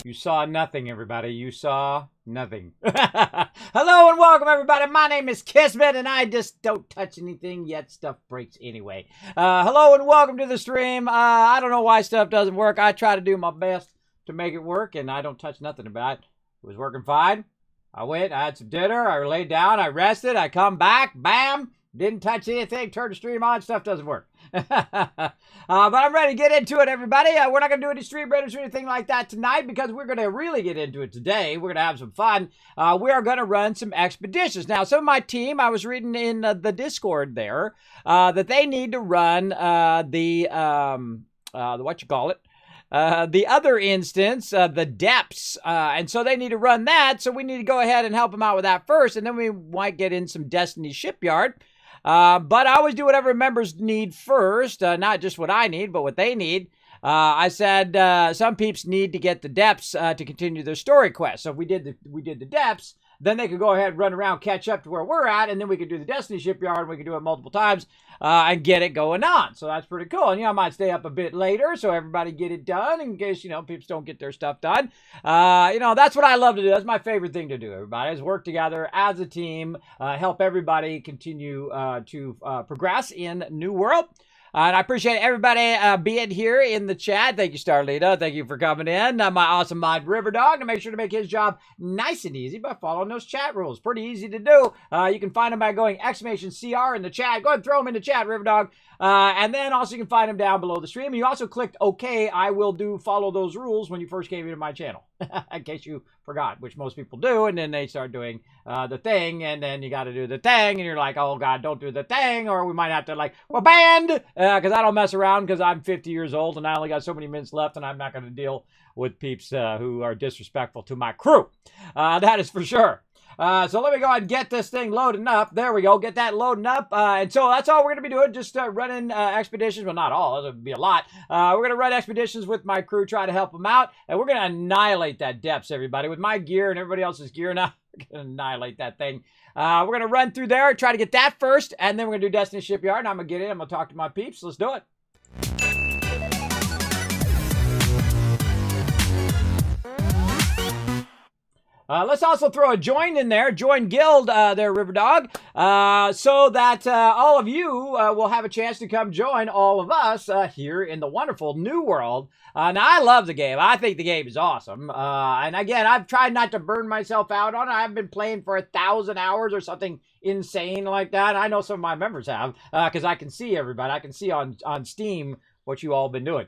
You saw nothing, everybody. You saw nothing. Hello and welcome, everybody. My name is Kismet, and I just don't touch anything, yet stuff breaks anyway. Hello and welcome to the stream. I don't know why stuff doesn't work. I try to do my best to make it work, and I don't touch nothing about it. It was working fine. I went, I had some dinner, I laid down, I rested, I come back, bam, didn't touch anything, turned the stream on, stuff doesn't work. But I'm ready to get into it, everybody. We're not going to do any stream breakers or anything like that tonight because we're going to really get into it today. We're going to have some fun. We are going to run some expeditions. Now, some of my team, I was reading in the Discord there, that they need to run the other instance, the depths. And so they need to run that. So we need to go ahead and help them out with that first. And then we might get in some Destiny Shipyard. But I always do whatever members need first, not just what I need, but what they need. I said some peeps need to get the depths to continue their story quest. So if we did the depths, then they could go ahead and run around, catch up to where we're at, and then we could do the Destiny Shipyard, and we could do it multiple times and get it going on. So that's pretty cool. And, I might stay up a bit later so everybody get it done in case, peeps don't get their stuff done. That's what I love to do. That's my favorite thing to do, everybody, is work together as a team, help everybody continue to progress in New World. And I appreciate everybody being here in the chat. Thank you, Starlita. Thank you for coming in. My awesome mod, River Dog, to make sure to make his job nice and easy by following those chat rules. Pretty easy to do. You can find them by going !CR in the chat. Go ahead and throw them in the chat, River Dog. And then also you can find them down below the stream. You also clicked OK. I will follow those rules when you first came into my channel. In case you forgot, which most people do. And then they start doing the thing. And then you got to do the thing. And you're like, oh, God, don't do the thing. Or we might have to banned. Because I don't mess around because I'm 50 years old. And I only got so many minutes left. And I'm not going to deal with peeps who are disrespectful to my crew. That is for sure. So let me go ahead and get this thing loading up. There we go. Get that loading up. And so that's all we're going to be doing. Just running expeditions. Well, not all. That would be a lot. We're going to run expeditions with my crew, try to help them out. And we're going to annihilate that depths, everybody. With my gear and everybody else's gear now, we're going to annihilate that thing. We're going to run through there, try to get that first. And then we're going to do Destiny Shipyard. And I'm going to get in. I'm going to talk to my peeps. Let's do it. Let's also throw a join in there, join guild there, River Dog, so that all of you will have a chance to come join all of us here in the wonderful New World. Now, I love the game. I think the game is awesome. And again, I've tried not to burn myself out on it. I've been playing for 1,000 hours or something insane like that. I know some of my members have, because I can see everybody. I can see on Steam what you all been doing.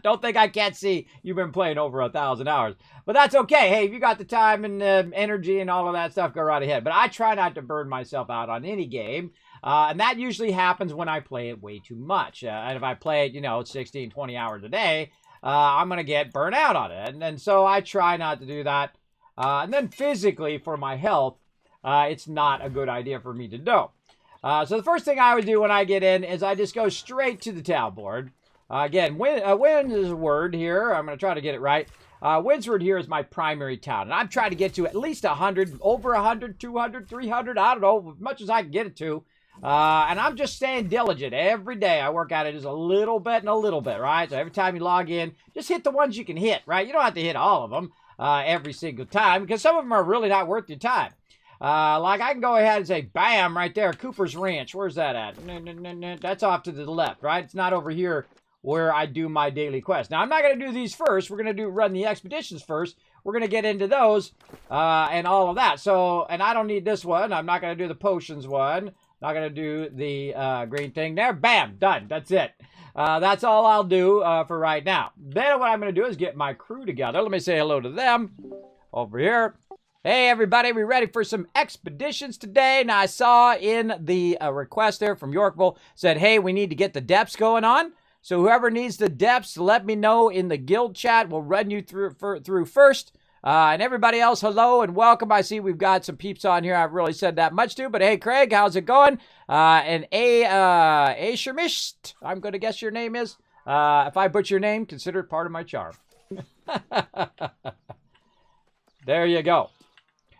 Don't think I can't see you've been playing over 1,000 hours. But that's okay. Hey, if you got the time and energy and all of that stuff, go right ahead. But I try not to burn myself out on any game. And that usually happens when I play it way too much. And if I play it, 16, 20 hours a day, I'm going to get burnt out on it. And so I try not to do that. And then physically, for my health, it's not a good idea for me to do. So the first thing I would do when I get in is I just go straight to the town board. Again, win is a word here. I'm going to try to get it right. Windsward here is my primary town. And I'm trying to get to at least 100, over 100, 200, 300. I don't know, as much as I can get it to. And I'm just staying diligent. Every day I work at it just a little bit and a little bit, right? So every time you log in, just hit the ones you can hit, right? You don't have to hit all of them every single time because some of them are really not worth your time. I can go ahead and say, bam, right there, Cooper's Ranch. Where's that at? That's off to the left, right? It's not over here where I do my daily quest. Now, I'm not going to do these first. We're going to run the expeditions first. We're going to get into those and all of that. So, and I don't need this one. I'm not going to do the potions one. Not going to do the green thing there. Bam, done. That's it. That's all I'll do for right now. Then what I'm going to do is get my crew together. Let me say hello to them over here. Hey, everybody, we ready for some expeditions today? Now, I saw in the request there from Yorkville, said, hey, we need to get the depths going on. So whoever needs the depths, let me know in the guild chat. We'll run you through first. And everybody else, hello and welcome. I see we've got some peeps on here I haven't really said that much to, but hey, Craig, how's it going? And A. Shermisht, I'm going to guess your name is. If I butcher your name, consider it part of my charm. There you go.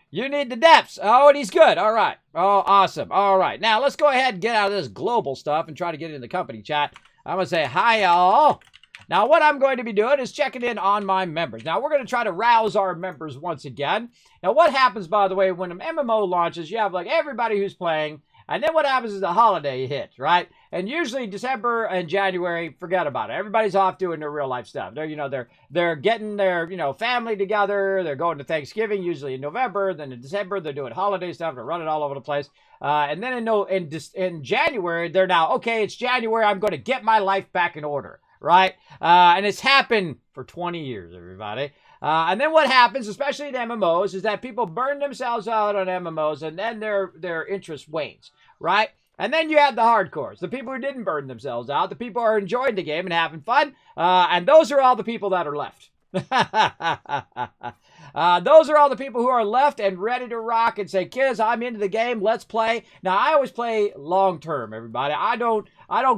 You need the depths. Oh, and he's good. All right. Oh, awesome. All right. Now, let's go ahead and get out of this global stuff and try to get in the company chat. I'm going to say hi, y'all. Now, what I'm going to be doing is checking in on my members. Now, we're going to try to rouse our members once again. Now, what happens, by the way, when an MMO launches, you have like everybody who's playing, and then what happens is the holiday hits, right? And usually December and January, forget about it. Everybody's off doing their real life stuff. They're getting their family together. They're going to Thanksgiving, usually in November. Then in December, they're doing holiday stuff. They're running all over the place. And then in January, they're now, okay, it's January. I'm going to get my life back in order, right? And it's happened for 20 years, everybody. And then what happens, especially in MMOs, is that people burn themselves out on MMOs, and then their interest wanes, right? And then you have the hardcores, the people who didn't burn themselves out, the people who are enjoying the game and having fun, and those are all the people that are left. Those are all the people who are left and ready to rock and say, kids, I'm into the game, let's play. Now, I always play long term, everybody. I don't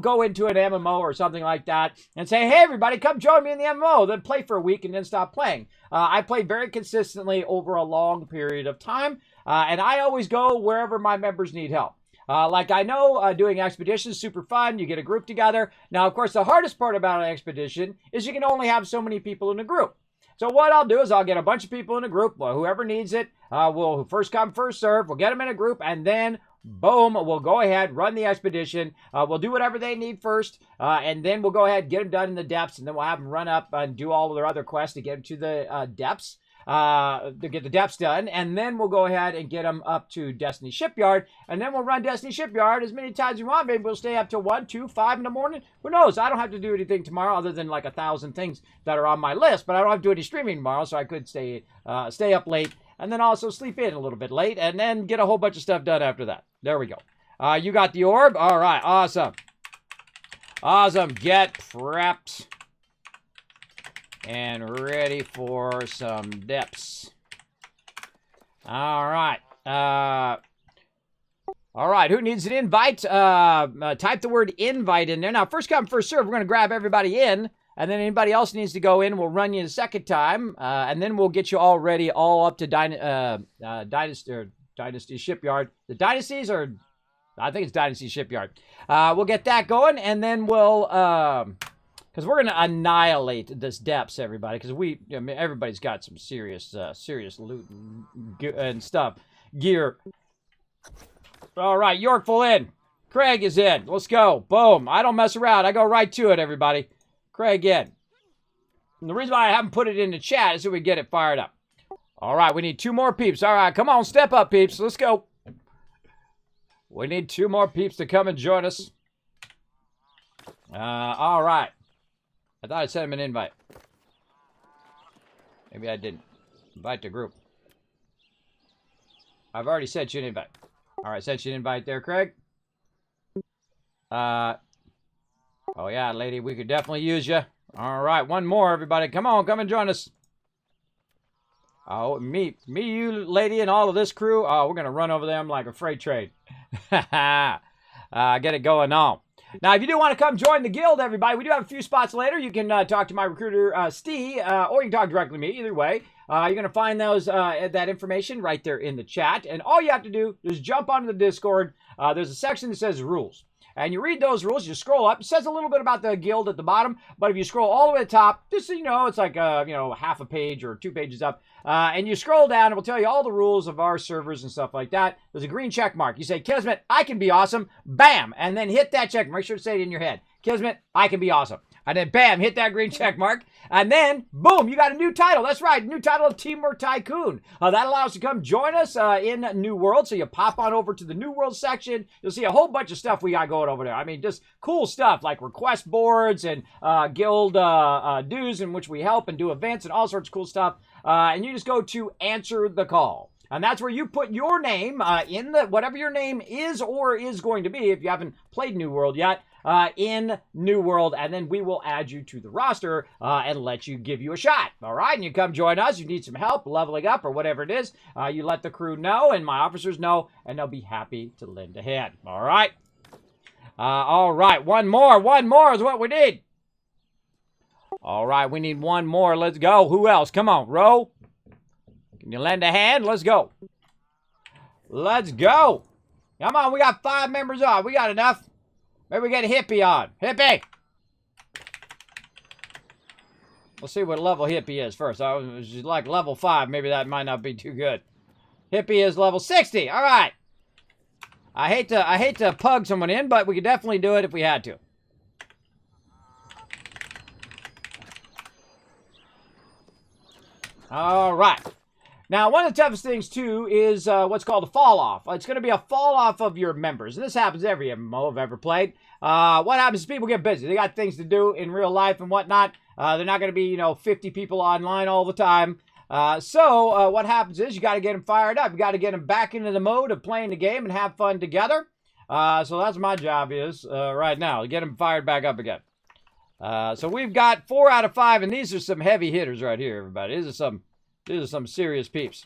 go into an MMO or something like that and say, hey, everybody, come join me in the MMO, then play for a week and then stop playing. I play very consistently over a long period of time, and I always go wherever my members need help. Like I know doing expeditions is super fun. You get a group together. Now, of course, the hardest part about an expedition is you can only have so many people in a group. So what I'll do is I'll get a bunch of people in a group. Well, whoever needs it, we'll first come, first serve. We'll get them in a group, and then boom, we'll go ahead, run the expedition. We'll do whatever they need first, and then we'll go ahead, get them done in the depths, and then we'll have them run up and do all of their other quests to get them to the depths. To get the depths done, and then we'll go ahead and get them up to Destiny Shipyard, and then we'll run Destiny Shipyard as many times as we want. Maybe we'll stay up till 1, 2, 5 in the morning. Who knows? I don't have to do anything tomorrow other than like 1,000 things that are on my list, but I don't have to do any streaming tomorrow, so I could stay up late, and then also sleep in a little bit late, and then get a whole bunch of stuff done after that. There we go. You got the orb? All right, awesome. Awesome. Get prepped and ready for some depths. All right. All right. Who needs an invite? Type the word invite in there. Now, first come, first serve. We're going to grab everybody in, and then anybody else needs to go in. We'll run you the second time, and then we'll get you all ready, all up to Dynasty Shipyard. The Dynasties are, I think it's Dynasty Shipyard. We'll get that going, and then we'll... because we're going to annihilate this depths, everybody, because everybody's got some serious loot and stuff, gear. All right, Yorkville in. Craig is in. Let's go. Boom. I don't mess around. I go right to it, everybody. Craig in. And the reason why I haven't put it in the chat is so we get it fired up. All right, we need 2 more peeps. All right, come on, step up, peeps. Let's go. We need 2 more peeps to come and join us. All right. I thought I sent him an invite. Maybe I didn't. Invite the group. I've already sent you an invite. All right, sent you an invite there, Craig. Oh yeah, lady, we could definitely use you. All right, 1 more, everybody. Come on, come and join us. Oh, me, you, lady, and all of this crew. Oh, we're gonna run over them like a freight train. Get it going on. Now, if you do want to come join the guild, everybody, we do have a few spots later. You can talk to my recruiter, Steve, or you can talk directly to me. Either way, you're going to find that information right there in the chat. And all you have to do is jump onto the Discord. There's a section that says rules. And you read those rules, you scroll up. It says a little bit about the guild at the bottom, but if you scroll all the way to the top, just so you know, it's like, half a page or 2 pages up. And you scroll down, it will tell you all the rules of our servers and stuff like that. There's a green check mark. You say, Kismet, I can be awesome. Bam! And then hit that check. Make sure to say it in your head. Kismet, I can be awesome. And then bam, hit that green check mark. And then, boom, you got a new title. That's right, new title of Teamwork Tycoon. That allows you to come join us in New World. So you pop on over to the New World section. You'll see a whole bunch of stuff we got going over there. I mean, just cool stuff like request boards and guild dues in which we help and do events and all sorts of cool stuff. And you just go to answer the call. And that's where you put your name in whatever your name is or is going to be if you haven't played New World yet. In New World, and then we will add you to the roster and let you give you a shot. All right, and you come join us. You need some help leveling up or whatever it is. You let the crew know and my officers know, and they'll be happy to lend a hand. All right. All right, one more is what we need. All right, we need 1 more. Let's go. Who else? Come on, Ro. Can you lend a hand? Let's go. Let's go. Come on, we got 5 members on. We got enough. Maybe we get a hippie on. Hippie! We'll see what level Hippie is first. I was like level 5. Maybe that might not be too good. Hippie is level 60. All right. I hate to pug someone in, but we could definitely do it if we had to. All right. Now, one of the toughest things, too, is what's called a fall-off. It's going to be a fall-off of your members. And this happens every MMO I've ever played. What happens is people get busy. They got things to do in real life and whatnot. They're not going to be, 50 people online all the time. So what happens is you got to get them fired up. You got to get them back into the mode of playing the game and have fun together. So that's my job is right now, to get them fired back up again. So we've got 4 out of 5, and these are some heavy hitters right here, everybody. These are some serious peeps.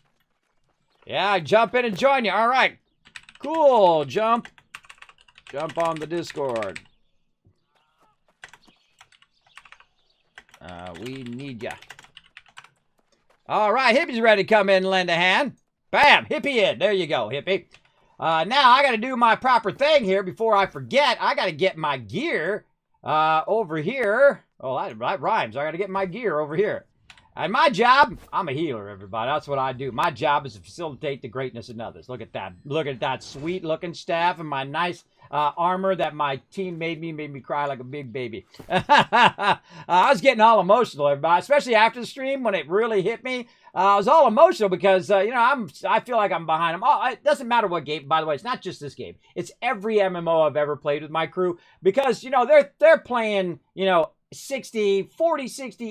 Yeah, jump in and join you. All right. Cool. Jump on the Discord. We need ya. All right, Hippie's ready to come in and lend a hand. Bam, Hippie in. There you go, Hippie. Now I got to do my proper thing here before I forget. I got to get my gear over here. Oh, that rhymes. I got to get my gear over here. And my job, I'm a healer, everybody. That's what I do. My job is to facilitate the greatness in others. Look at that. Look at that sweet-looking staff and my nice armor that my team made me cry like a big baby. I was getting all emotional, everybody, especially after the stream when it really hit me. I was all emotional because, I feel like I'm behind them. Oh, it doesn't matter what game. By the way, it's not just this game. It's every MMO I've ever played with my crew because, they're playing, 60,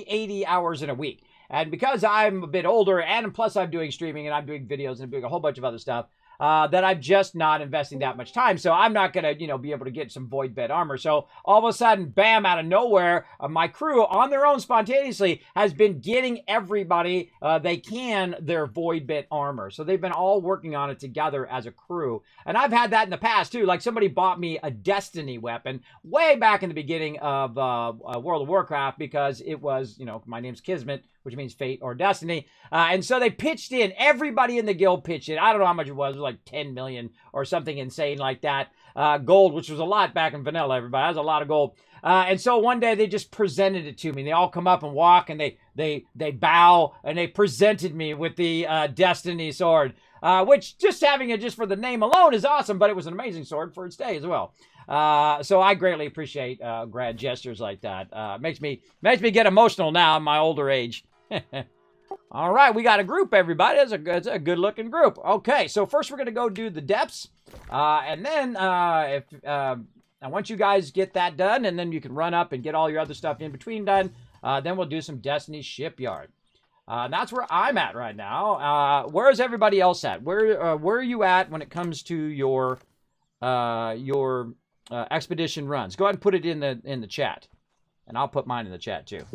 80 hours in a week. And because I'm a bit older, and plus I'm doing streaming, and I'm doing videos, and I'm doing a whole bunch of other stuff, that I'm just not investing that much time. So I'm not going to, be able to get some void bed armor. So all of a sudden, bam, out of nowhere, my crew on their own spontaneously has been getting everybody they can their void bed armor. So they've been all working on it together as a crew. And I've had that in the past too. Like somebody bought me a Destiny weapon way back in the beginning of World of Warcraft because it was, my name's Kismet, which means fate or destiny. And so they pitched in. Everybody in the guild pitched in. I don't know how much it was. It was like 10 million or something insane like that. Gold, which was a lot back in vanilla, everybody. That was a lot of gold. And so one day they just presented it to me. They all come up and walk and they bow and they presented me with the Destiny sword. Which just having it just for the name alone is awesome, but it was an amazing sword for its day as well. So I greatly appreciate grand gestures like that. Makes me get emotional now in my older age. All right, we got a group, everybody. It's a good-looking group. Okay, so first we're going to go do the depths. And then once you guys get that done, and then you can run up and get all your other stuff in between done, then we'll do some Destiny Shipyard. That's where I'm at right now. Where is everybody else at? Where are you at when it comes to your expedition runs? Go ahead and put it in the chat. And I'll put mine in the chat, too.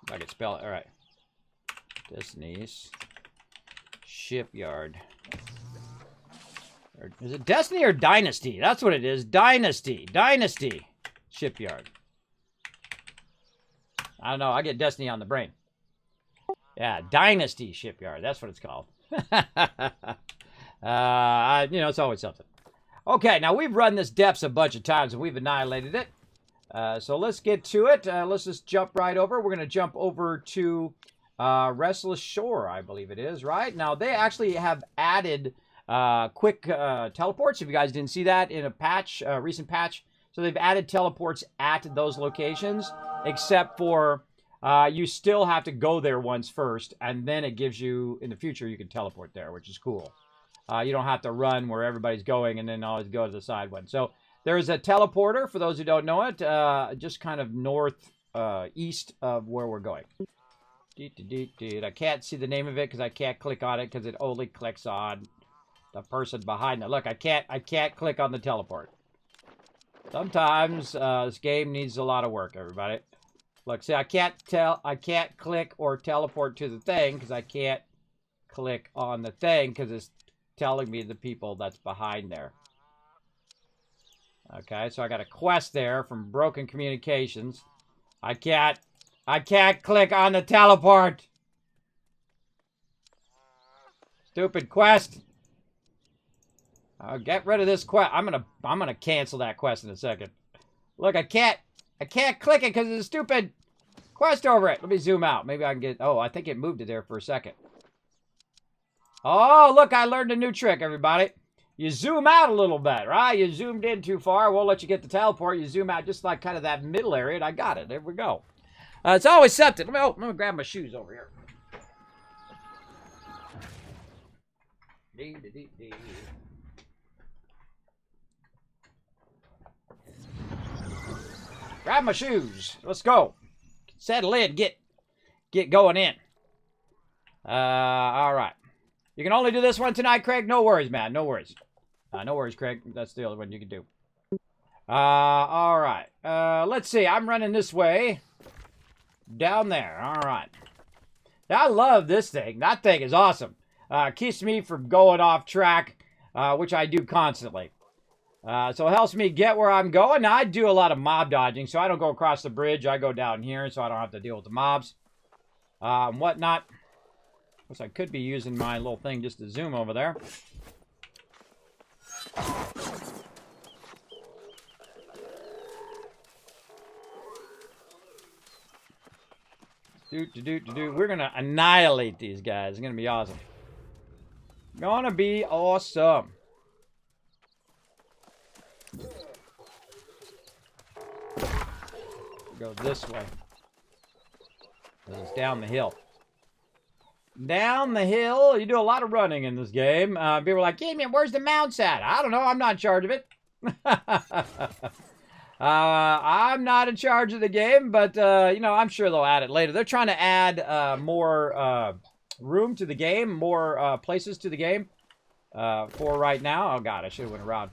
If I could spell it. All right. Destiny's Shipyard. Is it Destiny or Dynasty? That's what it is. Dynasty. Dynasty Shipyard. I don't know. I get Destiny on the brain. Yeah, Dynasty Shipyard. That's what it's called. It's always something. Okay, now we've run this depths a bunch of times and we've annihilated it. So let's get to it. Let's just jump right over. We're going to jump over to Restless Shore, I believe it is, right? Now, they actually have added quick teleports. If you guys didn't see that in a patch, recent patch. So they've added teleports at those locations, except for you still have to go there once first, and then it gives you, in the future, you can teleport there, which is cool. You don't have to run where everybody's going and then always go to the side one. So there's a teleporter, for those who don't know it, just kind of east of where we're going. I can't see the name of it because I can't click on it because it only clicks on the person behind it. Look, I can't click on the teleport. Sometimes this game needs a lot of work, everybody. Look, see, I can't click or teleport to the thing because I can't click on the thing because it's telling me the people that's behind there. Okay, so I got a quest there from Broken Communications. I can't click on the teleport. Stupid quest. Get rid of this quest. I'm gonna cancel that quest in a second. Look, I can't click it because of the stupid quest over it. Let me zoom out. Maybe I can get. Oh, I think it moved it there for a second. Oh, look, I learned a new trick, everybody. You zoom out a little bit, right? You zoomed in too far. Won't let you get the teleport. You zoom out just like kind of that middle area, and I got it. There we go. It's always something. Let me grab my shoes over here. Grab my shoes. Let's go. Settle in. Get going in. All right. You can only do this one tonight, Craig. No worries, man. No worries. No worries, Craig. That's the other one you can do. All right. Let's see. I'm running this way. Down there. All right. I love this thing. That thing is awesome. Keeps me from going off track, which I do constantly. So it helps me get where I'm going. Now, I do a lot of mob dodging, so I don't go across the bridge. I go down here, so I don't have to deal with the mobs and whatnot. Of course, I could be using my little thing just to zoom over there. We're going to annihilate these guys. It's going to be awesome. Gonna be awesome. Go this way. It's down the hill. Down the hill. You do a lot of running in this game. People are like, hey, man, where's the mounts at? I don't know. I'm not in charge of it. I'm not in charge of the game, but, you know, I'm sure they'll add it later. They're trying to add more room to the game, more places to the game for right now. Oh, God, I should have went around.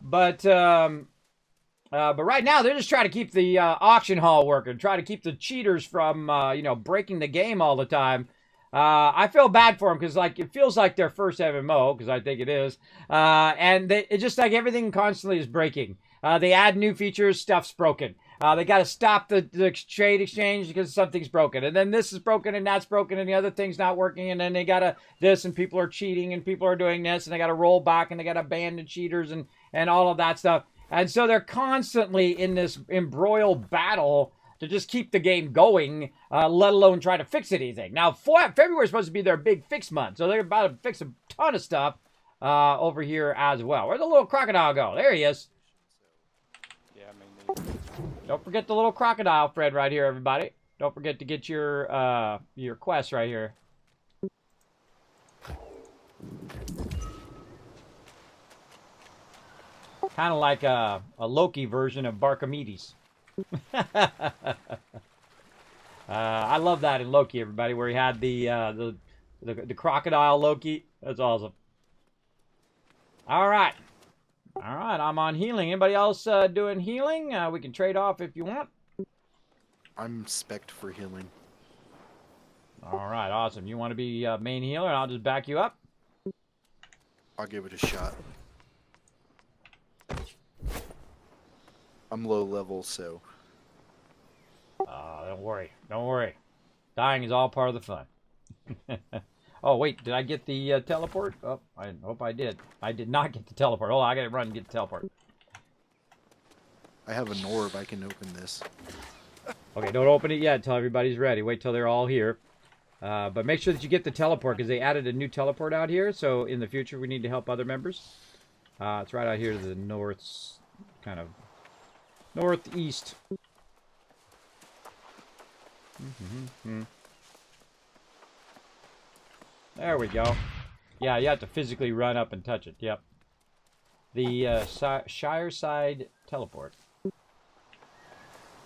But right now, they're just trying to keep the auction hall working, try to keep the cheaters from, you know, breaking the game all the time. I feel bad for them because, like, it feels like their first MMO, because I think it is. And it's just like everything constantly is breaking. They add new features, stuff's broken. They got to stop the trade exchange because something's broken. And then this is broken and that's broken and the other thing's not working. And then they got to this and people are cheating and people are doing this. And they got to roll back and they got to ban the cheaters and all of that stuff. And so they're constantly in this embroiled battle to just keep the game going, let alone try to fix anything. Now, February is supposed to be their big fix month. So they're about to fix a ton of stuff over here as well. Where'd the little crocodile go? There he is. Don't forget the little crocodile, Fred, right here, everybody. Don't forget to get your quest right here. Kind of like a Loki version of Barkamedes. I love that in Loki, everybody, where he had the crocodile Loki. That's awesome. All right. All right, I'm on healing. Anybody else doing healing? We can trade off if you want. I'm spec'd for healing. All right, awesome. You want to be main healer, and I'll just back you up? I'll give it a shot. I'm low level, so... don't worry. Don't worry. Dying is all part of the fun. Oh, wait, did I get the teleport? Oh, I hope I did. I did not get the teleport. Hold on, I gotta run and get the teleport. I have an orb. I can open this. Okay, don't open it yet until everybody's ready. Wait till they're all here. But make sure that you get the teleport, because they added a new teleport out here, so in the future we need to help other members. It's right out here to the north, kind of northeast. There we go. Yeah, you have to physically run up and touch it. Yep. The Shire Side teleport.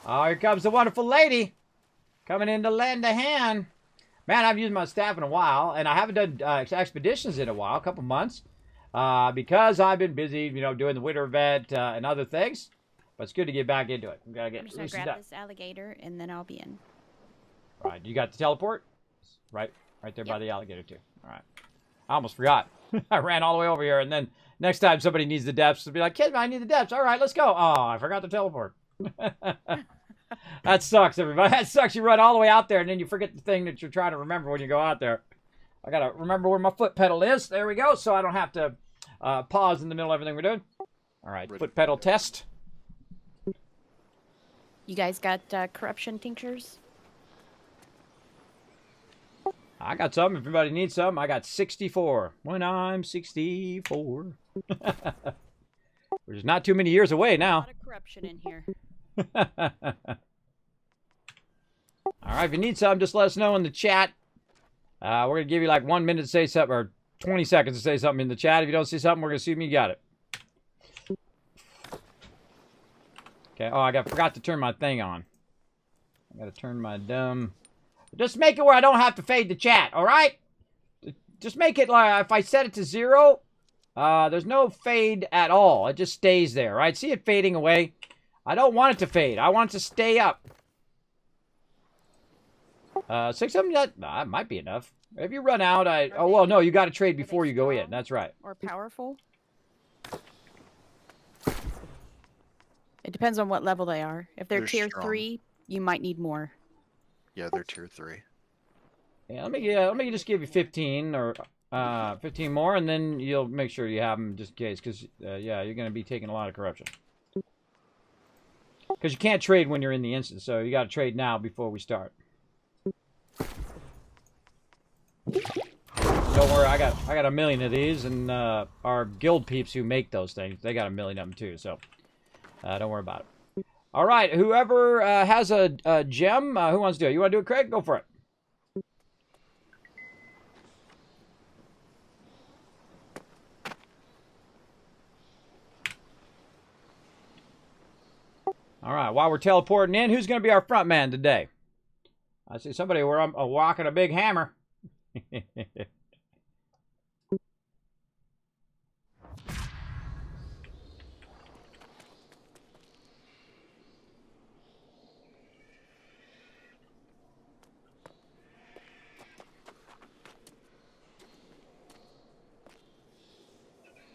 Oh, here comes the wonderful lady. Coming in to lend a hand. Man, I've used my staff in a while, and I haven't done expeditions in a while, a couple months. Because I've been busy, you know, doing the winter event and other things. But it's good to get back into it. I'm just going to grab this alligator, and then I'll be in. All right, you got the teleport? Right there by the alligator, too. All right. I almost forgot. I ran all the way over here, and then next time somebody needs the depths, they'll be like, kid, I need the depths. All right, let's go. Oh, I forgot the teleport. That sucks, everybody. That sucks. You run all the way out there, and then you forget the thing that you're trying to remember when you go out there. I got to remember where my foot pedal is. There we go, so I don't have to pause in the middle of everything we're doing. All right, Ready. foot pedal test. You guys got corruption tinctures? I got some. If anybody needs some, I got 64. When I'm 64. Which is not too many years away A now. lot of corruption in here. All right, if you need some, just let us know in the chat. We're going to give you like 1 minute to say something, or 20 seconds to say something in the chat. If you don't see something, we're going to assume you got it. Okay, oh, I forgot to turn my thing on. I got to turn my dumb... Just make it where I don't have to fade the chat, all right? Just make it like, if I set it to 0, there's no fade at all. It just stays there, right? See it fading away? I don't want it to fade. I want it to stay up. 6 of them, that might be enough. If you run out, oh, well, no, you got to trade before you go in. That's right. Or powerful? It depends on what level they are. If they're tier strong. 3, you might need more. Yeah, they're tier 3. Yeah, let me just give you 15 or 15 more, and then you'll make sure you have them just in case, because yeah, you're going to be taking a lot of corruption. Because you can't trade when you're in the instance, so you got to trade now before we start. Don't worry, I got a million of these, and our guild peeps who make those things, they got a million of them too, so don't worry about it. All right, whoever has a gem, who wants to do it? You want to do it, Craig? Go for it. All right, while we're teleporting in, who's going to be our front man today? I see somebody where I'm walking a big hammer.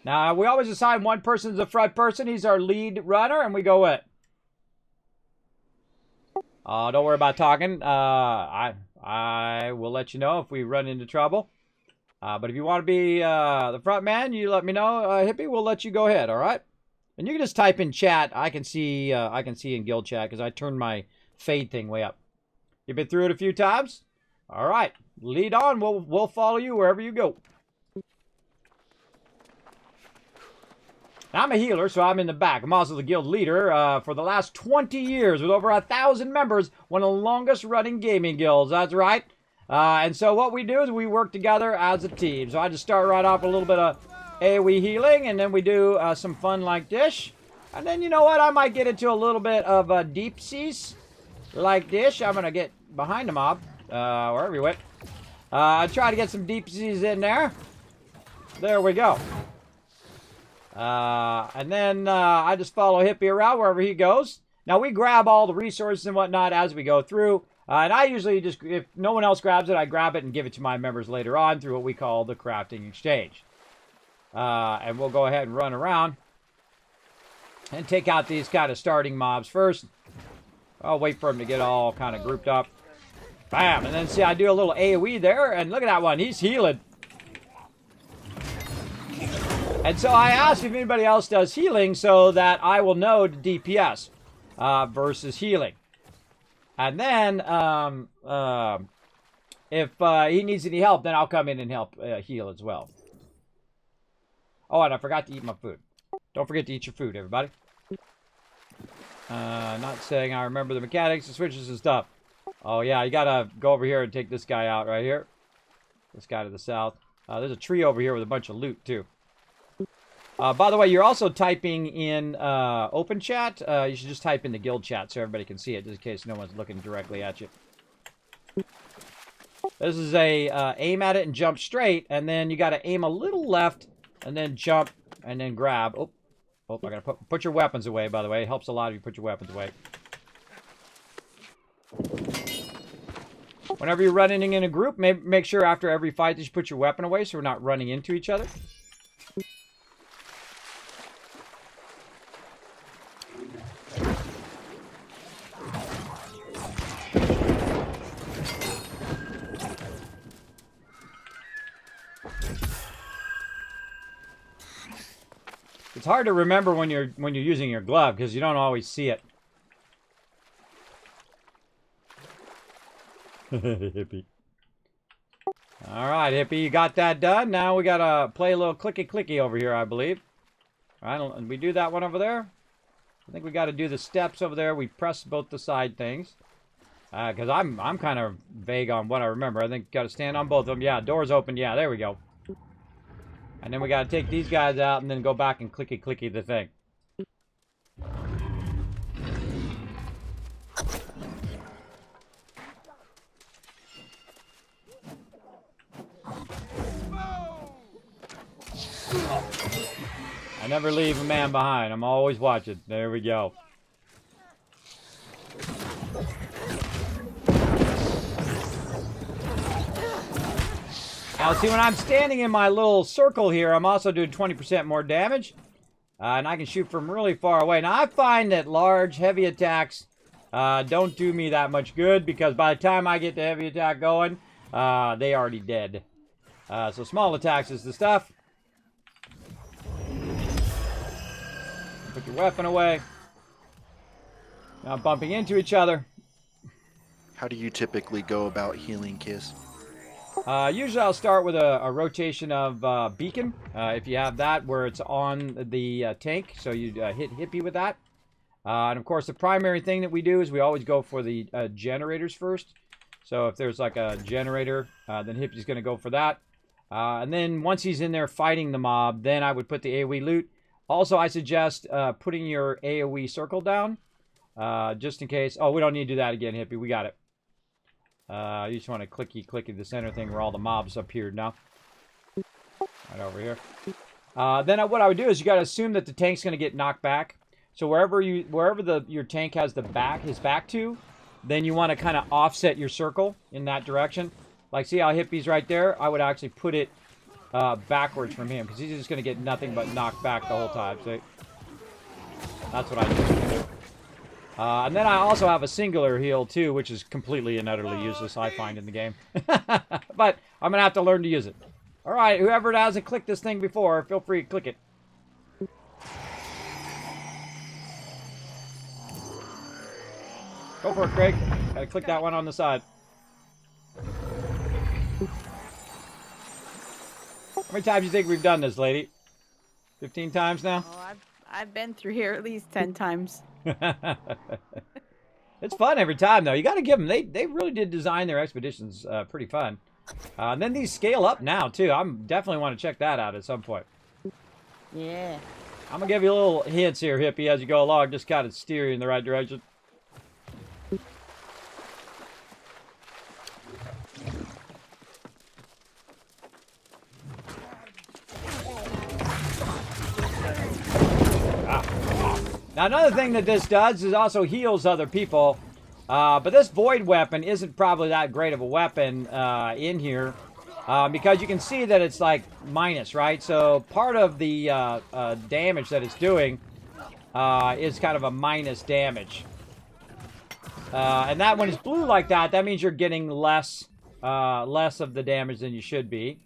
Now, we always assign one person as the front person. He's our lead runner, and we go with. Don't worry about talking. I will let you know if we run into trouble. But if you want to be the front man, you let me know, Hippie. We'll let you go ahead. All right. And you can just type in chat. I can see in guild chat because I turned my fade thing way up. You've been through it a few times. All right. Lead on. We'll follow you wherever you go. Now, I'm a healer, so I'm in the back. I'm also the guild leader for the last 20 years with over 1,000 members, one of the longest running gaming guilds. That's right. And so what we do is we work together as a team. So I just start right off with a little bit of AoE healing, and then we do some fun like this. And then, you know what? I might get into a little bit of deep seas like this. I'm going to get behind the mob, wherever you went. I try to get some deep seas in there. There we go. And then I just follow Hippie around wherever he goes. Now, we grab all the resources and whatnot as we go through. And I usually just, if no one else grabs it, I grab it and give it to my members later on through what we call the crafting exchange. And we'll go ahead and run around and take out these kind of starting mobs first. I'll wait for them to get all kind of grouped up. Bam! And then see, I do a little AoE there, and look at that one. He's healing. And so I asked if anybody else does healing so that I will know to DPS versus healing. And then if he needs any help, then I'll come in and help heal as well. Oh, and I forgot to eat my food. Don't forget to eat your food, everybody. Not saying I remember the mechanics, the switches and stuff. Oh, yeah, you gotta go over here and take this guy out right here. This guy to the south. There's a tree over here with a bunch of loot, too. By the way, you're also typing in open chat. You should just type in the guild chat so everybody can see it, just in case no one's looking directly at you. This is a aim at it and jump straight, and then you got to aim a little left, and then jump, and then grab. Oh, I got to put your weapons away, by the way. It helps a lot if you put your weapons away. Whenever you're running in a group, make sure after every fight that you put your weapon away so we're not running into each other. It's hard to remember when you're using your glove because you don't always see it. Hippie. All right, Hippie, you got that done. Now we gotta play a little clicky over here, I believe. All right, we do that one over there. I think we got to do the steps over there. We press both the side things. Because I'm kind of vague on what I remember. I think got to stand on both of them. Yeah, doors open. Yeah, there we go. And then we got to take these guys out and then go back and clicky the thing. I never leave a man behind. I'm always watching. There we go. Now, see, when I'm standing in my little circle here, I'm also doing 20% more damage. And I can shoot from really far away. Now, I find that large, heavy attacks don't do me that much good because by the time I get the heavy attack going, they already dead. So small attacks is the stuff. Put your weapon away. Now bumping into each other. How do you typically go about healing, Kiss? Usually I'll start with a rotation of beacon, if you have that, where it's on the tank. So you hit Hippie with that. And of course, the primary thing that we do is we always go for the generators first. So if there's like a generator, then Hippie's going to go for that. And then once he's in there fighting the mob, then I would put the AoE loot. Also, I suggest putting your AoE circle down, just in case. Oh, we don't need to do that again, Hippie. We got it. You just want to clicky the center thing where all the mobs appeared now. Right over here. Then what I would do is you got to assume that the tank's going to get knocked back. So wherever your tank has his back to, then you want to kind of offset your circle in that direction. Like, see how Hippie's right there? I would actually put it backwards from him because he's just going to get nothing but knocked back the whole time. See? That's what I do. And then I also have a singular heal too, which is completely and utterly useless, I find, in the game. But I'm going to have to learn to use it. All right, whoever hasn't clicked this thing before, feel free to click it. Go for it, Craig. Gotta click that one on the side. How many times do you think we've done this, lady? 15 times now? Oh, I've been through here at least 10 times. It's fun every time, though. You got to give them. They really did design their expeditions pretty fun. And then these scale up now, too. I'm definitely want to check that out at some point. Yeah. I'm going to give you little hints here, Hippie, as you go along. Just kind of steer you in the right direction. Now, another thing that this does is also heals other people. But this void weapon isn't probably that great of a weapon in here. Because you can see that it's like minus, right? So part of the damage that it's doing is kind of a minus damage. And that when it's blue like that, that means you're getting less of the damage than you should be.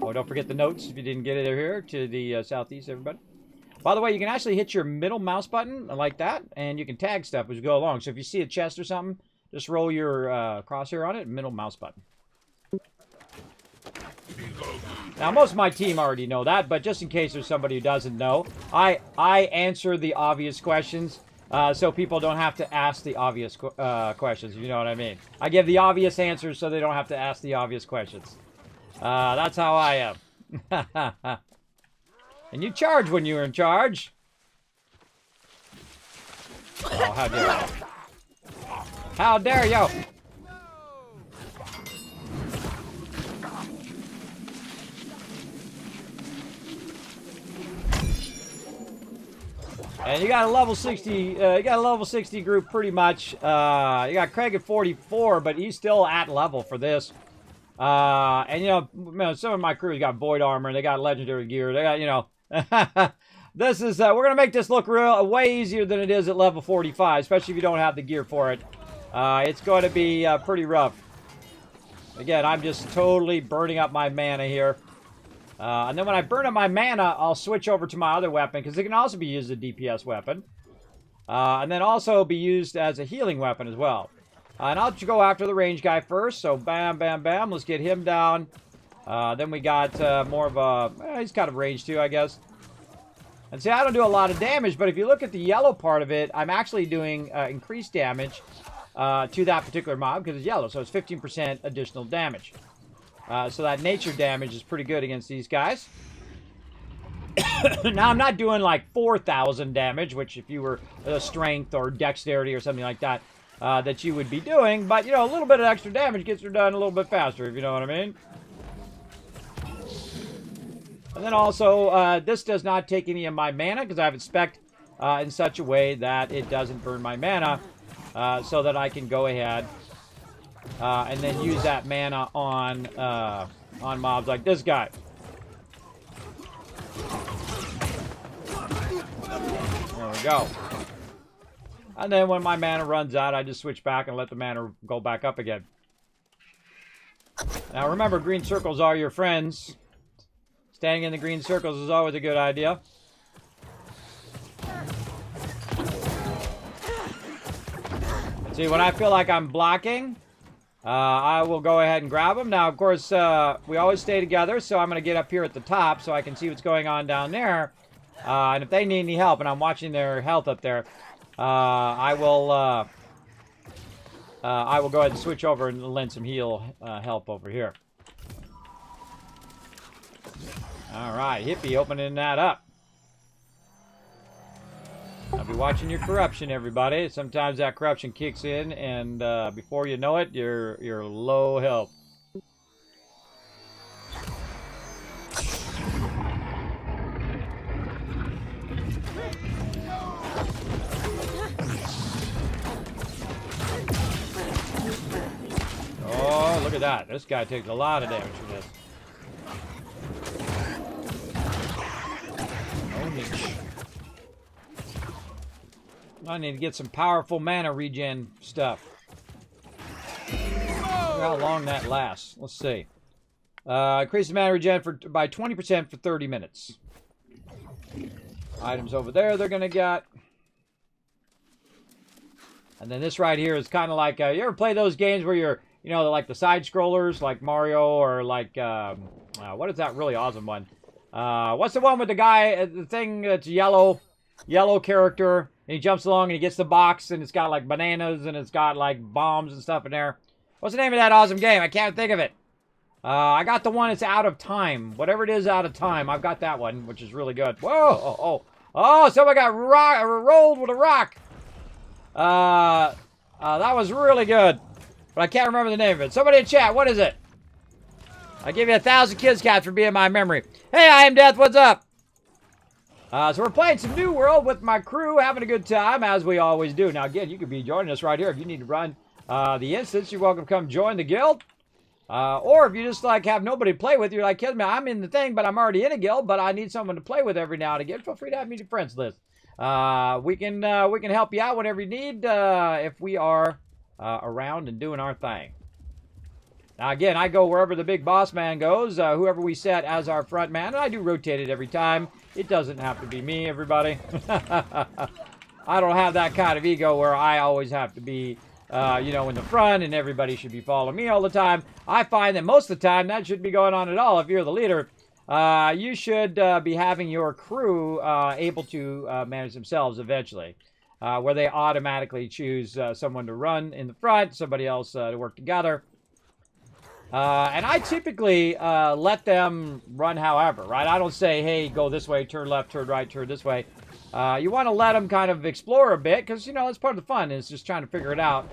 Oh, don't forget the notes if you didn't get it here to the southeast, everybody. By the way, you can actually hit your middle mouse button like that, and you can tag stuff as you go along. So if you see a chest or something, just roll your crosshair on it, middle mouse button. Now, most of my team already know that, but just in case there's somebody who doesn't know, I answer the obvious questions, so people don't have to ask the obvious questions, if you know what I mean. I give the obvious answers so they don't have to ask the obvious questions. That's how I am. And you charge when you're in charge. Oh, how dare you. How dare you! And you got a level 60, you got a level 60 group pretty much. You got Craig at 44, but he's still at level for this. And you know, some of my crew got void armor, they got legendary gear, they got, you know, this is, we're going to make this look way easier than it is at level 45, especially if you don't have the gear for it. It's going to be pretty rough. Again, I'm just totally burning up my mana here. And then when I burn up my mana, I'll switch over to my other weapon, because it can also be used as a DPS weapon. And then also be used as a healing weapon as well. And I'll go after the range guy first. So bam, bam, bam. Let's get him down. Then we got more of a... he's kind of range too, I guess. And see, I don't do a lot of damage, but if you look at the yellow part of it, I'm actually doing increased damage to that particular mob because it's yellow. So it's 15% additional damage. So that nature damage is pretty good against these guys. Now, I'm not doing like 4,000 damage, which if you were strength or dexterity or something like that, that you would be doing. But, you know, a little bit of extra damage gets her done a little bit faster, if you know what I mean. And then also, this does not take any of my mana because I have it spec'd in such a way that it doesn't burn my mana, so that I can go ahead and then use that mana on mobs like this guy. There we go. And then when my mana runs out, I just switch back and let the mana go back up again. Now remember, green circles are your friends. Staying in the green circles is always a good idea. See, when I feel like I'm blocking, I will go ahead and grab them. Now, of course, we always stay together, so I'm going to get up here at the top so I can see what's going on down there. And if they need any help, and I'm watching their health up there, I will go ahead and switch over and lend some heal help over here. All right, Hippie opening that up. I'll be watching your corruption, everybody. Sometimes that corruption kicks in, and before you know it, you're low health. Oh, look at that. This guy takes a lot of damage from this. Oh, niche. I need to get some powerful mana regen stuff. How long that lasts. Let's see. Increase the mana regen by 20% for 30 minutes. Items over there they're going to get. And then this right here is kind of like... you ever play those games where you're... You know, like the side-scrollers, like Mario, or like... what is that really awesome one? What's the one with the guy... the thing that's yellow character... And he jumps along and he gets the box and it's got like bananas and it's got like bombs and stuff in there. What's the name of that awesome game? I can't think of it. I got the one that's out of time. Whatever it is out of time. I've got that one, which is really good. Whoa! Oh, someone got rolled with a rock. That was really good. But I can't remember the name of it. Somebody in chat, what is it? I give you 1,000 kids cats for being my memory. Hey, I am Death. What's up? So we're playing some New World with my crew, having a good time, as we always do. Now, again, you could be joining us right here. If you need to run the instance, you're welcome to come join the guild. Or if you just, like, have nobody to play with, you're like, Kismet, I'm in the thing, but I'm already in a guild, but I need someone to play with every now and again. Feel free to have me to your friends list. We can help you out whenever you need if we are around and doing our thing. Now, again, I go wherever the big boss man goes, whoever we set as our front man, and I do rotate it every time. It doesn't have to be me, everybody. I don't have that kind of ego where I always have to be, you know, in the front and everybody should be following me all the time. I find that most of the time that shouldn't be going on at all. If you're the leader, you should be having your crew able to manage themselves eventually, where they automatically choose someone to run in the front, somebody else to work together. And I typically let them run however, right? I don't say, hey, go this way, turn left, turn right, turn this way. You want to let them kind of explore a bit because, you know, it's part of the fun is just trying to figure it out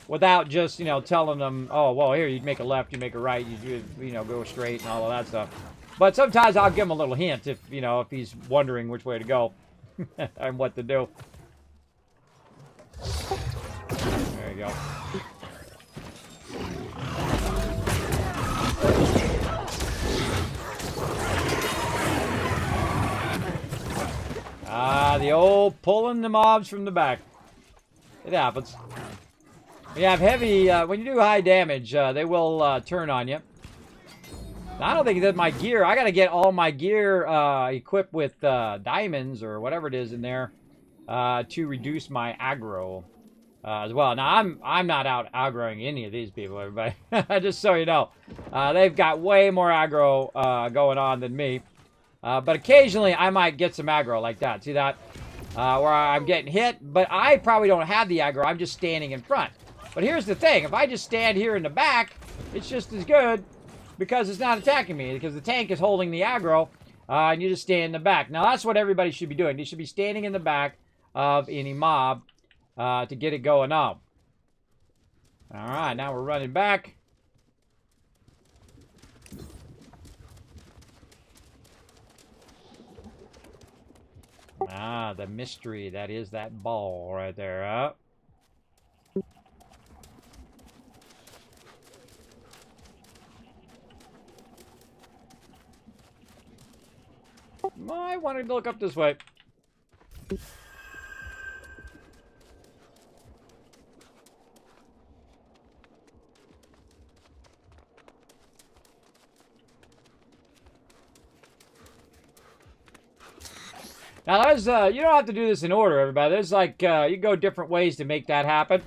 without just, you know, telling them, oh, well, here, you make a left, you make a right, you know, go straight and all of that stuff. But sometimes I'll give him a little hint if, you know, if he's wondering which way to go and what to do. There you go. The old pulling the mobs from the back. It happens. When you have heavy, when you do high damage, they will turn on you. I don't think that my gear, I got to get all my gear equipped with diamonds or whatever it is in there to reduce my aggro as well. Now, I'm not out aggroing any of these people, everybody. Just so you know. They've got way more aggro going on than me. But occasionally, I might get some aggro like that. See that? Where I'm getting hit, but I probably don't have the aggro. I'm just standing in front. But here's the thing. If I just stand here in the back, it's just as good because it's not attacking me because the tank is holding the aggro and you just stand in the back. Now, that's what everybody should be doing. They should be standing in the back of any mob to get it going on. All right, now we're running back. Ah, the mystery. That is that ball right there, huh? I wanted to look up this way. Now, there's, you don't have to do this in order, everybody. There's, like, you go different ways to make that happen.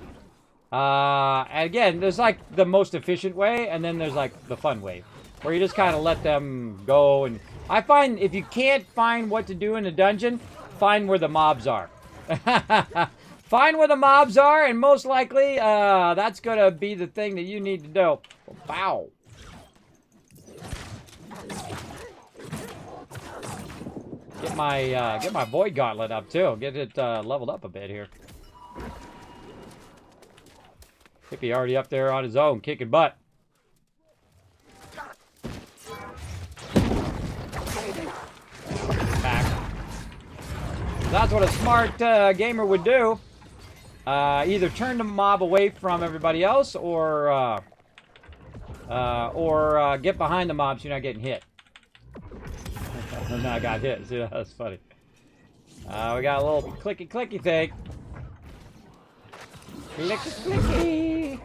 And again, there's, like, the most efficient way, and then there's, like, the fun way. Where you just kind of let them go. And I find if you can't find what to do in a dungeon, find where the mobs are. Find where the mobs are, and most likely, that's going to be the thing that you need to do. Wow. Get my void gauntlet up too. Get it leveled up a bit here. Hippie already up there on his own, kicking butt. Back. That's what a smart gamer would do. Either turn the mob away from everybody else, or get behind the mob so you're not getting hit. And then I got hit. See, that's funny. We got a little clicky thing. Clicky.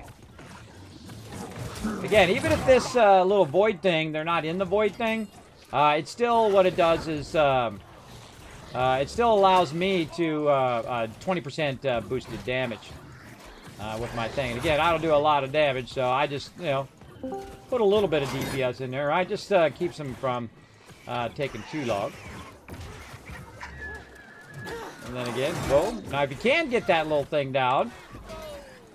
Again, even if this little void thing, they're not in the void thing, it's still, what it does is, it still allows me to 20% boosted damage with my thing. And again, I don't do a lot of damage, so I just, you know, put a little bit of DPS in there. I just keeps them from taking too long. And then again, boom. Now, if you can get that little thing down,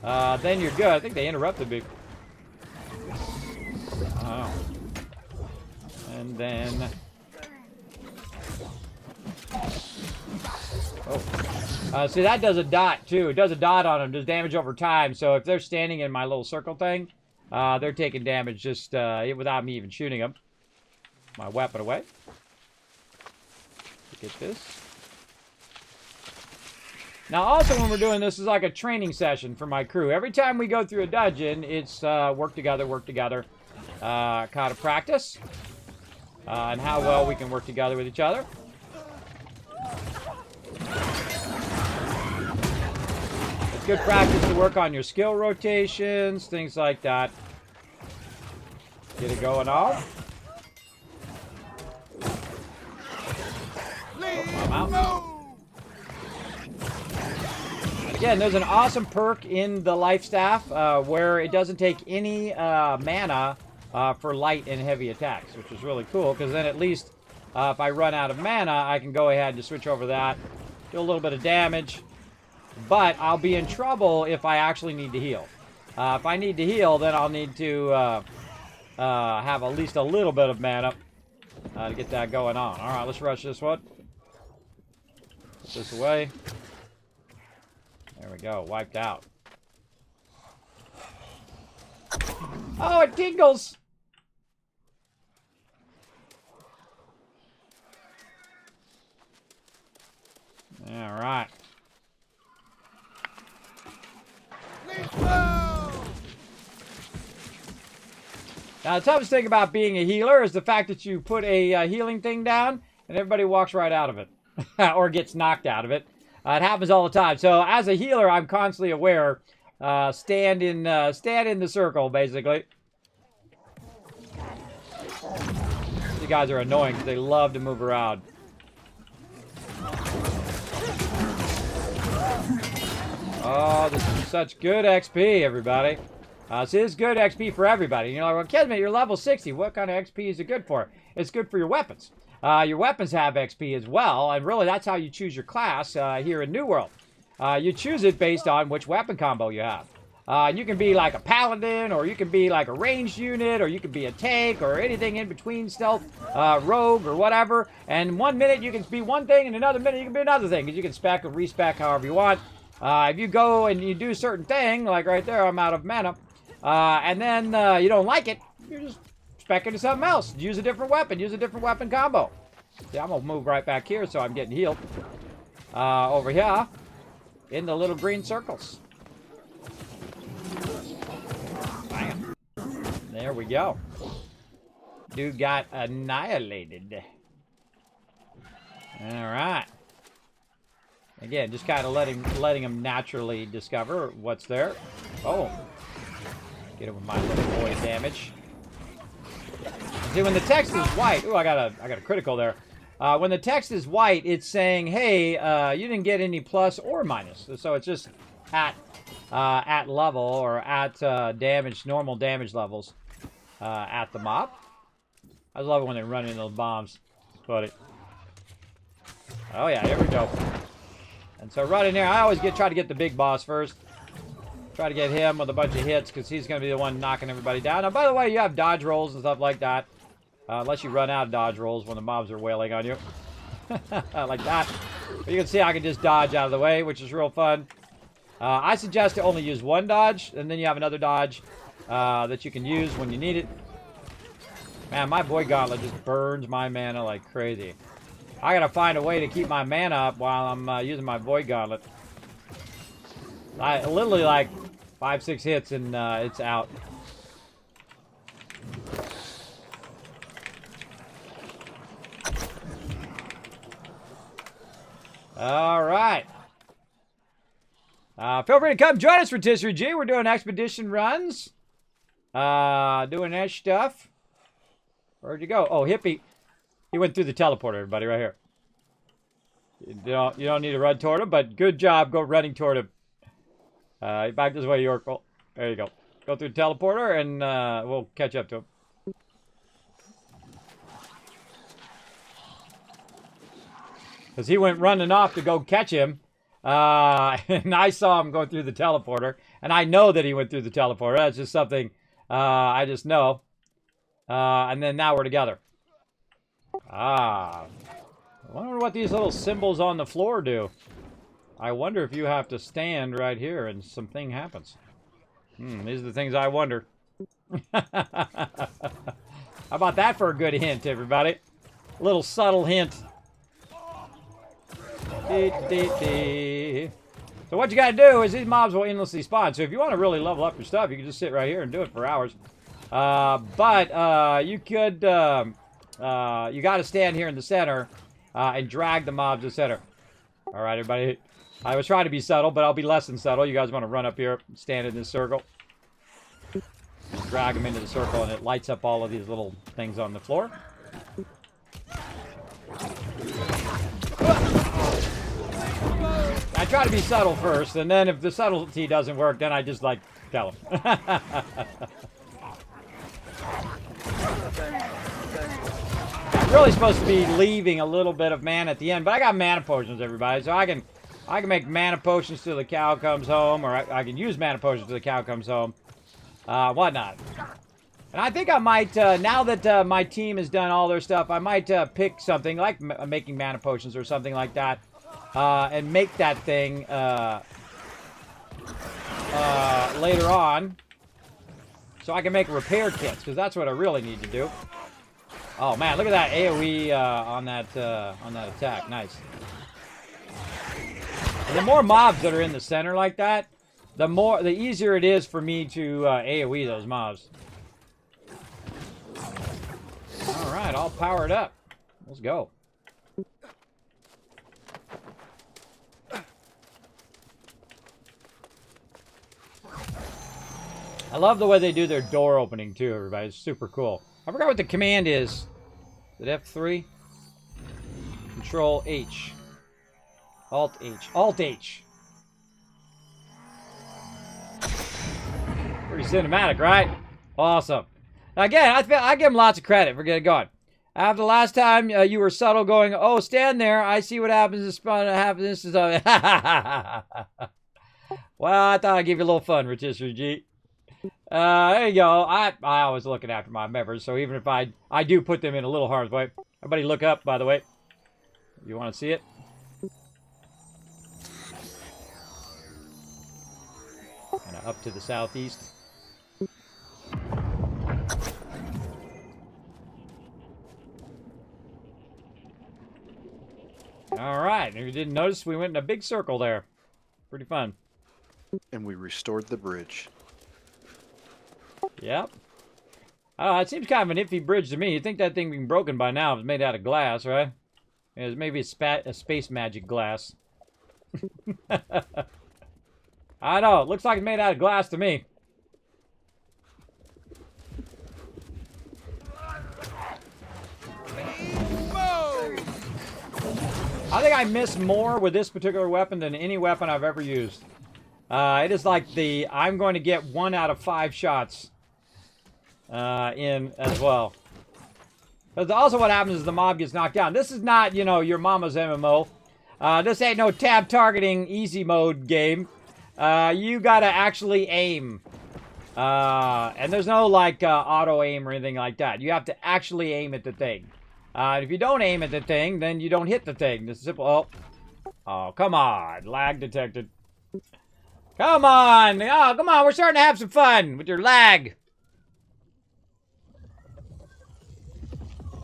then you're good. I think they interrupted me. Oh. And then... Oh. See, that does a dot, too. It does a dot on them. Does damage over time. So if they're standing in my little circle thing, they're taking damage just without me even shooting them. My weapon away. Get this. Now, also, when we're doing this, is like a training session for my crew. Every time we go through a dungeon, it's work together, kind of practice, and how well we can work together with each other. It's good practice to work on your skill rotations, things like that. Get it going on. I'm out. Again, there's an awesome perk in the life staff where it doesn't take any mana for light and heavy attacks, which is really cool, because then at least if I run out of mana, I can go ahead and switch over that, do a little bit of damage, but I'll be in trouble if I actually need to heal. If I need to heal, then I'll need to have at least a little bit of mana to get that going on. All right, let's rush this one. Put this away. There we go. Wiped out. Oh, it tingles! Alright. Now, the toughest thing about being a healer is the fact that you put a healing thing down and everybody walks right out of it. Or gets knocked out of it. It happens all the time. So, as a healer, I'm constantly aware. Stand in the circle, basically. of guys are annoying because they love to move around. Oh, this is such good XP, everybody. So this is good XP for everybody. You know, well, Kismet, you're level 60. What kind of XP is it good for? It's good for your weapons. Your weapons have XP as well, and really that's how you choose your class here in New World. You choose it based on which weapon combo you have. You can be like a paladin, or you can be like a ranged unit, or you can be a tank, or anything in between, stealth, rogue, or whatever. And 1 minute you can be one thing, and another minute you can be another thing, because you can spec or respec however you want. If you go and you do a certain thing, like right there, I'm out of mana, and then you don't like it, you're just spec into something else. Use a different weapon combo. See, I'm going to move right back here so I'm getting healed. Over here, in the little green circles. Bam. There we go. Dude got annihilated. All right. Again, just kind of letting him naturally discover what's there. Oh. Get him with my little boy damage. See, when the text is white, ooh, I got a critical there. When the text is white, it's saying, hey, you didn't get any plus or minus. So it's just at level, or at normal damage levels at the mob. I love it when they run into those bombs. It's funny. Oh yeah, here we go. And so right in there, I always try to get the big boss first. Try to get him with a bunch of hits, because he's going to be the one knocking everybody down. Now, by the way, you have dodge rolls and stuff like that. Unless you run out of dodge rolls when the mobs are wailing on you. Like that. But you can see I can just dodge out of the way, which is real fun. I suggest to only use one dodge, and then you have another dodge that you can use when you need it. Man, my boy gauntlet just burns my mana like crazy. I gotta find a way to keep my mana up while I'm using my void gauntlet. I literally like 5-6 hits and it's out. All right. Feel free to come join us for Rotisserie G. We're doing expedition runs. Doing that stuff. Where'd you go? Oh, Hippie. He went through the teleporter, everybody, right here. You don't need to run toward him, but good job go running toward him. Back this way, Yorkville. There you go. Go through the teleporter, and we'll catch up to him. Because he went running off to go catch him. And I saw him going through the teleporter. And I know that he went through the teleporter. That's just something I just know. And then now we're together. I wonder what these little symbols on the floor do. I wonder if you have to stand right here and something happens. These are the things I wonder. How about that for a good hint, everybody? A little subtle hint. So what you got to do is these mobs will endlessly spawn. So if you want to really level up your stuff, you can just sit right here and do it for hours. But you could... you got to stand here in the center and drag the mobs to the center. All right, everybody. I was trying to be subtle, but I'll be less than subtle. You guys want to run up here, stand in this circle. Just drag them into the circle, and it lights up all of these little things on the floor. I try to be subtle first, and then if the subtlety doesn't work, then I just, like, tell them. I'm really supposed to be leaving a little bit of mana at the end, but I got mana potions, everybody, so I can make mana potions till the cow comes home, or I can use mana potions till the cow comes home, whatnot. And I think I might, now that my team has done all their stuff, I might pick something like making mana potions or something like that, and make that thing later on, so I can make repair kits, because that's what I really need to do. Oh man, look at that AoE on that attack. Nice. And the more mobs that are in the center like that, the easier it is for me to AoE those mobs. All right, all powered up. Let's go. I love the way they do their door opening too, everybody. It's super cool. I forgot what the command is Is it F3? Control H. Alt H. Alt H. Pretty cinematic, right? Awesome. Again, I give him lots of credit for getting going. After the last time you were subtle going, oh, stand there. I see what happens. This is well, I thought I'd give you a little fun, Rotisserie G. There you go. I always looking after my members, so even if I do put them in a little harm's way. Everybody look up, by the way. You want to see it? Kind of up to the southeast. All right. If you didn't notice, we went in a big circle there. Pretty fun. And we restored the bridge. Yep. It seems kind of an iffy bridge to me. You'd think that thing being broken by now. It was made out of glass, right? It was maybe a space magic glass. I know. It looks like it's made out of glass to me. I think I miss more with this particular weapon than any weapon I've ever used. It is like I'm going to get 1 out of 5 shots in as well. But also what happens is the mob gets knocked down. This is not, you know, your mama's MMO. This ain't no tab targeting easy mode game. You gotta actually aim. And there's no like auto aim or anything like that. You have to actually aim at the thing. If you don't aim at the thing, then you don't hit the thing. It's simple. Oh, come on. Lag detected. Come on. Oh, come on. We're starting to have some fun with your lag.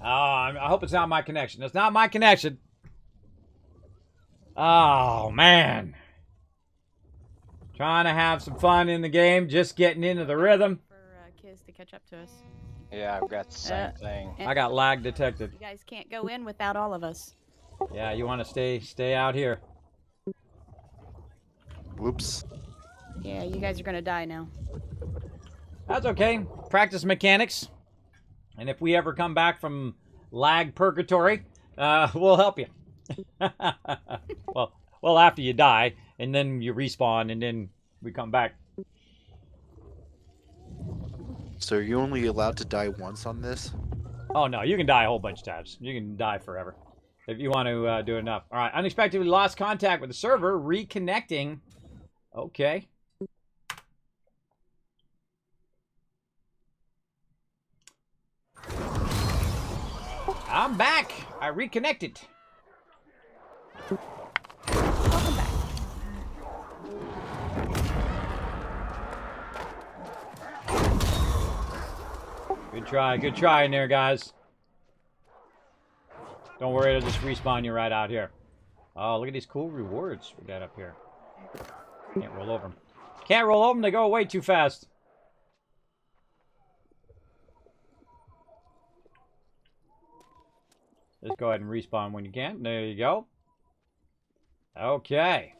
Oh, I hope it's not my connection. It's not my connection. Oh, man. Trying to have some fun in the game. Just getting into the rhythm. For kids to catch up to us. Yeah, I've got the same thing. I got lag detected. You guys can't go in without all of us. Yeah, you want to stay out here. Whoops. Yeah, you guys are gonna die now. That's okay. Practice mechanics. And if we ever come back from lag purgatory, we'll help you. well, after you die, and then you respawn, and then we come back. So are you only allowed to die once on this? Oh, no, you can die a whole bunch of times. You can die forever if you want to do enough. All right, unexpectedly lost contact with the server. Reconnecting. Okay. I'm back. I reconnected. Welcome back. Good try in there, guys. Don't worry, it'll just respawn you right out here. Oh, look at these cool rewards we got up here. Can't roll over them. Can't roll over them, they go away too fast. Just go ahead and respawn when you can. There you go. Okay.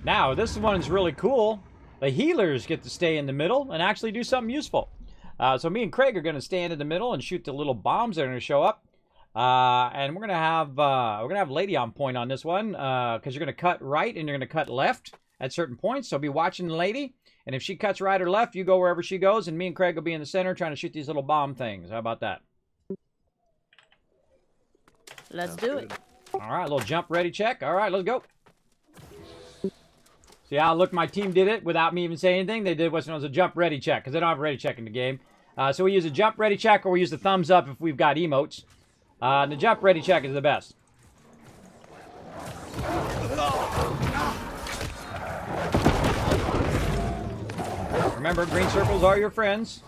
Now, this one's really cool. The healers get to stay in the middle and actually do something useful. So me and Craig are going to stand in the middle and shoot the little bombs that are going to show up. And we're going to have Lady on point on this one because you're going to cut right and you're going to cut left at certain points. So be watching the Lady. And if she cuts right or left, you go wherever she goes. And me and Craig will be in the center trying to shoot these little bomb things. How about that? Let's do it. All right, a little jump ready check. All right, let's go. See how look my team did it without me even saying anything? They did what's known as a jump ready check because they don't have a ready check in the game. So we use a jump ready check or we use the thumbs up if we've got emotes. The jump ready check is the best. Remember, green circles are your friends.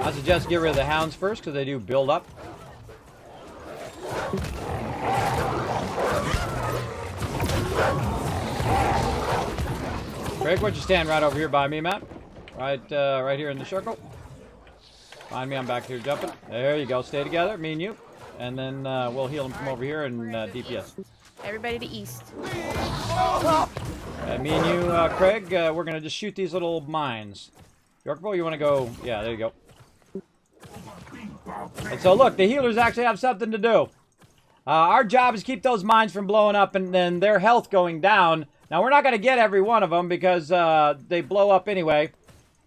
I suggest get rid of the hounds first because they do build up. Craig, why don't you stand right over here by me, Matt? Right here in the circle. Find me, I'm back here jumping. There you go. Stay together, me and you. And then we'll heal him from over here and DPS. Everybody to east. Me and you, Craig, we're going to just shoot these little mines. Yorkville, you want to go? Yeah, there you go. And so, look, the healers actually have something to do. Our job is keep those mines from blowing up and then their health going down. Now, we're not going to get every one of them because they blow up anyway.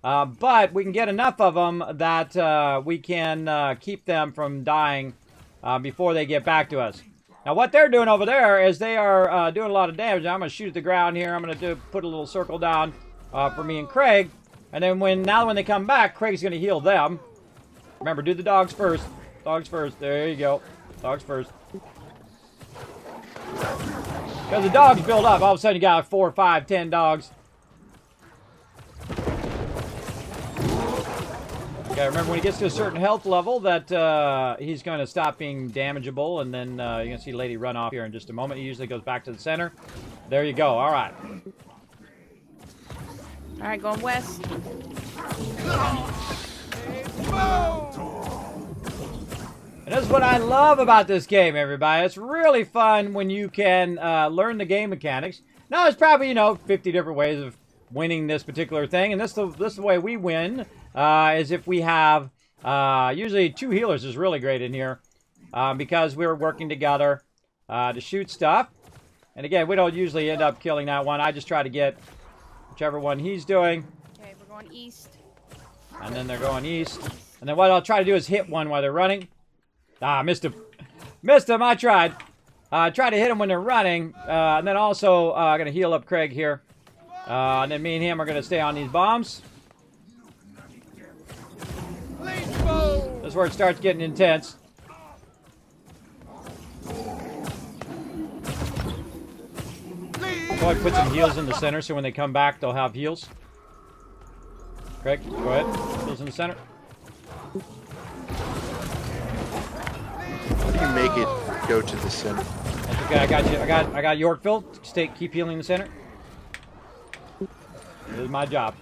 But we can get enough of them that we can keep them from dying before they get back to us. Now, what they're doing over there is they are doing a lot of damage. Now, I'm going to shoot at the ground here. I'm going to put a little circle down for me and Craig. And then when they come back, Craig's going to heal them. Remember, do the dogs first. Dogs first. There you go. Dogs first. Because the dogs build up. All of a sudden, you got 4, 5, 10 dogs. Okay, remember when he gets to a certain health level that he's going to stop being damageable, and then you're going to see Lady run off here in just a moment. He usually goes back to the center. There you go. All right. All right, going west. And this is what I love about this game, everybody. It's really fun when you can learn the game mechanics. Now, there's probably, 50 different ways of winning this particular thing, and this is the way we win, is if we have, usually 2 healers is really great in here, because we're working together to shoot stuff. And again, we don't usually end up killing that one. I just try to get whichever one he's doing. Okay, we're going east. And then they're going east. And then what I'll try to do is hit one while they're running. Ah, missed him. Missed him, I tried. Try to hit them when they're running. And then also, I'm going to heal up Craig here. And then me and him are going to stay on these bombs. This is where it starts getting intense. Go ahead and put some heals in the center so when they come back, they'll have heals. Craig, go ahead. Heals in the center. How do you make it go to the center? That's okay, I got you. I got Yorkville. Keep healing the center. This is my job.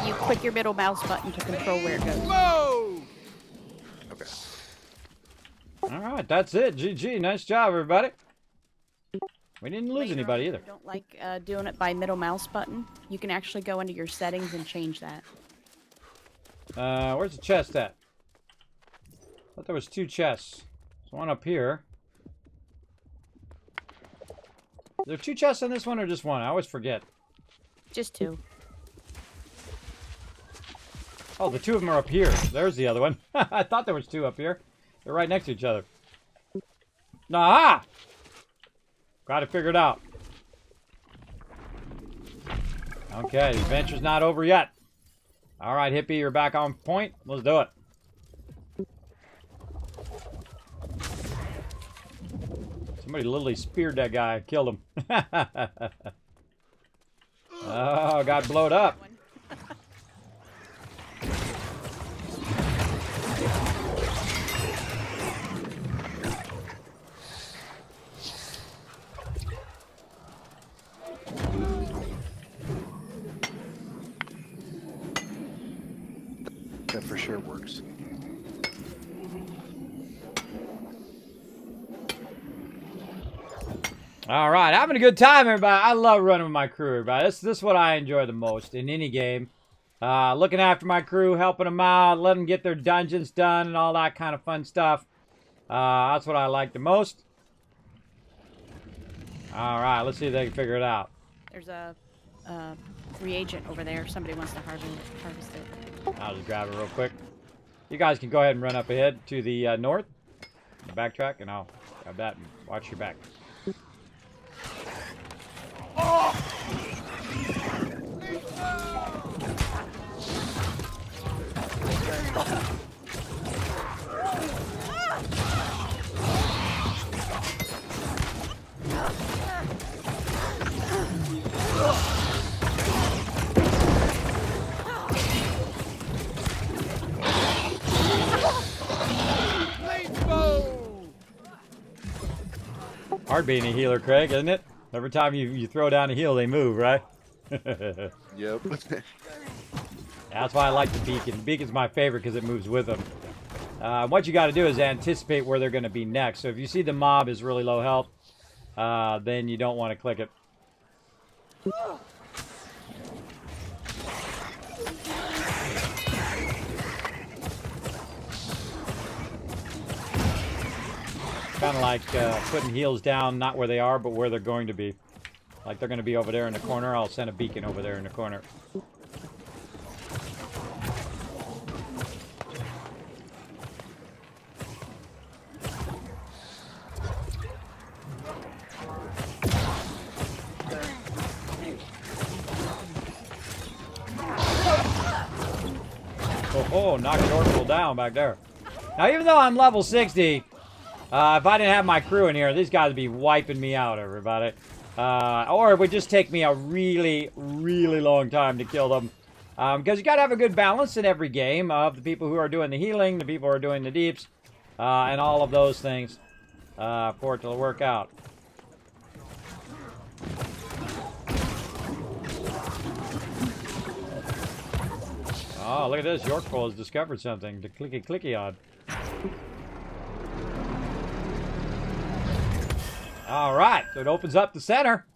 You click your middle mouse button to control where it goes. Okay. All right, that's it. GG. Nice job, everybody. We didn't lose Later anybody on, either. if you don't like doing it by middle mouse button, you can actually go into your settings and change that. Where's the chest at? I thought there was 2 chests. There's one up here. Are there 2 chests on this one or just one? I always forget. Just 2. Oh, the 2 of them are up here. There's the other one. I thought there was 2 up here. They're right next to each other. Aha! Got it figured out. Okay, the adventure's not over yet. All right, Hippie, you're back on point. Let's do it. Somebody literally speared that guy, killed him. Oh, got blowed up. That for sure works. All right, having a good time, everybody. I love running with my crew, everybody. This is what I enjoy the most in any game. Looking after my crew, helping them out, letting them get their dungeons done and all that kind of fun stuff. That's what I like the most. All right, let's see if they can figure it out. There's a reagent over there. Somebody wants to harvest it. I'll just grab it real quick. You guys can go ahead and run up ahead to the north. Backtrack, and I'll grab that and watch your back. Hard being a healer, Craig, isn't it? Every time you throw down a heal, they move, right? Yep. That's why I like the beacon. The beacon's my favorite because it moves with them. What you got to do is anticipate where they're going to be next. So if you see the mob is really low health, then you don't want to click it. Kind of like putting heals down, not where they are, but where they're going to be. Like they're going to be over there in the corner, I'll send a beacon over there in the corner. Oh, knocked the orbital down back there. Now, even though I'm level 60, if I didn't have my crew in here, these guys would be wiping me out, everybody. Or it would just take me a really, really long time to kill them. Because you got to have a good balance in every game of the people who are doing the healing, the people who are doing the deeps, and all of those things for it to work out. Oh, look at this. Yorkville has discovered something to clicky on. All right, so it opens up the center.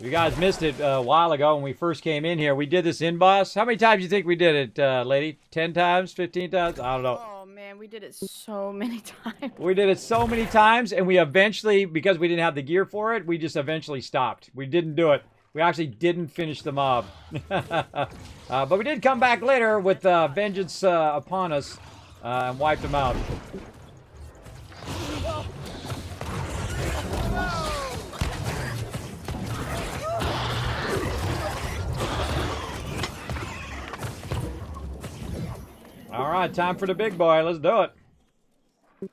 You guys missed it a while ago when we first came in here. We did this in boss. How many times do you think we did it, lady? 10 times? 15 times? I don't know. Oh, man, we did it so many times. We did it so many times, and we eventually, because we didn't have the gear for it, we just eventually stopped. We didn't do it. We actually didn't finish the mob. But we did come back later with vengeance upon us and wiped them out. All right, time for the big boy. Let's do it.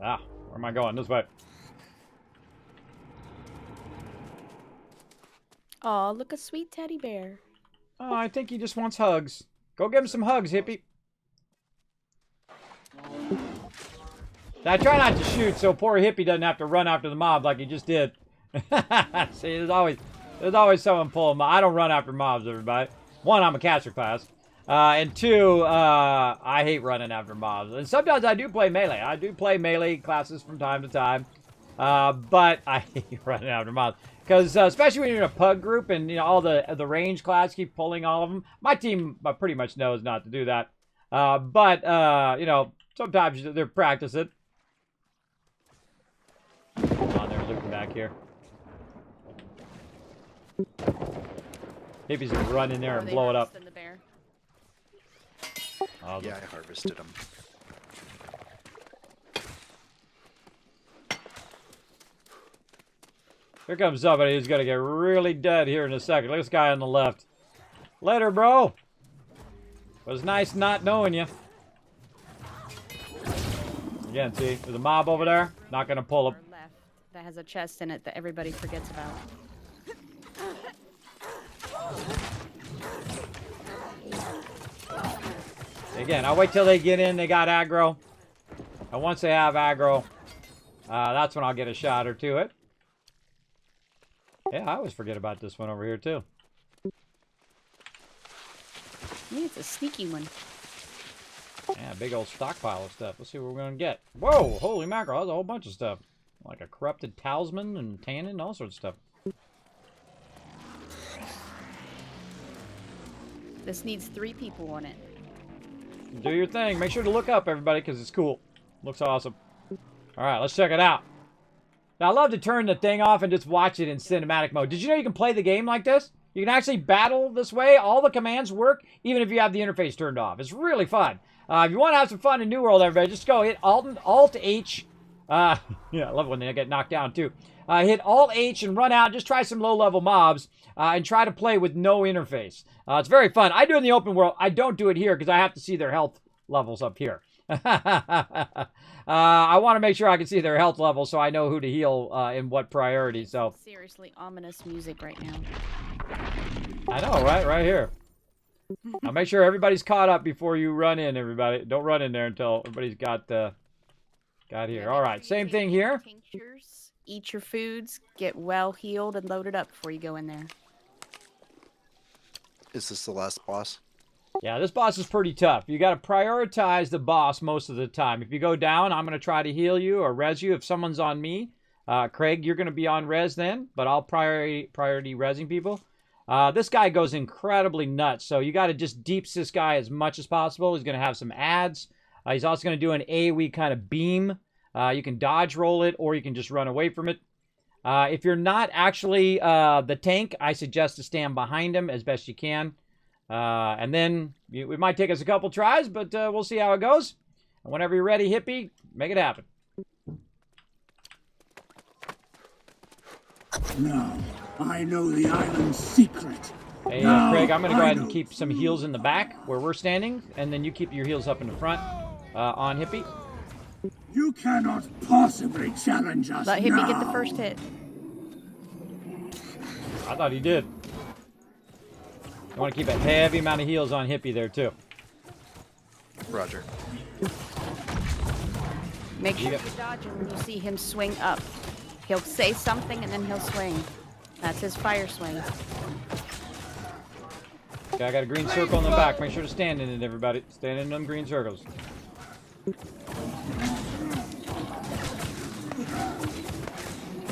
Ah, where am I going? This way. Oh, look, a sweet teddy bear. Oh, I think he just wants hugs. Go give him some hugs, hippie. Now, I try not to shoot so poor hippie doesn't have to run after the mob like he just did. See, there's always someone pulling. I don't run after mobs, everybody. One, I'm a caster class. And two, I hate running after mobs. And sometimes I do play melee. I do play melee classes from time to time. But I hate running after mobs. Because especially when you're in a pug group and you know all the range class keep pulling all of them. My team pretty much knows not to do that. But you know, sometimes they're practicing. Hold on, they're looking back here. Hippie's gonna run in there and blow it up. The bear. Oh, Yeah, I harvested them. Here comes somebody who's gonna get really dead here in a second. Look at this guy on the left. Later, bro. It was nice not knowing you. Again, see, there's a mob over there. Not gonna pull him. Left that has a chest in it that everybody forgets about. Again, I'll wait till they get in. They got aggro. And once they have aggro, that's when I'll get a shot or two at. Yeah, I always forget about this one over here, too. I think it's a sneaky one. Yeah, big old stockpile of stuff. Let's see what we're going to get. Whoa, holy mackerel. That's a whole bunch of stuff. Like a corrupted talisman and tannin and all sorts of stuff. This needs 3 people on it. Do your thing. Make sure to look up, everybody, because it's cool. Looks awesome. All right, let's check it out. Now, I love to turn the thing off and just watch it in cinematic mode. Did you know you can play the game like this? You can actually battle this way. All the commands work, even if you have the interface turned off. It's really fun. If you want to have some fun in New World, everybody, just go hit Alt-H. Yeah, I love when they get knocked down, too. Hit Alt-H and run out. Just try some low-level mobs and try to play with no interface. It's very fun. I do it in the open world. I don't do it here because I have to see their health levels up here. I want to make sure I can see their health level so I know who to heal in what priority. So Seriously, ominous music right now. I know, right? Right here. I'll make sure everybody's caught up before you run in, everybody. Don't run in there until everybody's got here. All right, same thing here. Tinctures eat your foods, get well healed and loaded up before you go in there. Is this the last boss? Yeah, this boss is pretty tough. You got to prioritize the boss most of the time. If you go down, I'm going to try to heal you or res you. If someone's on me, Craig, you're going to be on res then, but I'll priority resing people. This guy goes incredibly nuts, so you got to just deeps this guy as much as possible. He's going to have some ads. He's also going to do an AoE kind of beam. You can dodge roll it, or you can just run away from it. If you're not actually the tank, I suggest to stand behind him as best you can. And then it might take us a couple tries, but we'll see how it goes. And whenever you're ready, Hippie, make it happen. Now, I know the island's secret. Hey, Now, Craig, I'm going to go I ahead and know- keep some heals in the back where we're standing, and then you keep your heals up in the front on Hippie. You cannot possibly challenge us Let Hippie get the now. first hit. I thought he did. I want to keep a heavy amount of heals on Hippie there, too. Roger. Make sure You you got- dodge him when you see him swing up. He'll say something and then he'll swing. That's his fire swing. Okay, I got a green circle in the back. Make sure to stand in it, everybody. Stand in them green circles.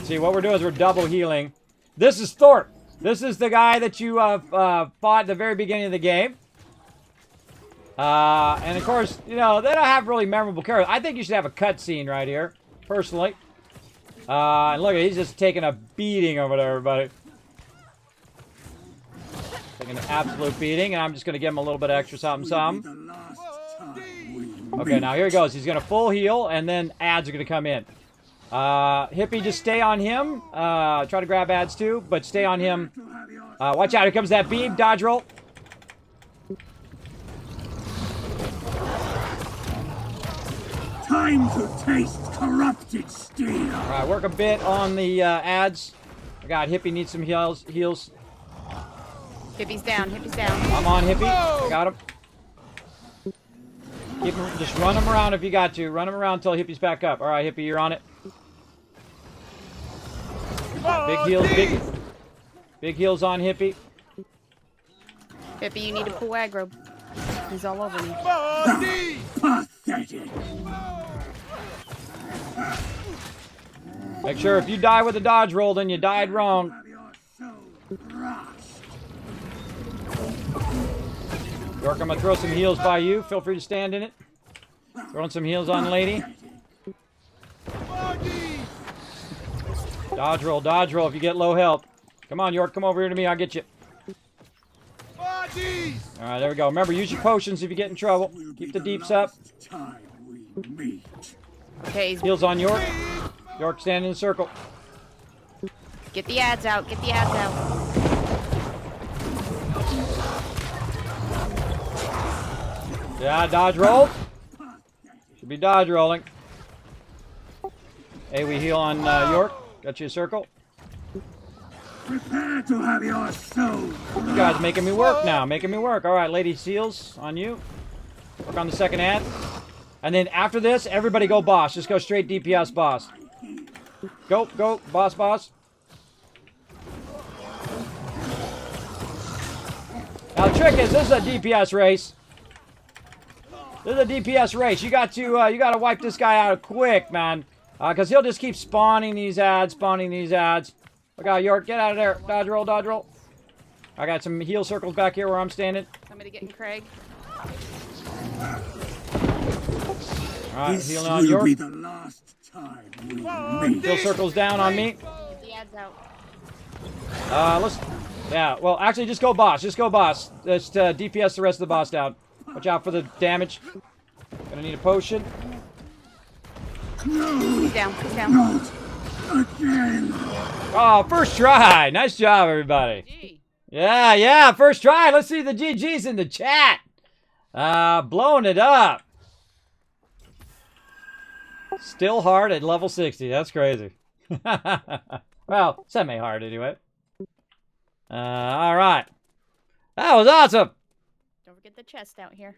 See, what we're doing is we're double healing. This is Thorpe. This is the guy that you fought at the very beginning of the game. And of course, you know, they don't have really memorable characters. I think you should have a cutscene right here, personally. And look, he's just taking a beating over there, everybody. Taking an absolute beating, and I'm just going to give him a little bit of extra something, something. The last time we Okay, meet. now here he goes. He's going to full heal, and then ads are going to come in. Hippie, just stay on him. Try to grab ads too, but stay on him. To have your Watch out, here comes that beam. Dodge roll. time to taste corrupted steel. All right, work a bit on the ads. I got Hippie needs some heals. Hippie's down. Hippie's down. I'm on Hippie. I got him. Keep him, just run him around if you got to. Run him around until Hippie's back up. All right, Hippie, you're on it. Big heals, big heals on Hippie. Hippie, you need to pull aggro. He's all over me. Pathetic. Make sure if you die with a dodge roll, then you died wrong. Have your soul crushed. York, I'm gonna throw some heals by you. Feel free to stand in it. Throwing some heals on Lady. Dodge roll if you get low health. Come on, York, come over here to me. I'll get you. All right, there we go. Remember, use your potions if you get in trouble. Will Keep be the deeps up. last time we meet. Okay, he's... Heals on York. York, stand in the circle. get the ads out. Get the ads out. Yeah, dodge roll. Should be dodge rolling. Hey, we heal on York. Got you a circle. Prepare to have your soul You guys making me work now. Making me work. All right, Lady Seals on you. Work on the second ad. And then after this, everybody go boss. Just go straight DPS boss. Go, boss. Now the trick is this is a DPS race. This is a DPS race. You got to wipe this guy out quick, man. Because he'll just keep spawning these ads. Look out, York. Get out of there. Dodge roll. I got some heal circles back here where I'm standing. Somebody getting Craig. Alright, This healing on will York. be the last time we meet. Heal circles down on me. Get the ads out. Yeah, well, actually, just go boss. Just DPS the rest of the boss down. Watch out for the damage. Gonna need a potion. He's down. Not again. Oh, first try. Nice job, everybody. Gee. Yeah, first try. Let's see the GGs in the chat. Blowing it up. Still hard at level 60. That's crazy. Well, semi-hard anyway. All right. That was awesome. Don't forget the chest out here.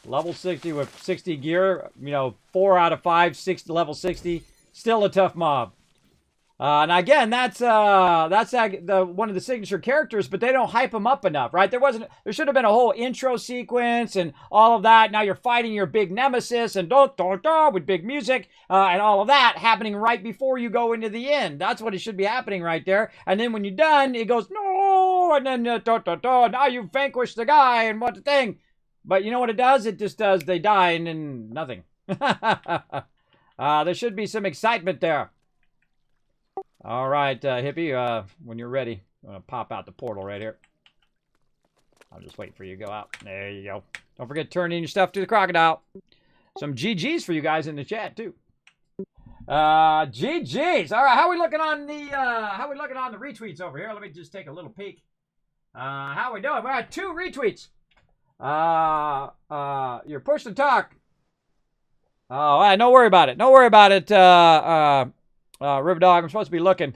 Level 60 with 60 gear. You know, 4 out of 5, level 60. Still a tough mob. Now again, that's one of the signature characters, but they don't hype him up enough, right? There should have been a whole intro sequence and all of that. Now you're fighting your big nemesis and with big music and all of that happening right before you go into the end. That's what it should be happening right there. And then when you're done, it goes no, and then now you've vanquished the guy and what the thing. But you know what it does? It just does. They die and then nothing. There should be some excitement there. All right, Hippie, when you're ready, I'm going to pop out the portal right here. I'll just wait for you to go out. There you go. Don't forget to turn in your stuff to the crocodile. Some GGs for you guys in the chat, too. GGs. All right, how are we looking on the retweets over here? Let me just take a little peek. How are we doing? We're at 2 retweets. You're push to talk. Oh, all right, don't worry about it. Don't worry about it, River Dog. I'm supposed to be looking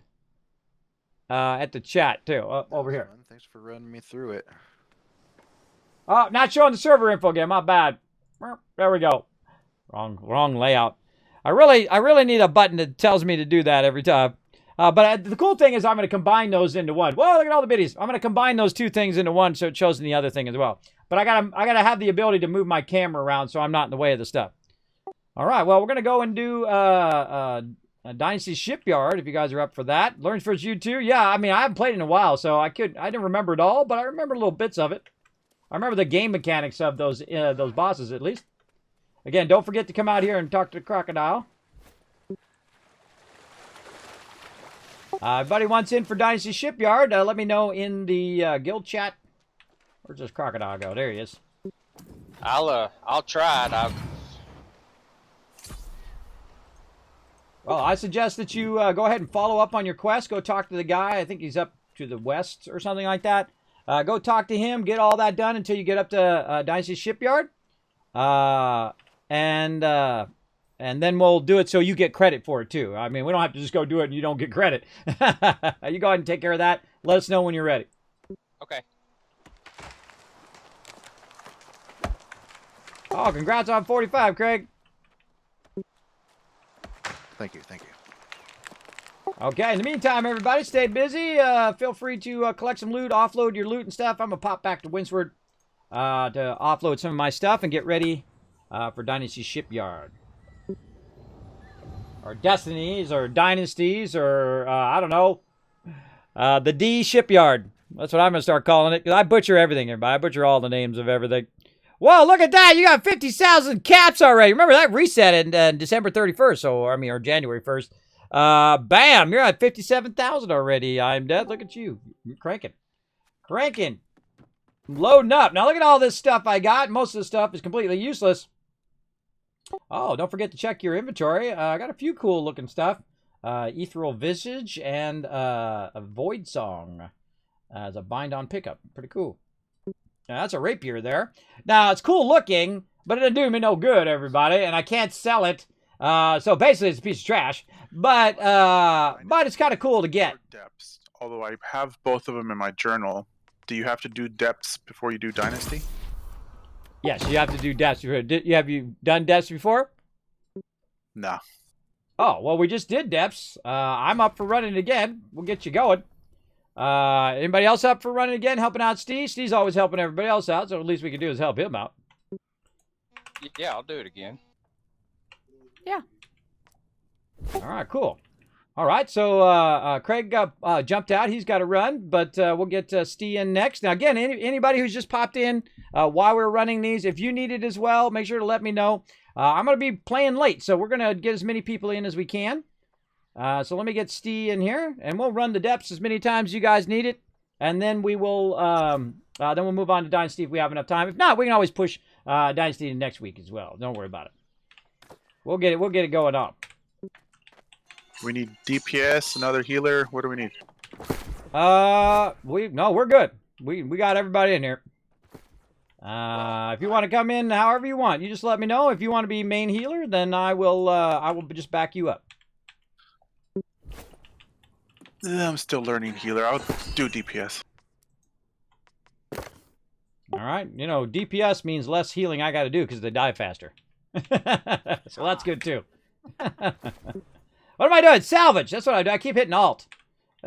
at the chat, too, over here. Thanks for running me through it. Oh, not showing the server info again. My bad. There we go. Wrong layout. I really need a button that tells me to do that every time. But the cool thing is I'm going to combine those into one. Whoa, look at all the biddies. I'm going to combine those 2 things into one so it shows in the other thing as well. But I gotta have the ability to move my camera around so I'm not in the way of the stuff. All right, well, we're going to go and do Dynasty Shipyard, if you guys are up for that. Learns for you too. Yeah, I mean, I haven't played in a while, so I didn't remember it all, but I remember little bits of it. I remember the game mechanics of those bosses, at least. Again, don't forget to come out here and talk to the crocodile. Everybody wants in for Dynasty Shipyard. Let me know in the guild chat. Where's this crocodile go? There he is. I'll try it. Well, I suggest that you go ahead and follow up on your quest. Go talk to the guy. I think he's up to the west or something like that. Go talk to him. Get all that done until you get up to Dynasty Shipyard. And then we'll do it so you get credit for it, too. I mean, we don't have to just go do it and you don't get credit. You go ahead and take care of that. Let us know when you're ready. Okay. Oh, congrats on 45, Craig. Thank you. Okay, in the meantime, everybody, stay busy. Feel free to collect some loot, offload your loot and stuff. I'm going to pop back to Winsford to offload some of my stuff and get ready for Dynasty Shipyard. Or Destinies, or Dynasties, or, I don't know, the D Shipyard. That's what I'm going to start calling it, because I butcher everything, everybody. I butcher all the names of everything. Whoa, look at that. You got 50,000 caps already. Remember, that reset in December 31st, or January 1st. Bam, you're at 57,000 already. I'm dead. Look at you. You're cranking. Loading up. Now, look at all this stuff I got. Most of the stuff is completely useless. Oh, don't forget to check your inventory. I got a few cool looking stuff. Ethereal Visage and a Void Song as a bind-on pickup. Pretty cool. Now, that's a rapier there. Now, it's cool looking, but it doesn't do me no good, everybody, and I can't sell it. So basically, it's a piece of trash. But it's kind of cool to get. Depths. Although I have both of them in my journal. Do you have to do depths before you do Dynasty? Yes, you have to do depths. Have you done depths before? No. Oh, well, we just did depths. I'm up for running again. We'll get you going. Anybody else up for running again, helping out Steve? Steve's always helping everybody else out, so the least we can do is help him out. Yeah, I'll do it again. Yeah. All right, cool. All right, so Craig jumped out. He's got to run, but we'll get Steve in next. Now, again, anybody who's just popped in while we're running these, if you need it as well, make sure to let me know. I'm going to be playing late, so we're going to get as many people in as we can. So let me get Steve in here, and we'll run the depths as many times as you guys need it, and then we will then we'll move on to Dynasty if we have enough time. If not, we can always push Dynasty to next week as well. Don't worry about it. We'll get it going on. We need DPS, another healer. What do we need? We're good. We got everybody in here. If you want to come in however you want, you just let me know. If you want to be main healer, then I will just back you up. I'm still learning healer. I'll do DPS. All right. You know, DPS means less healing I got to do because they die faster. So that's good too. What am I doing? Salvage. That's what I do. I keep hitting Alt.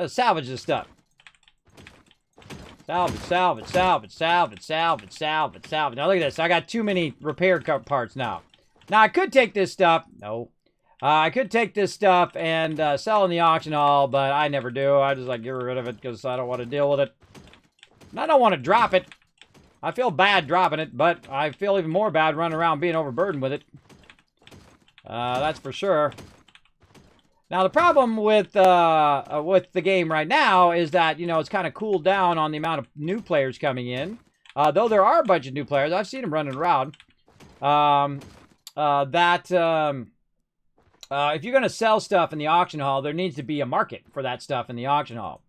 Salvage this stuff. Salvage, salvage, salvage, salvage, salvage, salvage, salvage. Now look at this. I got too many repair parts now. Now I could take this stuff. No. I could take this stuff and sell in the auction hall, but I never do. I just like get rid of it because I don't want to deal with it. And I don't want to drop it. I feel bad dropping it, but I feel even more bad running around being overburdened with it. That's for sure. Now the problem with the game right now is that, you know, it's kind of cooled down on the amount of new players coming in. Though there are a bunch of new players, I've seen them running around. If you're going to sell stuff in the auction hall, there needs to be a market for that stuff in the auction hall.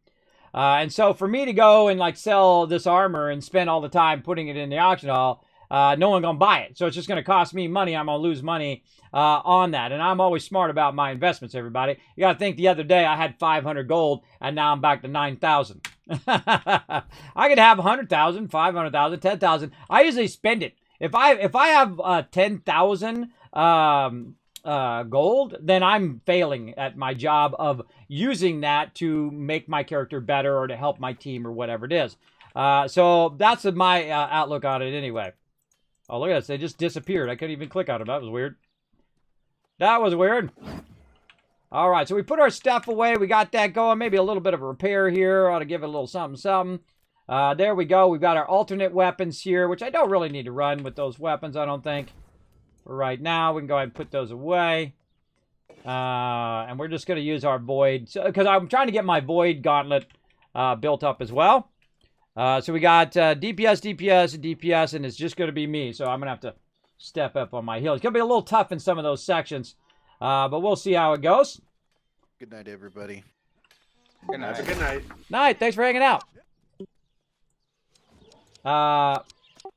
And so for me to go and like sell this armor and spend all the time putting it in the auction hall, no one's going to buy it. So it's just going to cost me money. I'm going to lose money on that. And I'm always smart about my investments, everybody. You got to think the other day I had 500 gold and now I'm back to 9,000. I could have 100,000, 500,000, 10,000. I usually spend it. If I have 10,000 gold, then I'm failing at my job of using that to make my character better or to help my team or whatever it is. So that's my outlook on it anyway. Oh, look at this. They just disappeared. I couldn't even click on them. That was weird. That was weird. All right, so we put our stuff away. We got that going. Maybe a little bit of a repair here. Ought to give it a little something, something. There we go. We've got our alternate weapons here, which I don't really need to run with those weapons, I don't think. For right now, we can go ahead and put those away. And we're just going to use our Void. Because I'm trying to get my Void Gauntlet built up as well. So we got DPS, DPS, and DPS, and it's just going to be me. So I'm going to have to step up on my heal. It's going to be a little tough in some of those sections. But we'll see how it goes. Good night, everybody. Good night. Have a good night. Night. Thanks for hanging out.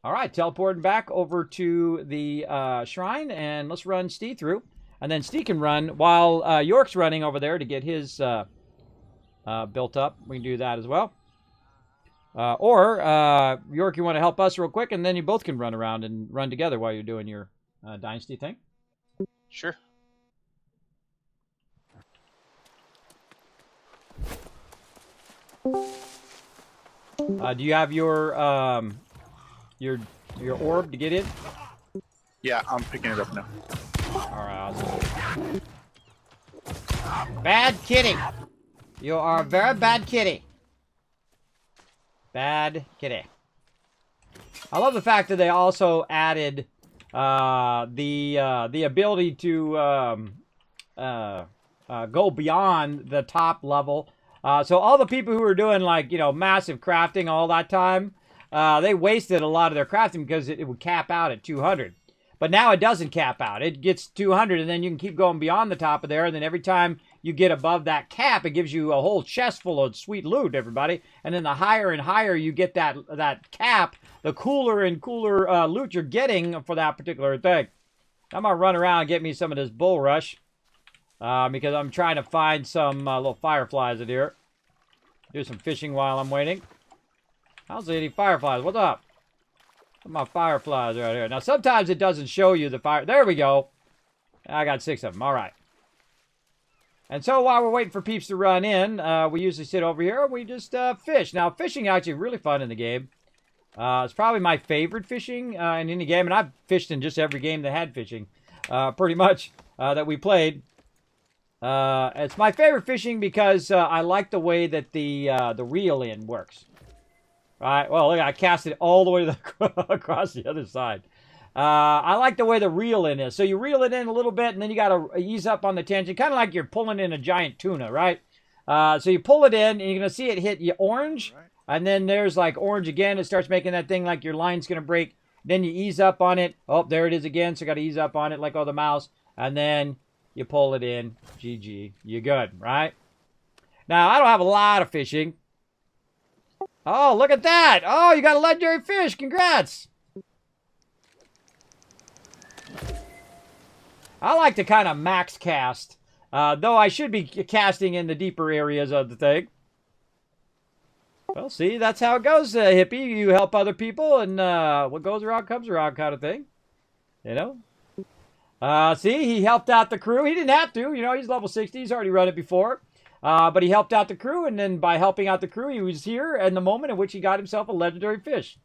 All right, teleporting back over to the shrine, and let's run Steve through. And then Steve can run while York's running over there to get his built up. We can do that as well. Or York, you want to help us real quick, and then you both can run around and run together while you're doing your Dynasty thing. Sure. Do you have your orb to get in? Yeah, I'm picking it up now. All right. Awesome. Bad kitty. You are a very bad kitty. Bad kitty. I love the fact that they also added the ability to go beyond the top level. So all the people who were doing, like, you know, massive crafting all that time, they wasted a lot of their crafting because it would cap out at 200. But now it doesn't cap out. It gets 200, and then you can keep going beyond the top of there, and then every time you get above that cap, it gives you a whole chest full of sweet loot, everybody. And then the higher and higher you get that cap, the cooler and cooler loot you're getting for that particular thing. I'm going to run around and get me some of this bull rush. Because I'm trying to find some little fireflies in here. Do some fishing while I'm waiting. I don't see any fireflies. What's up? What's my fireflies right here? Now, sometimes it doesn't show you the fire. There we go. I got 6 of them. All right. And so while we're waiting for peeps to run in, we usually sit over here and we just fish. Now, fishing is actually really fun in the game. It's probably my favorite fishing in any game. And I've fished in just every game that had fishing, pretty much, that we played. It's my favorite fishing because I like the way that the reel-in works. Right? Well, look, I cast it all the way to across the other side. I like the way the reel-in is. So you reel it in a little bit, and then you got to ease up on the tension, kind of like you're pulling in a giant tuna, right? So you pull it in, and you're going to see it hit you orange, and then there's like orange again. It starts making that thing like your line's going to break. Then you ease up on it. Oh, there it is again. So you got to ease up on it like the mouse, and then you pull it in. GG. You're good, right? Now, I don't have a lot of fishing. Oh, look at that. Oh, you got a legendary fish. Congrats. I like to kind of max cast, though I should be casting in the deeper areas of the thing. But Well, see, that's how it goes, hippie. You help other people, and what goes around comes around, kind of thing. You know. See, he helped out the crew. He didn't have to. You know, he's level 60. He's already run it before. But he helped out the crew, and then by helping out the crew, he was here in the moment in which he got himself a legendary fish.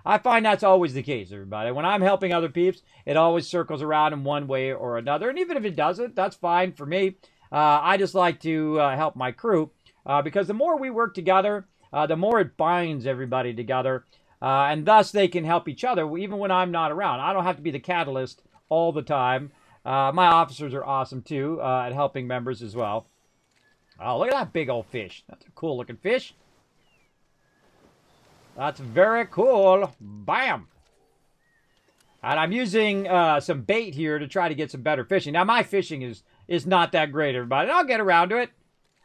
I find that's always the case, everybody. When I'm helping other peeps, it always circles around in one way or another. And even if it doesn't, that's fine for me. I just like to help my crew because the more we work together, the more it binds everybody together. And thus they can help each other even when I'm not around. I don't have to be the catalyst all the time. My officers are awesome too at helping members as well. Oh, look at that big old fish. That's a cool looking fish. That's very cool. Bam. And I'm using some bait here to try to get some better fishing. Now, my fishing is not that great, everybody. And I'll get around to it.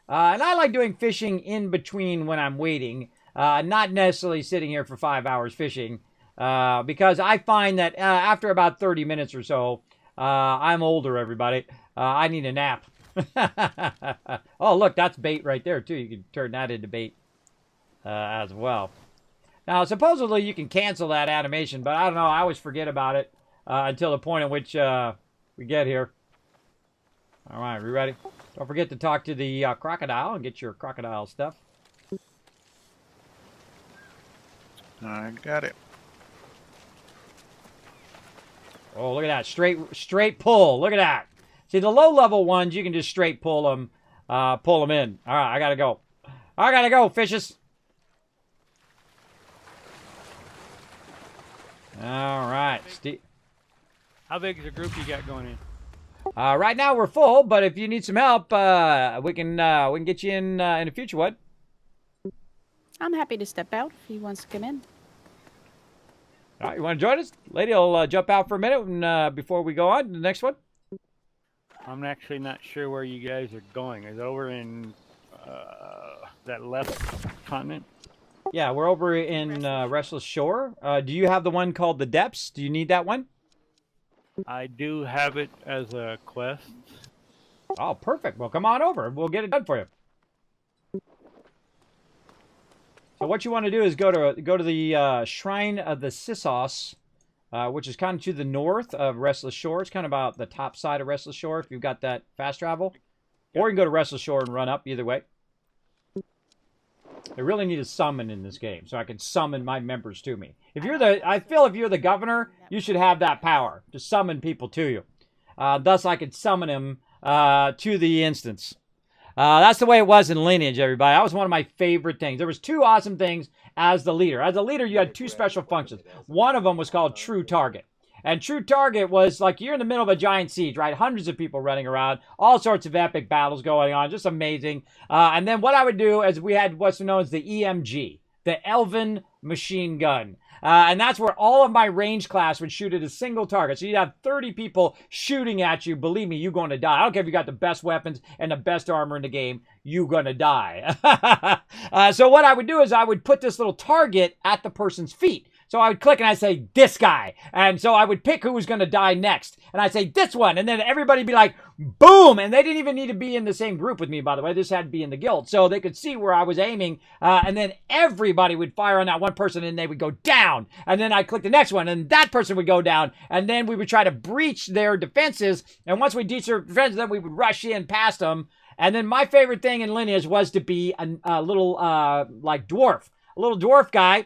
And I like doing fishing in between when I'm waiting. Not necessarily sitting here for 5 hours fishing. Because I find that after about 30 minutes or so, I'm older, everybody. I need a nap. Oh, look, that's bait right there, too. You can turn that into bait as well. Now, supposedly you can cancel that animation, but I don't know. I always forget about it until the point at which we get here. All right, we ready? Don't forget to talk to the crocodile and get your crocodile stuff. I got it. Oh, look at that. Straight pull. Look at that. See, the low-level ones, you can just straight pull them in. All right, I got to go. I got to go, fishes. All right. How big is the group you got going in? Right now we're full, but if you need some help, we can get you in the future. What? I'm happy to step out if he wants to come in. All right, you want to join us? Lady will jump out for a minute and, before we go on to the next one. I'm actually not sure where you guys are going. Is it over in that left continent? Yeah, we're over in Restless Shore. Do you have the one called the Depths? Do you need that one? I do have it as a quest. Oh, perfect. Well, come on over. We'll get it done for you. So what you want to do is go to the Shrine of the Sissos, which is kind of to the north of Restless Shore. It's kind of about the top side of Restless Shore if you've got that fast travel. Or you can go to Restless Shore and run up, either way. I really need a summon in this game, so I can summon my members to me. I feel if you're the governor, you should have that power to summon people to you. Thus, I could summon him to the instance. That's the way it was in Lineage, everybody. That was one of my favorite things. There was two awesome things as the leader. As a leader, you had two special functions. One of them was called True Target. And True Target was like you're in the middle of a giant siege, right? Hundreds of people running around, all sorts of epic battles going on, just amazing. And then what I would do is we had what's known as the EMG, the Elven Machine Gun. And that's where all of my range class would shoot at a single target. So you'd have 30 people shooting at you. Believe me, you're going to die. I don't care if you got the best weapons and the best armor in the game. You're going to die. So what I would do is I would put this little target at the person's feet. So I would click and I'd say, this guy. And so I would pick who was going to die next. And I'd say, this one. And then everybody would be like, boom. And they didn't even need to be in the same group with me, by the way. They just had to be in the guild. So they could see where I was aiming. And then everybody would fire on that one person and they would go down. And then I'd click the next one and that person would go down. And then we would try to breach their defenses. And once we breached their defenses, then we would rush in past them. And then my favorite thing in Lineage was to be a little, like, dwarf. A little dwarf guy,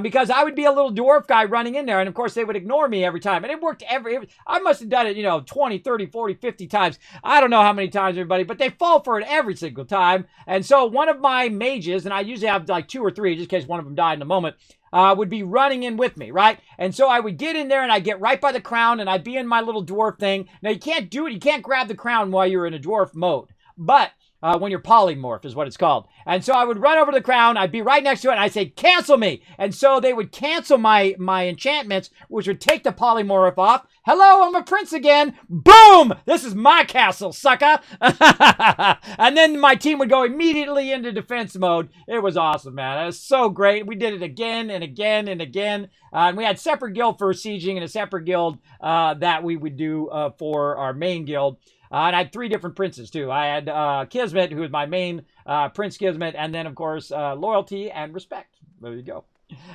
because I would be a little dwarf guy running in there, and of course they would ignore me every time, and it worked I must have done it, 20, 30, 40, 50 times. I don't know how many times, everybody, but they fall for it every single time. And so one of my mages, and I usually have like 2 or 3, just in case one of them died in a moment, would be running in with me, right? And so I would get in there, and I'd get right by the crown, and I'd be in my little dwarf thing. Now, you can't do it. You can't grab the crown while you're in a dwarf mode, but when you're polymorph is what it's called. And so I would run over to the crown, I'd be right next to it, and I'd say, cancel me. And so they would cancel my enchantments, which would take the polymorph off. Hello, I'm a prince again. Boom! This is my castle, sucker. And then my team would go immediately into defense mode. It was awesome, man. It was so great. We did it again and again and again. And we had separate guild for sieging and a separate guild that we would do for our main guild. And I had 3 different princes, too. I had Kismet, who was my main Prince Kismet, and then, of course, Loyalty and Respect. There you go.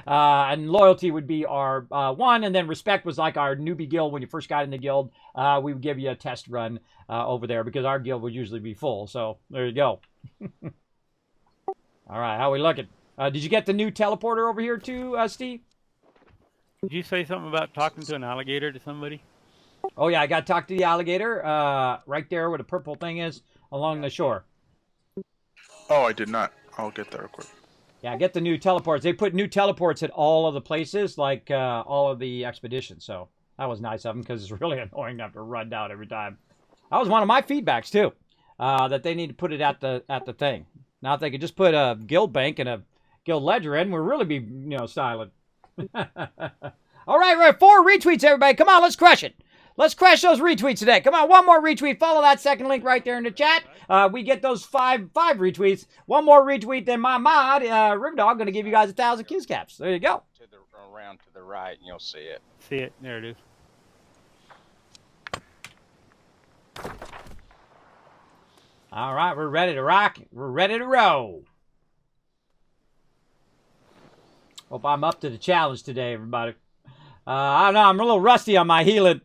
And Loyalty would be our 1, and then Respect was like our newbie guild. When you first got in the guild, we would give you a test run over there because our guild would usually be full. So there you go. All right, how we looking? Did you get the new teleporter over here too, Steve? Did you say something about talking to an alligator to somebody? Oh yeah, I got to talk to the alligator right there where the purple thing is along the shore. Oh, I did not. I'll get there real quick. Yeah, get the new teleports. They put new teleports at all of the places, like all of the expeditions. So that was nice of them because it's really annoying to have to run down every time. That was one of my feedbacks too, that they need to put it at the thing. Now if they could just put a guild bank and a guild ledger in, we'll really be silent. All right, we're at 4 retweets, everybody. Come on, let's crush it. Let's crush those retweets today. Come on, one more retweet. Follow that second link right there in the chat. We get those five retweets. One more retweet, then my mod, Riverdog, going to give you guys 1,000 kiss caps. There you go. Around to the right, and you'll see it. See it. There it is. All right, we're ready to rock. We're ready to roll. Hope I'm up to the challenge today, everybody. I don't know. I'm a little rusty on my healing.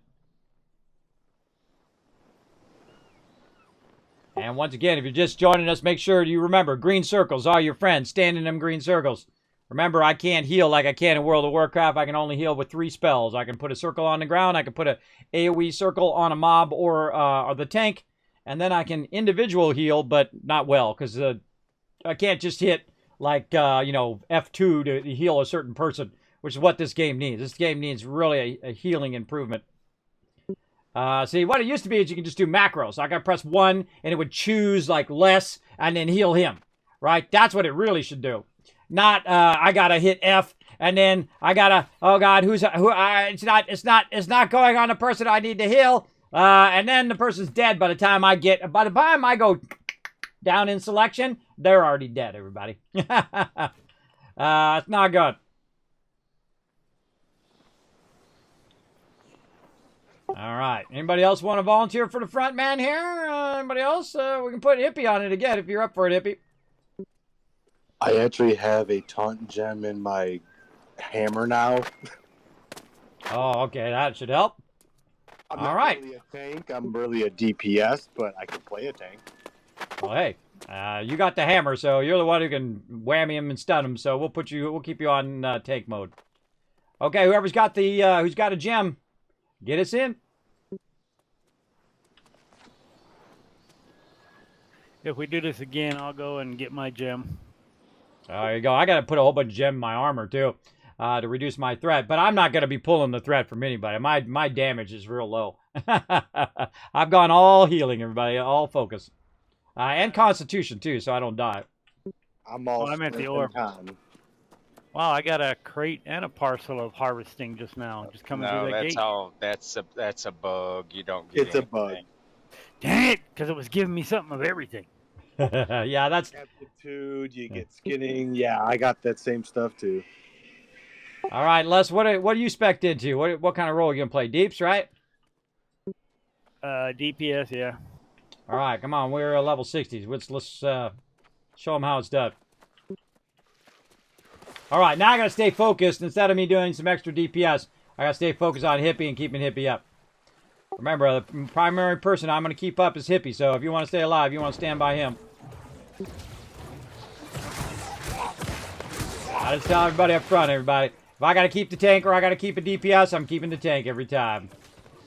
And once again, if you're just joining us, make sure you remember, green circles are your friends. Stand in them green circles. Remember, I can't heal like I can in World of Warcraft. I can only heal with 3 spells. I can put a circle on the ground. I can put a AoE circle on a mob or the tank. And then I can individual heal, but not well. Because I can't just hit, like, F2 to heal a certain person. Which is what this game needs. This game needs really a healing improvement. See, what it used to be is you can just do macros. I gotta press 1, and it would choose, like, less, and then heal him. Right? That's what it really should do. Not, I gotta hit F, and then I gotta, oh God, it's not going on the person I need to heal. And then the person's dead by the time I go down in selection, they're already dead, everybody. It's not good. All right. Anybody else want to volunteer for the front man here? Anybody else? We can put Hippie on it again if you're up for it, Hippie. I actually have a taunt gem in my hammer now. Oh, okay. That should help. I'm All not right. really a tank. I'm really a DPS, but I can play a tank. Well, hey, you got the hammer, so you're the one who can whammy him and stun him. So we'll keep you on tank mode. Okay, whoever's got who's got a gem, get us in. If we do this again, I'll go and get my gem. There you go. I got to put a whole bunch of gem in my armor, too, to reduce my threat. But I'm not going to be pulling the threat from anybody. My damage is real low. I've gone all healing, everybody. All focus. And constitution, too, so I don't die. I'm all I'm at the orb. Wow, I got a crate and a parcel of harvesting just now. Just coming through that gate. That's a bug. You don't get It's a bug. Dang it, because it was giving me something of everything. Yeah, that's... Aptitude, you get skinning. Yeah, I got that same stuff, too. All right, Les, what are you spec'd into? What kind of role are you going to play? Deeps, right? DPS, yeah. All right, come on. We're level 60s. Let's show them how it's done. All right, now I got to stay focused. Instead of me doing some extra DPS, I got to stay focused on Hippie and keeping Hippie up. Remember, the primary person I'm going to keep up is Hippie, so if you want to stay alive, you want to stand by him. I just tell everybody up front, everybody. If I got to keep the tank or I got to keep a DPS, I'm keeping the tank every time.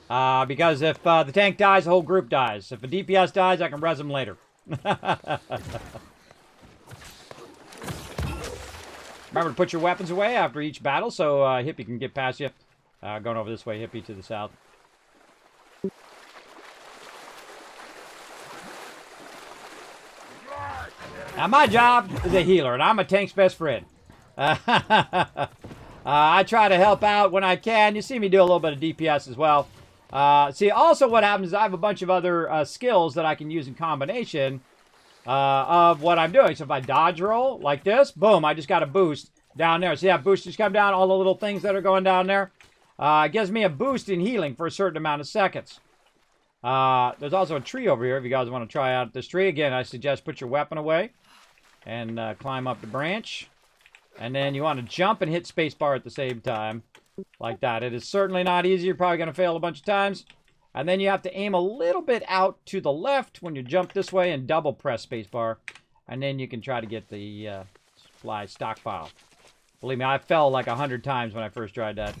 Because if the tank dies, the whole group dies. If a DPS dies, I can res them later. Remember to put your weapons away after each battle so Hippie can get past you. Going over this way, Hippie to the south. Now, my job is a healer, and I'm a tank's best friend. I try to help out when I can. You see me do a little bit of DPS as well. See, also what happens is I have a bunch of other skills that I can use in combination of what I'm doing. So if I dodge roll like this, boom, I just got a boost down there. See that boost just come down? All the little things that are going down there. It gives me a boost in healing for a certain amount of seconds. There's also a tree over here if you guys want to try out this tree. Again, I suggest put your weapon away and climb up the branch. And then you want to jump and hit spacebar at the same time. Like that. It is certainly not easy. You're probably going to fail a bunch of times. And then you have to aim a little bit out to the left when you jump this way and double press spacebar. And then you can try to get the supply stockpile. Believe me, I fell like 100 times when I first tried that.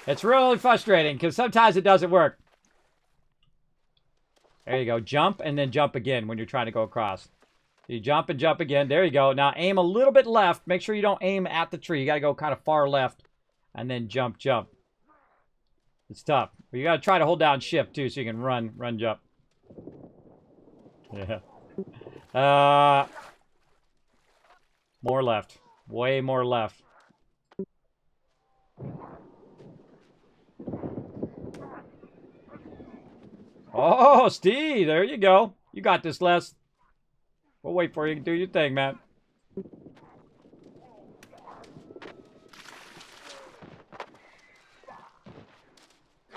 It's really frustrating because sometimes it doesn't work. There you go. Jump and then jump again when you're trying to go across. You jump and jump again. There you go. Now aim a little bit left. Make sure you don't aim at the tree. You got to go kind of far left. And then jump, jump. It's tough. But you got to try to hold down shift too so you can run, jump. Yeah. More left. Way more left. Oh, Steve. There you go. You got this, Les. We'll wait for you. Do your thing, man.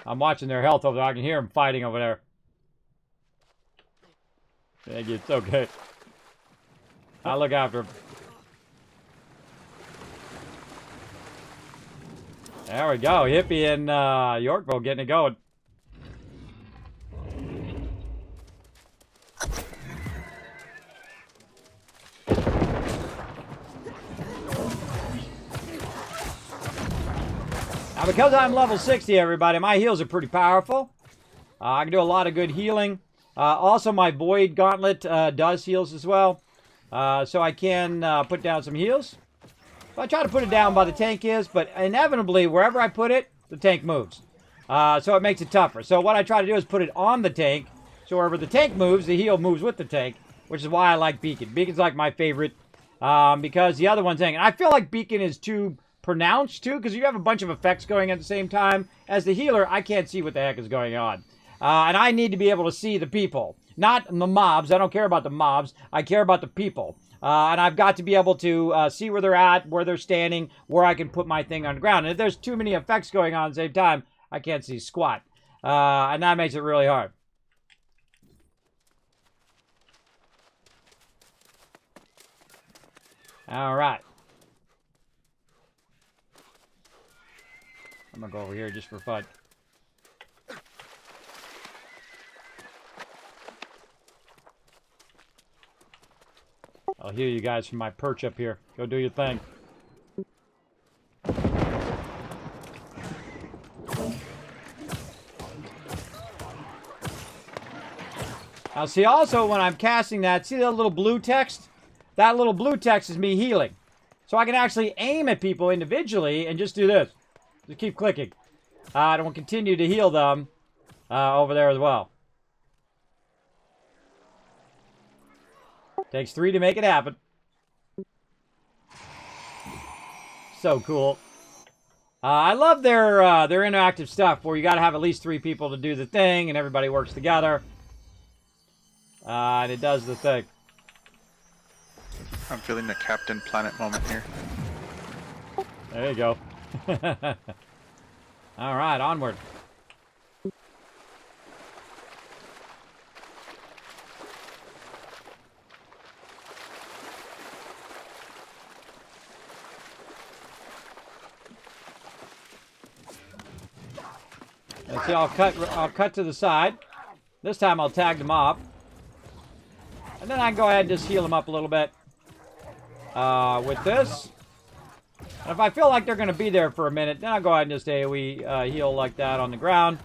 I'm watching their health over there. I can hear them fighting over there. Thank you. It's okay. I'll look after them. There we go. Hippie and Yorkville getting it going. Now, because I'm level 60, everybody, my heals are pretty powerful. I can do a lot of good healing. Also, my Void Gauntlet does heals as well. So I can put down some heals. So I try to put it down by the tank is, but inevitably, wherever I put it, the tank moves. So it makes it tougher. So what I try to do is put it on the tank. So wherever the tank moves, the heal moves with the tank, which is why I like Beacon. Beacon's like my favorite because the other one's tank. And I feel like Beacon is too pronounced too, because you have a bunch of effects going at the same time. As the healer, I can't see what the heck is going on. And I need to be able to see the people. Not the mobs. I don't care about the mobs. I care about the people. And I've got to be able to see where they're at, where they're standing, where I can put my thing on the ground. And if there's too many effects going on at the same time, I can't see squat. And that makes it really hard. All right. I'm going to go over here just for fun. I'll heal you guys from my perch up here. Go do your thing. Now see also when I'm casting that, see that little blue text? That little blue text is me healing. So I can actually aim at people individually and just do this. Just keep clicking. And we'll continue to heal them over there as well. Takes 3 to make it happen. So cool. I love their interactive stuff where you got to have at least 3 people to do the thing and everybody works together. And it does the thing. I'm feeling the Captain Planet moment here. There you go. All right, onward. Let's see, I'll cut to the side. This time I'll tag them off. And then I can go ahead and just heal them up a little bit with this. And if I feel like they're going to be there for a minute, then I'll go ahead and just AoE heal like that on the ground.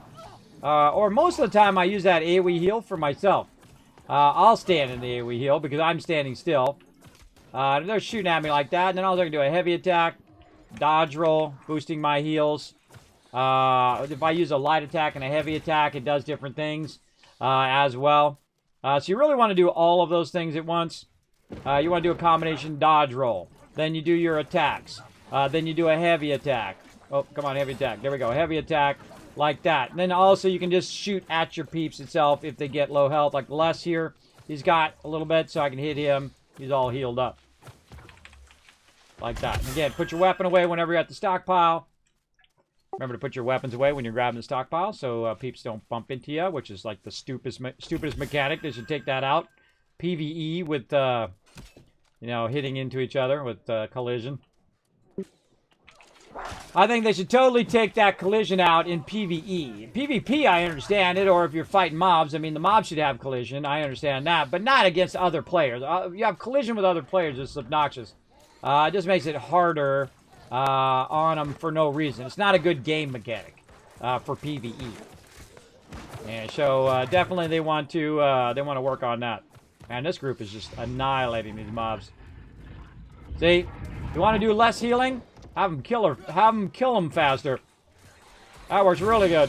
Or most of the time I use that AoE heal for myself. I'll stand in the AoE heal because I'm standing still. They're shooting at me like that. And then I'll do a heavy attack, dodge roll, boosting my heals. If I use a light attack and a heavy attack, it does different things as well. So you really want to do all of those things at once. You want to do a combination dodge roll. Then you do your attacks. Then you do a heavy attack. Oh, come on, heavy attack. There we go. Heavy attack like that. And then also you can just shoot at your peeps itself if they get low health. Like Les here, he's got a little bit, so I can hit him. He's all healed up. Like that. And again, put your weapon away whenever you're at the stockpile. Remember to put your weapons away when you're grabbing the stockpile so peeps don't bump into you, which is like the stupidest mechanic. They should take that out. PvE with, you know, hitting into each other with collision. I think they should totally take that collision out in PvE. PvP, I understand it, or if you're fighting mobs, I mean, the mobs should have collision. I understand that, but not against other players. You have collision with other players, it's obnoxious. It just makes it harder on them for no reason. It's not a good game mechanic for PvE. And so definitely they want to work on that. Man, this group is just annihilating these mobs. See, you want to do less healing? Have them kill them faster. That works really good.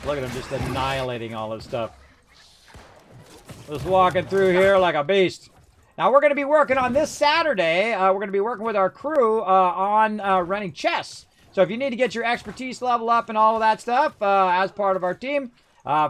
Look at them just annihilating all this stuff. Just walking through here like a beast. Now we're going to be working on this Saturday. We're going to be working with our crew on running chess. So if you need to get your expertise level up and all of that stuff as part of our team,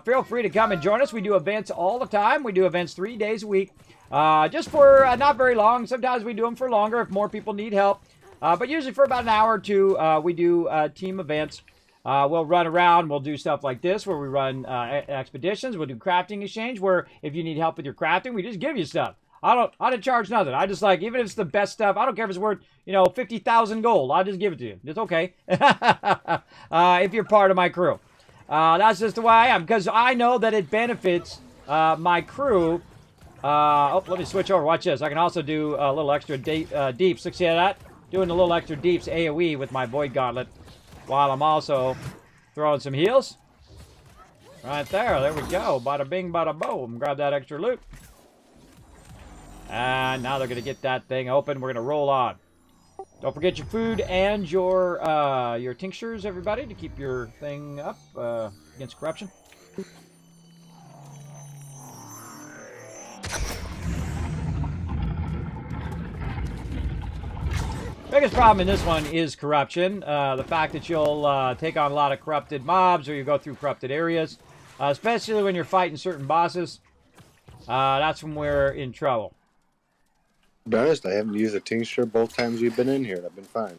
feel free to come and join us. We do events all the time. We do events 3 days a week. Just for not very long. Sometimes we do them for longer if more people need help. But usually for about an hour or two, we do team events. We'll run around. We'll do stuff like this where we run expeditions. We'll do crafting exchange where if you need help with your crafting, we just give you stuff. I don't charge nothing. I just like, even if it's the best stuff, I don't care if it's worth, 50,000 gold. I'll just give it to you. It's okay. If you're part of my crew. That's just the way I am because I know that it benefits my crew. Let me switch over. Watch this. I can also do a little extra deeps. See that? Doing a little extra deeps AoE with my Void Gauntlet while I'm also throwing some heals. Right there. There we go. Bada bing, bada boom. Grab that extra loot. And now they're going to get that thing open. We're going to roll on. Don't forget your food and your tinctures, everybody, to keep your thing up against corruption. Biggest problem in this one is corruption. The fact that you'll take on a lot of corrupted mobs or you go through corrupted areas, especially when you're fighting certain bosses. That's when we're in trouble. To be honest, I haven't used a tincture both times we've been in here. I've been fine.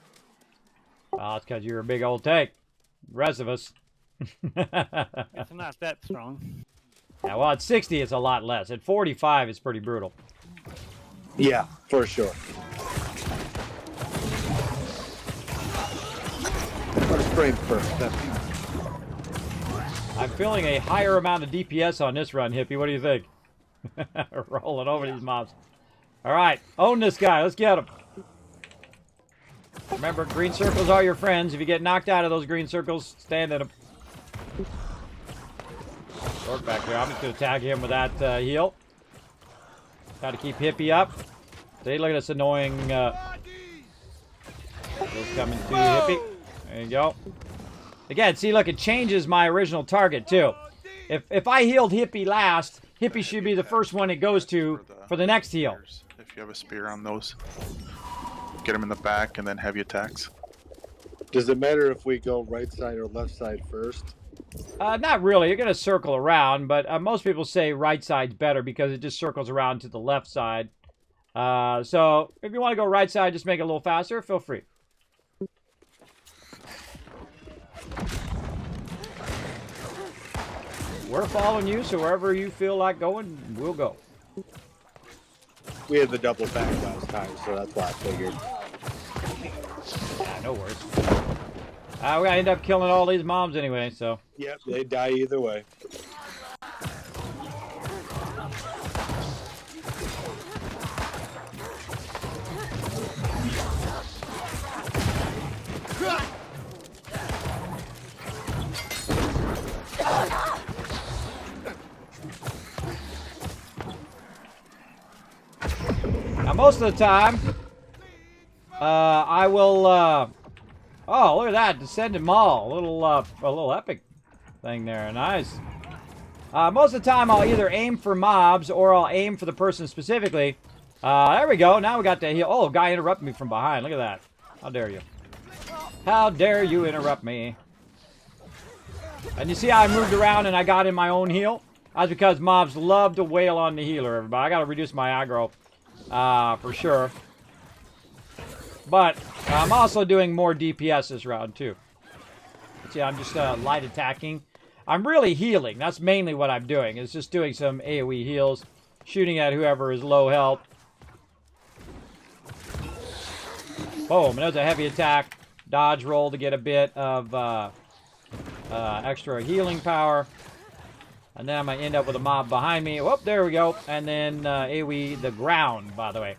Well, it's because you're a big old tank. The rest of us. It's not that strong. Yeah, well, at 60, it's a lot less. At 45, it's pretty brutal. Yeah, for sure. First frame first. I'm feeling a higher amount of DPS on this run, Hippie. What do you think? Rolling over these mobs. All right, own this guy. Let's get him. Remember, green circles are your friends. If you get knocked out of those green circles, stand in them. Work back there. I'm just going to tag him with that heal. Got to keep Hippie up. See, look at this annoying... Those coming to you, Hippie. There you go. Again, see, look, it changes my original target, too. If I healed Hippie last, Hippie should be the first one it goes to for the next heal. If you have a spear on those, get them in the back and then heavy attacks. Does it matter if we go right side or left side first? Not really. You're going to circle around, but most people say right side's better because it just circles around to the left side. So if you want to go right side, just make it a little faster, feel free. We're following you, so wherever you feel like going, we'll go. We had the double back last time, so that's why I figured. Yeah, no worries. We gotta end up killing all these mobs anyway, so. Yep, they die either way. Now, most of the time, I will, oh, look at that, Descendant Maul, a little epic thing there, nice. Most of the time, I'll either aim for mobs or I'll aim for the person specifically. There we go, now we got the heal. Oh, guy interrupted me from behind, look at that. How dare you. How dare you interrupt me. And you see how I moved around and I got in my own heal? That's because mobs love to wail on the healer, everybody. I gotta reduce my aggro. For sure. But I'm also doing more DPS this round, too. See, I'm just light attacking. I'm really healing. That's mainly what I'm doing. It's just doing some AoE heals. Shooting at whoever is low health. Boom, there's a heavy attack. Dodge roll to get a bit of extra healing power. And then I might end up with a mob behind me. Whoop, there we go. And then AoE the ground, by the way.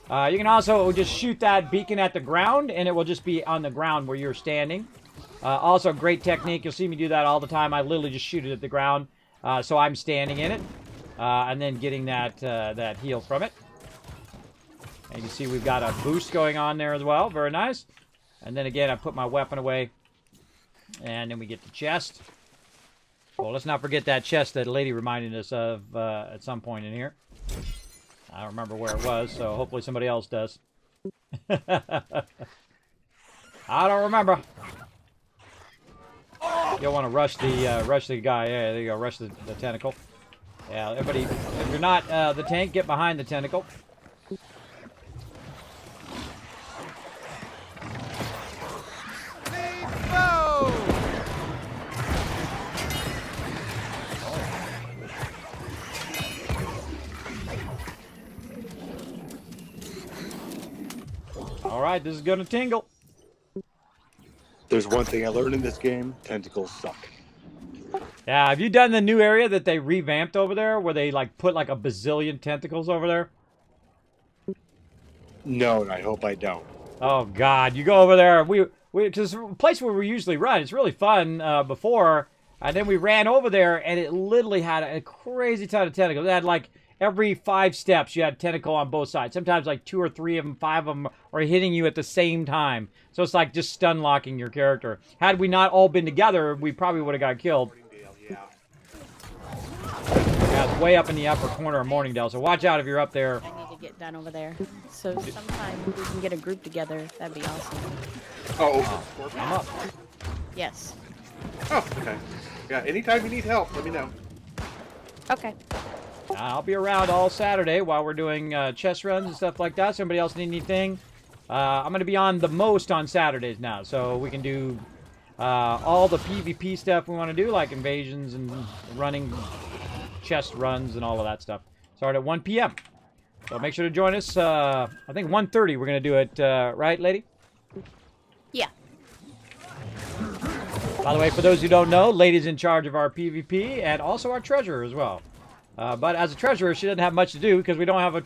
You can also just shoot that beacon at the ground, and it will just be on the ground where you're standing. Also, great technique. You'll see me do that all the time. I literally just shoot it at the ground, so I'm standing in it, and then getting that heal from it. And you can see we've got a boost going on there as well. Very nice. And then again, I put my weapon away, and then we get the chest. Well, let's not forget that chest that a lady reminded us of at some point in here. I don't remember where it was, so hopefully somebody else does. I don't remember. You'll want to rush the guy. Yeah, there you go. Rush the tentacle. Yeah, everybody. If you're not the tank, get behind the tentacle. All right, this is gonna tingle. There's one thing I learned in this game: tentacles suck. Yeah, have you done the new area that they revamped over there, where they like put like a bazillion tentacles over there? No, and I hope I don't. Oh God, you go over there. We because the place where we usually run, it's really fun before, and then we ran over there, and it literally had a crazy ton of tentacles. It had like every 5 steps, you had tentacle on both sides. Sometimes like 2 or 3 of them, 5 of them are hitting you at the same time. So it's like just stun locking your character. Had we not all been together, we probably would have got killed. Yeah, it's way up in the upper corner of Morningdale, so watch out if you're up there. I need to get done over there. So sometime we can get a group together. That'd be awesome. Oh, I'm up. Yes. oh, okay. Yeah, anytime you need help, let me know. Okay. I'll be around all Saturday while we're doing chess runs and stuff like that. Somebody else need anything? I'm going to be on the most on Saturdays now, so we can do all the PvP stuff we want to do, like invasions and running chest runs and all of that stuff. Start at 1 p.m. So make sure to join us. I think 1:30 we're going to do it, right, lady? Yeah. By the way, for those who don't know, Lady's in charge of our PvP and also our treasurer as well. But as a treasurer, she doesn't have much to do because we don't have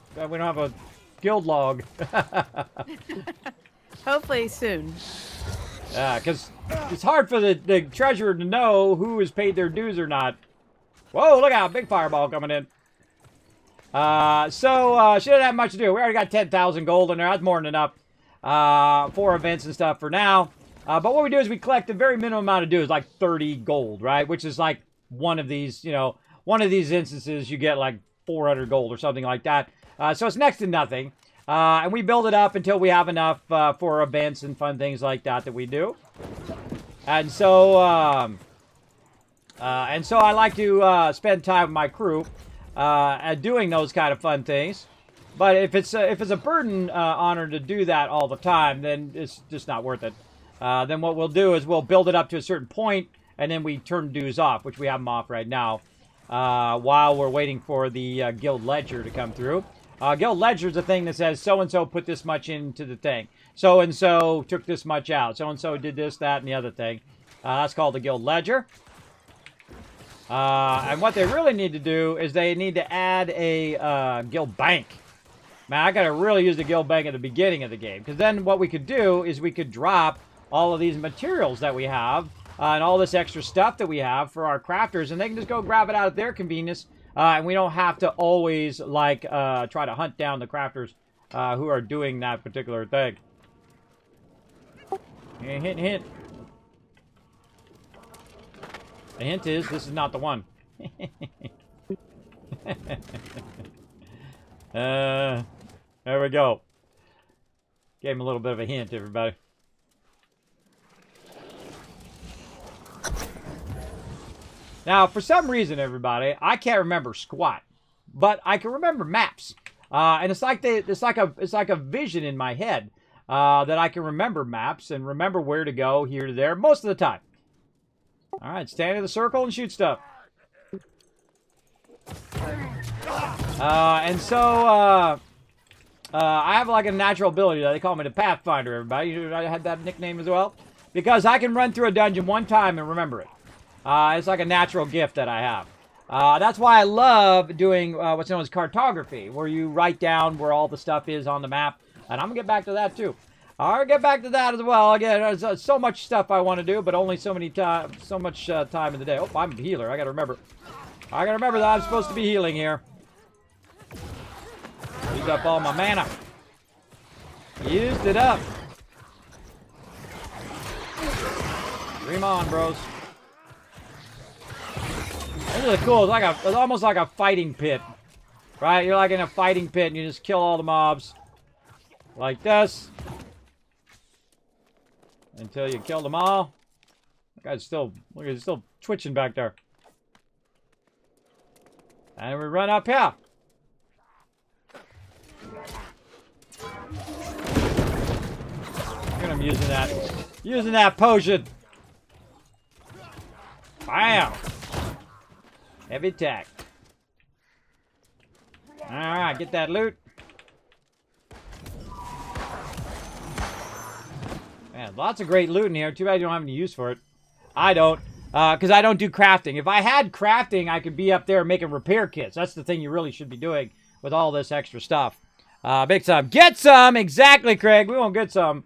a guild log. Hopefully soon. Because it's hard for the treasurer to know who has paid their dues or not. Whoa, look out, big fireball coming in. So she doesn't have much to do. We already got 10,000 gold in there. That's more than enough for events and stuff for now. But what we do is we collect the very minimum amount of dues, like 30 gold, right? Which is like one of these, one of these instances you get like 400 gold or something like that. So it's next to nothing. And we build it up until we have enough for events and fun things like that we do. And so I like to spend time with my crew at doing those kind of fun things. But if it's a burden on her to do that all the time, then it's just not worth it. Then what we'll do is we'll build it up to a certain point, and then we turn dues off, which we have them off right now, while we're waiting for the guild ledger to come through. Guild ledger is a thing that says so-and-so put this much into the thing. So-and-so took this much out. So-and-so did this, that, and the other thing. That's called the guild ledger. And what they really need to do is they need to add a guild bank. Man, I got to really use the guild bank at the beginning of the game. Because then what we could do is we could drop all of these materials that we have and all this extra stuff that we have for our crafters. And they can just go grab it out at their convenience. And we don't have to always, try to hunt down the crafters who are doing that particular thing. Hint, hint. The hint is, this is not the one. There we go. Gave him a little bit of a hint, everybody. Now, for some reason, everybody, I can't remember squat, but I can remember maps, and it's like a vision in my head. that I can remember maps and remember where to go here to there most of the time. All right, stand in the circle and shoot stuff. And so I have like a natural ability. They call me the Pathfinder, everybody. I had that nickname as well. Because I can run through a dungeon one time and remember it. It's like a natural gift that I have. That's why I love doing what's known as cartography, where you write down where all the stuff is on the map. And I'm going to get back to that too. I'll get back to that as well. Again, there's so much stuff I want to do, but only so much time in the day. Oh, I'm a healer. I got to remember. I got to remember that I'm supposed to be healing here. Used up all my mana. Used it up. Dream on, bros. This is cool. It's almost like a fighting pit, right? You're like in a fighting pit, and you just kill all the mobs like this until you kill them all. That guy's still, look, he's still twitching back there. And we run up here. Look at him using that potion. Bam! Heavy attack. Alright, get that loot. Man, lots of great loot in here. Too bad you don't have any use for it. I don't. Because I don't do crafting. If I had crafting, I could be up there making repair kits. That's the thing you really should be doing with all this extra stuff. Big some. Get some! Exactly, Craig. We won't get some.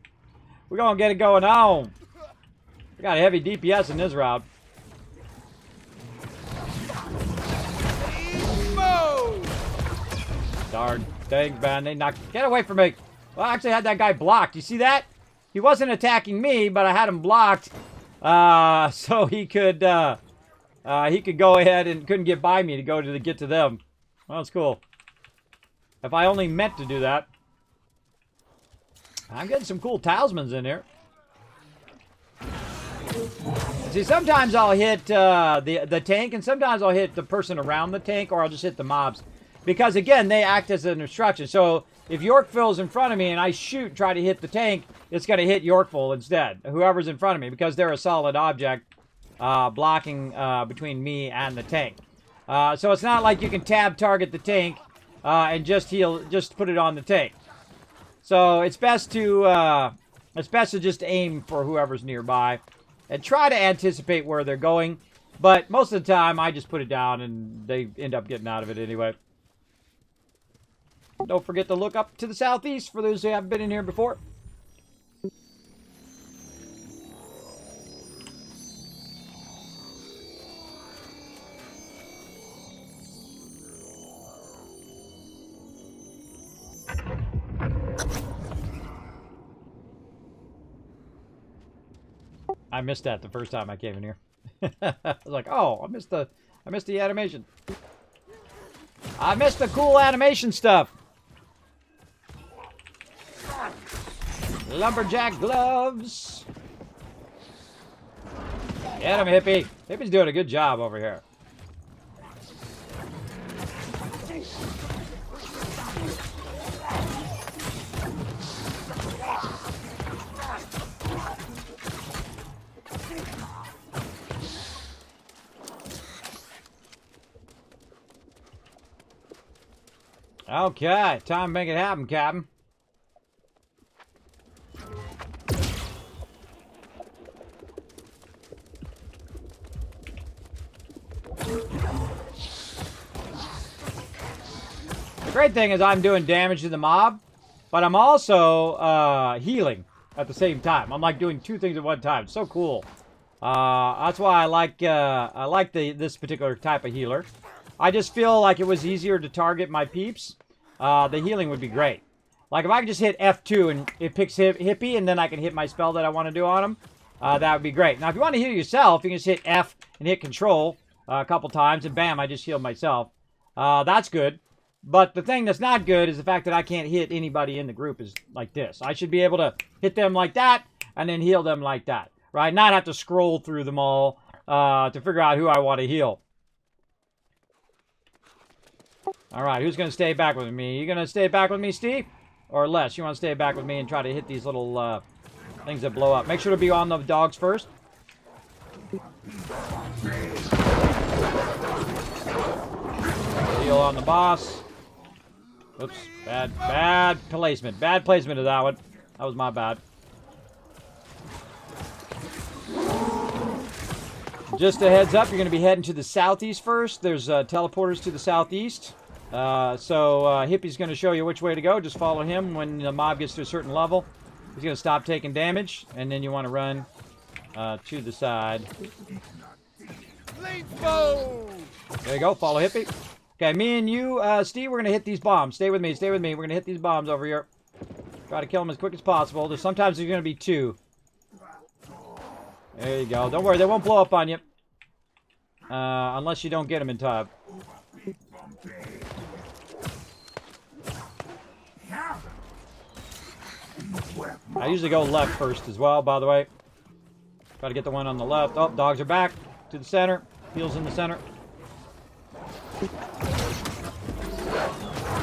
We're going to get it going on. We got a heavy DPS in this route. Darn things, man. They knocked. Get away from me. Well, I actually had that guy blocked. You see that? He wasn't attacking me, but I had him blocked. So he could go ahead and couldn't get by me to get to them. Well, that's cool. If I only meant to do that. I'm getting some cool talismans in here. See, sometimes I'll hit the tank, and sometimes I'll hit the person around the tank, or I'll just hit the mobs. Because, again, they act as an obstruction. So, if Yorkville's in front of me and I try to hit the tank, it's going to hit Yorkville instead. Whoever's in front of me, because they're a solid object blocking between me and the tank. So, it's not like you can tab target the tank and just put it on the tank. So, it's best to just aim for whoever's nearby and try to anticipate where they're going. But most of the time, I just put it down and they end up getting out of it anyway. Don't forget to look up to the southeast for those who haven't been in here before. I missed that the first time I came in here. I was like, oh, I missed the animation. I missed the cool animation stuff. Lumberjack gloves. Get him, Hippie. Hippie's doing a good job over here. Okay, time to make it happen, Captain. The great thing is I'm doing damage to the mob, but I'm also healing at the same time. I'm like doing two things at one time. It's so cool. That's why I like this particular type of healer. I just feel like it was easier to target my peeps. The healing would be great. Like if I could just hit F2 and it picks Hippie and then I can hit my spell that I want to do on him, that would be great. Now if you want to heal yourself, you can just hit F and hit Control a couple times and bam, I just healed myself. That's good. But the thing that's not good is the fact that I can't hit anybody in the group is like this. I should be able to hit them like that and then heal them like that. Right? Not have to scroll through them all to figure out who I want to heal. Alright, who's going to stay back with me? You going to stay back with me, Steve? Or less. You want to stay back with me and try to hit these little things that blow up. Make sure to be on the dogs first. Heal on the boss. Oops. Bad placement. Bad placement of that one. That was my bad. Just a heads up, you're going to be heading to the southeast first. There's teleporters to the southeast. So Hippie's going to show you which way to go. Just follow him when the mob gets to a certain level. He's going to stop taking damage, and then you want to run to the side. There you go, follow Hippie. Okay, me and you, Steve, we're going to hit these bombs. Stay with me, stay with me. We're going to hit these bombs over here. Try to kill them as quick as possible. Sometimes there's going to be 2. There you go. Don't worry, they won't blow up on you. Unless you don't get them in time. I usually go left first as well, by the way. Try to get the one on the left. Oh, dogs are back to the center. Heals in the center. The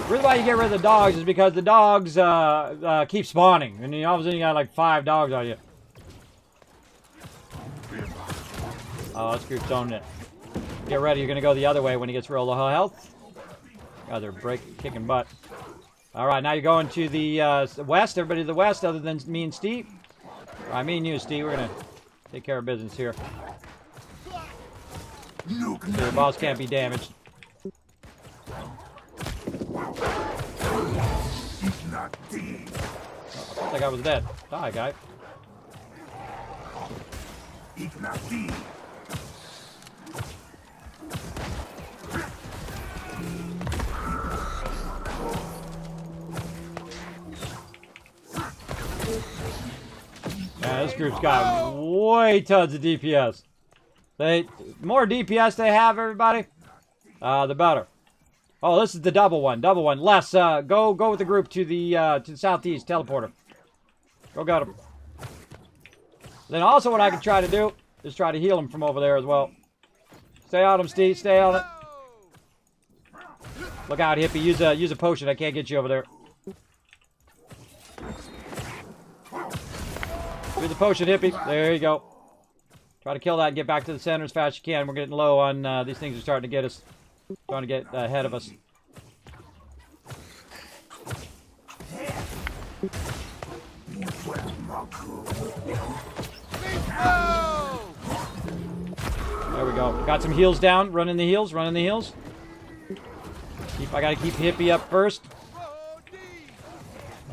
reason why you get rid of the dogs is because the dogs keep spawning. And all of a sudden you got like 5 dogs on you. Oh, this group's owning it. Get ready, you're going to go the other way when he gets real low health. God, they're kicking butt. Alright, now you're going to the west. Everybody to the west other than me and Steve. Alright, me and you, Steve. We're going to take care of business here. So your boss can't be damaged. Oh, I thought that guy was dead. Die, guy. Yeah, this group's got way tons of DPS. The more DPS they have, everybody, the better. Oh, this is the double one. Double one. Les, go with the group to the southeast teleporter. Go get him. Then also what I can try to do is try to heal him from over there as well. Stay on him, Steve. Stay on it. Look out, Hippie. Use a potion. I can't get you over there. Use the potion, Hippie. There you go. Try to kill that and get back to the center as fast as you can. We're getting low on these things are starting to get us. Trying to get ahead of us. There we go. Got some heals down. Running the heals. Running the heals. I gotta keep Hippie up first.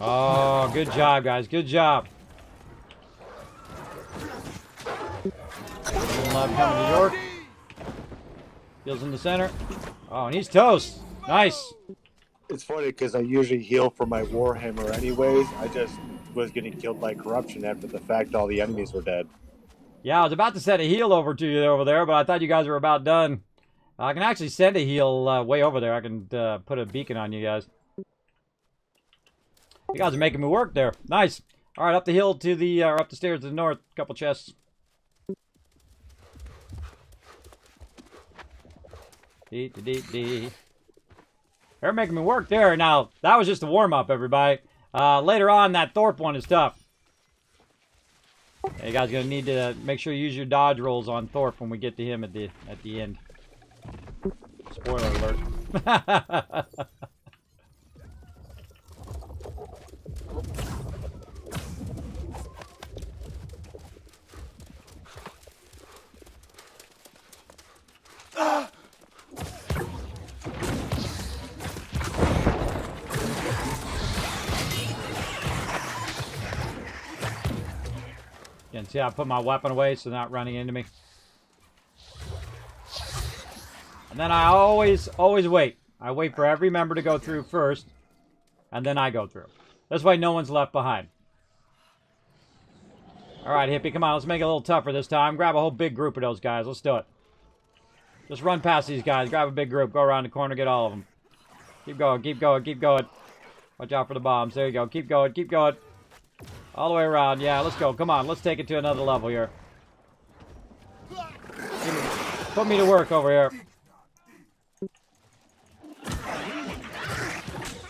Oh, good job, guys. Good job. Love coming to York. Heals in the center. Oh, and he's toast. Nice. It's funny because I usually heal for my Warhammer anyways. I just was getting killed by corruption after the fact all the enemies were dead. Yeah, I was about to send a heal over to you over there, but I thought you guys were about done. I can actually send a heal way over there. I can put a beacon on you guys. You guys are making me work there. Nice. All right, up the hill to the, or up the stairs to the north. Couple chests. They're making me work there. Now, that was just a warm-up, everybody. Later on, that Thorpe one is tough. You guys are going to need to make sure you use your dodge rolls on Thorpe when we get to him at the end. Spoiler alert. You can see I put my weapon away so they're not running into me. And then I always wait. I wait for every member to go through first, and then I go through. This way no one's left behind. Alright, Hippie, come on. Let's make it a little tougher this time. Grab a whole big group of those guys. Let's do it. Just run past these guys. Grab a big group. Go around the corner. Get all of them. Keep going. Keep going. Keep going. Watch out for the bombs. There you go. Keep going. Keep going. All the way around. Yeah, let's go. Come on. Let's take it to another level here. Put me to work over here.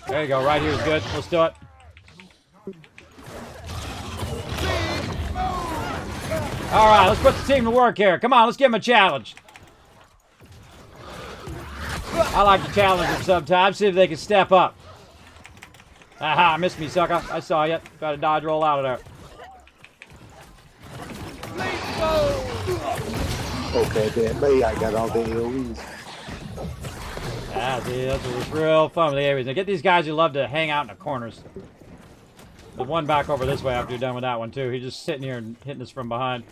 There you go. Right here is good. Let's do it. All right, let's put the team to work here. Come on, let's give them a challenge. I like to challenge them sometimes, see if they can step up. Aha, missed me, sucker. I saw you. Try to dodge roll out of there. Okay, then me, I got all the AoEs. Yeah, see, that's what's real fun with the AoEs. Now get these guys who love to hang out in the corners. There's one back over this way after you're done with that one, too. He's just sitting here and hitting us from behind.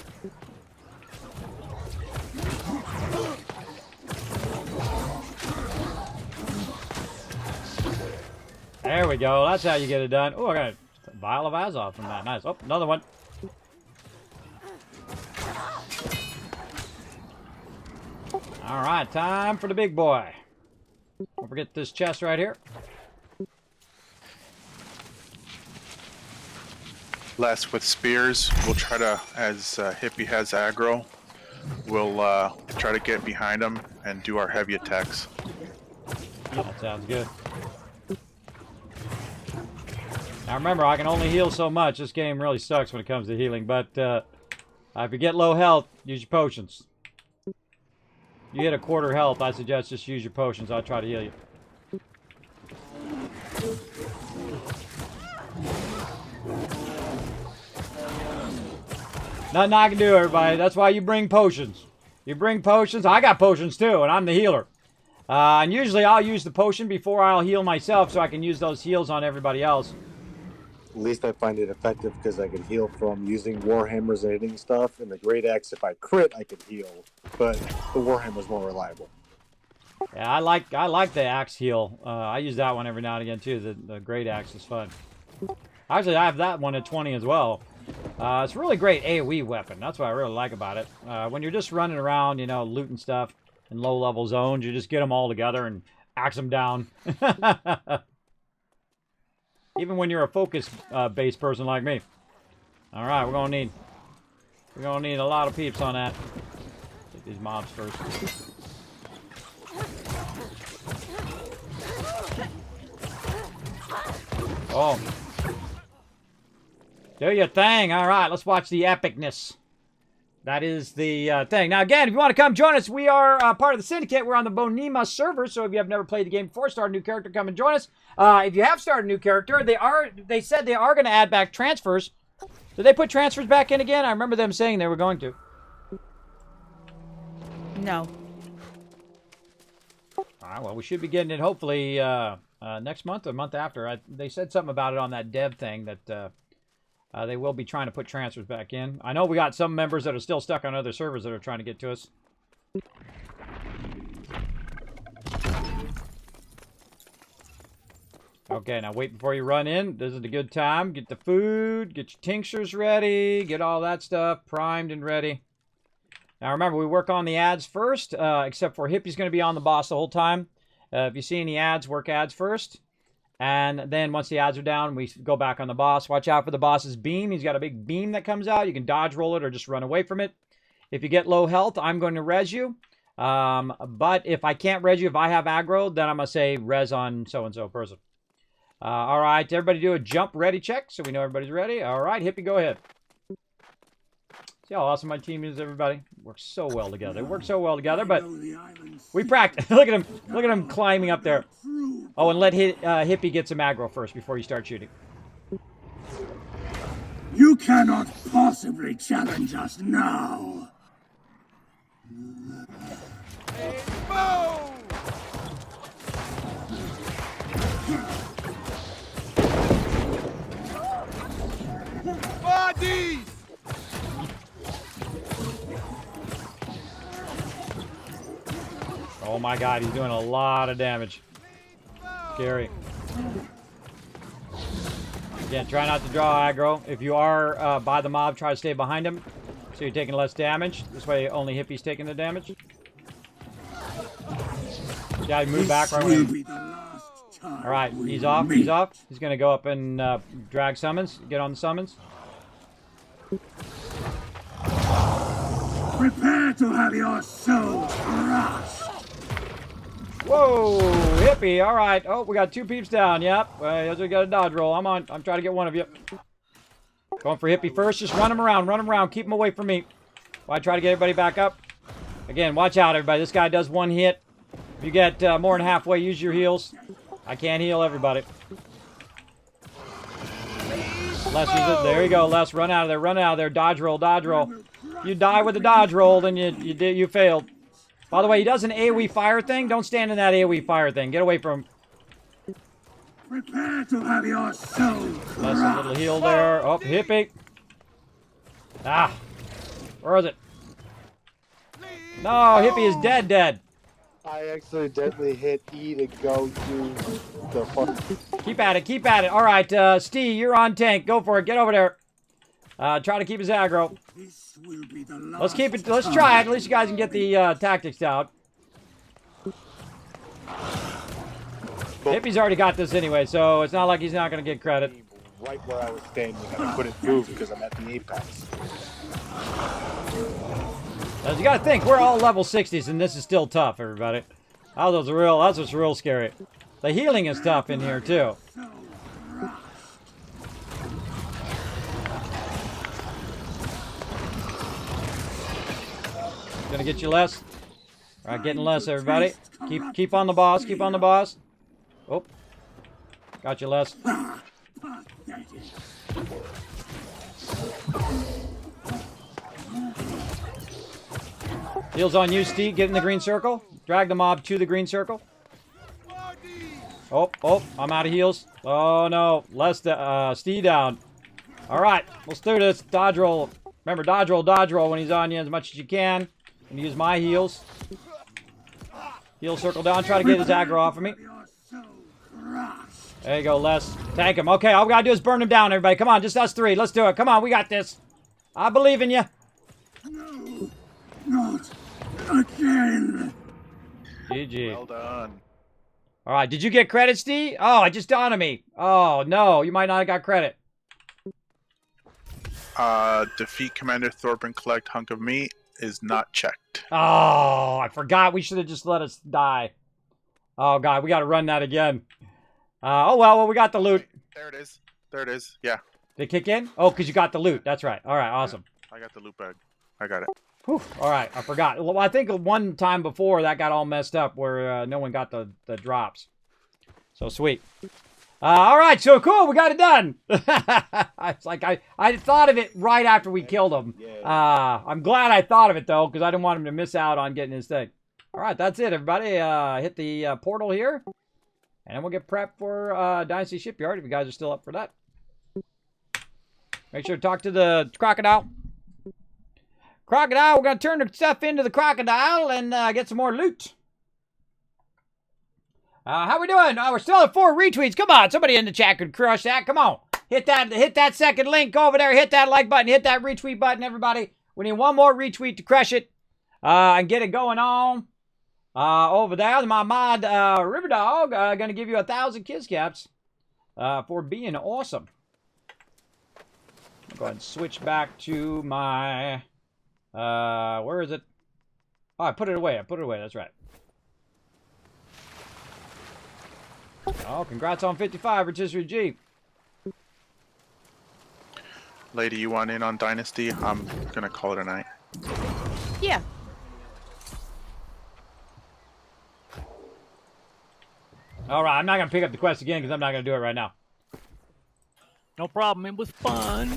There we go. That's how you get it done. Oh, I got a vial of Azov from that. Nice. Oh, another one. All right, time for the big boy. Don't forget this chest right here. Last with spears, we'll try to, as Hippie has aggro, we'll try to get behind him and do our heavy attacks. That sounds good. Now remember, I can only heal so much. This game really sucks when it comes to healing, but if you get low health, use your potions. You hit a quarter health, I suggest just use your potions. I'll try to heal you. Nothing I can do, everybody. That's why you bring potions. You bring potions. I got potions too, and I'm the healer. And usually I'll use the potion before I'll heal myself so I can use those heals on everybody else. At least I find it effective because I can heal from using Warhammers and hitting stuff. And the Great Axe, if I crit, I can heal. But the Warhammer's more reliable. Yeah, I like the axe heal. I use that one every now and again too. The Great Axe is fun. Actually, I have that one at 20 as well. It's a really great AoE weapon. That's what I really like about it. When you're just running around, you know, looting stuff in low-level zones, you just get them all together and axe them down. Even when you're a focus-based person like me. All right, we're gonna need a lot of peeps on that. Take these mobs first. Oh. Do your thing. All right, let's watch the epicness. That is the thing. Now, again, if you want to come join us, we are part of the Syndicate. We're on the Bonima server, so if you have never played the game before, start a new character, come and join us. If you have started a new character, they said they are going to add back transfers. Did they put transfers back in again? I remember them saying they were going to. No. All right, well, we should be getting it hopefully next month or month after. They said something about it on that dev thing that they will be trying to put transfers back in. I know we got some members that are still stuck on other servers that are trying to get to us. Okay, now wait before you run in. This is a good time. Get the food, get your tinctures ready, get all that stuff primed and ready. Now remember, we work on the ads first, except for Hippie's going to be on the boss the whole time. If you see any ads, work ads first. And then once the ads are down, we go back on the boss. Watch out for the boss's beam. He's got a big beam that comes out. You can dodge roll it or just run away from it. If you get low health, I'm going to res you. But if I can't res you, if I have aggro, then I'm going to say res on so-and-so person. All right, everybody do a jump ready check so we know everybody's ready. All right, Hippie, go ahead. See how awesome my team is, everybody? Works so well together. They work so well together, but we practice. Look at him. Look at him climbing up there. Oh, and let Hippie get some aggro first before you start shooting. You cannot possibly challenge us now. Bodies! Oh my god, he's doing a lot of damage. Scary. Again, try not to draw aggro. If you are by the mob, try to stay behind him so you're taking less damage. This way only Hippie's taking the damage. Yeah, move back right away. Alright, he's off. He's off. He's going to go up and drag summons. Get on the summons. Prepare to have your soul crushed. Whoa, Hippie, all right. Oh, we got 2 peeps down, yep. We got a dodge roll. I'm trying to get one of you. Going for Hippie first. Just run him around, keep him away from me. While I try to get everybody back up. Again, watch out, everybody. This guy does one hit. If you get more than halfway, use your heals. I can't heal everybody. Les, use it. There you go, Les. Run out of there. Run out of there. Dodge roll. Dodge roll. You die with a dodge roll, then you failed. By the way, he does an AoE fire thing. Don't stand in that AoE fire thing. Get away from him. Prepare to have your soul That's a little heal there. Oh, hippie. Ah. Where is it? No, hippie is dead. I accidentally hit E to go to the fun. Keep at it. All right, Steve, you're on tank. Go for it. Get over there. Try to keep his aggro. This will be the last Let's keep it. Let's try it. At least you guys can get the tactics down. Hippie's already got this anyway, so it's not like he's not going to get credit. Right where I was standing, and I couldn't move because I'm at the apex. As you got to think, we're all level 60s, and this is still tough, everybody. That's what's real scary. The healing is tough in here too. Gonna get you less. All right, getting less, everybody. Keep on the boss. Keep on the boss. Oh, got you less. Heals on you, Steve. Get in the green circle. Drag the mob to the green circle. Oh, I'm out of heals. Oh no, Steve down. All right, let's do this. Dodge roll. Remember, dodge roll when he's on you as much as you can. And use my heals. Heal circle down. Try to get his aggro off of me. There you go, Les. Tank him. Okay, all we gotta do is burn him down, everybody. Come on, just us three. Let's do it. Come on, we got this. I believe in you. No, not again. GG. Well done. All right, did you get credit, Steve? Oh, it just dawned on me. Oh, no, you might not have got credit. Defeat Commander Thorpe and collect hunk of meat is not checked. Oh, I forgot. We should have just let us die. Oh, God, we got to run that again. Oh, well, we got the loot. There it is. Yeah. Did it kick in? Oh, because you got the loot. That's right. All right, awesome. I got the loot bag. I got it. Whew. All right, I forgot. Well, I think one time before that got all messed up where no one got the drops. So sweet. All right, so cool. We got it done. It's like I thought of it right after we killed him. I'm glad I thought of it, though, because I didn't want him to miss out on getting his thing. All right, that's it, everybody. Hit the portal here, and we'll get prepped for Dynasty Shipyard if you guys are still up for that. Make sure to talk to the crocodile. Crocodile, we're going to turn the stuff into the crocodile and get some more loot. How we doing? We're still at 4 retweets. Come on, somebody in the chat could crush that. Come on. Hit that second link over there. Hit that like button. Hit that retweet button, everybody. We need one more retweet to crush it and get it going on. Over there, my mod, Riverdog, going to give you 1,000 kiss caps for being awesome. I'll go ahead and switch back to my... where is it? Oh, I put it away. That's right. Oh, congrats on 55, Rotisserie G. Lady, you want in on Dynasty? I'm gonna call it a night. Yeah. All right, I'm not gonna pick up the quest again because I'm not gonna do it right now. No problem. It was fun.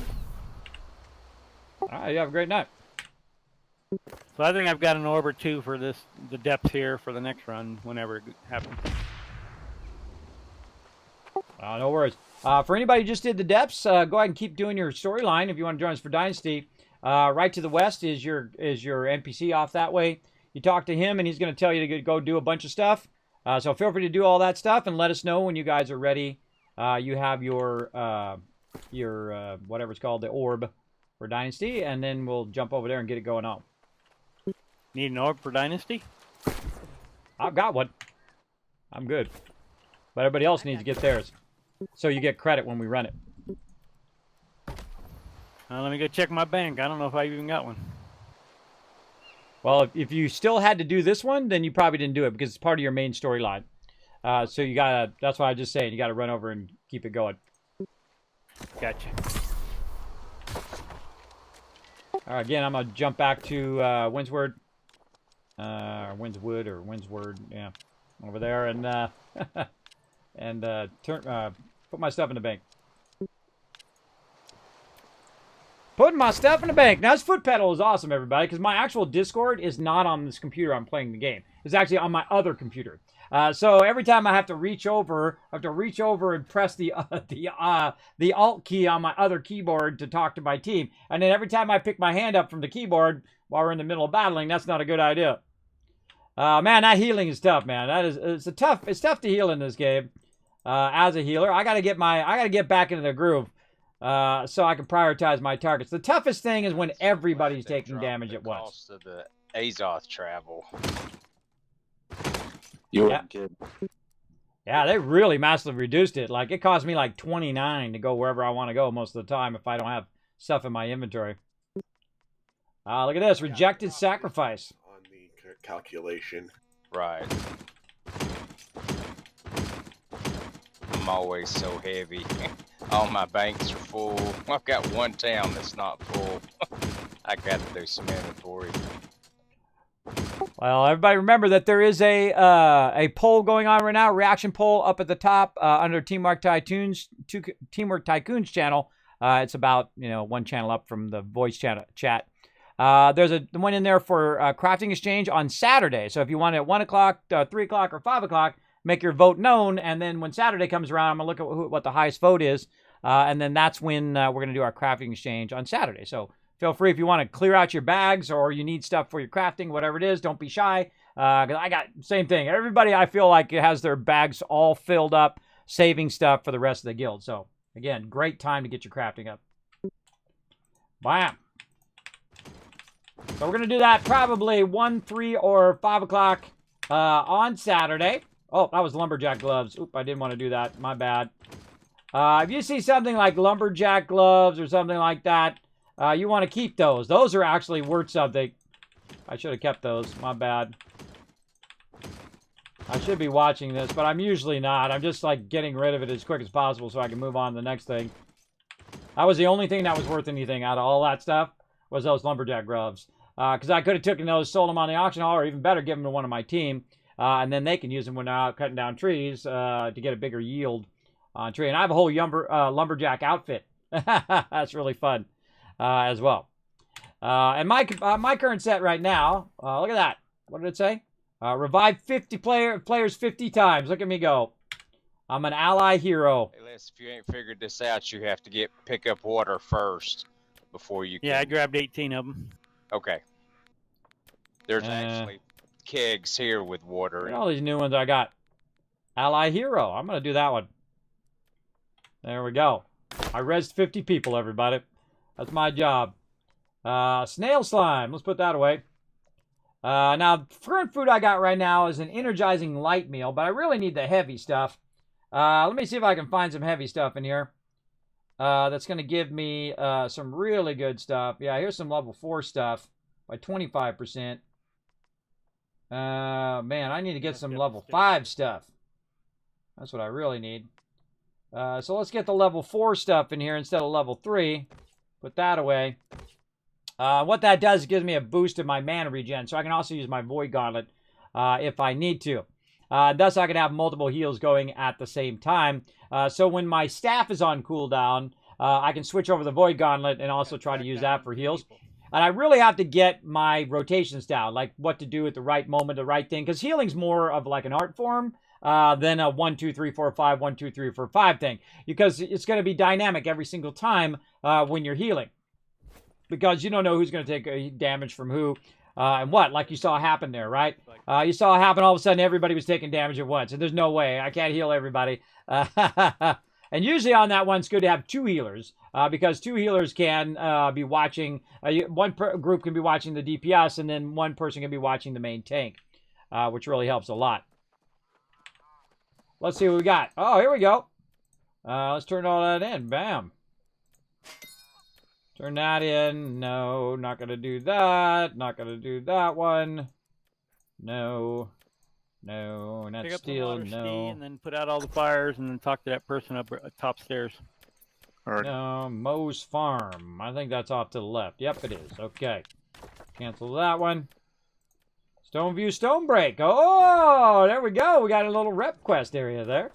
All right, you have a great night. So I think I've got an orb or two for the depths here for the next run, whenever it happens. No worries. For anybody who just did the depths, go ahead and keep doing your storyline if you want to join us for Dynasty. Right to the west is your NPC off that way. You talk to him, and he's going to tell you to go do a bunch of stuff. So feel free to do all that stuff, and let us know when you guys are ready. You have your whatever it's called, the orb for Dynasty, and then we'll jump over there and get it going on. Need an orb for Dynasty? I've got one. I'm good. But everybody else needs to get theirs. So you get credit when we run it. Let me go check my bank. I don't know if I even got one. Well, if you still had to do this one, then you probably didn't do it because it's part of your main storyline. So you gotta, that's what I was just saying, you gotta run over and keep it going. Gotcha. All right, again, I'm gonna jump back to Windsward, Windswood or Windsward, yeah, over there, and put my stuff in the bank. Putting my stuff in the bank. Now, this foot pedal is awesome, everybody, because my actual Discord is not on this computer I'm playing the game. It's actually on my other computer. So every time I have to reach over, and press the Alt key on my other keyboard to talk to my team. And then every time I pick my hand up from the keyboard while we're in the middle of battling, that's not a good idea. Man, that healing is tough, man. It's tough to heal in this game. As a healer, I gotta get back into the groove. So I can prioritize my targets. The toughest thing is when everybody's taking damage at once. Cost of the Azoth travel. Yeah. Yeah, they really massively reduced it. Like, it cost me like 29 to go wherever I want to go most of the time if I don't have stuff in my inventory. Look at this. Rejected sacrifice. On the calculation. Right. I'm always so heavy. All my banks are full. I've got one town that's not full. I got to do some inventory. Well, everybody remember that there is a poll going on right now, reaction poll up at the top under Teamwork Tycoons channel. It's about, one channel up from the voice chat. There's a one in there for crafting exchange on Saturday. So if you want it at 1 o'clock, 3 o'clock, or 5 o'clock, make your vote known. And then when Saturday comes around, I'm going to look at what the highest vote is. And then that's when we're going to do our crafting exchange on Saturday. So feel free if you want to clear out your bags or you need stuff for your crafting, whatever it is, don't be shy. Because I got same thing. Everybody, I feel like, has their bags all filled up, saving stuff for the rest of the guild. So, again, great time to get your crafting up. Bam. So we're going to do that probably 1, 3, or 5 o'clock on Saturday. Oh, that was lumberjack gloves. Oop, I didn't want to do that. My bad. If you see something like lumberjack gloves or something like that, you want to keep those. Those are actually worth something. I should have kept those. My bad. I should be watching this, but I'm usually not. I'm just like getting rid of it as quick as possible so I can move on to the next thing. That was the only thing that was worth anything out of all that stuff, was those lumberjack gloves. Because I could have taken those, sold them on the auction hall, or even better, give them to one of my team. And then they can use them when they're out cutting down trees to get a bigger yield on tree. And I have a whole lumberjack outfit. That's really fun as well. And my current set right now, look at that. What did it say? Revive 50 players 50 times. Look at me go. I'm an ally hero. Hey, Les, if you ain't figured this out, you have to pick up water first before you can... Yeah, I grabbed 18 of them. Okay. There's actually kegs here with water. Look at all these new ones I got. Ally hero. I'm going to do that one. There we go. I rezzed 50 people, everybody. That's my job. Snail slime. Let's put that away. Now, current food I got right now is an energizing light meal, but I really need the heavy stuff. Let me see if I can find some heavy stuff in here. That's going to give me some really good stuff. Yeah, here's some level 4 stuff by 25%. Man, I need to get some level 5 stuff. That's what I really need. So let's get the level 4 stuff in here instead of level 3. Put that away. What that does, it gives me a boost in my mana regen, so I can also use my Void Gauntlet if I need to. Thus, I can have multiple heals going at the same time. So when my staff is on cooldown, I can switch over the Void Gauntlet and also try to use that for heals. And I really have to get my rotations down, like what to do at the right moment, the right thing, because healing's more of like an art form than a 1, 2, 3, 4, 5, 1, 2, 3, 4, 5 thing, because it's going to be dynamic every single time when you're healing. Because you don't know who's going to take damage from who and what, like you saw happen there, right? You saw it happen, all of a sudden everybody was taking damage at once, and there's no way. I can't heal everybody. And usually on that one, it's good to have 2 healers, because 2 healers can be watching, one group can be watching the DPS, and then one person can be watching the main tank, which really helps a lot. Let's see what we got. Oh, here we go. Let's turn all that in. Bam. Turn that in. No, not going to do that. Not going to do that one. No. No, and that's Pick up steel. the water, No. and then put out all the fires, and then talk to that person up top stairs. Or Moe's Farm. I think that's off to the left. Yep, it is. Okay. Cancel that one. Stoneview Stonebreak. Oh, there we go. We got a little rep quest area there.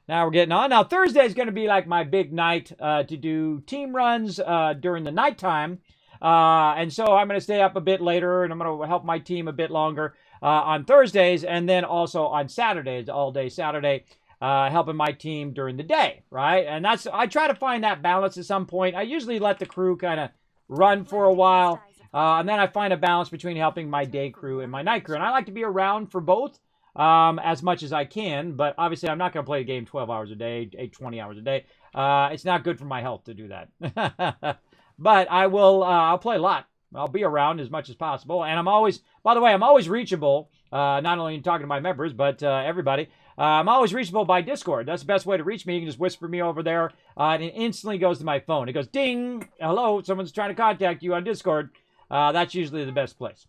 Now we're getting on. Now Thursday is going to be like my big night to do team runs during the nighttime. And so I'm going to stay up a bit later, and I'm going to help my team a bit longer on Thursdays, and then also on Saturdays, all day Saturday, helping my team during the day, right? And I try to find that balance at some point. I usually let the crew kind of run for a while, and then I find a balance between helping my day crew and my night crew. And I like to be around for both as much as I can, but obviously I'm not going to play a game 12 hours a day, 20 hours a day. It's not good for my health to do that. But I will, I'll play a lot. I'll be around as much as possible. And I'm always, by the way, I'm always reachable, not only talking to my members, but everybody. I'm always reachable by Discord. That's the best way to reach me. You can just whisper me over there, and it instantly goes to my phone. It goes, ding, hello, someone's trying to contact you on Discord. That's usually the best place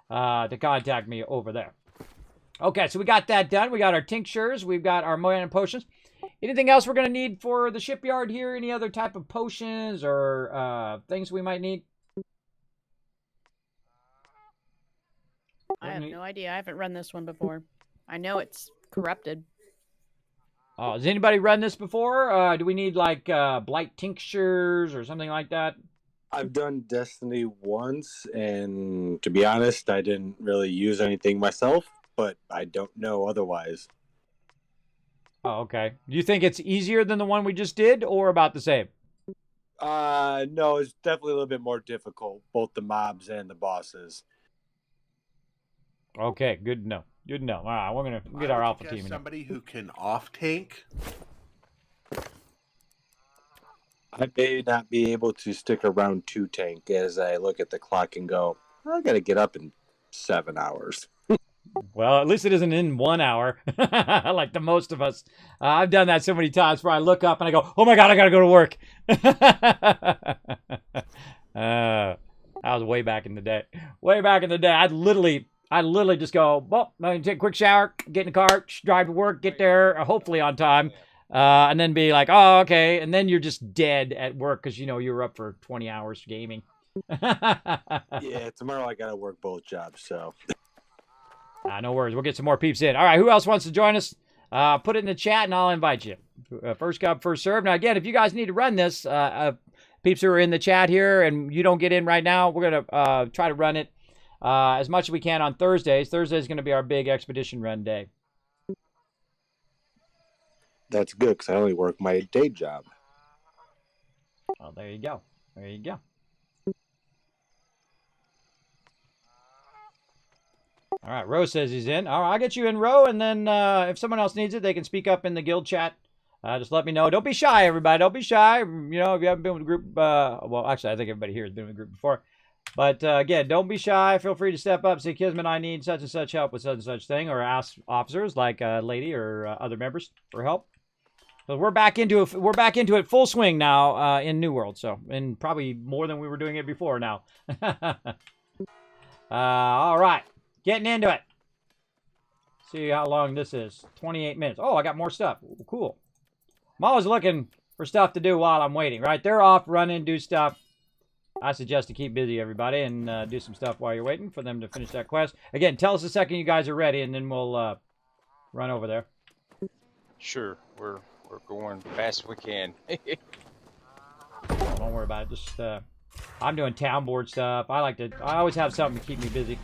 to contact me over there. Okay, so we got that done. We got our tinctures. We've got our mana potions. Anything else we're going to need for the shipyard here? Any other type of potions or things we might need? I have no idea. I haven't run this one before. I know it's corrupted. Oh, has anybody run this before? Do we need like blight tinctures or something like that? I've done Destiny once, and to be honest, I didn't really use anything myself, but I don't know otherwise. Oh, okay. Do you think it's easier than the one we just did, or about the same? No, it's definitely a little bit more difficult, both the mobs and the bosses. Okay, good to know. Good to know. All right, we're going to get our alpha team in. Somebody who can off-tank? I may not be able to stick around 2 tank as I look at the clock and go, I got to get up in 7 hours. Well, at least it isn't in 1 hour, like the most of us. I've done that so many times where I look up and I go, oh my God, I got to go to work. That was way back in the day. Way back in the day, I'd literally just go, well, I'm going to take a quick shower, get in the car, drive to work, get there, hopefully on time, and then be like, oh, okay. And then you're just dead at work because, you know, you were up for 20 hours gaming. Yeah, tomorrow I got to work both jobs, so... No worries. We'll get some more peeps in. All right, who else wants to join us? Put it in the chat, and I'll invite you. First come, first served. Now, again, if you guys need to run this, peeps who are in the chat here, and you don't get in right now, we're going to try to run it as much as we can on Thursdays. Thursday is going to be our big expedition run day. That's good, because I only work my day job. Oh, there you go. There you go. All right, Ro says he's in. All right, I'll get you in, Ro, and then if someone else needs it, they can speak up in the guild chat. Just let me know. Don't be shy, everybody. Don't be shy. You know, if you haven't been with a group, well, actually, I think everybody here has been with a group before. But, again, don't be shy. Feel free to step up. Say, Kismet, I need such and such help with such and such thing, or ask officers like Lady or other members for help. But we're back into it full swing now in New World, so, and probably more than we were doing it before now. All right. Getting into it. See how long this is. 28 minutes. Oh, I got more stuff. Ooh, cool. I'm always looking for stuff to do while I'm waiting, right? They're off, running, do stuff. I suggest to keep busy, everybody, and do some stuff while you're waiting for them to finish that quest. Again, tell us the second you guys are ready, and then we'll run over there. Sure, we're going fast as we can. Don't worry about it. Just I'm doing town board stuff. I always have something to keep me busy.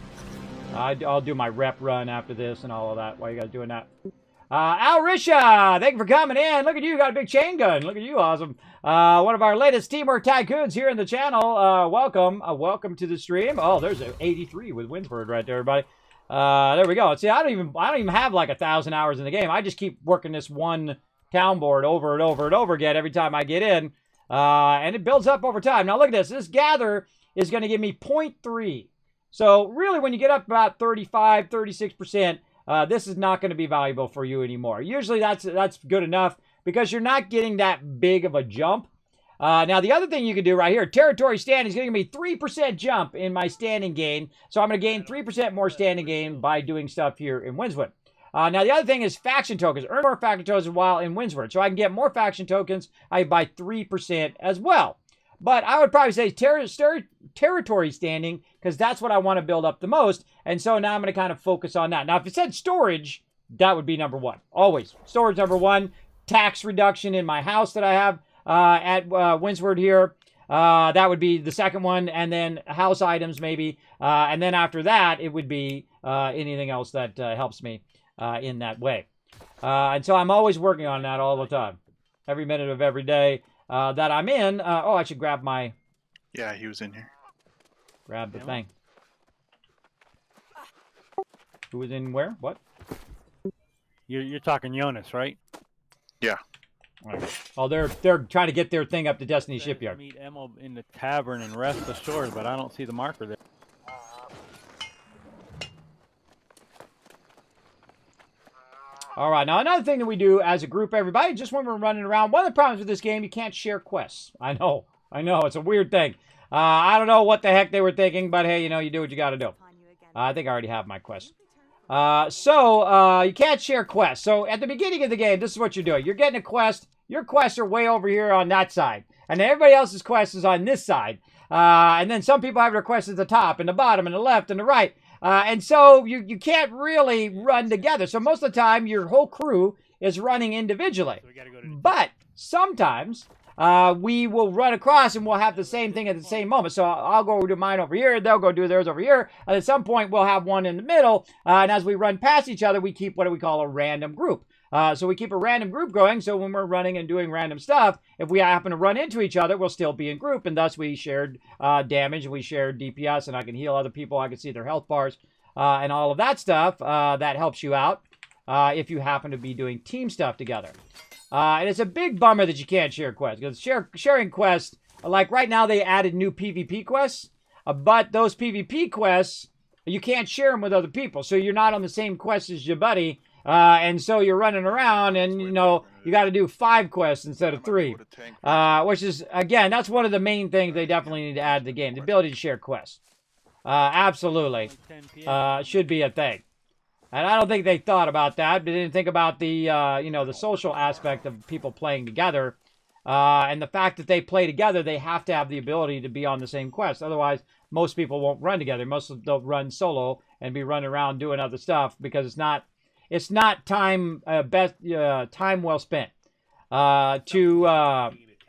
I'll do my rep run after this and all of that while you guys doing that. Alrisha, thank you for coming in. Look at you, got a big chain gun. Look at you, awesome. One of our latest Teamwork Tycoons here in the channel. Welcome. Welcome to the stream. Oh, there's an 83 with Winsford right there, everybody. There we go. See, I don't even have like 1,000 hours in the game. I just keep working this one town board over and over and over again every time I get in. And it builds up over time. Now look at this. This gather is going to give me 0.3. So really, when you get up about 35, 36%, this is not going to be valuable for you anymore. Usually that's good enough because you're not getting that big of a jump. Now, the other thing you can do right here, territory standing is going to give me 3% jump in my standing gain. So I'm going to gain 3% more standing gain by doing stuff here in Winswood. Now, the other thing is faction tokens. Earn more faction tokens while in Windsward. So I can get more faction tokens. I buy 3% as well. But I would probably say territory standing, because that's what I want to build up the most. And so now I'm going to kind of focus on that. Now, if it said storage, that would be number one. Always. Storage number one. Tax reduction in my house that I have at Windsward here. That would be the second one. And then house items maybe. And then after that, it would be anything else that helps me in that way. And so I'm always working on that all the time. Every minute of every day that I'm in. Oh, I should grab my... Yeah, he was in here. Grab the thing. Who was in where? What? You're talking Jonas, right? Yeah. Right. Oh, they're trying to get their thing up to Destiny Shipyard. Meet Emma in the tavern and rest assured, but I don't see the marker there. All right, now another thing that we do as a group, everybody, just when we're running around, one of the problems with this game, you can't share quests. I know, it's a weird thing. I don't know what the heck they were thinking, but hey, you do what you got to do. I think I already have my quest. So you can't share quests. So at the beginning of the game, this is what you're doing. You're getting a quest. Your quests are way over here on that side. And everybody else's quest is on this side. And then some people have their quests at the top and the bottom and the left and the right. And so you can't really run together. So most of the time, your whole crew is running individually. But sometimes we will run across and we'll have the same thing at the same moment. So I'll go do mine over here. They'll go do theirs over here. And at some point, we'll have one in the middle. And as we run past each other, we keep what we call a random group. So we keep a random group going. So when we're running and doing random stuff, if we happen to run into each other, we'll still be in group. And thus we shared damage. We shared DPS. And I can heal other people. I can see their health bars and all of that stuff. That helps you out if you happen to be doing team stuff together. And it's a big bummer that you can't share quests. Because sharing quests, like right now they added new PvP quests. But those PvP quests, you can't share them with other people. So you're not on the same quest as your buddy. And so you're running around and, you got to do 5 quests instead of 3. Which is, again, that's one of the main things they definitely need to add to the game. The ability to share quests. Absolutely. Should be a thing. And I don't think they thought about that. They didn't think about the, the social aspect of people playing together. And the fact that they play together, they have to have the ability to be on the same quest. Otherwise, most people won't run together. Most of them they'll run solo and be running around doing other stuff because it's not time time well spent to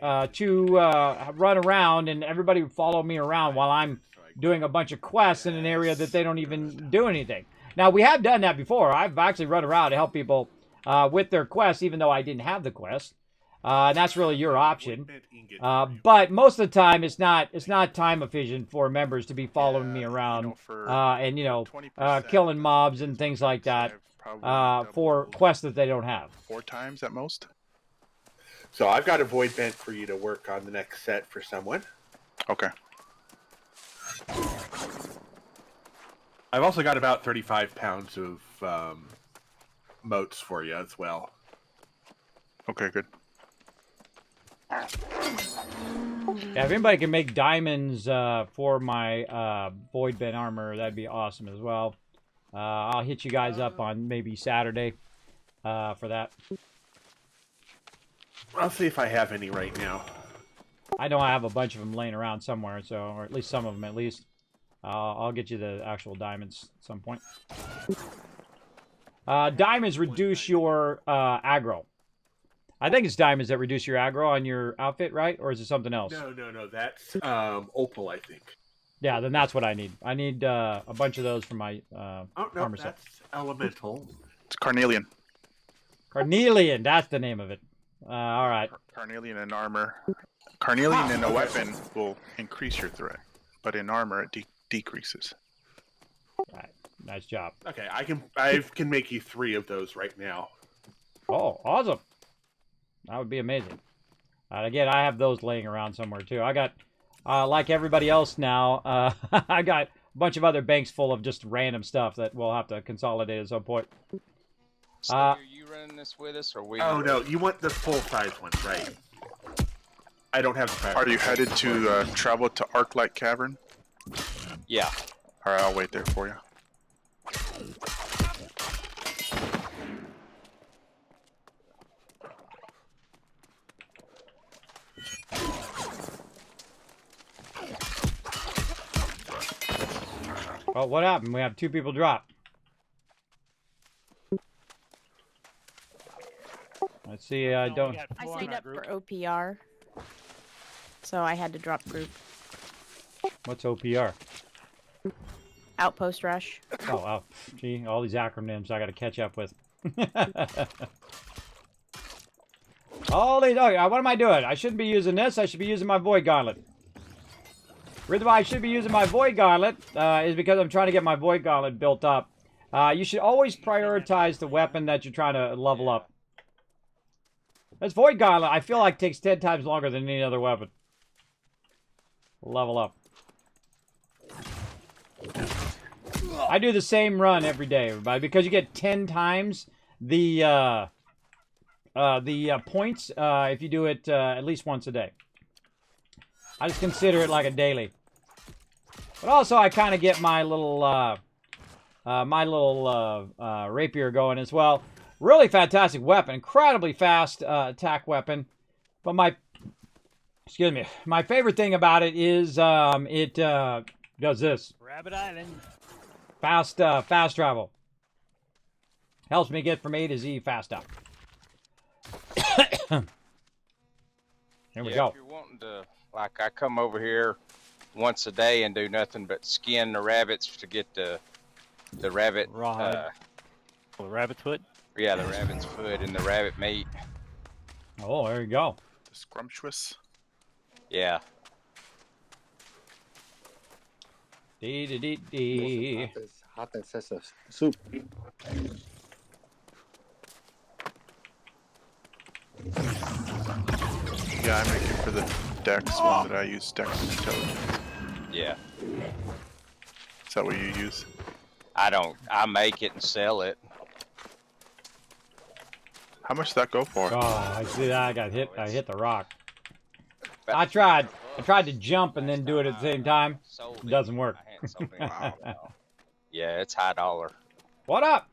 run around and everybody follow me around while I'm doing a bunch of quests in an area that they don't even do anything. Now, we have done that before. I've actually run around to help people with their quests, even though I didn't have the quest. And that's really your option. But most of the time, it's not time efficient for members to be following me around and killing mobs and things like that for quests that they don't have. 4 times at most. So I've got a void vent for you to work on the next set for someone. Okay. I've also got about 35 pounds of moats for you as well. Okay, good. Yeah, if anybody can make diamonds for my void vent armor, that'd be awesome as well. I'll hit you guys up on maybe Saturday for that. I'll see if I have any right now. I know I have a bunch of them laying around somewhere, or at least some of them at least. I'll get you the actual diamonds at some point. Diamonds reduce your aggro. I think it's diamonds that reduce your aggro on your outfit, right? Or is it something else? No. That's opal, I think. Yeah, then that's what I need. I need a bunch of those for my armor set. That's elemental. It's carnelian. Carnelian, that's the name of it. All right. Carnelian and armor. Carnelian in a weapon will increase your threat, but in armor it decreases. All right. Nice job. Okay, I can make you 3 of those right now. Oh, awesome. That would be amazing. Again, I have those laying around somewhere too. I got, like everybody else now, I got a bunch of other banks full of just random stuff that we'll have to consolidate at some point. So are you running this with us, or we? Oh no, you want the full-size ones, right? I don't have the power. Are you headed to travel to Arclight Cavern? Yeah. Alright, I'll wait there for you. Oh, what happened? We have 2 people drop. Let's see. No, Don't. we got I 4 in signed our up group. for OPR, so I had to drop group. What's OPR? Outpost rush. Oh, gee, all these acronyms I got to catch up with. All these. Oh, what am I doing? I shouldn't be using this. I should be using my Void Gauntlet. The reason why I should be using my Void Gauntlet is because I'm trying to get my Void Gauntlet built up. You should always prioritize the weapon that you're trying to level up. This Void Gauntlet, I feel like, takes 10 times longer than any other weapon. Level up. I do the same run every day, everybody, because you get 10 times the points if you do it at least once a day. I just consider it like a daily. But also, I kind of get my little rapier going as well. Really fantastic weapon, incredibly fast attack weapon. But my favorite thing about it is it does this. Rabbit Island. Fast travel. Helps me get from A to Z faster. Here we go. If you're wanting to, like, I come over here once a day and do nothing but skin the rabbits to get the rabbit Rawhide. The rabbit's foot. Yeah, the rabbit's foot and the rabbit meat. Oh, there you go. Scrumptious. Yeah. Dee. Hot as sesame soup. Yeah, I make it for the Dex one that I use, Dex Intelligence. Yeah. Is that what you use? I make it and sell it. How much does that go for? Oh, I see that. I got hit. I hit the rock. I tried to jump and then do it at the same time. It doesn't work. Yeah, it's high dollar. What up?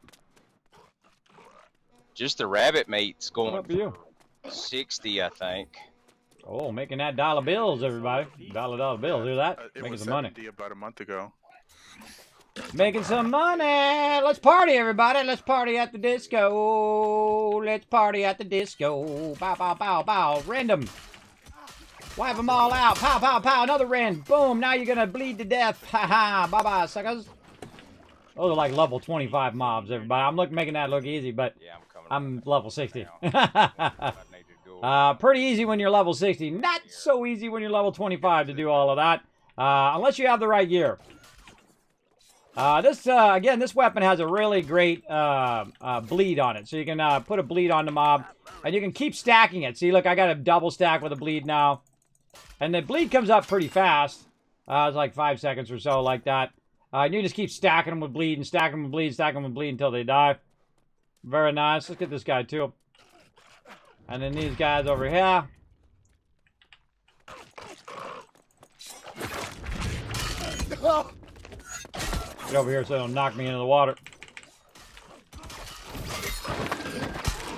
Just the rabbit meat's What going up for you? 60, I think. Oh, making that dollar bills, everybody. Dollar bills. Hear that? It Making was some money. 70 about a month ago. Making some money. Let's party, everybody. Let's party at the disco. Let's party at the disco. Bow, bow, bow, bow. Random. Wipe them all out. Pow, pow, pow. Another rend. Boom. Now you're going to bleed to death. Ha ha. Bye-bye, suckers. Those are like level 25 mobs, everybody. I'm making that look easy, but Yeah, I'm level 60. I need to go. Pretty easy when you're level 60. Not so easy when you're level 25 to do all of that. Unless you have the right gear. Again, this weapon has a really great bleed on it. So you can put a bleed on the mob, and you can keep stacking it. See, look, I got a double stack with a bleed now. And the bleed comes up pretty fast. It's like 5 seconds or so, like that. And you just keep stacking them with bleed and stacking them with bleed, stacking them with bleed until they die. Very nice. Let's get this guy, too. And then these guys over here. Get over here so they don't knock me into the water.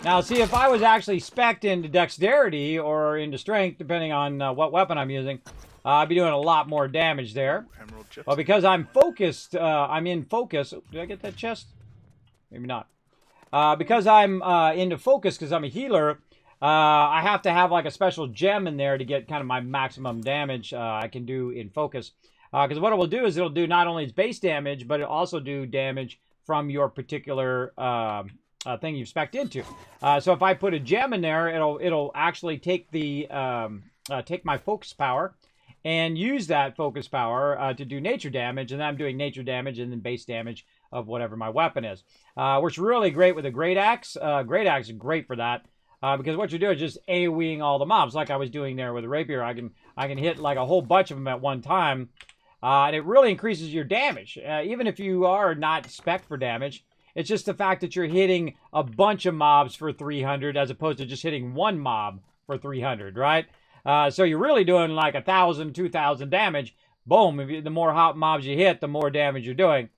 Now, see, if I was actually spec'd into dexterity or into strength, depending on what weapon I'm using, I'd be doing a lot more damage there. Emerald chips. Well, because I'm focused, I'm in focus. Oh, did I get that chest? Maybe not. Because I'm into focus, because I'm a healer, I have to have like a special gem in there to get kind of my maximum damage I can do in focus. Because what it will do is it'll do not only its base damage, but it'll also do damage from your particular thing you've spec'd into. So if I put a gem in there, it'll actually take the take my focus power and use that focus power to do nature damage, and then I'm doing nature damage and then base damage of whatever my weapon is. Works really great with a great axe. Great axe is great for that. Because what you're doing is just AoEing all the mobs, like I was doing there with the rapier. I can hit like a whole bunch of them at one time, and it really increases your damage. Even if you are not spec for damage, it's just the fact that you're hitting a bunch of mobs for 300 as opposed to just hitting one mob for 300, right? So you're really doing like 1,000, 2,000 damage. Boom! The more hot mobs you hit, the more damage you're doing.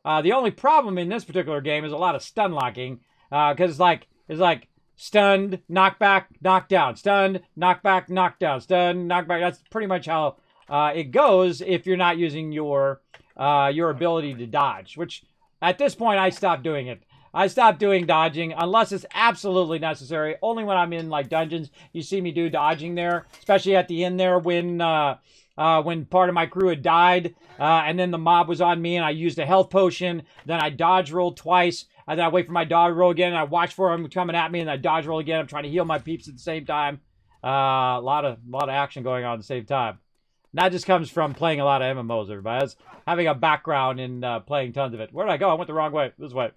The only problem in this particular game is a lot of stun locking, because it's like stunned, knockback, knockdown, stunned, knockback, knockdown, stunned, knockback. That's pretty much how it goes if you're not using your your ability to dodge, which at this point I stopped doing it. I stopped doing dodging unless it's absolutely necessary. Only when I'm in like dungeons, you see me do dodging there, especially at the end there when part of my crew had died, and then the mob was on me, and I used a health potion. Then I dodge rolled twice, and then I wait for my dodge roll again, and I watch for him coming at me, and I dodge roll again. I'm trying to heal my peeps at the same time. A lot of action going on at the same time. And that just comes from playing a lot of MMOs, everybody. That's having a background in playing tons of it. Where did I go? I went the wrong way. This way.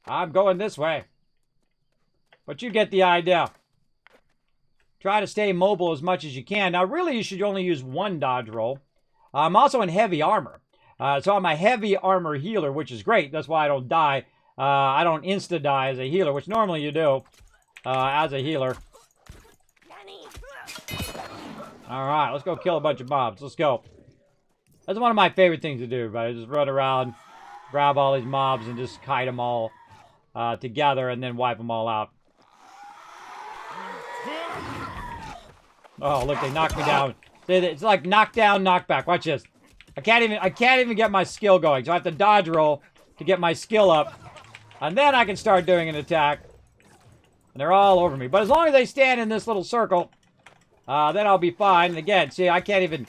I'm going this way. But you get the idea. Try to stay mobile as much as you can. Now, really, you should only use one dodge roll. I'm also in heavy armor. So I'm a heavy armor healer, which is great. That's why I don't die. I don't insta-die as a healer, which normally you do as a healer. All right, let's go kill a bunch of mobs. Let's go. That's one of my favorite things to do, everybody. Just run around, grab all these mobs, and just kite them all together, and then wipe them all out. Oh, look, they knocked me down. It's like knock down, knock back. Watch this. I can't even get my skill going, so I have to dodge roll to get my skill up, and then I can start doing an attack. And they're all over me. But as long as they stand in this little circle, then I'll be fine. And again, see, I can't even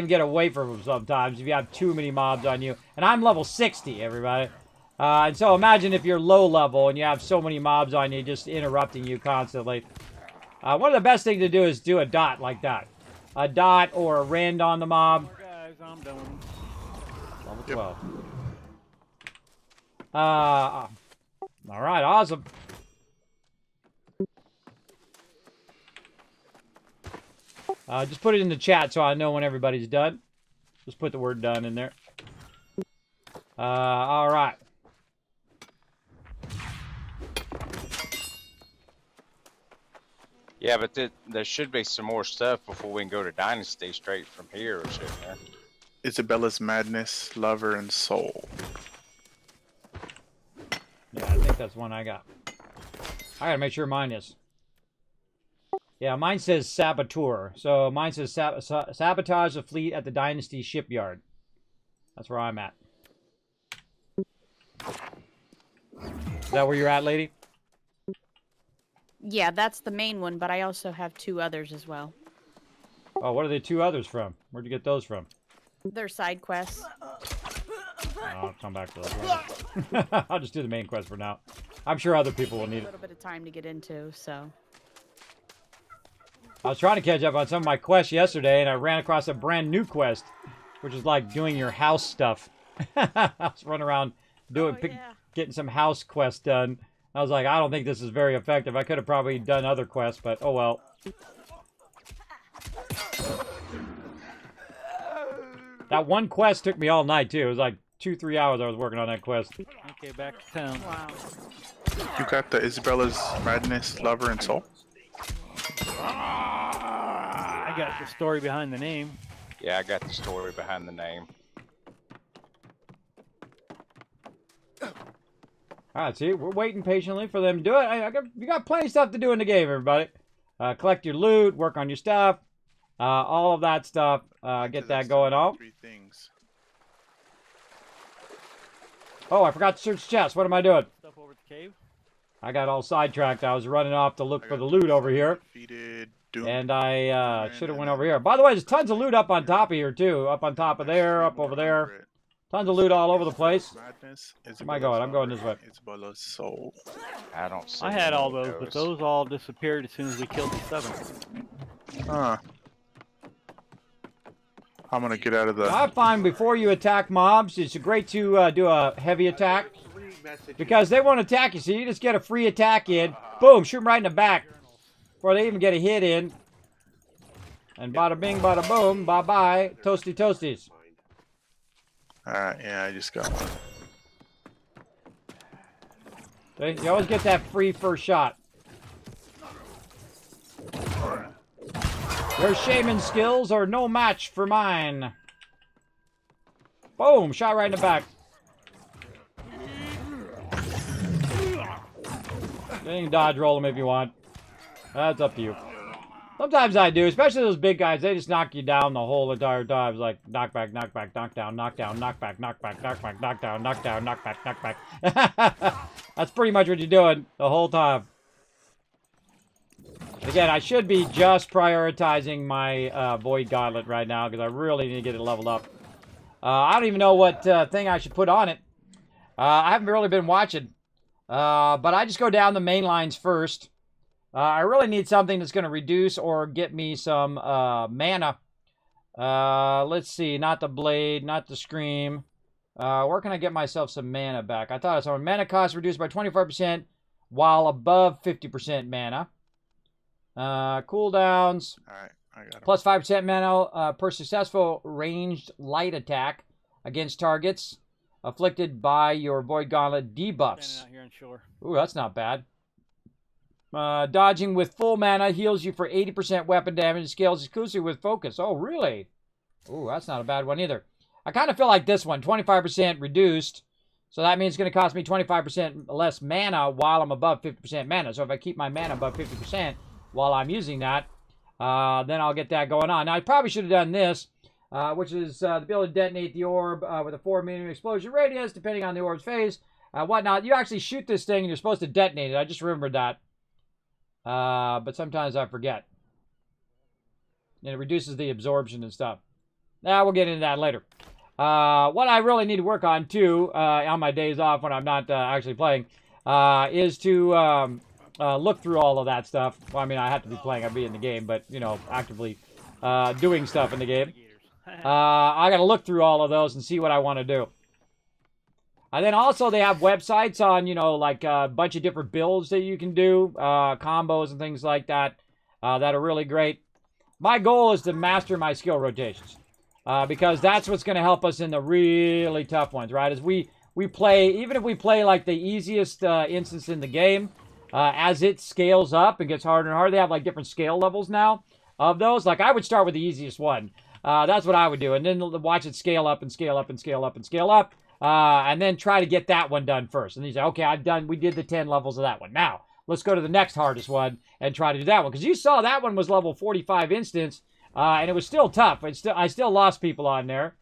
get away from them sometimes if you have too many mobs on you. And I'm level 60, everybody. And so imagine if you're low level and you have so many mobs on you just interrupting you constantly. One of the best things to do is do a dot like that. A dot or a rend on the mob. Guys, I'm done. Level 12. All right, awesome. Just put it in the chat so I know when everybody's done. Just put the word done in there. All right. Yeah, but there should be some more stuff before we can go to Dynasty straight from here, shouldn't there? Isabella's Madness, Lover, and Soul. Yeah, I think that's one I got. I gotta make sure mine is. Yeah, mine says Saboteur. So mine says sabotage the fleet at the Dynasty shipyard. That's where I'm at. Is that where you're at, lady? Yeah, that's the main one, but I also have 2 others as well. Oh, what are the 2 others from? Where'd you get those from? They're side quests. I'll come back to those. I'll just do the main quest for now. I'm sure other people will need A it. little bit of time to get into, so. I was trying to catch up on some of my quests yesterday, and I ran across a brand new quest, which is like doing your house stuff. I was running around doing, getting some house quests done. I was like, I don't think this is very effective. I could have probably done other quests, but oh well. That one quest took me all night, too. It was like 2-3 hours I was working on that quest. Okay, back to town. Wow. You got the Isabella's Madness, Lover, and Soul? I got the story behind the name. Yeah, I got the story behind the name. Alright, see, we're waiting patiently for them to do it. You got plenty of stuff to do in the game, everybody. Collect your loot, work on your stuff, all of that stuff. Get that going on. 3 things. Oh, I forgot to search chest. What am I doing? Stuff over at the cave. I got all sidetracked. I was running off to look for the loot over here. Defeated, Doom. And I should have went over here. By the way, there's tons of loot up on top of here, too. Up on top of there, up over there. Tons of loot all over the place. Madness, Where am I going? I'm going this way. Isabella's Soul. I don't see I had all any of those, but those all disappeared as soon as we killed the 7. Huh. I'm gonna get out of the... I find before you attack mobs, it's great to do a heavy attack. Because they won't attack you, so you just get a free attack in. Boom, shoot them right in the back. Before they even get a hit in. And bada bing, bada boom, bye-bye. Toasty toasties. Alright, yeah, I just got one. See? You always get that free first shot. Your shaman skills are no match for mine. Boom, shot right in the back. You can dodge roll them if you want. That's up to you. Sometimes I do, especially those big guys. They just knock you down the whole entire time. It's like knockback, knockback, knockdown, knockdown, knockback, knockback, knockback, knockdown, knockdown, knockback, knockback. That's pretty much what you're doing the whole time. Again, I should be just prioritizing my Void Gauntlet right now because I really need to get it leveled up. I don't even know what thing I should put on it. I haven't really been watching. But I just go down the main lines first. I really need something that's going to reduce or get me some mana. Let's see. Not the Blade, not the Scream. Where can I get myself some mana back? I thought I saw mana cost reduced by 25% while above 50% mana. Cooldowns. Alright, I got it. Plus 5% mana per successful ranged light attack against targets afflicted by your Void Gauntlet debuffs. Standing out here on shore. Ooh, that's not bad. Dodging with full mana heals you for 80% weapon damage and scales exclusively with focus. Oh, really? Ooh, that's not a bad one either. I kind of feel like this one, 25% reduced. So that means it's going to cost me 25% less mana while I'm above 50% mana. So if I keep my mana above 50% while I'm using that, then I'll get that going on. Now, I probably should have done this, which is the ability to detonate the orb with a 4 minute explosion radius, depending on the orb's phase, whatnot. You actually shoot this thing and you're supposed to detonate it. I just remembered that. But sometimes I forget. And it reduces the absorption and stuff. Now we'll get into that later. What I really need to work on, too, on my days off when I'm not actually playing, is to look through all of that stuff. Well, I mean, I have to be playing. I'd be in the game, but, you know, actively doing stuff in the game. I got to look through all of those and see what I want to do. And then also they have websites on, you know, like a bunch of different builds that you can do, combos and things like that, that are really great. My goal is to master my skill rotations, because that's what's going to help us in the really tough ones, right? As we play, even if we play like the easiest instance in the game, as it scales up and gets harder and harder, they have like different scale levels now of those. Like I would start with the easiest one. That's what I would do. And then watch it scale up and scale up and scale up and scale up. And then try to get that one done first. And you say, okay, we did the 10 levels of that one. Now, let's go to the next hardest one and try to do that one. Because you saw that one was level 45 instance, and it was still tough. I still lost people on there.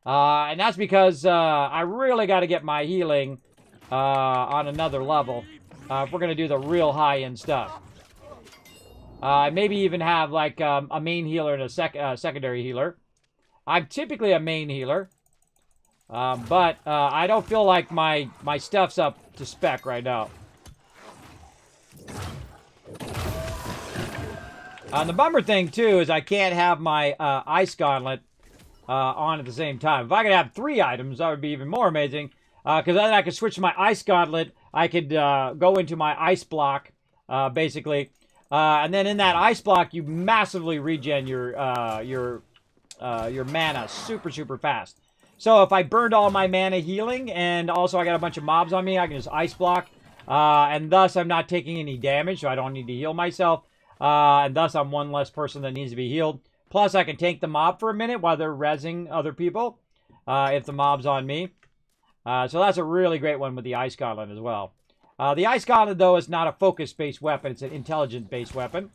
And that's because I really got to get my healing on another level if we're going to do the real high-end stuff. Maybe even have like a main healer and a secondary healer. I'm typically a main healer. But I don't feel like my stuff's up to spec right now. The bummer thing, too, is I can't have my Ice Gauntlet on at the same time. If I could have 3 items, that would be even more amazing. Because then I could switch to my Ice Gauntlet. I could go into my Ice Block, basically. And then in that Ice Block, you massively regen your mana super, super fast. So if I burned all my mana healing, and also I got a bunch of mobs on me, I can just Ice Block. And thus I'm not taking any damage, so I don't need to heal myself. And thus I'm one less person that needs to be healed. Plus I can tank the mob for a minute while they're rezzing other people, if the mob's on me. So that's a really great one with the Ice Gauntlet as well. The Ice Gauntlet, though, is not a focus-based weapon. It's an intelligent-based weapon.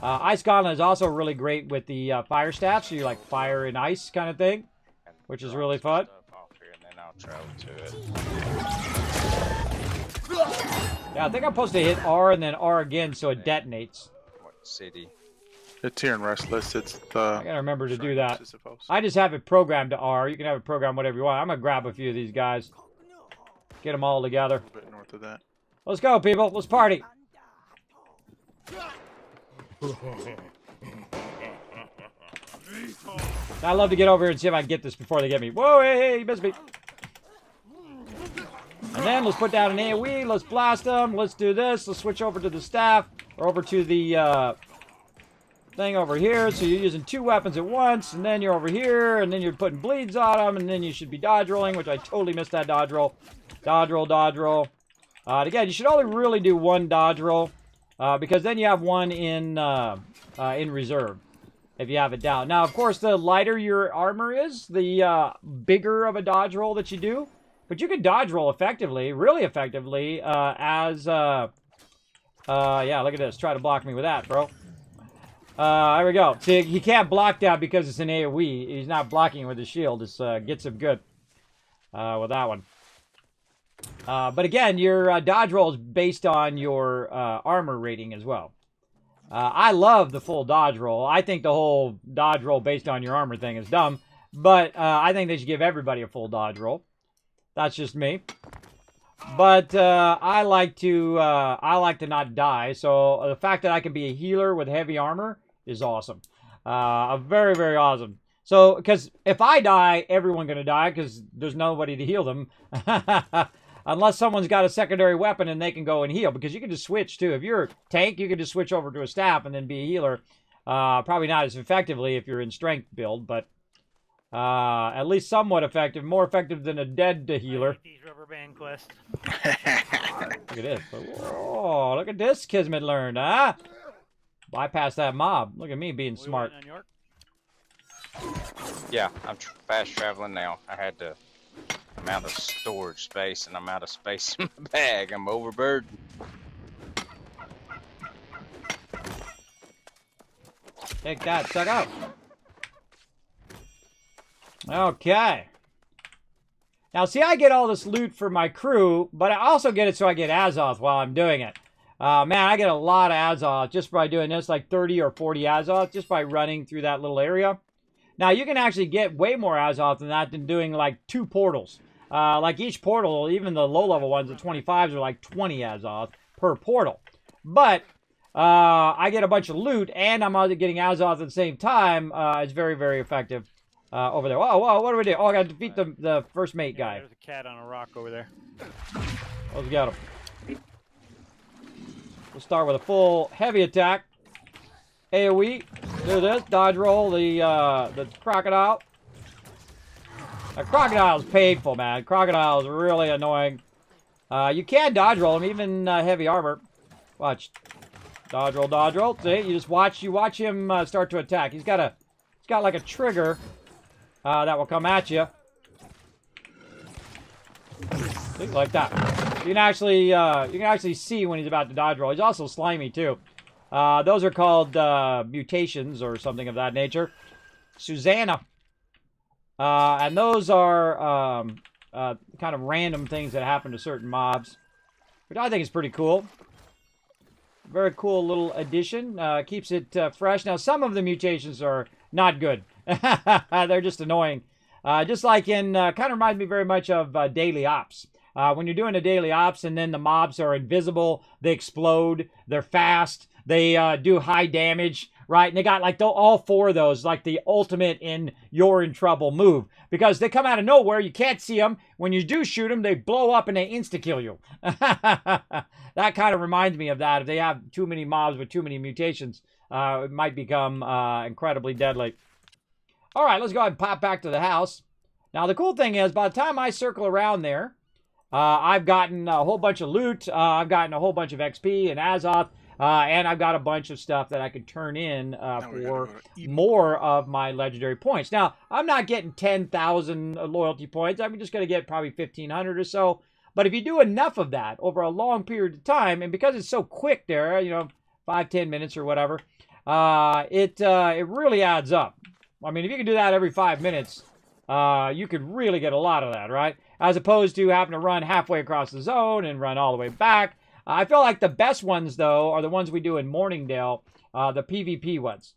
Ice Gauntlet is also really great with the Fire Staff, so you're like fire and ice kind of thing, which is really fun. Yeah, I think I'm supposed to hit R and then R again so it detonates. What city? It's here in Restless. It's the. I gotta remember to do that. I suppose. I just have it programmed to R. You can have it programmed whatever you want. I'm gonna grab a few of these guys. Get them all together. A little bit north of that. Let's go, people. Let's party. I'd love to get over here and see if I can get this before they get me. Whoa, hey, you missed me. And then let's put down an AoE. Let's blast them. Let's do this. Let's switch over to the staff. Or over to the thing over here. So you're using 2 weapons at once. And then you're over here. And then you're putting bleeds on them. And then you should be dodge rolling, which I totally missed that dodge roll. Dodge roll, dodge roll. Again, you should only really do 1 dodge roll. Because then you have 1 in reserve. If you have it down. Now, of course, the lighter your armor is, the bigger of a dodge roll that you do. But you can dodge roll effectively, really effectively, yeah, look at this. Try to block me with that, bro. There we go. See, he can't block that because it's an AoE. He's not blocking it with his shield. This gets him good with that one. But again, your dodge roll is based on your armor rating as well. I love the full dodge roll. I think the whole dodge roll based on your armor thing is dumb. But I think they should give everybody a full dodge roll. That's just me. But I like to not die. So the fact that I can be a healer with heavy armor is awesome. Very, very awesome. So, because if I die, everyone's going to die because there's nobody to heal them. Unless someone's got a secondary weapon and they can go and heal. Because you can just switch, too. If you're a tank, you can just switch over to a staff and then be a healer. Probably not as effectively if you're in strength build, but at least somewhat effective. More effective than a dead healer. I like these rubber band quests. Look at this. Oh, look at this Kismet learned, huh? Bypass that mob. Look at me being smart. On York? Yeah, I'm fast traveling now. I had to. I'm out of storage space, and I'm out of space in my bag. I'm overburdened. Take that. Check out. Okay. Now, see, I get all this loot for my crew, but I also get it so I get Azoth while I'm doing it. Man, I get a lot of Azoth just by doing this, like 30 or 40 Azoth, just by running through that little area. Now, you can actually get way more Azoth than that than doing, like, 2 portals. Like, each portal, even the low-level ones, the 25s, are like 20 Azoth per portal. But I get a bunch of loot, and I'm also getting Azoth at the same time. It's very, very effective over there. Whoa, whoa, what do we do? Oh, I got to defeat the first mate guy. There's a cat on a rock over there. Let's get him. We'll start with a full heavy attack. AoE. Do this. Dodge roll the crocodile. The crocodile is painful, man. Crocodile is really annoying. You can dodge roll him, even heavy armor. Watch. Dodge roll, dodge roll. See, you just watch him start to attack. He's got like a trigger that will come at you. See, like that. You can actually see when he's about to dodge roll. He's also slimy too. Those are called mutations or something of that nature. Susanna. And those are kind of random things that happen to certain mobs, which I think is pretty cool. Very cool little addition. Keeps it fresh. Now, some of the mutations are not good. They're just annoying. Just like in, kind of reminds me very much of daily ops. When you're doing a daily ops and then the mobs are invisible, they explode, they're fast, they do high damage, right? And they got like all 4 of those, like the ultimate in you're in trouble move. Because they come out of nowhere, you can't see them. When you do shoot them, they blow up and they insta-kill you. That kind of reminds me of that. If they have too many mobs with too many mutations, it might become incredibly deadly. All right, let's go ahead and pop back to the house. Now, the cool thing is, by the time I circle around there, I've gotten a whole bunch of loot. I've gotten a whole bunch of XP and Azoth. And I've got a bunch of stuff that I could turn in for more of my legendary points. Now, I'm not getting 10,000 loyalty points. I'm just going to get probably 1,500 or so. But if you do enough of that over a long period of time, and because it's so quick there, 5-10 minutes or whatever, it really adds up. I mean, if you can do that every 5 minutes, you could really get a lot of that, right? As opposed to having to run halfway across the zone and run all the way back. I feel like the best ones, though, are the ones we do in Morningdale, the PvP ones.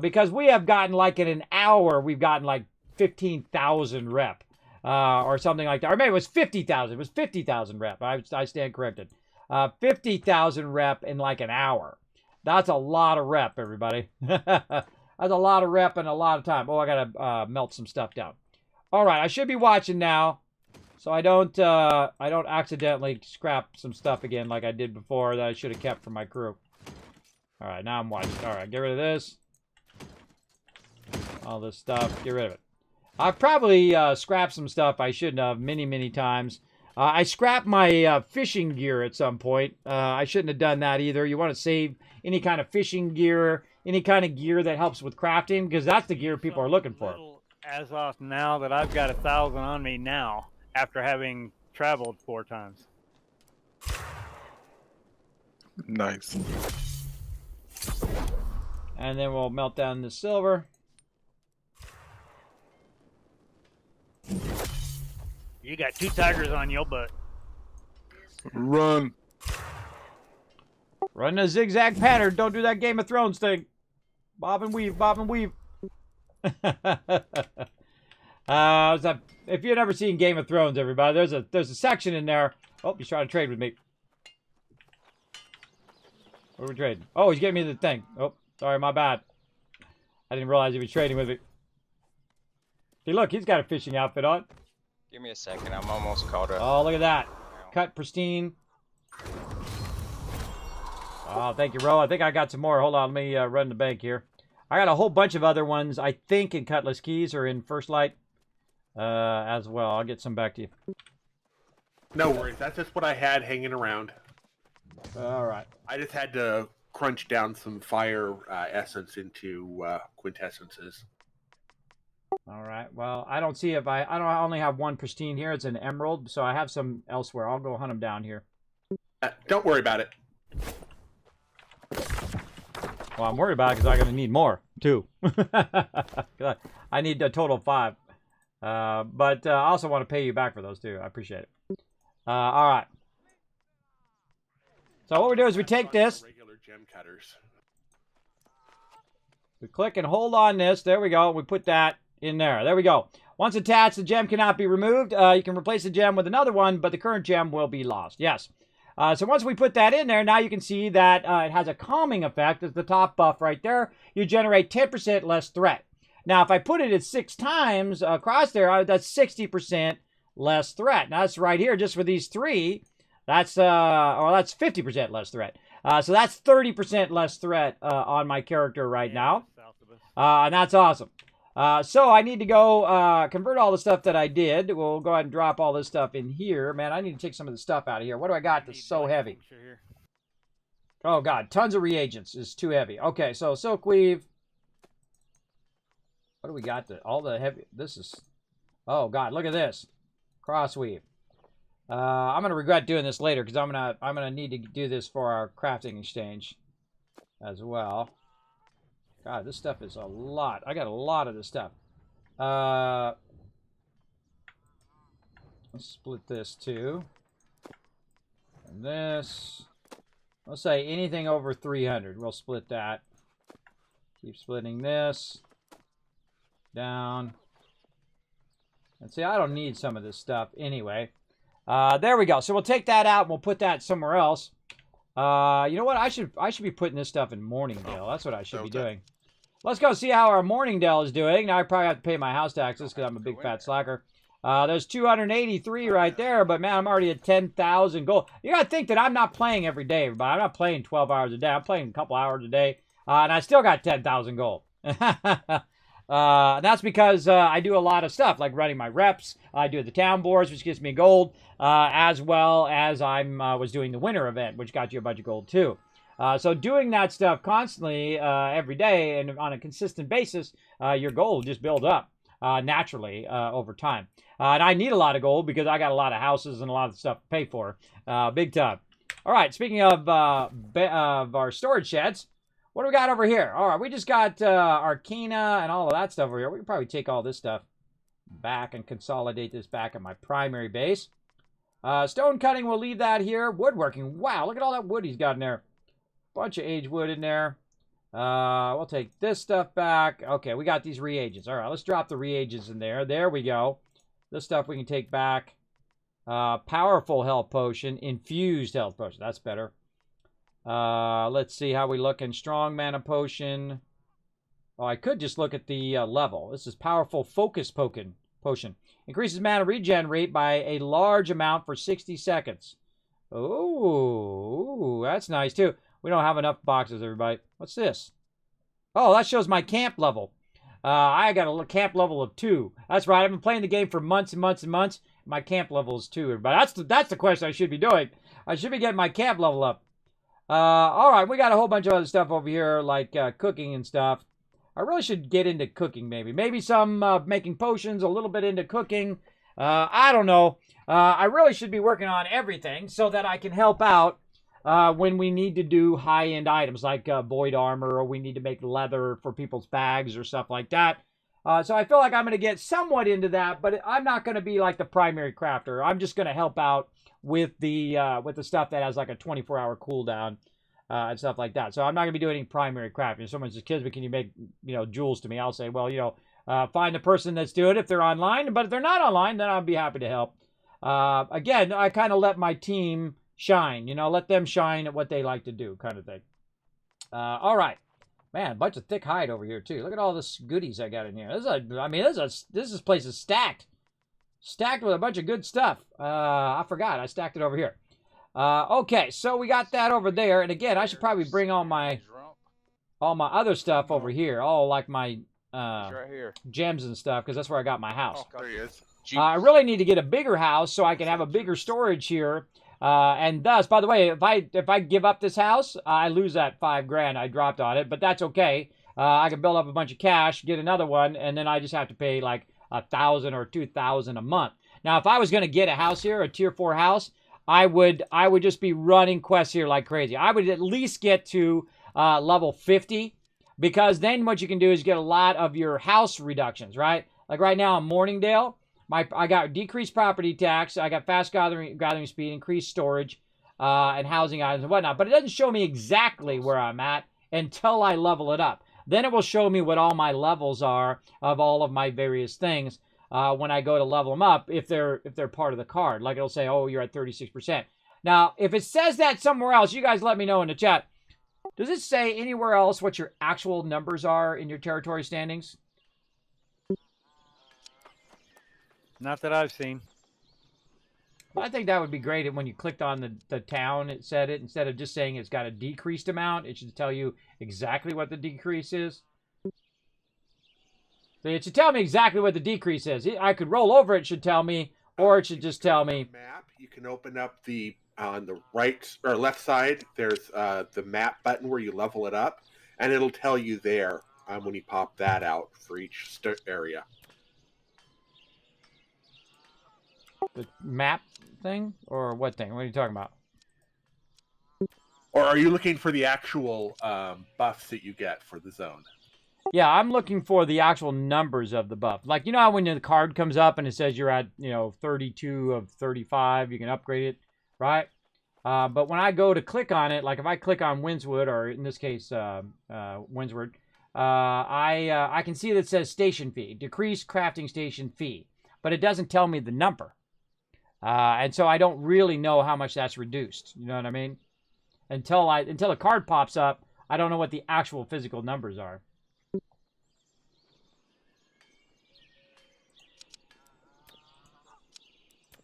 Because we have gotten, like, in an hour, we've gotten, like, 15,000 rep. Or something like that. Or maybe it was 50,000. It was 50,000 rep. I stand corrected. 50,000 rep in, like, an hour. That's a lot of rep, everybody. That's a lot of rep and a lot of time. Oh, I gotta melt some stuff down. All right, I should be watching now. So I don't accidentally scrap some stuff again like I did before that I should have kept for my crew. All right, now I'm watching. All right, get rid of this. All this stuff, get rid of it. I've probably scrapped some stuff I shouldn't have many times. I scrapped my fishing gear at some point. I shouldn't have done that either. You want to save any kind of fishing gear, any kind of gear that helps with crafting, because that's the gear people are looking for. Azoth now that I've got 1,000 on me now. After having traveled 4 times. Nice. And then we'll melt down the silver. You got 2 tigers on your butt. Run. Run a zigzag pattern. Don't do that Game of Thrones thing. Bob and weave, bob and weave. If you've never seen Game of Thrones, everybody, there's a section in there. Oh, he's trying to trade with me. What are we trading? Oh, he's getting me the thing. Oh, sorry, my bad. I didn't realize he was trading with me. Hey, look, he's got a fishing outfit on. Give me a second. I'm almost caught up. Oh, look at that. Cut pristine. Oh, thank you, Ro. I think I got some more. Hold on, let me run the bank here. I got a whole bunch of other ones, I think, in Cutlass Keys or in First Light as well. I'll get some back to you. No worries. That's just what I had hanging around. All right. I just had to crunch down some fire essence into quintessences. All right. Well, I don't see if I only have one pristine here. It's an emerald, so I have some elsewhere. I'll go hunt them down here. Don't worry about it. Well, I'm worried about it because I'm going to need more, too. I need a total of 5. But I also want to pay you back for those, too. I appreciate it. All right. So what we do is we take this. Regular gem cutters. We click and hold on this. There we go. We put that in there. There we go. Once attached, the gem cannot be removed. You can replace the gem with another one, but the current gem will be lost. Yes. So once we put that in there, now you can see that it has a calming effect. As the top buff right there, you generate 10% less threat. Now, if I put it at 6 times across there, that's 60% less threat. Now, that's right here, just for these 3. That's 50% less threat. So that's 30% less threat on my character right now. And that's awesome. So I need to go convert all the stuff that I did. We'll go ahead and drop all this stuff in here. Man, I need to take some of the stuff out of here. What do I got that's so heavy? Oh, God. Tons of reagents is too heavy. Okay, so silk weave. What do we got? All the heavy... This is... Oh, God. Look at this. Cross weave. I'm going to regret doing this later because I'm gonna need to do this for our crafting exchange as well. God, this stuff is a lot. I got a lot of this stuff. Let's split this too. And this. Let's say anything over 300. We'll split that. Keep splitting this. Down. And see, I don't need some of this stuff anyway. There we go. So we'll take that out and we'll put that somewhere else. You know what? I should be putting this stuff in Morningdale. That's what I should be doing. Let's go see how our Morningdale is doing. Now I probably have to pay my house taxes because I'm a big fat slacker. There's 283 right there, but man, I'm already at 10,000 gold. You gotta think that I'm not playing every day, everybody. I'm not playing 12 hours a day. I'm playing a couple hours a day, and I still got 10,000 gold. That's because I do a lot of stuff, like running my reps. I do the town boards, which gives me gold, as well as I was doing the winter event, which got you a bunch of gold too. So doing that stuff constantly, every day, and on a consistent basis, your gold just builds up naturally over time. And I need a lot of gold because I got a lot of houses and a lot of stuff to pay for, big time. All right, speaking of our storage sheds, what do we got over here? All right, we just got Arcana and all of that stuff over here. We can probably take all this stuff back and consolidate this back at my primary base. Stone cutting, we'll leave that here. Woodworking, wow, look at all that wood he's got in there. Bunch of aged wood in there. We'll take this stuff back. Okay, we got these reagents. All right, let's drop the reagents in there. There we go. This stuff we can take back. Powerful health potion. Infused health potion. That's better. Let's see how we look in strong mana potion. Oh, I could just look at the level. This is powerful focus potion. Increases mana regen rate by a large amount for 60 seconds. Oh, that's nice too. We don't have enough boxes, everybody. What's this? Oh, that shows my camp level. I got a camp level of 2. That's right. I've been playing the game for months and months and months. My camp level is 2, everybody. That's the quest I should be doing. I should be getting my camp level up. All right, we got a whole bunch of other stuff over here, like cooking and stuff. I really should get into cooking, maybe. Maybe some making potions, a little bit into cooking. I don't know. I really should be working on everything so that I can help out when we need to do high-end items like void armor, or we need to make leather for people's bags or stuff like that. So I feel like I'm going to get somewhat into that, but I'm not going to be like the primary crafter. I'm just going to help out with the stuff that has like a 24-hour cooldown and stuff like that. So I'm not going to be doing any primary crafting. If someone says, "Kismet, can you make jewels to me?" I'll say, well, find the person that's doing it if they're online. But if they're not online, then I'll be happy to help. Again, I kind of let my team shine. Let them shine at what they like to do, kind of thing. All right. Man, a bunch of thick hide over here too. Look at all this goodies I got in here. This place is stacked. Stacked with a bunch of good stuff. I forgot. I stacked it over here. Okay, so we got that over there. And again, I should probably bring all my other stuff over here. All like my right here. gems and stuff, because that's where I got my house. Oh, there he is. I really need to get a bigger house so I can have a bigger storage here. And thus, by the way, if I give up this house, I lose that $5,000 I dropped on it, but that's okay. I can build up a bunch of cash, get another one, and then I just have to pay like $1,000 or $2,000 a month. Now, if I was going to get a house here, a tier 4 house, I would just be running quests here like crazy. I would at least get to level 50, because then what you can do is get a lot of your house reductions, right? Like right now in Morningdale, I got decreased property tax, I got fast gathering speed, increased storage, and housing items and whatnot. But it doesn't show me exactly where I'm at until I level it up. Then it will show me what all my levels are of all of my various things when I go to level them up, if they're part of the card. Like it'll say, oh, you're at 36%. Now, if it says that somewhere else, you guys let me know in the chat. Does it say anywhere else what your actual numbers are in your territory standings? Not that I've seen. I think that would be great when you clicked on the town, it said it. Instead of just saying it's got a decreased amount, it should tell you exactly what the decrease is. So it should tell me exactly what the decrease is. I could roll over, it should tell me, or it should just tell me. Map. You can open up on the right or left side. There's the map button where you level it up, and it'll tell you there when you pop that out for each area. The map thing? Or what thing? What are you talking about? Or are you looking for the actual buffs that you get for the zone? Yeah, I'm looking for the actual numbers of the buff. Like, you know how when the card comes up and it says you're at, 32 of 35, you can upgrade it, right? But when I go to click on it, like if I click on Windswood, or in this case, Windsward, I can see that it says station fee, decreased crafting station fee, but it doesn't tell me the number. And so I don't really know how much that's reduced. You know what I mean? Until a card pops up, I don't know what the actual physical numbers are.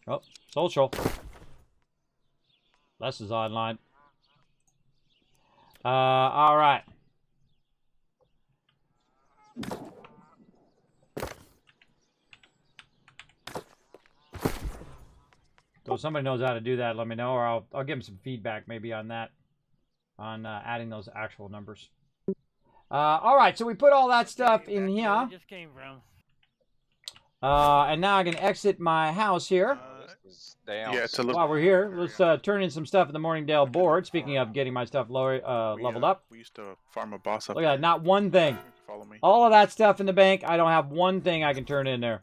Oh, social. Les is online. All right. So if somebody knows how to do that, let me know, or I'll give them some feedback maybe on that, on adding those actual numbers. All right, so we put all that stuff in here. Where it just came from. And now I can exit my house here. Down. Yeah, it's a little. While we're here, let's turn in some stuff in the Morningdale board. Speaking of getting my stuff leveled up. We used to farm a boss up. Look at that, not one thing. Follow me. All of that stuff in the bank, I don't have one thing I can turn in there.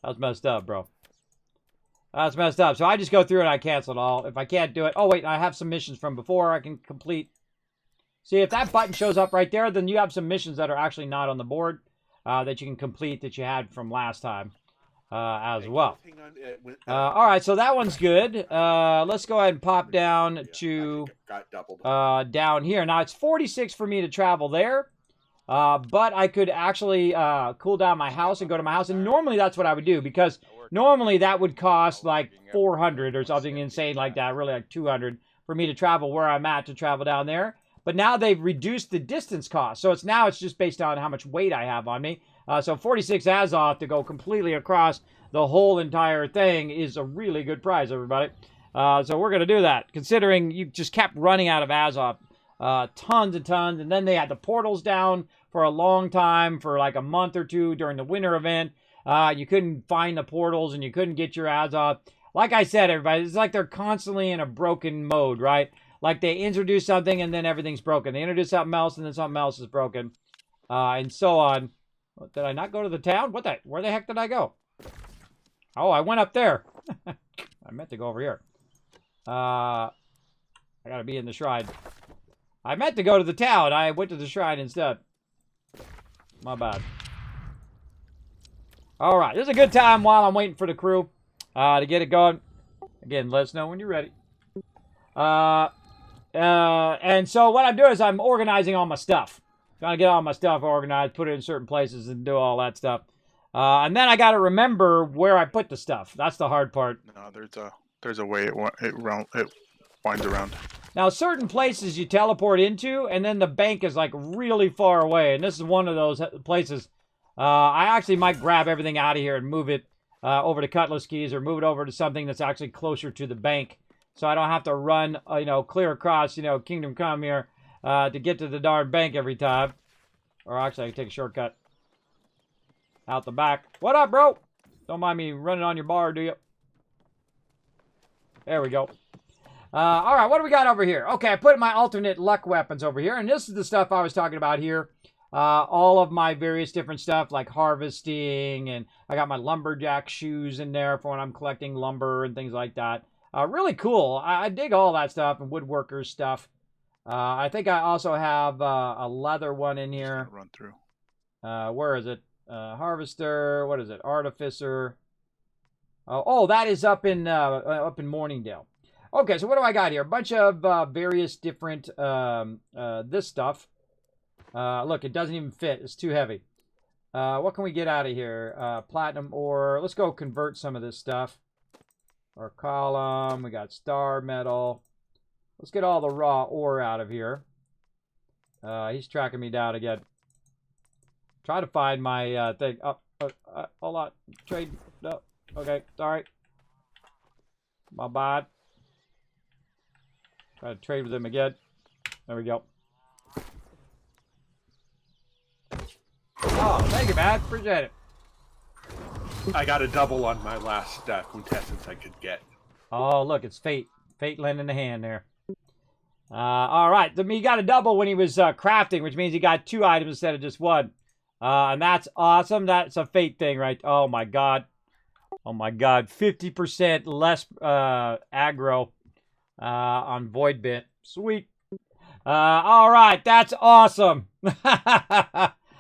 That's messed up, bro. That's messed up. So I just go through and I cancel it all. If I can't do it... Oh, wait, I have some missions from before I can complete. See, if that button shows up right there, then you have some missions that are actually not on the board that you can complete that you had from last time as well. All right, so that one's good. Let's go ahead and pop down to down here. Now, it's 46 for me to travel there. But I could actually cool down my house and go to my house. And normally that's what I would do, because normally that would cost like 400 or something insane like that, really like 200 for me to travel where I'm at to travel down there. But now they've reduced the distance cost. So it's just based on how much weight I have on me. So 46 Azoth to go completely across the whole entire thing is a really good price, everybody. So we're going to do that, considering you just kept running out of Azoth. Tons and tons. And then they had the portals down for a long time, for like a month or two during the winter event. You couldn't find the portals and you couldn't get your Azoth. like I said, everybody, it's like they're constantly in a broken mode, right? Like they introduce something and then everything's broken. They introduce something else and then something else is broken, and so on. Did I not go to the town? Where the heck did I go? Oh, I went up there. I meant to go over here. I gotta be in the shrine. I meant to go to the town. I went to the shrine instead. My bad. All right, this is a good time while I'm waiting for the crew to get it going. Again, let us know when you're ready. And so what I'm doing is I'm organizing all my stuff. Trying to get all my stuff organized, put it in certain places, and do all that stuff. And then I got to remember where I put the stuff. That's the hard part. No, there's a way it winds around. Now, certain places you teleport into, and then the bank is like really far away. And this is one of those places. I actually might grab everything out of here and move it over to Cutlass Keys, or move it over to something that's actually closer to the bank, so I don't have to run, clear across, Kingdom Come here to get to the darn bank every time. Or actually, I can take a shortcut out the back. What up, bro? Don't mind me running on your bar, do you? There we go. All right, what do we got over here? Okay, I put my alternate luck weapons over here, and this is the stuff I was talking about here. All of my various different stuff, like harvesting, and I got my lumberjack shoes in there for when I'm collecting lumber and things like that. Really cool. I dig all that stuff and woodworkers stuff. I think I also have a leather one in here. Run through. Where is it? Harvester. What is it? Artificer. Oh, that is up in Morningdale. Okay, so what do I got here? A bunch of various different this stuff. Look, it doesn't even fit. It's too heavy. What can we get out of here? Platinum ore. Let's go convert some of this stuff. Our column. We got star metal. Let's get all the raw ore out of here. He's tracking me down again. Try to find my thing. Hold on. Trade. No. Okay. Sorry. My bad. Try to trade with him again. There we go. Oh, thank you, man. Appreciate it. I got a double on my last quintessence I could get. Oh, look, it's fate. Fate lending a hand there. All right. He got a double when he was crafting, which means he got 2 items instead of just 1. And that's awesome. That's a fate thing, right? Oh, my God. Oh, my God. 50% less aggro on Void Bit. Sweet. All right. That's awesome.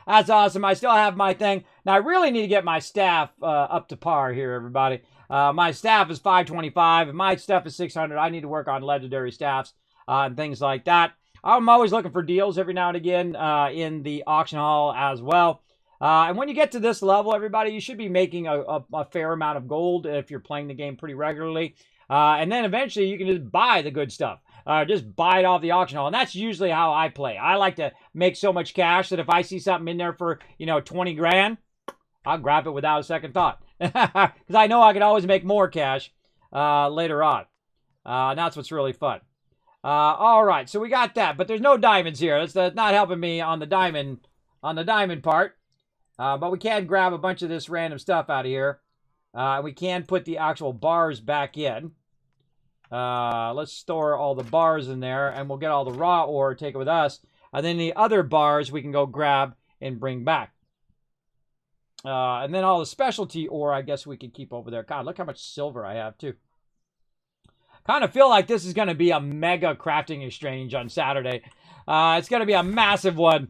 That's awesome. I still have my thing. Now, I really need to get my staff up to par here, everybody. My staff is 525, and my stuff is 600. I need to work on legendary staffs and things like that. I'm always looking for deals every now and again in the auction hall as well. And when you get to this level, everybody, you should be making a fair amount of gold if you're playing the game pretty regularly. And then eventually you can just buy the good stuff. Just buy it off the auction hall. And that's usually how I play. I like to make so much cash that if I see something in there for, 20 grand, I'll grab it without a second thought. Because I know I can always make more cash later on. And that's what's really fun. All right, so we got that. But there's no diamonds here. That's not helping me on the diamond part. But we can grab a bunch of this random stuff out of here. We can put the actual bars back in. Let's store all the bars in there, and we'll get all the raw ore, take it with us. And then the other bars we can go grab and bring back. And then all the specialty ore, I guess we can keep over there. God, look how much silver I have, too. Kind of feel like this is going to be a mega crafting exchange on Saturday. It's going to be a massive one.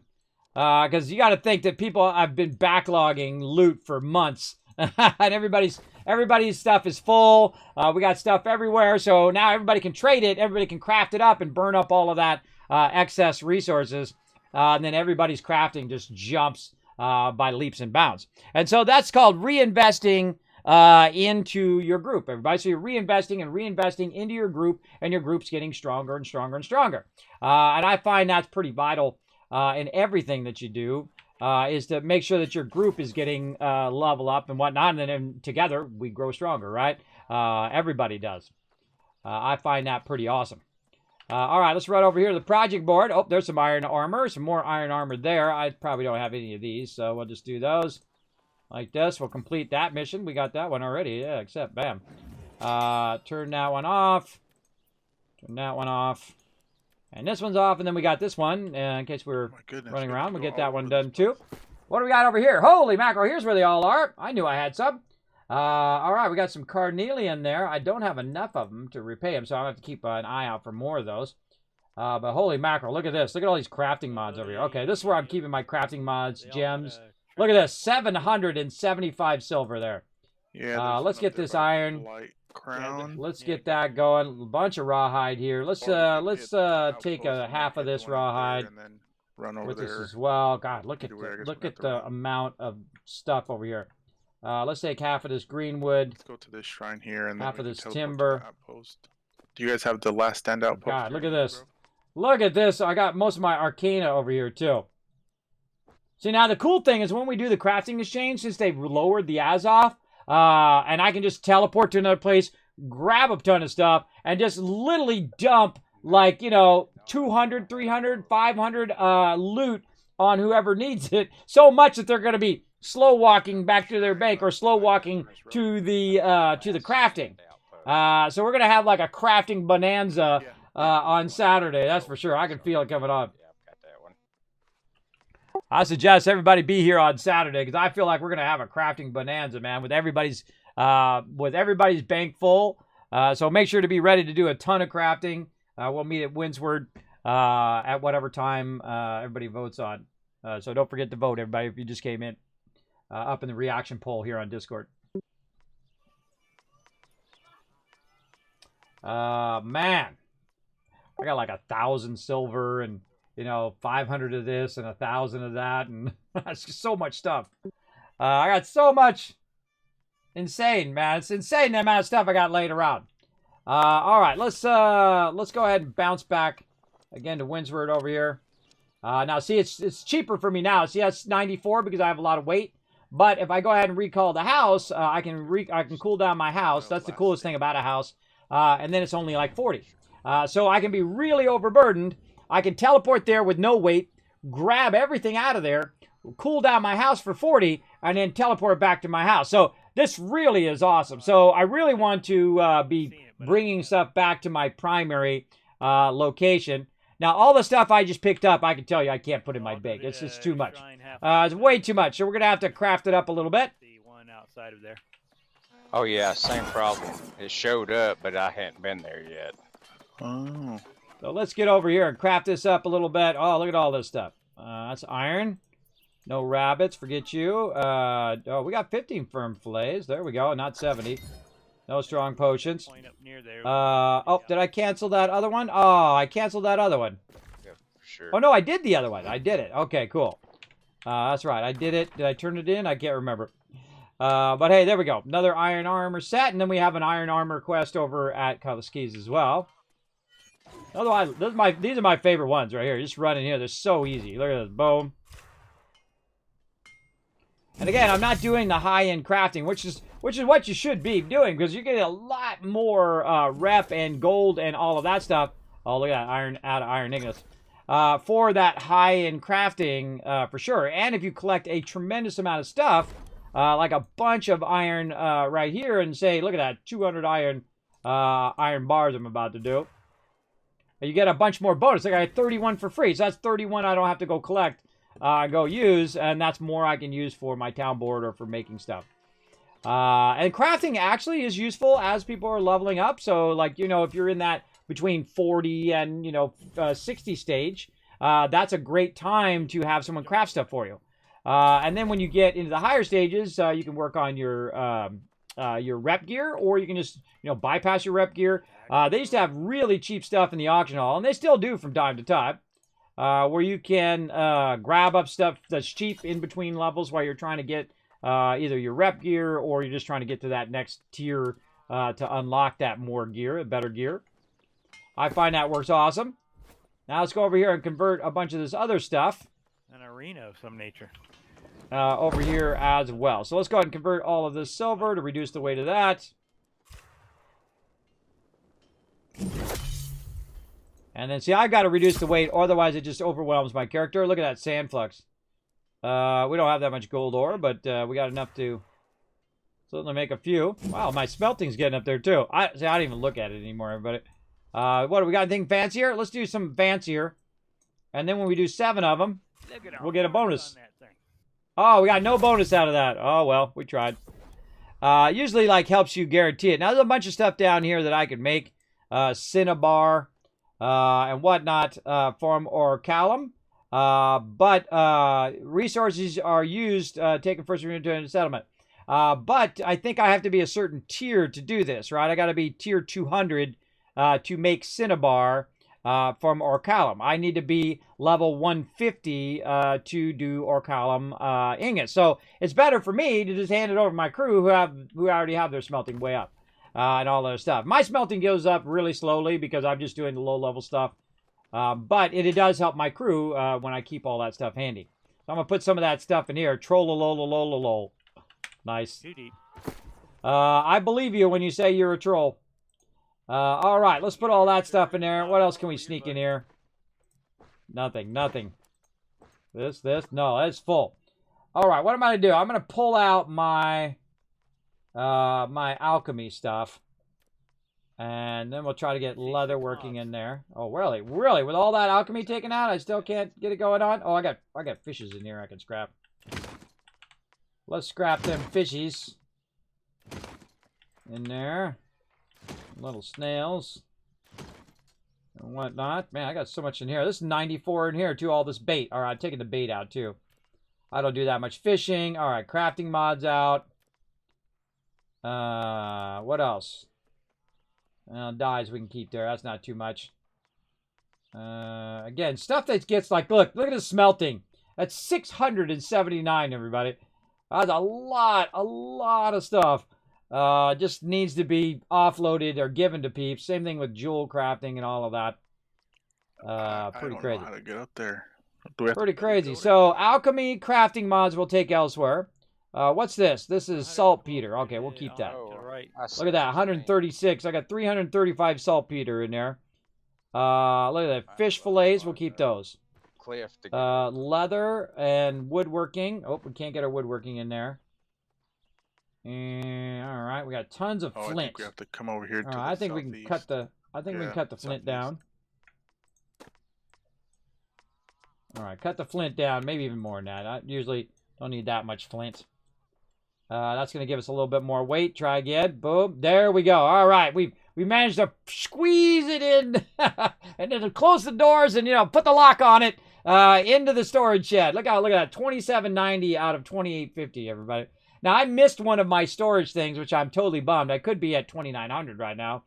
Because you got to think that people have been backlogging loot for months. And everybody's stuff is full. We got stuff everywhere. So now everybody can trade it. Everybody can craft it up and burn up all of that excess resources. And then everybody's crafting just jumps by leaps and bounds. And so that's called reinvesting into your group, everybody. So you're reinvesting into your group, and your group's getting stronger and stronger and stronger. And I find that's pretty vital in everything that you do, is to make sure that your group is getting level up and whatnot, and then together we grow stronger, right? Everybody does. I find that pretty awesome. All right, let's run over here to the project board. Oh, there's some iron armor, some more iron armor there. I probably don't have any of these, so we'll just do those like this. We'll complete that mission. We got that one already. Yeah, except bam. Turn that one off. Turn that one off. And this one's off, and then we got this one, in case we're running around. We'll get that one done, too. What do we got over here? Holy mackerel, here's where they all are. I knew I had some. All right, we got some carnelian there. I don't have enough of them to repay them, so I'm going to have to keep an eye out for more of those. But holy mackerel, look at this. Look at all these crafting mods over here. Okay, this is where I'm keeping my crafting mods, gems. Look at this, 775 silver there. Yeah. Let's get this iron. Crown. Let's get that going. A bunch of rawhide here. Let's take a half of this rawhide with this as well. God, look at the amount of stuff over here. Let's take half of this greenwood. Let's go to this shrine here and half of this timber. Do you guys have the last standout post? God, look at this. Look at this. I got most of my arcana over here too. See, now the cool thing is when we do the crafting exchange, since they've lowered the Azoth, and I can just teleport to another place, grab a ton of stuff, and just literally dump, like, 200, 300, 500 loot on whoever needs it, so much that they're going to be slow walking back to their bank or slow walking to the crafting. So we're going to have like a crafting bonanza on Saturday, that's for sure. I can feel it coming on. I suggest everybody be here on Saturday because I feel like we're gonna have a crafting bonanza, man, with everybody's bank full. So make sure to be ready to do a ton of crafting. We'll meet at Windsward at whatever time everybody votes on. So don't forget to vote, everybody, if you just came in up in the reaction poll here on Discord. Man, I got like 1,000 silver and 500 of this and 1,000 of that, and that's just so much stuff. I got so much. Insane, man. It's insane the amount of stuff I got laid around. All right, let's go ahead and bounce back again to Windsward over here. Now, see, it's cheaper for me now. See, that's 94 because I have a lot of weight. But if I go ahead and recall the house, I can cool down my house. That's the coolest thing about a house. And then it's only like 40. So I can be really overburdened. I can teleport there with no weight, grab everything out of there, cool down my house for 40, and then teleport back to my house. So this really is awesome. So I really want to be bringing stuff back to my primary location. Now, all the stuff I just picked up, I can tell you I can't put in my bake. It's just too much. It's way too much. So we're going to have to craft it up a little bit. The one outside of there. Oh, yeah, same problem. It showed up, but I hadn't been there yet. Oh. So let's get over here and craft this up a little bit. Oh, look at all this stuff. That's iron. No rabbits, forget you. Oh, we got 15 firm fillets. There we go, not 70. No strong potions. Oh, did I cancel that other one? Oh, I canceled that other one. Yeah, for sure. Oh, no, I did the other one. I did it. Okay, cool. That's right, I did it. Did I turn it in? I can't remember. But hey, there we go. Another iron armor set, and then we have an iron armor quest over at Kaliskis as well. Otherwise, these are my favorite ones right here. Just running here. They're so easy. Look at this. Boom. And again, I'm not doing the high-end crafting, which is what you should be doing because you get a lot more rep and gold and all of that stuff. Oh, look at that. Iron out of iron ingots. For that high-end crafting, for sure. And if you collect a tremendous amount of stuff, like a bunch of iron right here, and say, look at that, 200 iron bars I'm about to do. You get a bunch more bonus. Like I got 31 for free. So that's 31 I don't have to go collect, go use. And that's more I can use for my town board or for making stuff. And crafting actually is useful as people are leveling up. So like, if you're in that between 40 and, 60 stage, that's a great time to have someone craft stuff for you. And then when you get into the higher stages, you can work on your rep gear, or you can just, bypass your rep gear. They used to have really cheap stuff in the auction hall, and they still do from time to time, where you can grab up stuff that's cheap in between levels while you're trying to get either your rep gear or you're just trying to get to that next tier to unlock that more gear, better gear. I find that works awesome. Now let's go over here and convert a bunch of this other stuff. An arena of some nature. Over here as well. So let's go ahead and convert all of this silver to reduce the weight of that. And then, see, I've got to reduce the weight, otherwise it just overwhelms my character. Look at that sand flux. We don't have that much gold ore, but we got enough to Certainly make a few. Wow, my smelting's getting up there too. I don't even look at it anymore, everybody. What do we got? Anything fancier? Let's do some fancier. And then when we do 7 of them, we'll get a bonus. Oh, we got no bonus out of that. Oh, well, we tried. Usually, like, helps you guarantee it. Now, there's a bunch of stuff down here that I could make. Cinnabar and whatnot from Orcalum. But resources are used, taken first into settlement. But I think I have to be a certain tier to do this, right? I got to be tier 200 to make Cinnabar from Orcalum. I need to be level 150 to do Orcalum ingots. So it's better for me to just hand it over to my crew who already have their smelting way up and all that stuff. My smelting goes up really slowly because I'm just doing the low-level stuff. But it does help my crew when I keep all that stuff handy. So I'm going to put some of that stuff in here. Troll-a-lol-a-lol-a-lol. Nice. Too deep. I believe you when you say you're a troll. All right, let's put all that stuff in there. What else can we sneak in here? Nothing. This. No, that's full. All right, what am I going to do? I'm going to pull out my my alchemy stuff. And then we'll try to get leather working in there. Oh, really? Really? With all that alchemy taken out, I still can't get it going on? Oh, I got fishes in here I can scrap. Let's scrap them fishies. In there. Little snails. And whatnot. Man, I got so much in here. This is 94 in here, too. All this bait. All right, I'm taking the bait out, too. I don't do that much fishing. All right, crafting mods out. What else? Dyes we can keep there. That's not too much. Again, stuff that gets like, look at the smelting. That's 679, everybody. That's a lot of stuff. Just needs to be offloaded or given to peeps. Same thing with jewel crafting and all of that. Pretty crazy. I don't know how to get up there. Pretty crazy. So, alchemy crafting mods we'll take elsewhere. What's this? This is saltpeter. Okay, we'll keep that. Right. Look at that, 136. I got 335 saltpeter in there. Look at that. Fish fillets, we'll keep those. Leather and woodworking. Oh, we can't get our woodworking in there. And, all right, we got tons of flint. I think we have to come over here. To I think we can cut the. I think we can cut the flint down. All right, cut the flint down. Maybe even more than that. I usually don't need that much flint. That's going to give us a little bit more weight. Try again. Boom. There we go. All right. We managed to squeeze it in and then close the doors and, put the lock on it into the storage shed. Look at that. 2790 out of 2850, everybody. Now, I missed one of my storage things, which I'm totally bummed. I could be at 2900 right now.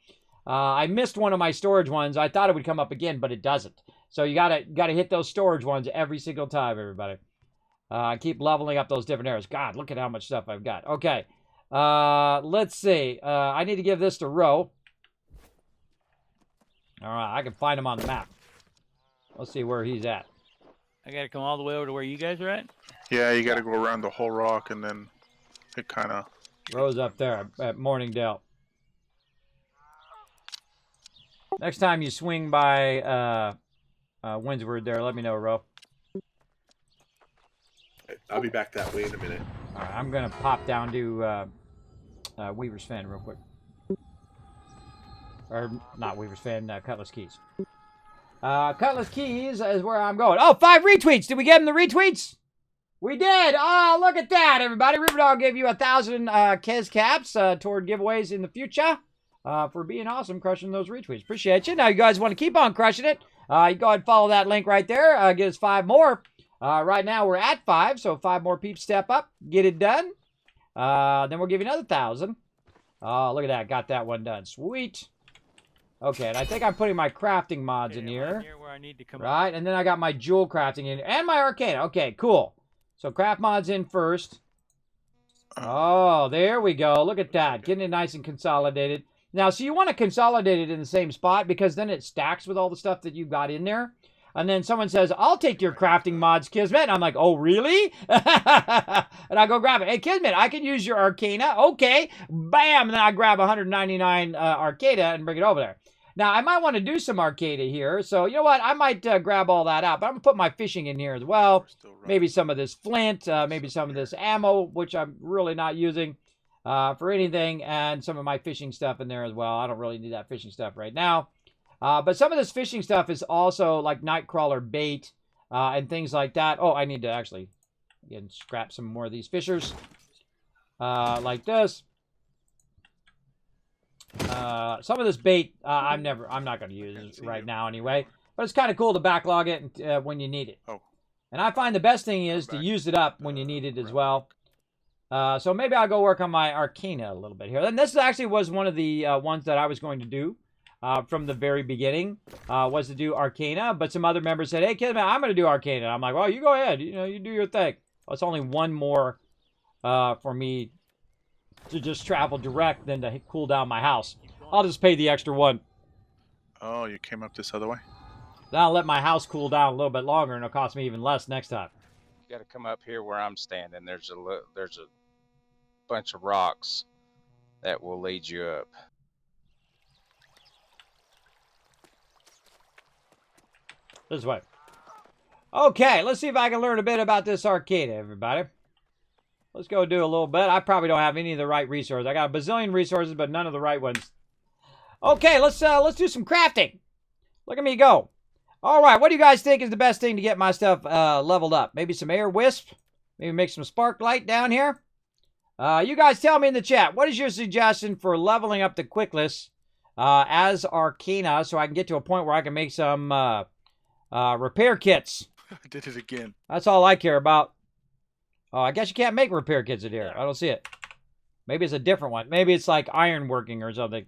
I missed one of my storage ones. I thought it would come up again, but it doesn't. So you gotta hit those storage ones every single time, everybody. Keep leveling up those different areas. God, look at how much stuff I've got. Okay. Let's see. I need to give this to Ro. All right, I can find him on the map. Let's see where he's at. I gotta come all the way over to where you guys are at? Yeah, you gotta go around the whole rock and then it kind of... Ro's up there at Morningdale. Next time you swing by Windsward there, let me know, Ro. I'll be back that way in a minute. All right, I'm going to pop down to Weaver's Fen real quick. Or, not Weaver's Fen, Cutlass Keys. Cutlass Keys is where I'm going. Oh, 5 retweets! Did we get him the retweets? We did! Oh, look at that, everybody. Riverdog gave you 1,000 Kez caps toward giveaways in the future for being awesome, crushing those retweets. Appreciate you. Now, you guys want to keep on crushing it, you go ahead and follow that link right there. Get us 5 more. Right now, we're at 5, so 5 more peeps step up. Get it done. Then we'll give you another 1,000. Oh, look at that. Got that one done. Sweet. Okay, and I think I'm putting my crafting mods in here. Where I need to come right, and then I got my jewel crafting in and my arcana. Okay, cool. So craft mods in first. Oh, there we go. Look at that. Getting it nice and consolidated. Now, so you want to consolidate it in the same spot because then it stacks with all the stuff that you've got in there. And then someone says, I'll take your crafting mods, Kismet. And I'm like, oh, really? And I go grab it. Hey, Kismet, I can use your Arcana. Okay. Bam. And then I grab 199 Arcana and bring it over there. Now, I might want to do some Arcana here. So, you know what? I might grab all that out. But I'm going to put my fishing in here as well. Maybe some of this flint. Maybe some of this ammo, which I'm really not using. for anything, and some of my fishing stuff in there as well. I don't really need that fishing stuff right now. But some of this fishing stuff is also like nightcrawler bait and things like that. Oh, I need to actually again scrap some more of these fishers like this. Some of this bait I'm not going to use right now anyway. But it's kind of cool to backlog it when you need it. Oh. And I find the best thing is to use it up when you need it as well. So maybe I'll go work on my Arcana a little bit here. And this actually was one of the ones that I was going to do from the very beginning, was to do Arcana. But some other members said, hey, Kismet, I'm going to do Arcana. I'm like, well, you go ahead. You know, you do your thing. Well, it's only one more for me to just travel direct than to cool down my house. I'll just pay the extra one. Oh, you came up this other way? That'll let my house cool down a little bit longer, and it'll cost me even less next time. You got to come up here where I'm standing. There's a bunch of rocks that will lead you up. This way. Okay, let's see if I can learn a bit about this Arcana, everybody. Let's go do a little bit. I probably don't have any of the right resources. I got a bazillion resources, but none of the right ones. Okay, let's do some crafting. Look at me go. All right, what do you guys think is the best thing to get my stuff leveled up? Maybe some air wisp? Maybe make some spark light down here? You guys tell me in the chat, what is your suggestion for leveling up the Quickless as Arcana so I can get to a point where I can make some repair kits? I did it again. That's all I care about. Oh, I guess you can't make repair kits in here. I don't see it. Maybe it's a different one. Maybe it's like iron working or something.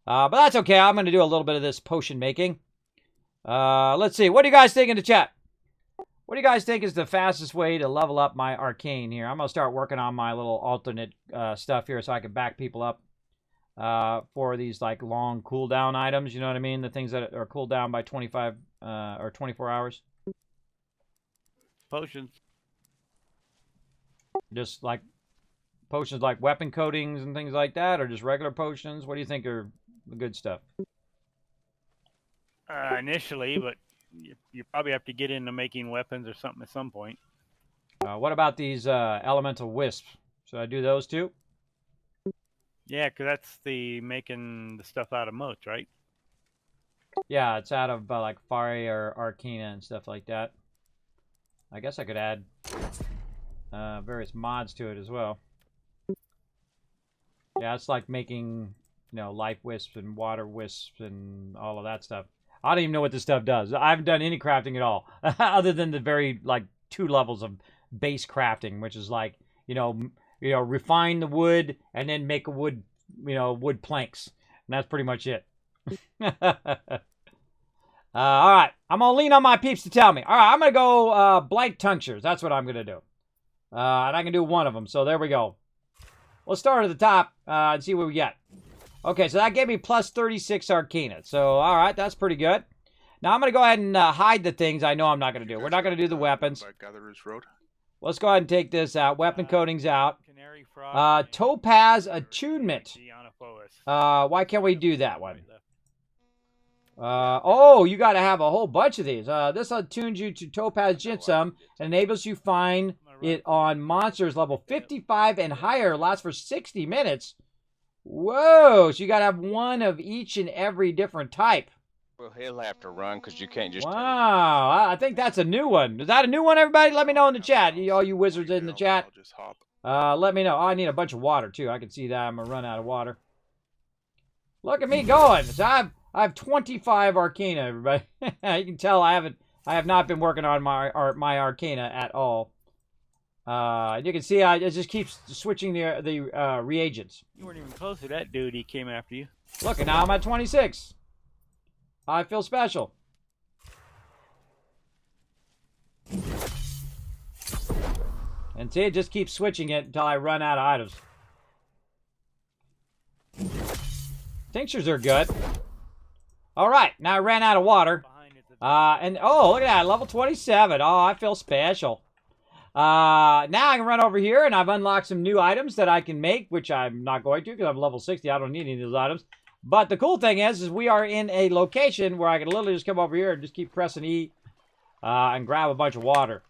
But that's okay. I'm going to do a little bit of this potion making. Let's see. What do you guys think in the chat? What do you guys think is the fastest way to level up my arcane here? I'm going to start working on my little alternate stuff here so I can back people up for these like long cooldown items. You know what I mean? The things that are cooled down by 25 or 24 hours. Potions. Just like potions like weapon coatings and things like that, or just regular potions? What do you think are the good stuff? Initially, but you probably have to get into making weapons or something at some point. What about these elemental wisps? Should I do those too? Yeah, because that's the making the stuff out of motes, right? Yeah, it's out of like Fire or Arcana and stuff like that. I guess I could add various mods to it as well. Yeah, it's like making, you know, life wisps and water wisps and all of that stuff. I don't even know what this stuff does. I haven't done any crafting at all, other than the very like 2 levels of base crafting, which is like, you know, refine the wood and then make a wood, wood planks, and that's pretty much it. All right, I'm gonna lean on my peeps to tell me. All right, I'm gonna go blight tinctures. That's what I'm gonna do, and I can do one of them. So there we go. Let's start at the top and see what we get. Okay, so that gave me plus 36 Arcana. So, all right, that's pretty good. Now, I'm going to go ahead and hide the things I know I'm not going to do. We're not going to do the weapons. Gatherer's Road. Let's go ahead and take this out. Weapon coatings out. Topaz Attunement. Why can't we do that one? Oh, you got to have a whole bunch of these. This attunes you to Topaz Gypsum and enables you find it on monsters level 55 and higher. Lasts for 60 minutes. Whoa, so you got to have one of each and every different type. Well, he'll have to run because you can't just... Wow, I think that's a new one. Is that a new one, everybody? Let me know in the chat. All you wizards in the chat. I'll just hop. Let me know. Oh, I need a bunch of water, too. I can see that. I'm going to run out of water. Look at me going. So I have 25 Arcana, everybody. You can tell I have not been working on my Arcana at all. You can see it just keeps switching the reagents. You weren't even close to that dude. He came after you. Look, and now I'm at 26. I feel special. And see, it just keeps switching it until I run out of items. Tinctures are good. All right, now I ran out of water. And oh, look at that, level 27. Oh, I feel special. Now I can run over here, and I've unlocked some new items that I can make, which I'm not going to because I'm level 60. I don't need any of those items. But the cool thing is we are in a location where I can literally just come over here and just keep pressing E and grab a bunch of water.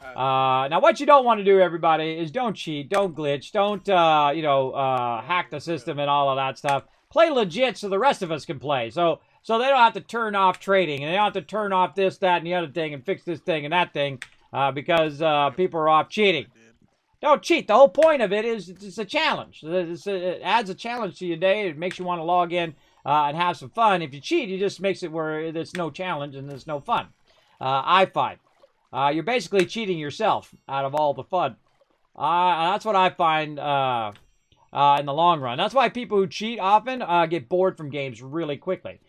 Now, what you don't want to do, everybody, is don't cheat, don't glitch, don't, hack the system and all of that stuff. Play legit so the rest of us can play. So they don't have to turn off trading, and they don't have to turn off this, that, and the other thing, and fix this thing and that thing, because people are off cheating. Don't cheat. The whole point of it is it's a challenge. It adds a challenge to your day. It makes you want to log in and have some fun. If you cheat, it just makes it where there's no challenge and there's no fun. I find. You're basically cheating yourself out of all the fun. That's what I find in the long run. That's why people who cheat often get bored from games really quickly.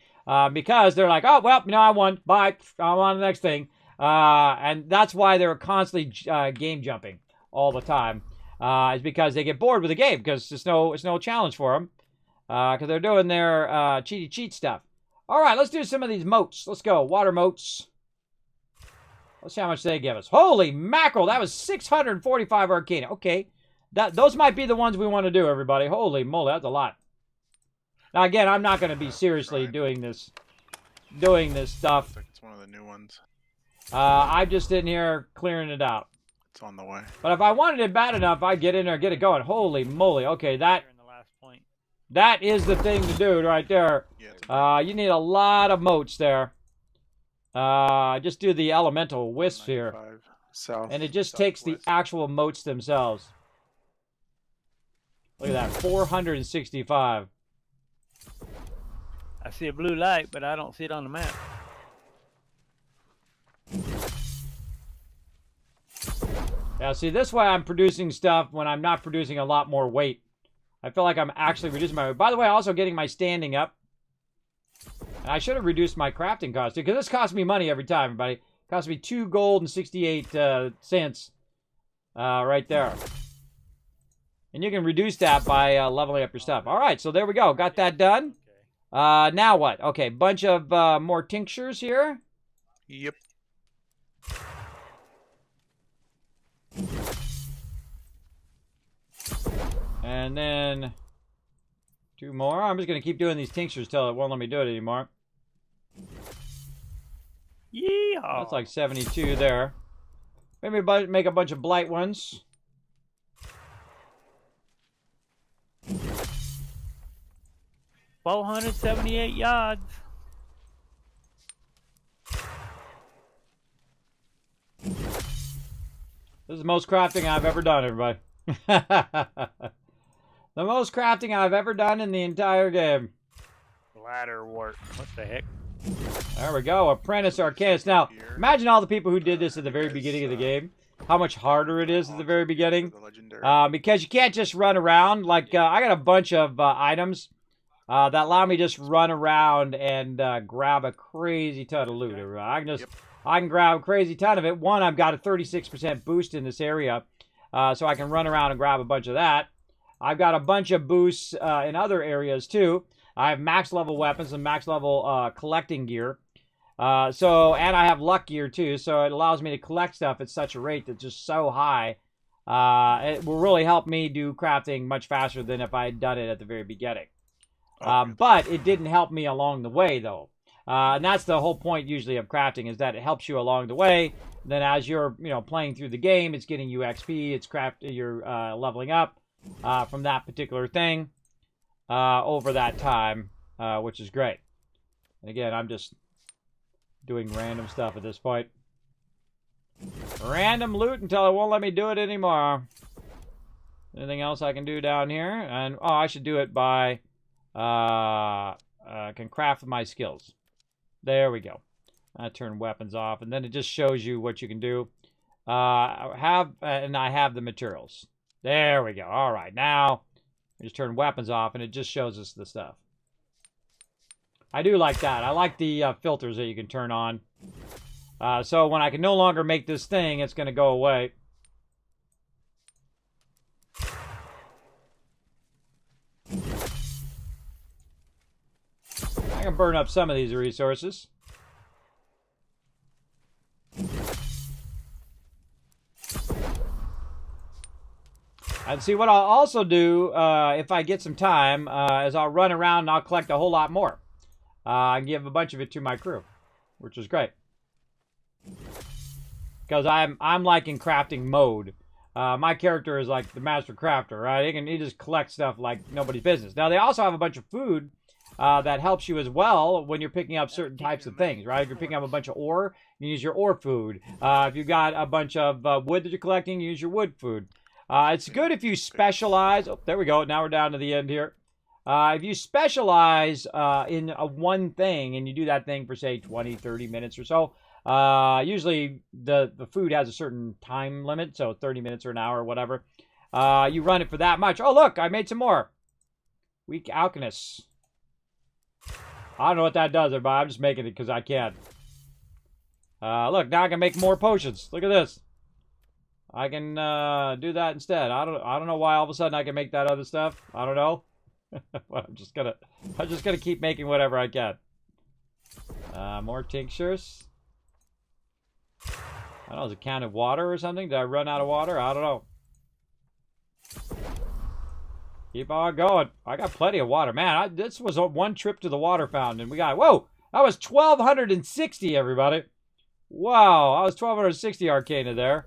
Because they're like, oh, well, I won. Bye. I'm on the next thing. And that's why they're constantly game jumping all the time. Is because they get bored with the game because it's no challenge for them. Because they're doing their cheaty cheat stuff. All right, let's do some of these moats. Let's go. Water moats. Let's see how much they give us. Holy mackerel, that was 645 Arcana. Okay, those might be the ones we want to do, everybody. Holy moly, that's a lot. Now, again, I'm not going to be seriously doing this stuff. It's one of the new ones. I'm just in here clearing it out. It's on the way. But if I wanted it bad enough, I'd get in there and get it going. Holy moly. Okay, that is the thing to do right there. You need a lot of moats there. Just do the elemental wisps here. South, and it just takes the actual moats themselves. Look at that, 465. I see a blue light, but I don't see it on the map. Yeah, see, this way I'm producing stuff when I'm not producing a lot more weight. I feel like I'm actually reducing my weight. By the way, also getting my standing up. And I should have reduced my crafting cost, too, because this costs me money every time, everybody. It costs me 2 gold and 68 cents right there. And you can reduce that by leveling up your stuff. All right, so there we go. Got that done. Now what? Okay, bunch of more tinctures here. Yep. And then 2 more. I'm just going to keep doing these tinctures till it won't let me do it anymore. Yeah. That's like 72 there. Maybe make a bunch of blight ones. $478 yards. This is the most crafting I've ever done, everybody. The most crafting I've ever done in the entire game. Ladder work. What the heck? There we go. Apprentice Arcanist. Now, imagine all the people who did this at the very beginning of the game. How much harder it is at the very beginning. Because you can't just run around. Like, I got a bunch of items that allow me to just run around and grab a crazy ton of loot. I can grab a crazy ton of it. One, I've got a 36% boost in this area. So I can run around and grab a bunch of that. I've got a bunch of boosts in other areas too. I have max level weapons and max level collecting gear. And I have luck gear too, so it allows me to collect stuff at such a rate that's just so high. It will really help me do crafting much faster than if I had done it at the very beginning. But it didn't help me along the way though. And that's the whole point usually of crafting, is that it helps you along the way. Then as you're playing through the game, it's getting you XP, you're leveling up from that particular thing over that time, which is great. And again, I'm just doing random stuff at this point. Random loot until it won't let me do it anymore. Anything else I can do down here? And I should do it by can craft my skills. There we go. I turn weapons off, and then it just shows you what you can do. I have the materials. There we go. All right, now we just turn weapons off, and it just shows us the stuff. I do like that. I like the filters that you can turn on. So when I can no longer make this thing, it's going to go away. I can burn up some of these resources. And see, what I'll also do, if I get some time, is I'll run around and I'll collect a whole lot more. And give a bunch of it to my crew, which is great. because I'm like in crafting mode. My character is like the master crafter, right? He just collects stuff like nobody's business. Now, they also have a bunch of food that helps you as well when you're picking up certain types of things, right? If you're picking up a bunch of ore, you use your ore food. If you've got a bunch of wood that you're collecting, you use your wood food. It's good if you specialize. Oh, there we go. Now we're down to the end here. If you specialize in one thing and you do that thing for, say, 20, 30 minutes or so, usually the food has a certain time limit, so 30 minutes or an hour or whatever. You run it for that much. Oh, look, I made some more. Weak alchemists. I don't know what that does, everybody. I'm just making it because I can. Look, now I can make more potions. Look at this. I can do that instead. I don't know why all of a sudden I can make that other stuff. I don't know. But I'm just gonna keep making whatever I can. More tinctures. I don't know, is it can of water or something? Did I run out of water? I don't know. Keep on going. I got plenty of water. Man, this was one trip to the water fountain. And we got, whoa, that was 1,260, everybody. Wow, I was 1,260 Arcana there.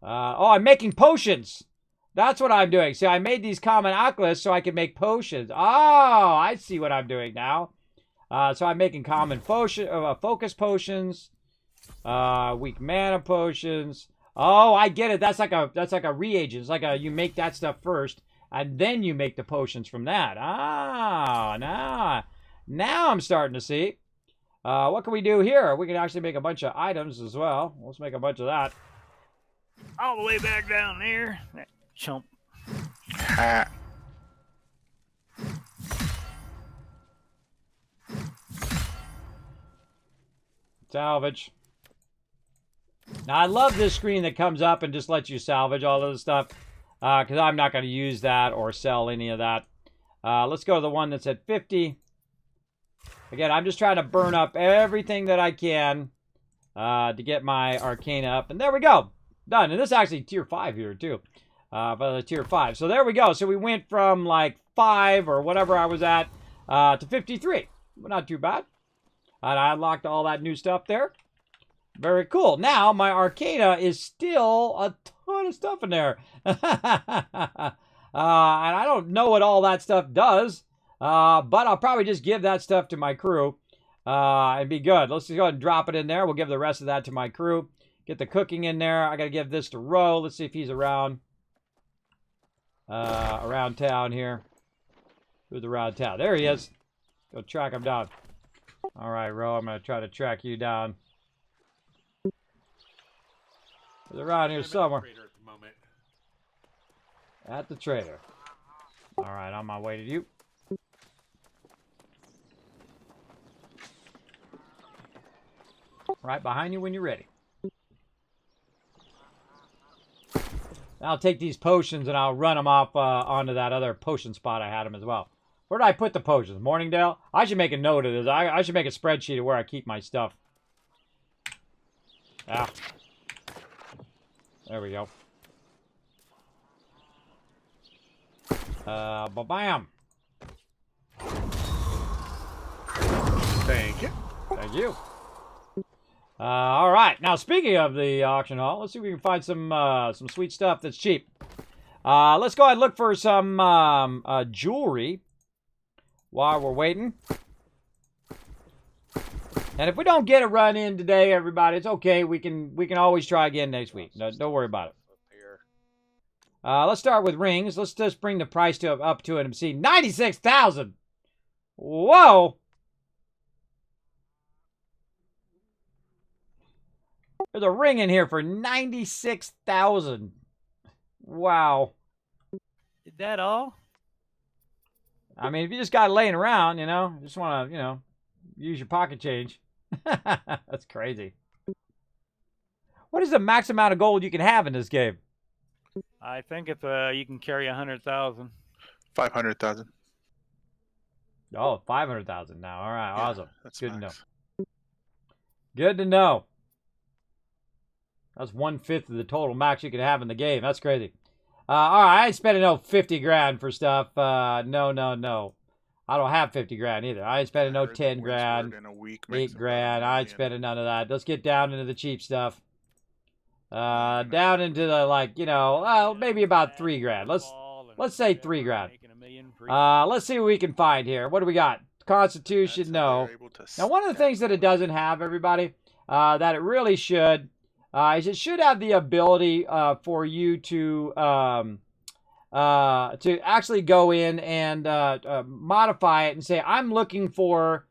Oh, I'm making potions. That's what I'm doing. See, I made these common alchemists so I can make potions. Oh, I see what I'm doing now. So I'm making common focus potions, weak mana potions. Oh, I get it. That's like a reagent. It's like you make that stuff first, and then you make the potions from that. Ah, now I'm starting to see. What can we do here? We can actually make a bunch of items as well. Let's make a bunch of that. All the way back down there. That chump. Ha. Salvage. Now, I love this screen that comes up and just lets you salvage all of the stuff. Because I'm not going to use that or sell any of that. Let's go to the one that's at 50. Again, I'm just trying to burn up everything that I can to get my Arcana up. And there we go. Done. And this is actually tier 5 here, too. But the tier 5. So there we go. So we went from like 5 or whatever I was at to 53. Not too bad. And I unlocked all that new stuff there. Very cool. Now, my Arcana is still a ton of stuff in there. And I don't know what all that stuff does. But I'll probably just give that stuff to my crew. And be good. Let's just go ahead and drop it in there. We'll give the rest of that to my crew. Get the cooking in there. I got to give this to Ro. Let's see if he's around. Around town here. Who's around town? There he is. Go track him down. All right, Ro. I'm going to try to track you down. He's around here somewhere. At the trader. All right, on my way to you. Right behind you when you're ready. I'll take these potions and I'll run them off onto that other potion spot I had them as well. Where did I put the potions? Morningdale? I should make a note of this. I should make a spreadsheet of where I keep my stuff. Ah. There we go. Ba-bam. Thank you. Thank you. All right. Now, speaking of the auction hall, let's see if we can find some sweet stuff that's cheap. Let's go ahead and look for some jewelry while we're waiting. And if we don't get a run in today, everybody, it's okay. We can always try again next week. No, don't worry about it. Let's start with rings. Let's just bring the price up to it and see 96,000. Whoa. There's a ring in here for 96,000. Wow. Is that all? I mean, if you just got it laying around, you know, just want to, use your pocket change. That's crazy. What is the max amount of gold you can have in this game? I think if you can carry 100,000. 500,000. Oh, 500,000 now. All right, Yeah, awesome. that's Good to know. max. Good to know. That's 1/5 of the total max you can have in the game. That's crazy. All right, I ain't spending no 50 grand for stuff. No. I don't have 50 grand either. I ain't spending no 10 grand, 8 grand. I ain't spending none of that. Let's get down into the cheap stuff. Down into the, like, you know, well, maybe about 3 grand. Let's say 3 grand. Let's see what we can find here. What do we got? Constitution, no. Now, one of the things that it doesn't have, everybody, that it really should, is it should have the ability for you to actually go in and modify it and say, I'm looking for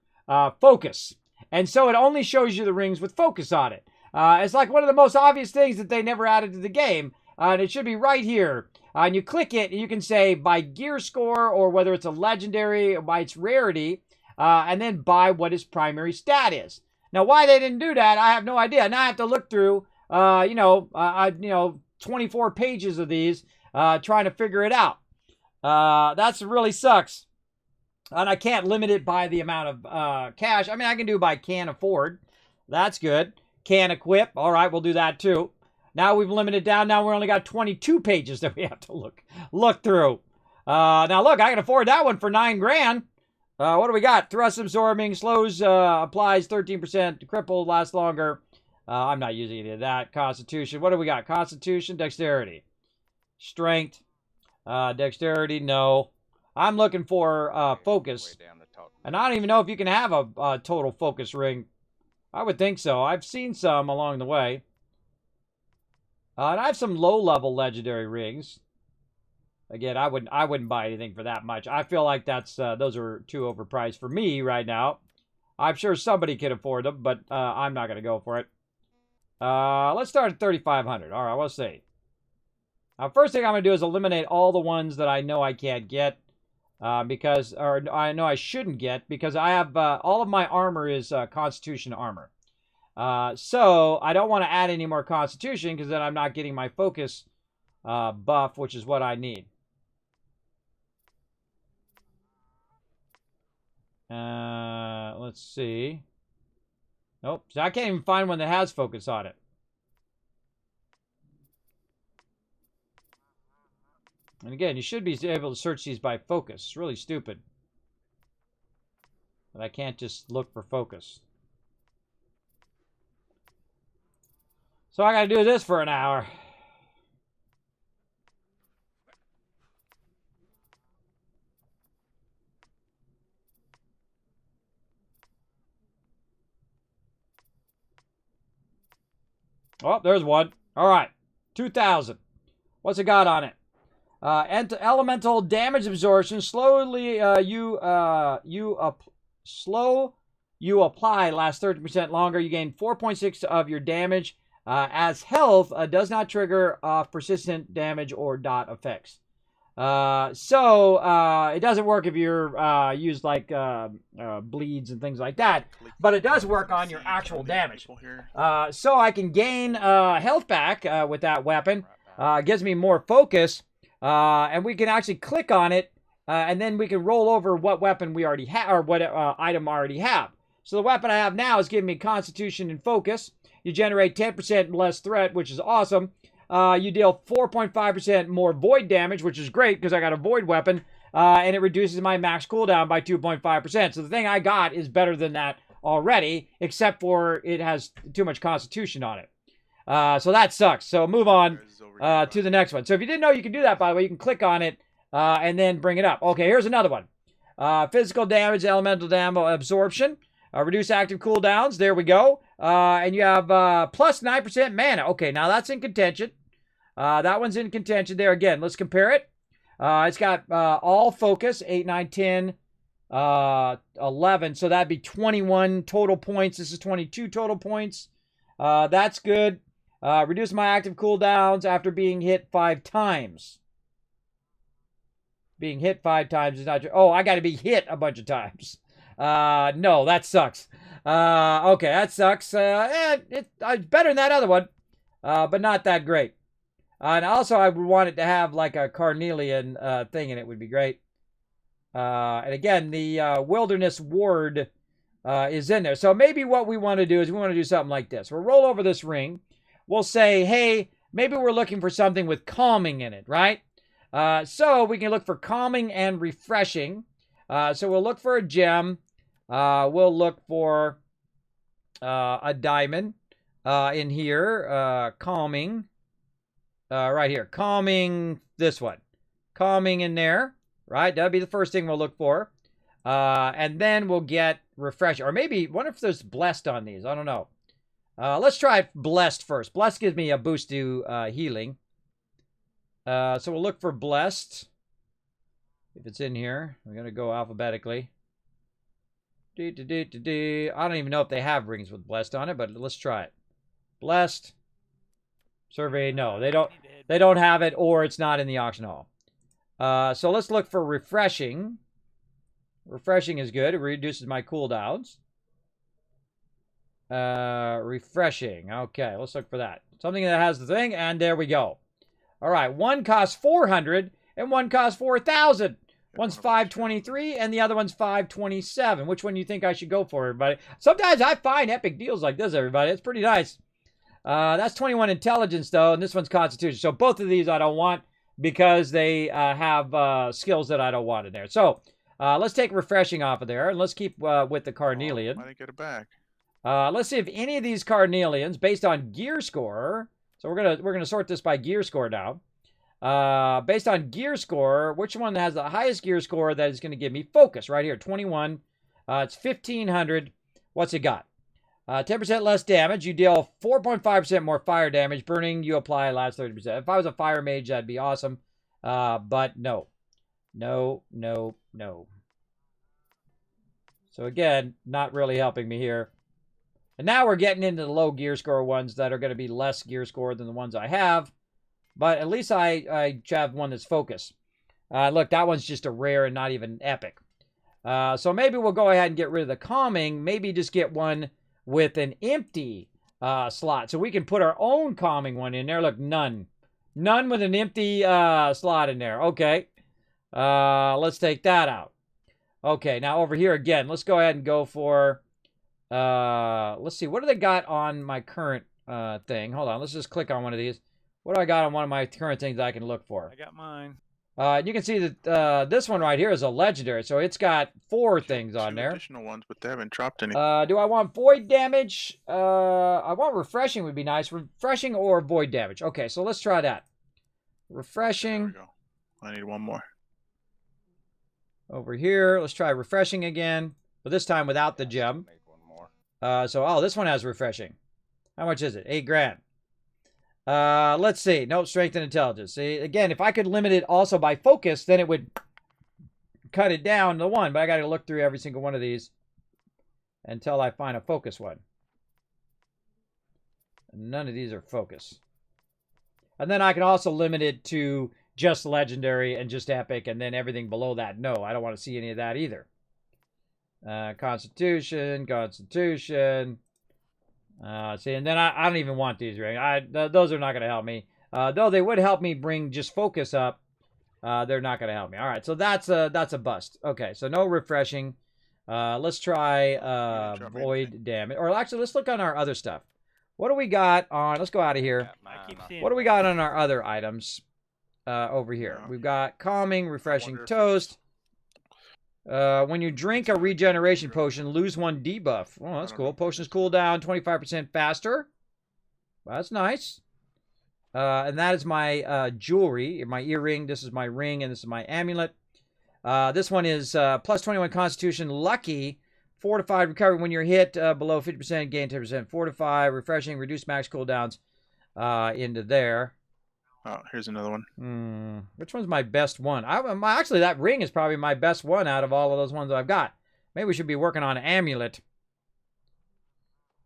focus. And so it only shows you the rings with focus on it. It's like one of the most obvious things that they never added to the game. And it should be right here. And you click it, and you can say by gear score, or whether it's a legendary, or by its rarity, and then by what its primary stat is. Now, why they didn't do that, I have no idea. Now I have to look through, 24 pages of these, trying to figure it out. That's really sucks. And I can't limit it by the amount of cash. I mean, I can do by can afford. That's good. Can equip. All right, we'll do that too. Now we've limited down. Now we're only got 22 pages that we have to look through. Now look, I can afford that one for 9 grand. What do we got? Thrust absorbing, slows, applies 13%, crippled, lasts longer. I'm not using any of that. Constitution. What do we got? Constitution, dexterity, strength, dexterity. No, I'm looking for focus, and I don't even know if you can have a total focus ring. I would think so. I've seen some along the way. And I have some low-level legendary rings. Again, I wouldn't buy anything for that much. I feel like those are too overpriced for me right now. I'm sure somebody can afford them, but I'm not going to go for it. Let's start at 3,500. All right, we'll see. Now, first thing I'm going to do is eliminate all the ones that I know I can't get, or I know I shouldn't get, because I have all of my armor is Constitution armor. So I don't want to add any more Constitution, because then I'm not getting my focus buff, which is what I need. Let's see. Nope. So I can't even find one that has focus on it. And again, you should be able to search these by focus. It's really stupid. But I can't just look for focus. So I gotta do this for an hour. Oh, there's one. All right. 2,000. What's it got on it? Elemental damage absorption. Slowly you apply lasts 30% longer. You gain 4.6 of your damage. As health does not trigger persistent damage or dot effects. So it doesn't work if you're used like bleeds and things like that, but it does work on your actual damage. So I can gain health back with that weapon. Gives me more focus, and we can actually click on it, and then we can roll over what weapon we already have, or what item I already have. So the weapon I have now is giving me Constitution and focus. You generate 10% less threat, which is awesome. You deal 4.5% more void damage, which is great because I got a void weapon. And it reduces my max cooldown by 2.5%. So the thing I got is better than that already, except for it has too much Constitution on it. So that sucks. So move on to the next one. So if you didn't know you can do that, by the way, you can click on it and then bring it up. Okay, here's another one. Physical damage, elemental damage, absorption. Reduce active cooldowns. There we go. And you have plus 9% mana. Okay, now that's in contention. That one's in contention there. Again, let's compare it. It's got all focus, 8, 9, 10, 11. So that'd be 21 total points. This is 22 total points. That's good. Reduce my active cooldowns after being hit 5 times. Being hit 5 times is not true. Oh, I got to be hit a bunch of times. No, that sucks. Okay, that sucks. It's better than that other one, but not that great. And also, I would want it to have like a carnelian thing in it. Would be great. And again, the wilderness ward is in there. So maybe what we want to do is we want to do something like this. We'll roll over this ring. We'll say, hey, maybe we're looking for something with calming in it, right? So we can look for calming and refreshing. So we'll look for a gem. We'll look for a diamond. in here. Calming. Right here. Calming. This one. Calming in there. Right? That'd be the first thing we'll look for. And then we'll get refresh. Or maybe, wonder if there's blessed on these. I don't know. Let's try blessed first. Blessed gives me a boost to healing. So we'll look for blessed. If it's in here, we're going to go alphabetically. I don't even know if they have rings with blessed on it, but let's try it. Blessed. Survey, no, they don't have it, or it's not in the auction hall. So let's look for refreshing. Refreshing is good. It reduces my cooldowns. Refreshing. Okay, let's look for that. Something that has the thing, and there we go. All right, one costs 400 and one costs 4,000. One's 523 and the other one's 527. Which one do you think I should go for, everybody? Sometimes I find epic deals like this, everybody. It's pretty nice. That's 21 intelligence, though, and this one's constitution. So both of these I don't want because they have skills that I don't want in there. So let's take refreshing off of there, and let's keep with the carnelian. I didn't get it back. Let's see if any of these carnelians, based on gear score. So we're gonna sort this by gear score now. Based on gear score, which one has the highest gear score that is going to give me focus? Right here, 21. It's 1,500. What's it got? 10% less damage. You deal 4.5% more fire damage. Burning, you apply last 30%. If I was a fire mage, that'd be awesome. But no. No, no, no. So again, not really helping me here. And now we're getting into the low gear score ones that are going to be less gear score than the ones I have. But at least I have one that's focus. Look, that one's just a rare and not even epic. So maybe we'll go ahead and get rid of the calming. Maybe just get one with an empty slot. So we can put our own calming one in there. Look, none. None with an empty slot in there. Okay. Let's take that out. Okay, now over here again, let's go ahead and go for... let's see, what do they got on my current thing? Hold on, let's just click on one of these. What do I got on one of my current things I can look for? I got mine. You can see that this one right here is a legendary, so it's got 4 things on there. Additional ones, but they haven't dropped any. Do I want void damage? I want refreshing would be nice. Refreshing or void damage. Okay, so let's try that. Refreshing. There we go. I need one more. Over here, let's try refreshing again, but this time without the gem. Make one more. Oh, this one has refreshing. How much is it? 8 grand. Let's see. Nope, strength and intelligence. See, again, if I could limit it also by focus, then it would cut it down to 1. But I got to look through every single one of these until I find a focus one. None of these are focus. And then I can also limit it to just legendary and just epic, and then everything below that. No, I don't want to see any of that either. Constitution. See, and then I don't even want these rings. Those are not going to help me. Though they would help me bring just focus up. They're not going to help me. All right, so that's a bust. Okay, so no refreshing. Let's try void damage. Or actually, let's look on our other stuff. What do we got on? Let's go out of here. What do we got on our other items over here? We've got calming, refreshing toast. When you drink a regeneration potion, lose 1 debuff. Oh, that's cool. Potions cool down 25% faster. Well, that's nice. And that is my jewelry, my earring. This is my ring, and this is my amulet. This one is plus 21 Constitution, lucky, fortified recovery when you're hit below 50%, gain 10%. Fortified, refreshing, reduce max cooldowns into there. Oh, here's another one. Which one's my best one? Actually, that ring is probably my best one out of all of those ones I've got. Maybe we should be working on an amulet.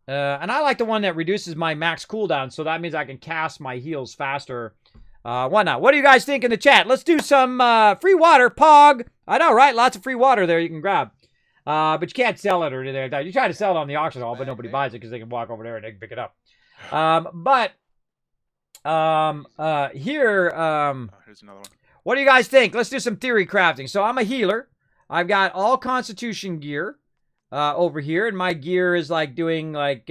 And I like the one that reduces my max cooldown, so that means I can cast my heals faster. Whatnot. What do you guys think in the chat? Let's do some free water, Pog. I know, right? Lots of free water there you can grab. But you can't sell it or anything like that. You try to sell it on the auction hall, but nobody buys it because they can walk over there and they can pick it up. Here's another one. What do you guys think? Let's do some theory crafting. So I'm a healer. I've got all constitution gear over here, and my gear is like doing like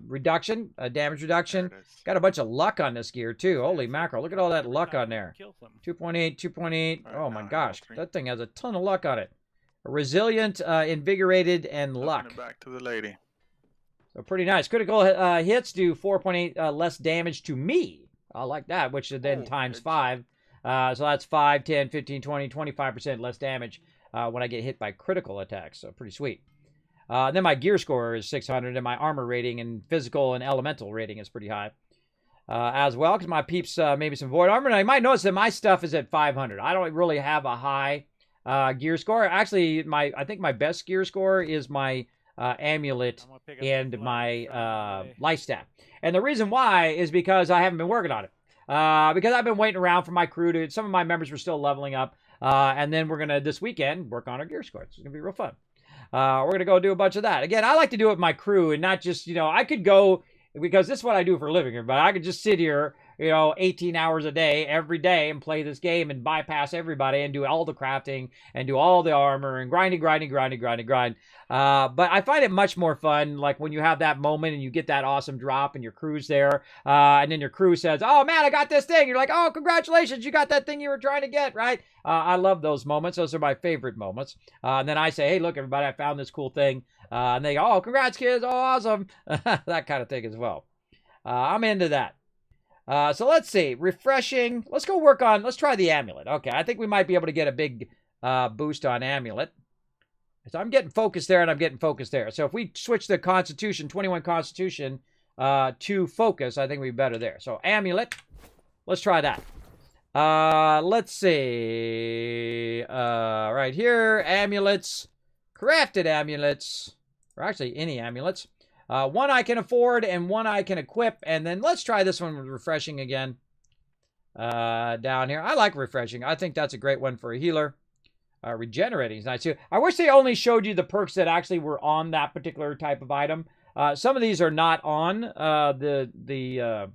reduction, damage reduction. Got a bunch of luck on this gear too. Holy mackerel! Look at all that luck on there. 2.8, 2.8. Oh my gosh, that thing has a ton of luck on it. Resilient, invigorated, and luck. Back to the lady. So pretty nice. Critical hits do 4.8 less damage to me. I like that, which is then times 5. So that's 5, 10, 15, 20, 25% less damage when I get hit by critical attacks. So pretty sweet. Then my gear score is 600, and my armor rating and physical and elemental rating is pretty high as well, because my peeps maybe some void armor. And I might notice that my stuff is at 500. I don't really have a high gear score. Actually, I think my best gear score is my amulet and my life staff. And the reason why is because I haven't been working on it. Because I've been waiting around for my crew to, some of my members were still leveling up. And then we're going to, this weekend, work on our gear score. It's going to be real fun. We're going to go do a bunch of that. Again, I like to do it with my crew and not just, I could go, because this is what I do for a living, but I could just sit here, 18 hours a day, every day, and play this game and bypass everybody and do all the crafting and do all the armor and grind. But I find it much more fun, like when you have that moment and you get that awesome drop and your crew's there, and then your crew says, oh man, I got this thing. You're like, oh, congratulations, you got that thing you were trying to get, right? I love those moments. Those are my favorite moments. And then I say, hey, look, everybody, I found this cool thing. And they go, oh, congrats, kids. Oh, awesome. That kind of thing as well. I'm into that. So let's see. Refreshing. Let's go work on, let's try the amulet. Okay, I think we might be able to get a big boost on amulet. So I'm getting focused there and I'm getting focused there. So if we switch the Constitution, 21 Constitution, to focus, I think we'd be better there. So amulet. Let's try that. Let's see. Right here, amulets. Crafted amulets. Or actually, any amulets. One I can afford and one I can equip. And then let's try this one with refreshing again. Down here. I like refreshing. I think that's a great one for a healer. Regenerating is nice too. I wish they only showed you the perks that actually were on that particular type of item. Some of these are not on the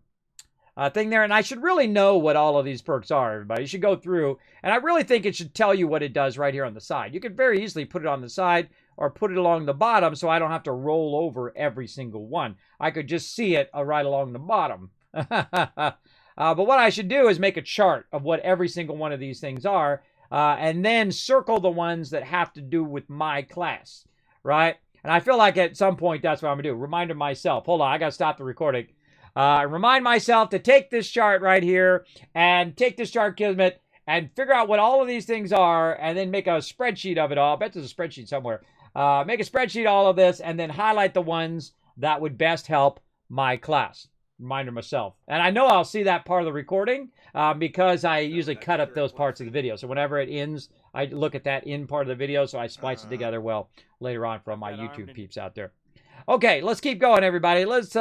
thing there. And I should really know what all of these perks are, everybody. You should go through. And I really think it should tell you what it does right here on the side. You could very easily put it on the side or put it along the bottom so I don't have to roll over every single one. I could just see it right along the bottom. But what I should do is make a chart of what every single one of these things are, and then circle the ones that have to do with my class, right? And I feel like at some point that's what I'm going to do. Remind myself. Hold on, I got to stop the recording. Remind myself to take this chart right here and take this chart, Kismet, and figure out what all of these things are, and then make a spreadsheet of it all. I bet there's a spreadsheet somewhere. Make a spreadsheet of all of this, and then highlight the ones that would best help my class. Reminder myself. And I know I'll see that part of the recording because I usually cut up those parts of the video. So whenever it ends, I look at that in part of the video, so I splice it together well later on for my YouTube peeps out there. Okay, let's keep going, everybody. Let's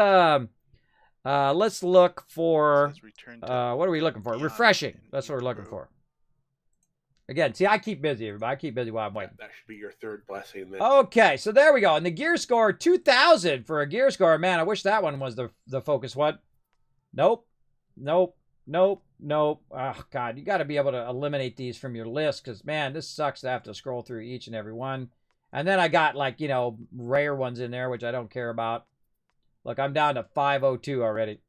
look for what are we looking for? Refreshing. That's what we're looking for. Again, see, I keep busy, everybody. I keep busy while I'm waiting. That should be your third blessing. Then. Okay, so there we go. And the gear score, 2,000 for a gear score. Man, I wish that one was the focus one. Nope. Nope. Nope. Nope. Oh, God. You got to be able to eliminate these from your list because, man, this sucks to have to scroll through each and every one. And then I got, like, rare ones in there, which I don't care about. Look, I'm down to 502 already.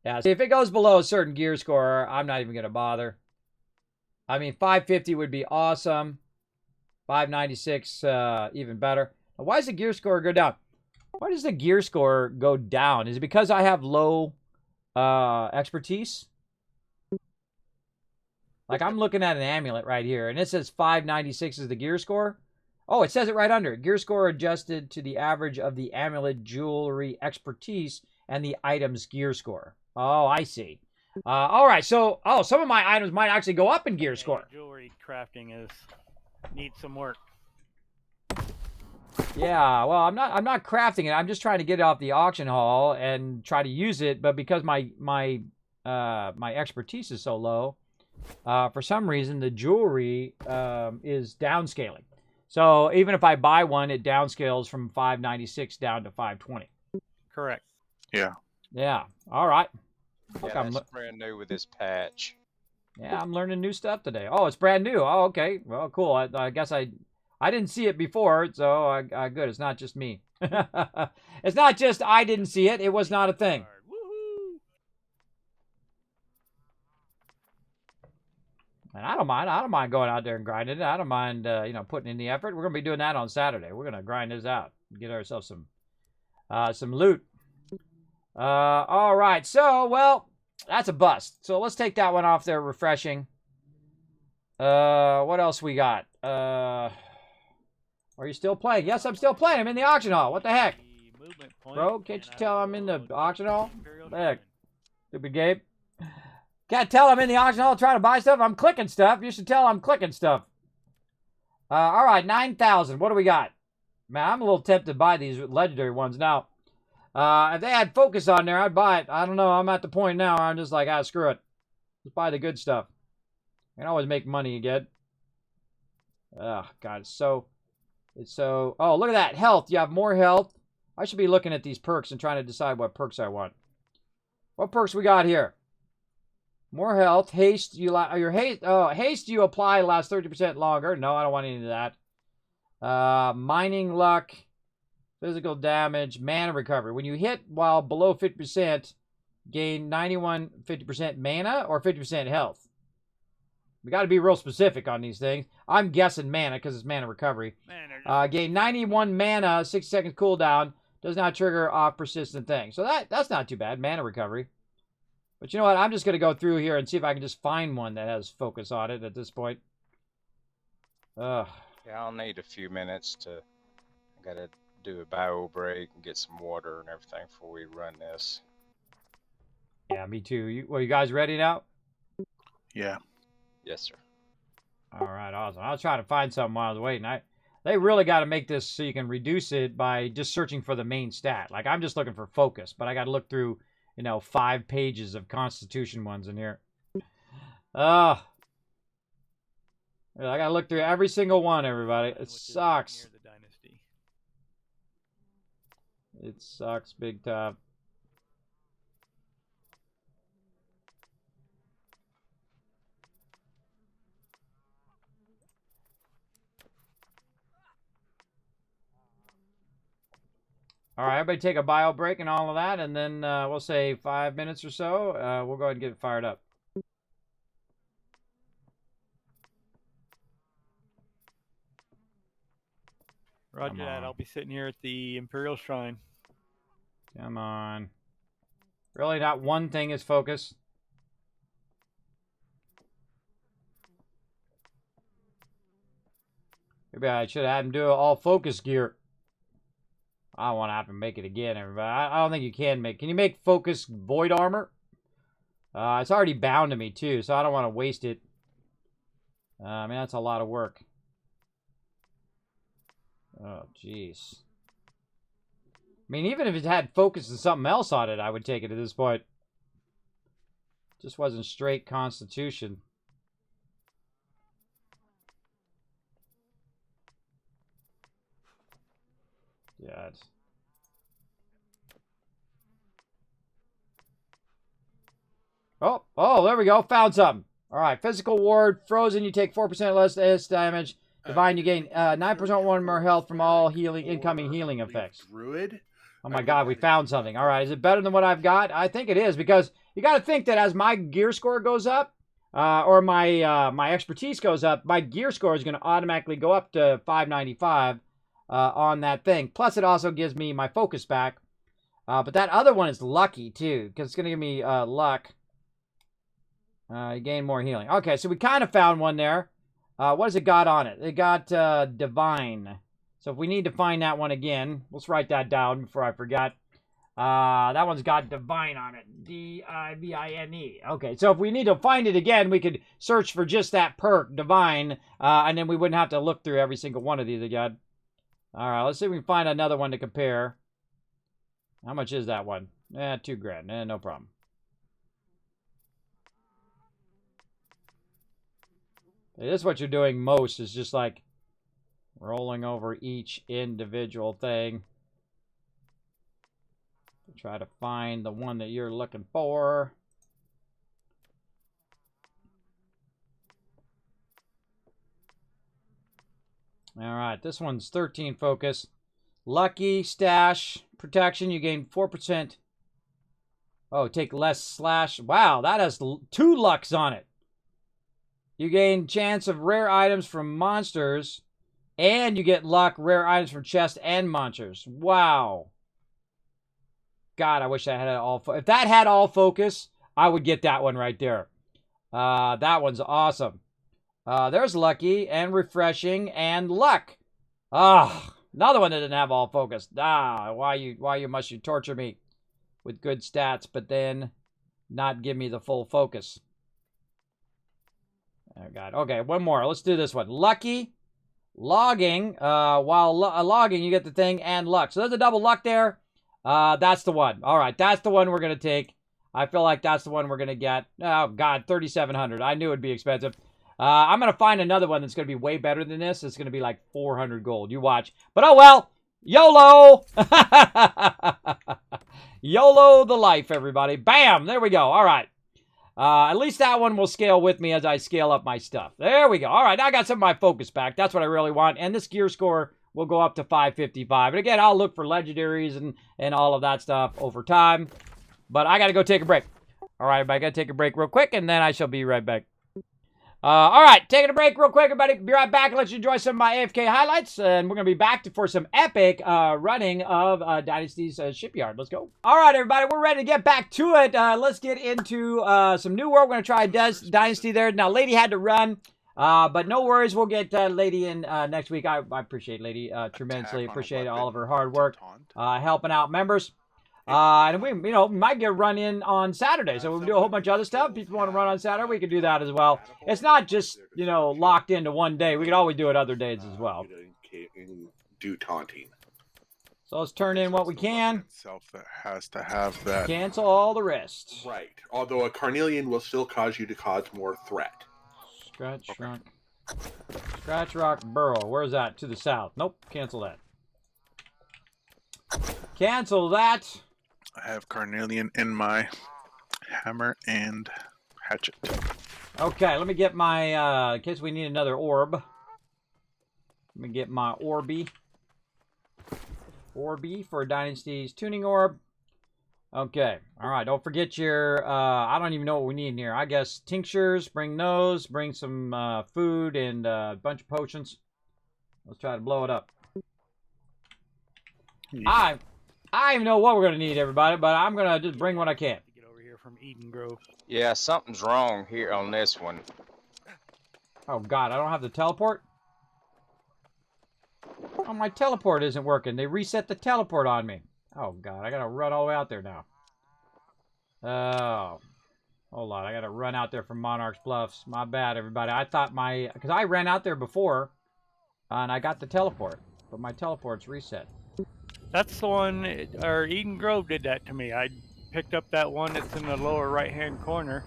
Yeah, see, if it goes below a certain gear score, I'm not even going to bother. I mean, 550 would be awesome. 596, even better. Now, why does the gear score go down? Why does the gear score go down? Is it because I have low expertise? Like, I'm looking at an amulet right here, and it says 596 is the gear score. Oh, it says it right under it. Gear score adjusted to the average of the amulet jewelry expertise and the item's gear score. Oh, I see. All right, so some of my items might actually go up in gear score. Jewelry crafting needs some work. Yeah, well, I'm not crafting it. I'm just trying to get it off the auction hall and try to use it. But because my expertise is so low, for some reason the jewelry is downscaling. So even if I buy one, it downscales from 596 down to 520. Correct. Yeah. Yeah. All right. Yeah, that's brand new with this patch. Yeah, I'm learning new stuff today. Oh, it's brand new. Oh, okay. Well, cool. I guess I didn't see it before, so good. It's not just me. It's not just I didn't see it. It was not a thing. And I don't mind. I don't mind going out there and grinding it. I don't mind, putting in the effort. We're gonna be doing that on Saturday. We're gonna grind this out, get ourselves some some loot. All right. So, well, that's a bust. So let's take that one off there. Refreshing. What else we got? Are you still playing? Yes, I'm still playing. I'm in the auction hall. What the heck? Bro, can't you tell I'm in the auction hall? What the heck? Stupid Gabe. Can't tell I'm in the auction hall trying to buy stuff. I'm clicking stuff. You should tell I'm clicking stuff. All right, 9,000. What do we got? Man, I'm a little tempted to buy these legendary ones. Now, if they had focus on there, I'd buy it. I don't know. I'm at the point now where I'm just like, screw it. Let's buy the good stuff. I can always make money again. Oh, God, it's so... Oh, look at that. Health. You have more health. I should be looking at these perks and trying to decide what perks I want. What perks we got here? More health. Haste. Haste you apply lasts 30% longer. No, I don't want any of that. Mining luck. Physical damage. Mana recovery. When you hit while below 50%, gain 50% mana or 50% health. We got to be real specific on these things. I'm guessing mana because it's mana recovery. Gain 91 mana, 6 seconds cooldown. Does not trigger off persistent thing. So that's not too bad. Mana recovery. But you know what? I'm just going to go through here and see if I can just find one that has focus on it at this point. Ugh. Yeah, I'll need a few minutes to... I gotta do a bio break and get some water and everything before we run this. Yeah, me too. You guys ready now? Yeah. Yes, sir. All right, awesome. I was trying to find something while I was waiting. They really got to make this so you can reduce it by just searching for the main stat. Like, I'm just looking for focus, but I got to look through, 5 pages of Constitution ones in here. I got to look through every single one, everybody. It sucks. It sucks big time. All right, everybody take a bio break and all of that, and then we'll say 5 minutes or so. We'll go ahead and get it fired up. Roger that. I'll be sitting here at the Imperial Shrine. Come on. Really, not one thing is focus. Maybe I should have had him do all focus gear. I don't want to have to make it again, everybody. I don't think you can make... Can you make focus void armor? It's already bound to me, too, so I don't want to waste it. I mean, that's a lot of work. Oh, jeez. I mean, even if it had focus and something else on it, I would take it at this point. Just wasn't straight Constitution. God. Oh, there we go. Found something. All right, physical ward, frozen. You take 4% less damage. Divine, you gain 9% more health from all incoming healing effects. Druid. Oh my God, we found something. All right, is it better than what I've got? I think it is, because you got to think that as my gear score goes up, or my expertise goes up, my gear score is going to automatically go up to 595 on that thing. Plus, it also gives me my focus back. But that other one is lucky too, because it's going to give me luck. You gain more healing. Okay, so we kind of found one there. What has it got on it? It got Divine. So if we need to find that one again, let's write that down before I forget. That one's got Divine on it. D-I-V-I-N-E. Okay, so if we need to find it again, we could search for just that perk, Divine, and then we wouldn't have to look through every single one of these again. All right, let's see if we can find another one to compare. How much is that one? $2 grand. No problem. This is what you're doing most, is just like rolling over each individual thing to try to find the one that you're looking for. All right, this one's 13 focus. Lucky, stash, protection, you gain 4%. Oh, take less slash. Wow, that has 2 lucks on it. You gain chance of rare items from monsters, and you get luck, rare items from chests and monsters. Wow. God, I wish I had it all. If that had all focus, I would get that one right there. That one's awesome. There's lucky and refreshing and luck. Ah, another one that didn't have all focus. Why must you torture me with good stats, but then not give me the full focus? Oh God. Okay, one more. Let's do this one. Lucky, logging. While logging, you get the thing and luck. So there's a double luck there. That's the one. All right, that's the one we're gonna take. I feel like that's the one we're gonna get. Oh God, 3,700. I knew it'd be expensive. I'm gonna find another one that's gonna be way better than this. It's gonna be like 400 gold. You watch. But oh well. YOLO. YOLO the life, everybody. Bam. There we go. All right. At least that one will scale with me as I scale up my stuff. There we go. All right, I got some of my focus back. That's what I really want. And this gear score will go up to 555. And again, I'll look for legendaries and all of that stuff over time. But I got to go take a break. All right, everybody, got to take a break real quick, and then I shall be right back. All right, taking a break real quick, everybody. Be right back and let you enjoy some of my AFK highlights. And we're going to be back for some epic running of Dynasty's Shipyard. Let's go. All right, everybody, we're ready to get back to it. Let's get into some new work. We're going to try Dynasty there. Now, Lady had to run, but no worries. We'll get Lady in next week. I appreciate Lady tremendously. Appreciate all of her hard work helping out members. And we, might get a run in on Saturday. So we'll do a whole bunch of other stuff. If people want to run on Saturday, we can do that as well. It's not just, locked into one day. We can always do it other days as well. Do taunting. So let's turn in what we can. Itself that has to have that. Cancel all the rest. Right. Although a carnelian will still cause you to cause more threat. Scratch Rock Burrow. Where's that? To the south. Nope. Cancel that. Cancel that. I have carnelian in my hammer and hatchet. Okay, let me get my, in case we need another orb. Let me get my Orby for Dynasty's tuning orb. Okay, alright, don't forget your, I don't even know what we need in here. I guess tinctures, bring those, bring some food and a bunch of potions. Let's try to blow it up. Yeah. I don't even know what we're going to need, everybody, but I'm going to just bring what I can. Get over here from Eden Grove. Yeah, something's wrong here on this one. Oh, God, I don't have the teleport? Oh, my teleport isn't working. They reset the teleport on me. Oh, God, I got to run all the way out there now. Oh, hold on. I got to run out there from Monarch's Bluffs. My bad, everybody. I thought because I ran out there before, and I got the teleport, but my teleport's reset. That's the one, or Eden Grove did that to me. I picked up that one that's in the lower right-hand corner.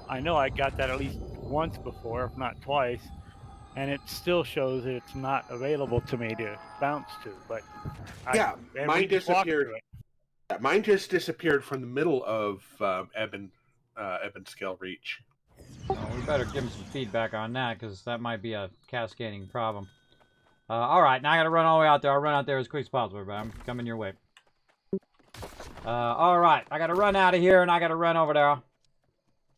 I know I got that at least once before, if not twice, and it still shows that it's not available to me to bounce to. But yeah, mine disappeared. Mine just disappeared from the middle of Ebon Scale Reach. Well, we better give him some feedback on that, because that might be a cascading problem. All right, now I got to run all the way out there. I'll run out there as quick as possible, but I'm coming your way. All right, I got to run out of here, and I got to run over there.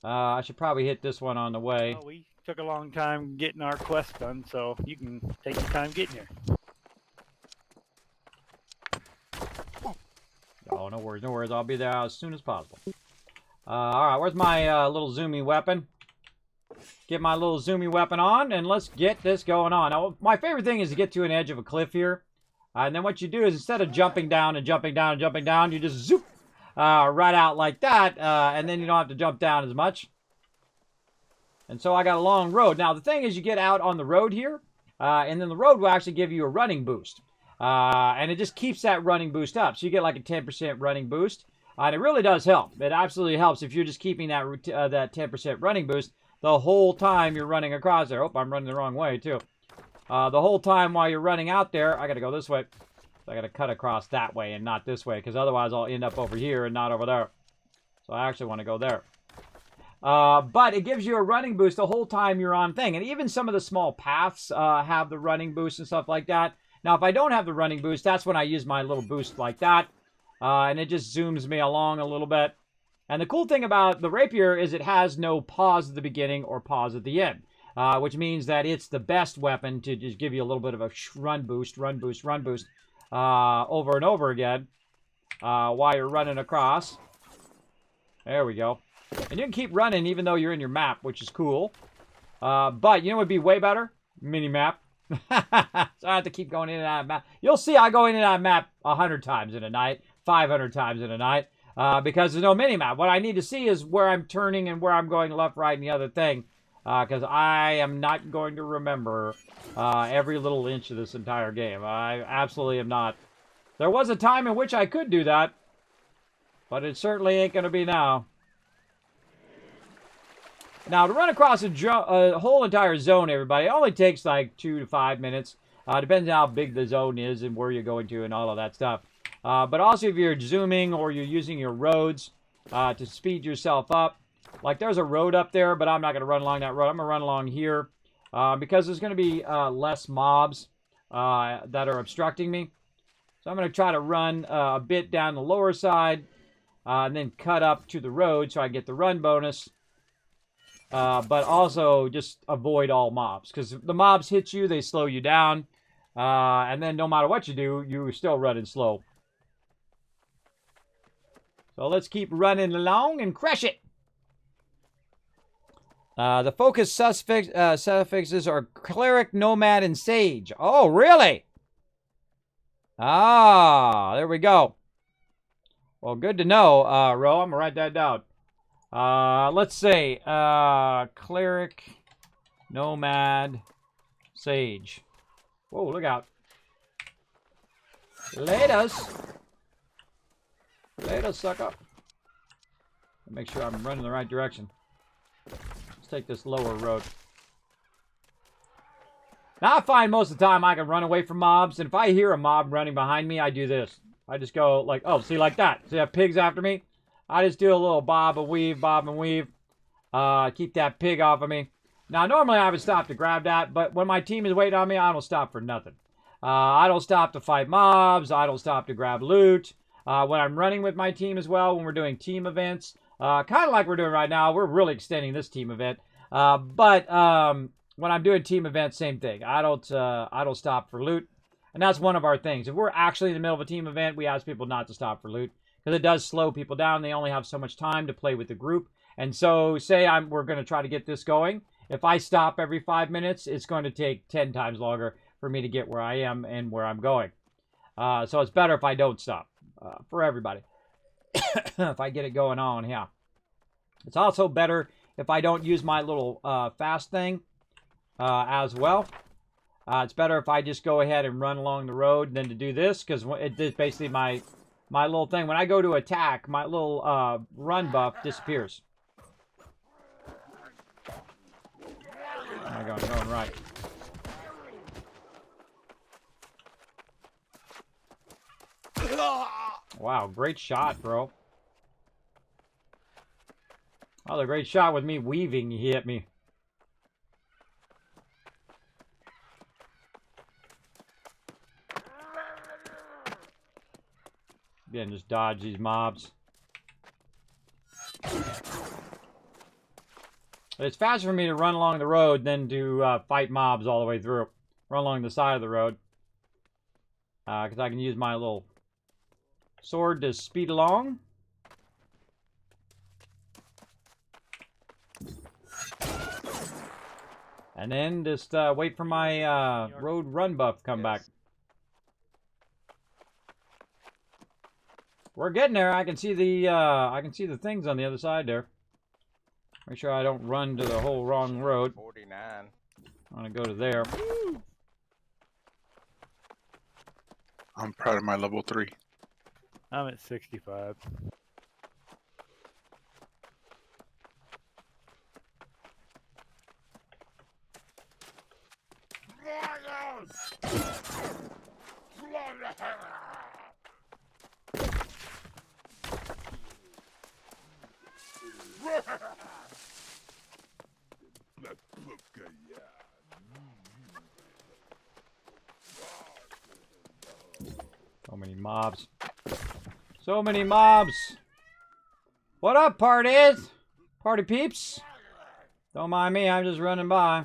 I should probably hit this one on the way. Well, we took a long time getting our quest done, so you can take your time getting here. Oh, no worries, no worries. I'll be there as soon as possible. All right, where's my little zoomy weapon? Get my little zoomy weapon on, and let's get this going on. Now, my favorite thing is to get to an edge of a cliff here. And then what you do is, instead of jumping down and jumping down and jumping down, you just zoop right out like that. And then you don't have to jump down as much. And so I got a long road. Now, the thing is, you get out on the road here, and then the road will actually give you a running boost. And it just keeps that running boost up. So you get like a 10% running boost. And it really does help. It absolutely helps if you're just keeping that 10% running boost the whole time you're running across there. Oh, I'm running the wrong way, too. The whole time while you're running out there, I got to go this way. So I got to cut across that way and not this way, because otherwise I'll end up over here and not over there. So I actually want to go there. But it gives you a running boost the whole time you're on thing. And even some of the small paths have the running boost and stuff like that. Now, if I don't have the running boost, that's when I use my little boost like that. And it just zooms me along a little bit. And the cool thing about the rapier is it has no pause at the beginning or pause at the end. Which means that it's the best weapon to just give you a little bit of a run boost, over and over again. while you're running across. There we go. And you can keep running even though you're in your map, which is cool. But you know what would be way better? Mini-map. So I have to keep going in and out of map. You'll see I go in and out of map 100 times in a night, 500 times in a night, because there's no mini-map. What I need to see is where I'm turning and where I'm going left, right, and the other thing. Because I am not going to remember every little inch of this entire game. I absolutely am not. There was a time in which I could do that, but it certainly ain't going to be now. Now, to run across a whole entire zone, everybody, it only takes like 2 to 5 minutes. Depends on how big the zone is and where you're going to and all of that stuff. But also, if you're zooming or you're using your roads to speed yourself up, like there's a road up there, but I'm not going to run along that road. I'm going to run along here because there's going to be less mobs that are obstructing me. So I'm going to try to run a bit down the lower side and then cut up to the road so I get the run bonus. But also just avoid all mobs. Because if the mobs hit you, they slow you down. And then no matter what you do, you're still running slow. So let's keep running along and crush it. The focus suffixes are cleric, nomad, and sage. Oh, really? Ah, there we go. Well, good to know, Ro. I'm going to write that down. Let's say, cleric, nomad, sage. Whoa, look out. Laters. Laters, sucker. Make sure I'm running the right direction. Let's take this lower road. Now I find most of the time I can run away from mobs, and if I hear a mob running behind me, I do this. I just go like, oh, see, like that. See that pig's after me? I just do a little bob and weave, keep that pig off of me. Now, normally I would stop to grab that, but when my team is waiting on me, I don't stop for nothing. I don't stop to fight mobs. I don't stop to grab loot. When I'm running with my team as well, when we're doing team events, kind of like we're doing right now, we're really extending this team event. But when I'm doing team events, same thing. I don't stop for loot. And that's one of our things. If we're actually in the middle of a team event, we ask people not to stop for loot. Because it does slow people down. They only have so much time to play with the group. And so, say we're going to try to get this going. If I stop every 5 minutes, it's going to take 10 times longer for me to get where I am and where I'm going. So it's better if I don't stop for everybody. If I get it going on, yeah. It's also better if I don't use my little fast thing as well. It's better if I just go ahead and run along the road than to do this, because it is basically my little thing. When I go to attack, my little run buff disappears. I'm going right. Wow, great shot, bro. Oh, the great shot with me weaving, he hit me. Again, just dodge these mobs. It's faster for me to run along the road than to fight mobs all the way through. Run along the side of the road. Because I can use my little sword to speed along. And then just wait for my road run buff to come back. We're getting there. I can see the things on the other side there. Make sure I don't run to the whole wrong road. 49. I want to go to there. I'm proud of my level 3. I'm at 65. So many mobs. So many mobs. What up, parties? Party peeps? Don't mind me, I'm just running by.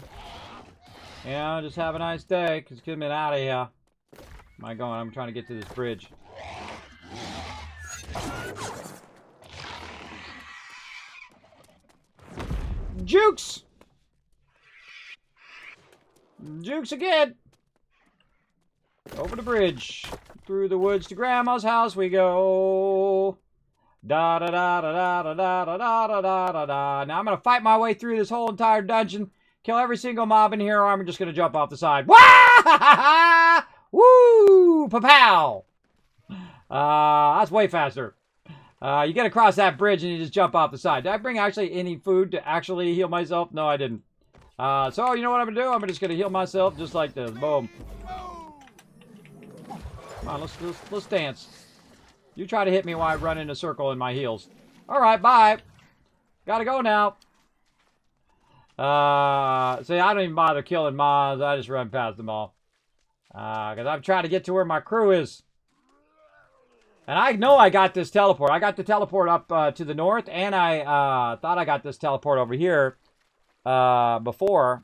Yeah, just have a nice day, because Kismet out of here. Am I going? I'm trying to get to this bridge. Jukes! Jukes again! Over the bridge. Through the woods to Grandma's house we go. Da da da da da da da da da da da da. Now I'm gonna fight my way through this whole entire dungeon, kill every single mob in here, or I'm just gonna jump off the side. Wah! Woo! Pa-pow! That's way faster. You get across that bridge and you just jump off the side. Did I bring actually any food to actually heal myself? No, I didn't. So you know what I'm gonna do? I'm just gonna heal myself just like this. Boom. Come on, let's dance. You try to hit me while I run in a circle in my heels. All right, bye. Gotta go now. See, I don't even bother killing mobs. I just run past them all. Because I'm trying to get to where my crew is. And I know I got this teleport. I got the teleport up to the north, and I thought I got this teleport over here before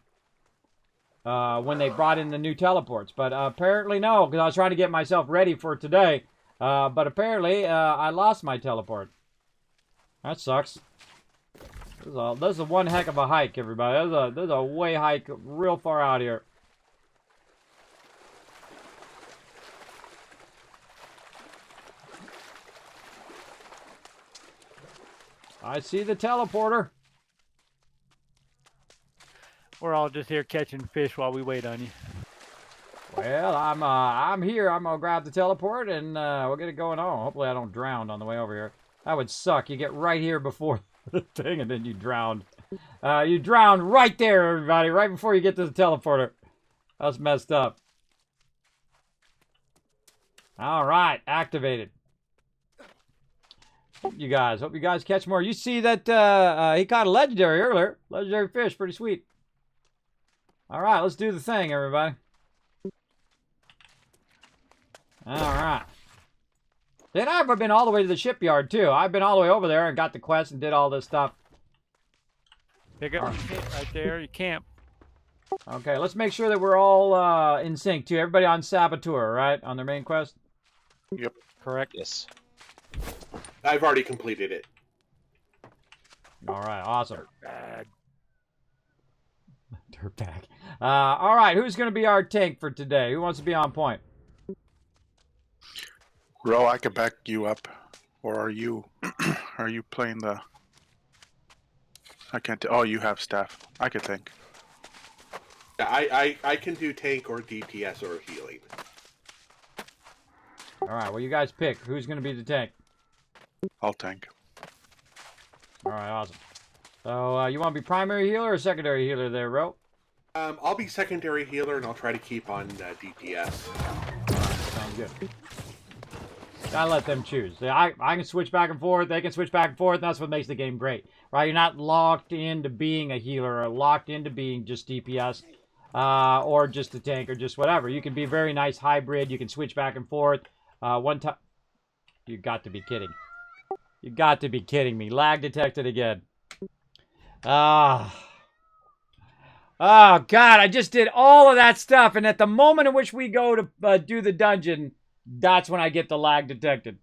when they brought in the new teleports. But apparently no, because I was trying to get myself ready for today. But apparently I lost my teleport. That sucks. This is a one heck of a hike, everybody. This is a way hike real far out here. I see the teleporter. We're all just here catching fish while we wait on you. Well, I'm here. I'm gonna grab the teleport and we'll get it going on. Hopefully I don't drown on the way over here. That would suck. You get right here before the thing and then you drown. You drown right there, everybody, right before you get to the teleporter. That's messed up. All right, activated. Hope you guys catch more. You see that he caught a legendary earlier. Legendary fish, pretty sweet. All right, let's do the thing, everybody. All right. Then I've been all the way to the shipyard, too. I've been all the way over there and got the quest and did all this stuff. Pick up right there. You camp. Okay, let's make sure that we're all in sync, too. Everybody on Saboteur, right? On their main quest? Yep. Correct? Yes. I've already completed it. All right, awesome. Dirtbag. All right, who's going to be our tank for today? Who wants to be on point? Ro, I could back you up. Or are you playing the... I can't... Oh, you have staff. I could think. Yeah, I can do tank or DPS or healing. All right, well, you guys pick. Who's going to be the tank? I'll tank. All right, awesome. So, you want to be primary healer or secondary healer there, Ro? I'll be secondary healer, and I'll try to keep on DPS. Sounds good. Gotta let them choose. I can switch back and forth. They can switch back and forth. And that's what makes the game great, right? You're not locked into being a healer or locked into being just DPS or just a tank or just whatever. You can be a very nice hybrid. You can switch back and forth. One time, you got to be kidding. You got to be kidding me. Lag detected again. Oh, God, I just did all of that stuff. And at the moment in which we go to do the dungeon, that's when I get the lag detected.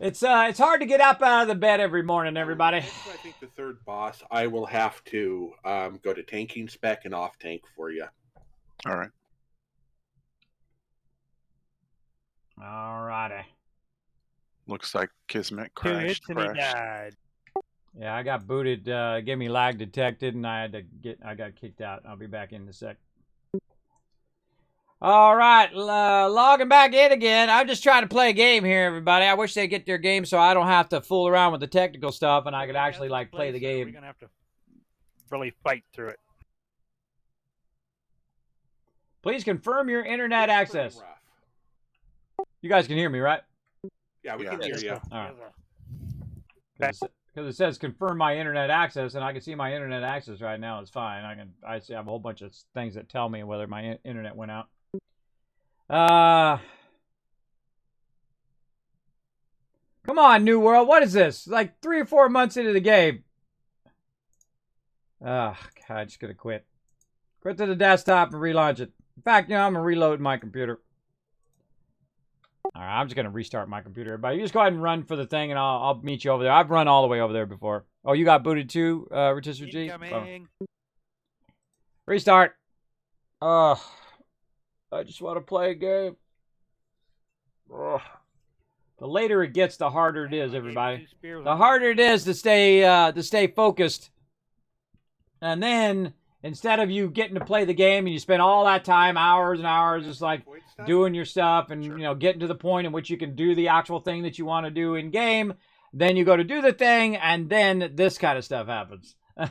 It's hard to get up out of the bed every morning, everybody. I think the third boss, I will have to go to tanking spec and off tank for you. All right. All righty. Looks like Kismet 2 hits crashed. and he died. Yeah, I got booted. Gave me lag detected, and I got kicked out. I'll be back in a sec. All right, logging back in again. I'm just trying to play a game here, everybody. I wish they'd get their game so I don't have to fool around with the technical stuff, and I could actually like play the game. We're gonna have to really fight through it. Please confirm your internet access. You guys can hear me, right? Yeah, we can hear you. All right. Because it says confirm my internet access, and I can see my internet access right now. It's fine. I have a whole bunch of things that tell me whether my internet went out. Come on, New World. What is this? Like 3 or 4 months into the game. God, I'm just gonna quit. Quit to the desktop and relaunch it. In fact, I'm gonna reload my computer. All right, I'm just gonna restart my computer. Everybody, you just go ahead and run for the thing, and I'll meet you over there. I've run all the way over there before. Oh, you got booted too, Rotisserie G? Incoming. Restart. I just want to play a game. Ugh. The later it gets, the harder it is, everybody. The harder it is to stay focused. And then instead of you getting to play the game and you spend all that time, hours and hours, just like doing your stuff and getting to the point in which you can do the actual thing that you want to do in game, then you go to do the thing, and then this kind of stuff happens. There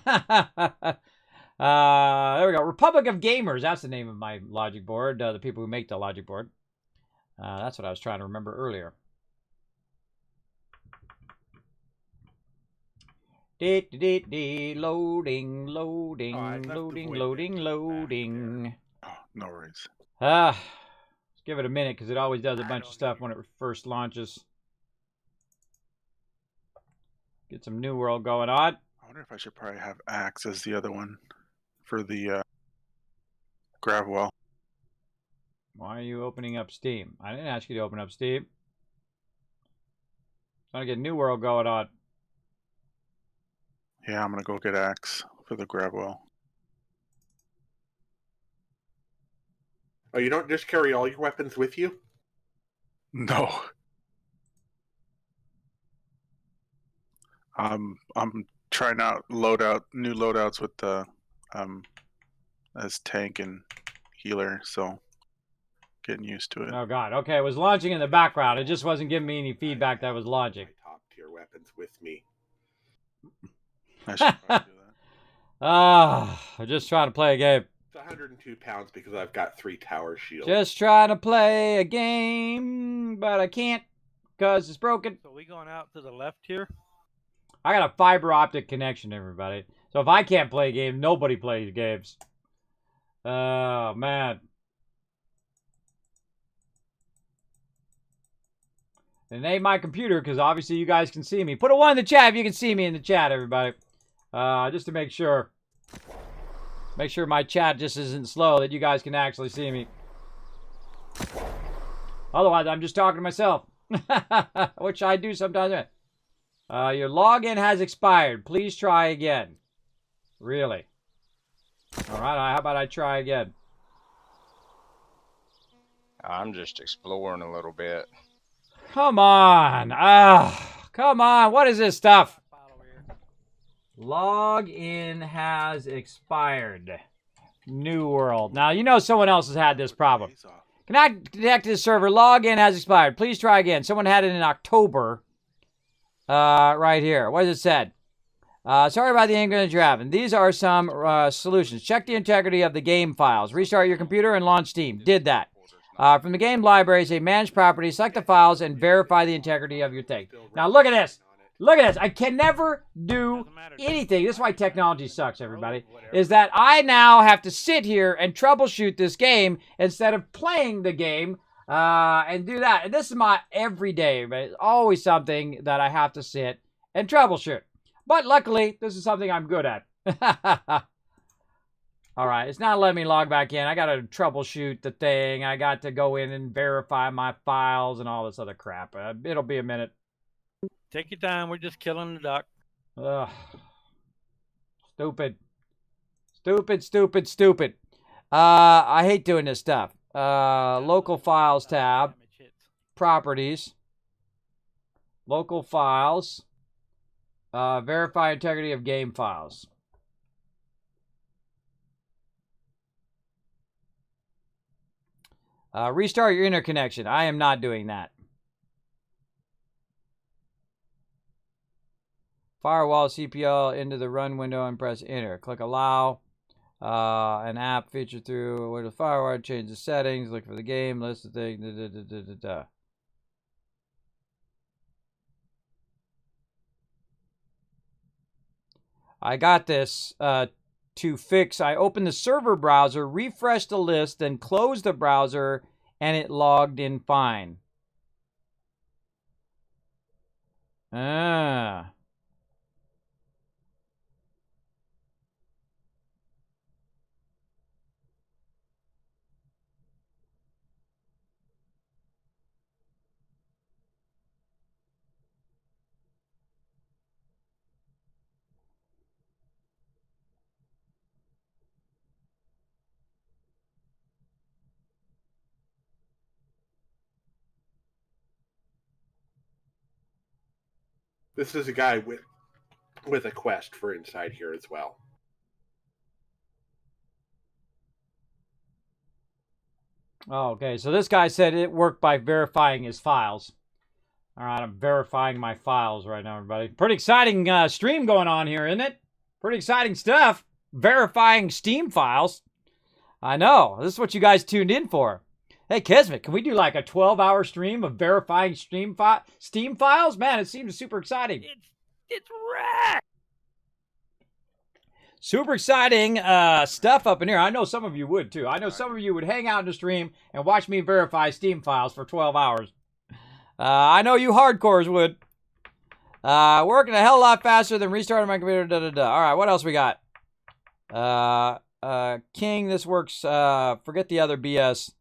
we go. Republic of Gamers. That's the name of my logic board. The people who make the logic board. That's what I was trying to remember earlier. Loading, loading. Oh, no worries. Let's give it a minute because it always does a bunch of stuff when it first launches. Get some New World going on. I wonder if I should probably have Axe as the other one for the grab well. Why are you opening up Steam? I didn't ask you to open up Steam. Trying to get New World going on. Yeah, I'm gonna go get Axe for the grab well. Oh, you don't just carry all your weapons with you? No. I'm trying out new loadouts with the as tank and healer, so getting used to it. Oh god. Okay, it was launching in the background. It just wasn't giving me any feedback that it was launching. My top tier weapons with me. I should probably do that. I'm just trying to play a game. It's 102 pounds because I've got 3 tower shields. Just trying to play a game, but I can't because it's broken. So we going out to the left here? I got a fiber optic connection, everybody. So if I can't play a game, nobody plays games. Oh, man. It ain't my computer because obviously you guys can see me. Put a 1 in the chat if you can see me in the chat, everybody. Just to make sure. Make sure my chat just isn't slow, that you guys can actually see me. Otherwise, I'm just talking to myself. Which I do sometimes. Your login has expired. Please try again. Really? Alright, how about I try again? I'm just exploring a little bit. Come on. Come on. What is this stuff? Login has expired. New World. Now, you know someone else has had this problem. Cannot connect to the server. Login has expired. Please try again. Someone had it in October. Right here. What does it said? Sorry about the inconvenience you're having. These are some solutions. Check the integrity of the game files. Restart your computer and launch Steam. Did that. From the game library, say manage properties, select the files, and verify the integrity of your thing. Now look at this. Look at this. I can never do anything. This is why technology sucks, everybody. Is that I now have to sit here and troubleshoot this game instead of playing the game and do that. And this is my everyday, but it's always something that I have to sit and troubleshoot. But luckily, this is something I'm good at. All right, it's not letting me log back in. I got to troubleshoot the thing. I got to go in and verify my files and all this other crap. It'll be a minute. Take your time. We're just killing the duck. Ugh. Stupid. Stupid, stupid, stupid. I hate doing this stuff. Local files tab. Properties. Local files. Verify integrity of game files. Restart your interconnection. I am not doing that. Firewall CPL into the run window and press enter. Click allow. An app feature through where the firewall, change the settings, look for the game, list of things. I got this to fix. I opened the server browser, refreshed the list, then closed the browser, and it logged in fine. This is a guy with a quest for inside here as well. Oh, okay, so this guy said it worked by verifying his files. All right, I'm verifying my files right now, everybody. Pretty exciting stream going on here, isn't it? Pretty exciting stuff. Verifying Steam files. I know. This is what you guys tuned in for. Hey, Kismet, can we do like a 12-hour stream of verifying Steam files? Man, it seems super exciting. It's rad. Super exciting stuff up in here. I know some of you would, too. I know some of you would hang out in the stream and watch me verify Steam files for 12 hours. I know you hardcores would. Working a hell of a lot faster than restarting my computer. All right, what else we got? King, this works. Forget the other BS.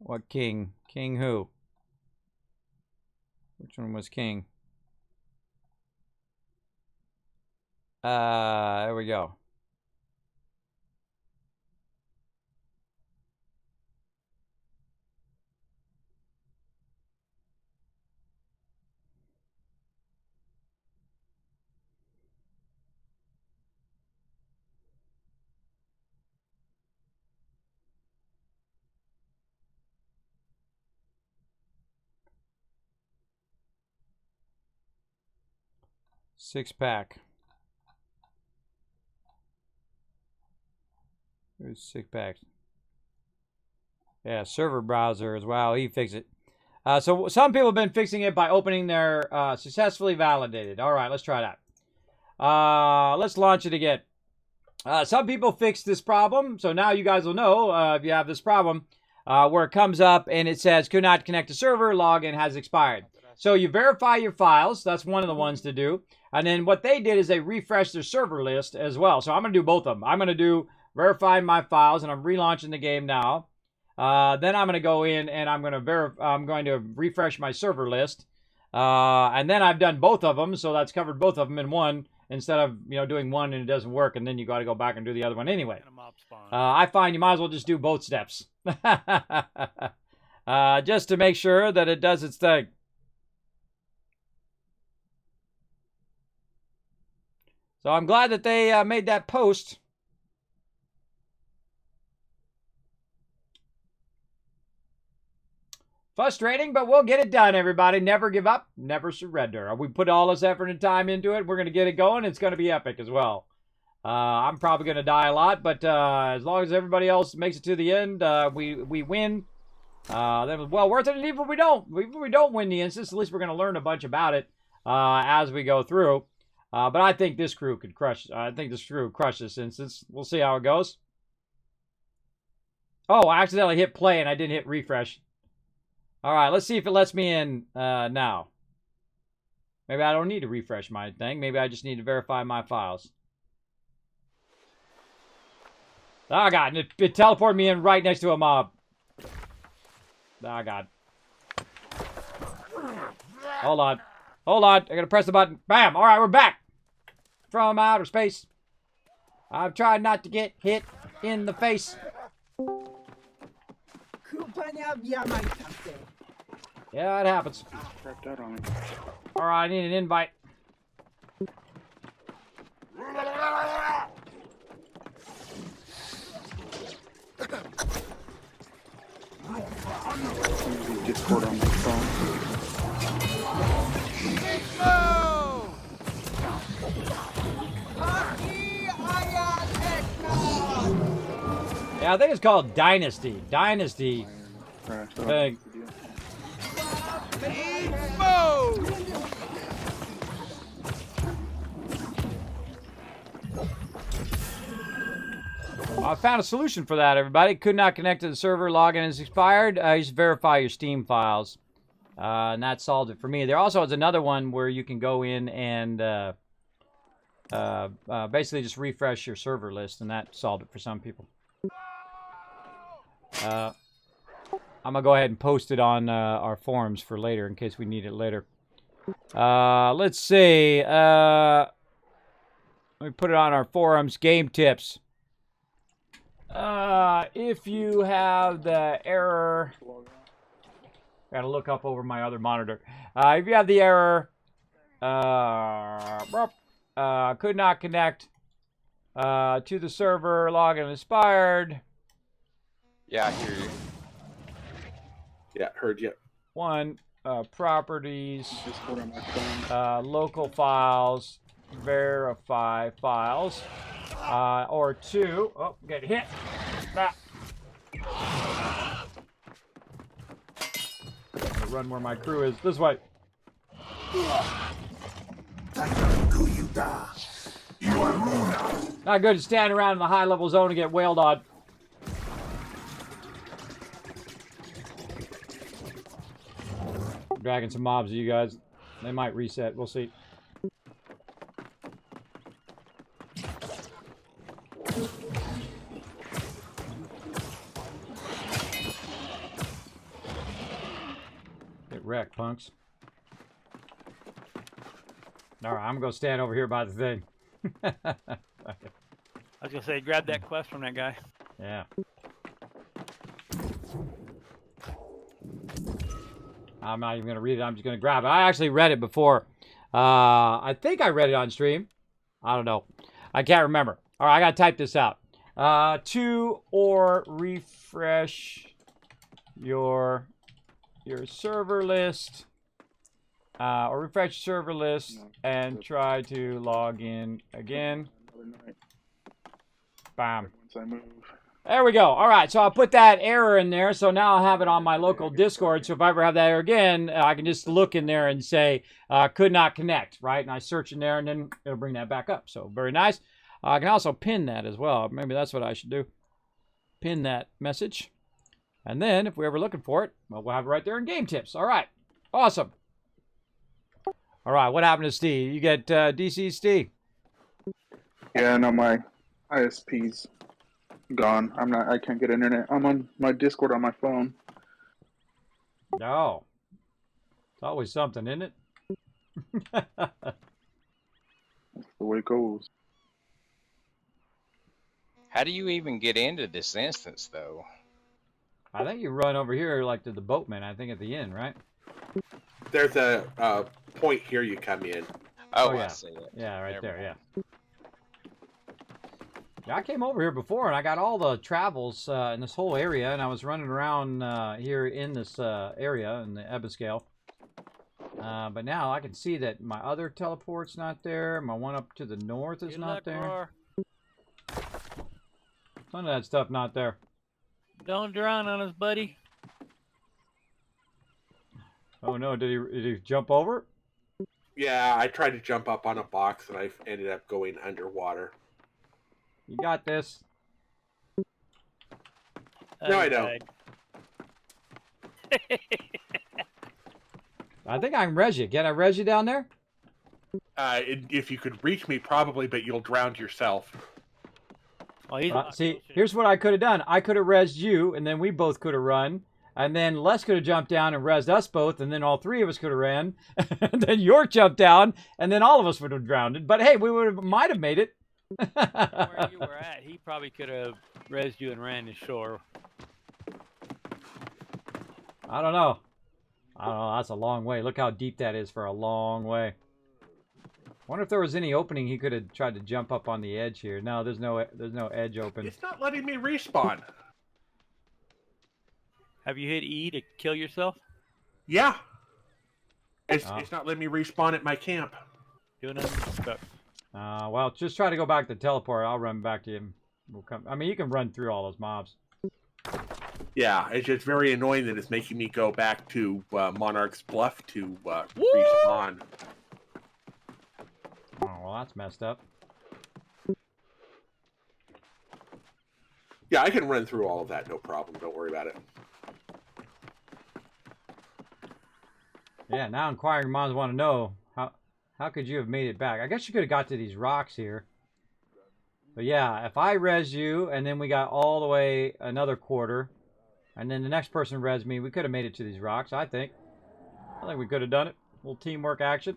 What King? King who? Which one was King? There we go. Six-pack. There's 6-packs. Yeah, server browser as well. He fixed it. So some people have been fixing it by opening their successfully validated. All right, let's try that. Let's launch it again. Some people fixed this problem, so now you guys will know if you have this problem where it comes up and it says could not connect to server, login has expired. So you verify your files. That's one of the ones to do. And then what they did is they refreshed their server list as well. So I'm going to do both of them. I'm going to do verifying my files, and I'm relaunching the game now. Then I'm going to go in and I'm going to refresh my server list. And then I've done both of them, so that's covered both of them in one instead of doing one and it doesn't work, and then you got to go back and do the other one anyway. I find you might as well just do both steps, just to make sure that it does its thing. So I'm glad that they made that post. Frustrating, but we'll get it done, everybody. Never give up, never surrender. We put all this effort and time into it. We're going to get it going. It's going to be epic as well. I'm probably going to die a lot, but as long as everybody else makes it to the end, we win. Then it's well worth it. And even if we don't win the instance, at least we're going to learn a bunch about it as we go through. But I think this crew could crush. I think this crew crush this instance. We'll see how it goes. Oh, I accidentally hit play and I didn't hit refresh. All right, let's see if it lets me in now. Maybe I don't need to refresh my thing. Maybe I just need to verify my files. Oh, God. It teleported me in right next to a mob. Oh, God. Hold on. Hold on. I got to press the button. Bam. All right, we're back from outer space. I'm trying not to get hit in the face. Yeah, it happens. All right, I need an invite. Discord on my phone. Yeah, I think it's called Dynasty. Dynasty. Thing. I found a solution for that, everybody. Could not connect to the server. Login is expired. You should verify your Steam files. And that solved it for me. There also is another one where you can go in and basically just refresh your server list, and that solved it for some people. I'm going to go ahead and post it on our forums for later in case we need it later. Let's see. Let me put it on our forums. Game tips. If you have the error Gotta look up over my other monitor. If you have the error, could not connect to the server, login expired. Yeah, I hear you. Yeah, heard you. One, properties, Discord on my phone. local files, verify files. Or two, oh, get hit. Ah. I'm gonna run where my crew is. This way. Not good to stand around in the high level zone and get wailed on. Dragging some mobs at you guys. They might reset. We'll see. Get wrecked, punks. Alright, I'm gonna stand over here by the thing. I was gonna say, grab that quest from that guy. Yeah. I'm not even going to read it. I'm just going to grab it. I actually read it before. I think I read it on stream. I don't know. I can't remember. All right, I got to type this out. To or refresh your server list. Or refresh server list and try to log in again. Bam. Once I move. There we go. All right, so I'll put that error in there. So now I'll have it on my local Discord. So if I ever have that error again, I can just look in there and say, could not connect, right? And I search in there, and then it'll bring that back up. So very nice. I can also pin that as well. Maybe that's what I should do. Pin that message. And then if we're ever looking for it, well, we'll have it right there in Game Tips. All right. Awesome. All right, what happened to Steve? You get DC Steve? Yeah, no, my ISP's gone. I can't get internet. I'm on my Discord on my phone. No. It's always something, isn't it? That's the way it goes. How do you even get into this instance, though? I think you run over here like to the boatman, I think at the end, right? There's a point here you come in. Oh, yeah. I see it. Yeah, right there, Never yeah. mind. Yeah, I came over here before, and I got all the travels in this whole area, and I was running around here in this area, in the Ebiscale. But now I can see that my other teleport's not there. My one up to the north is Good not luck, there. Roar. None of that stuff not there. Don't drown on us, buddy. Oh no, did he jump over? Yeah, I tried to jump up on a box and I ended up going underwater. You got this. No, I don't. I think I can res you. Can I res you down there? If you could reach me, probably, but you'll drown yourself. Oh, he's not See, close. here's what I could have done. I could have resed you, and then we both could have run. And then Les could have jumped down and resed us both, and then all three of us could have ran. And then York jumped down, and then all of us would have drowned. But hey, we might have made it. Where you were at, he probably could have rezzed you and ran to shore. I don't know. That's a long way. Look how deep that is for a long way. Wonder if there was any opening he could have tried to jump up on the edge here. No, there's no edge open. It's not letting me respawn. Have you hit E to kill yourself? Yeah. It's not letting me respawn at my camp. Doing it stuck. Well, just try to go back to teleport. I'll run back to him. We'll come. I mean, you can run through all those mobs. Yeah, it's just very annoying that it's making me go back to Monarch's Bluff to respawn. Oh, well, that's messed up. Yeah, I can run through all of that, no problem. Don't worry about it. Yeah, now inquiring minds want to know how could you have made it back? I guess you could have got to these rocks here. But yeah, if I res you and then we got all the way another quarter, and then the next person res me, we could have made it to these rocks. I think we could have done it. A little teamwork action.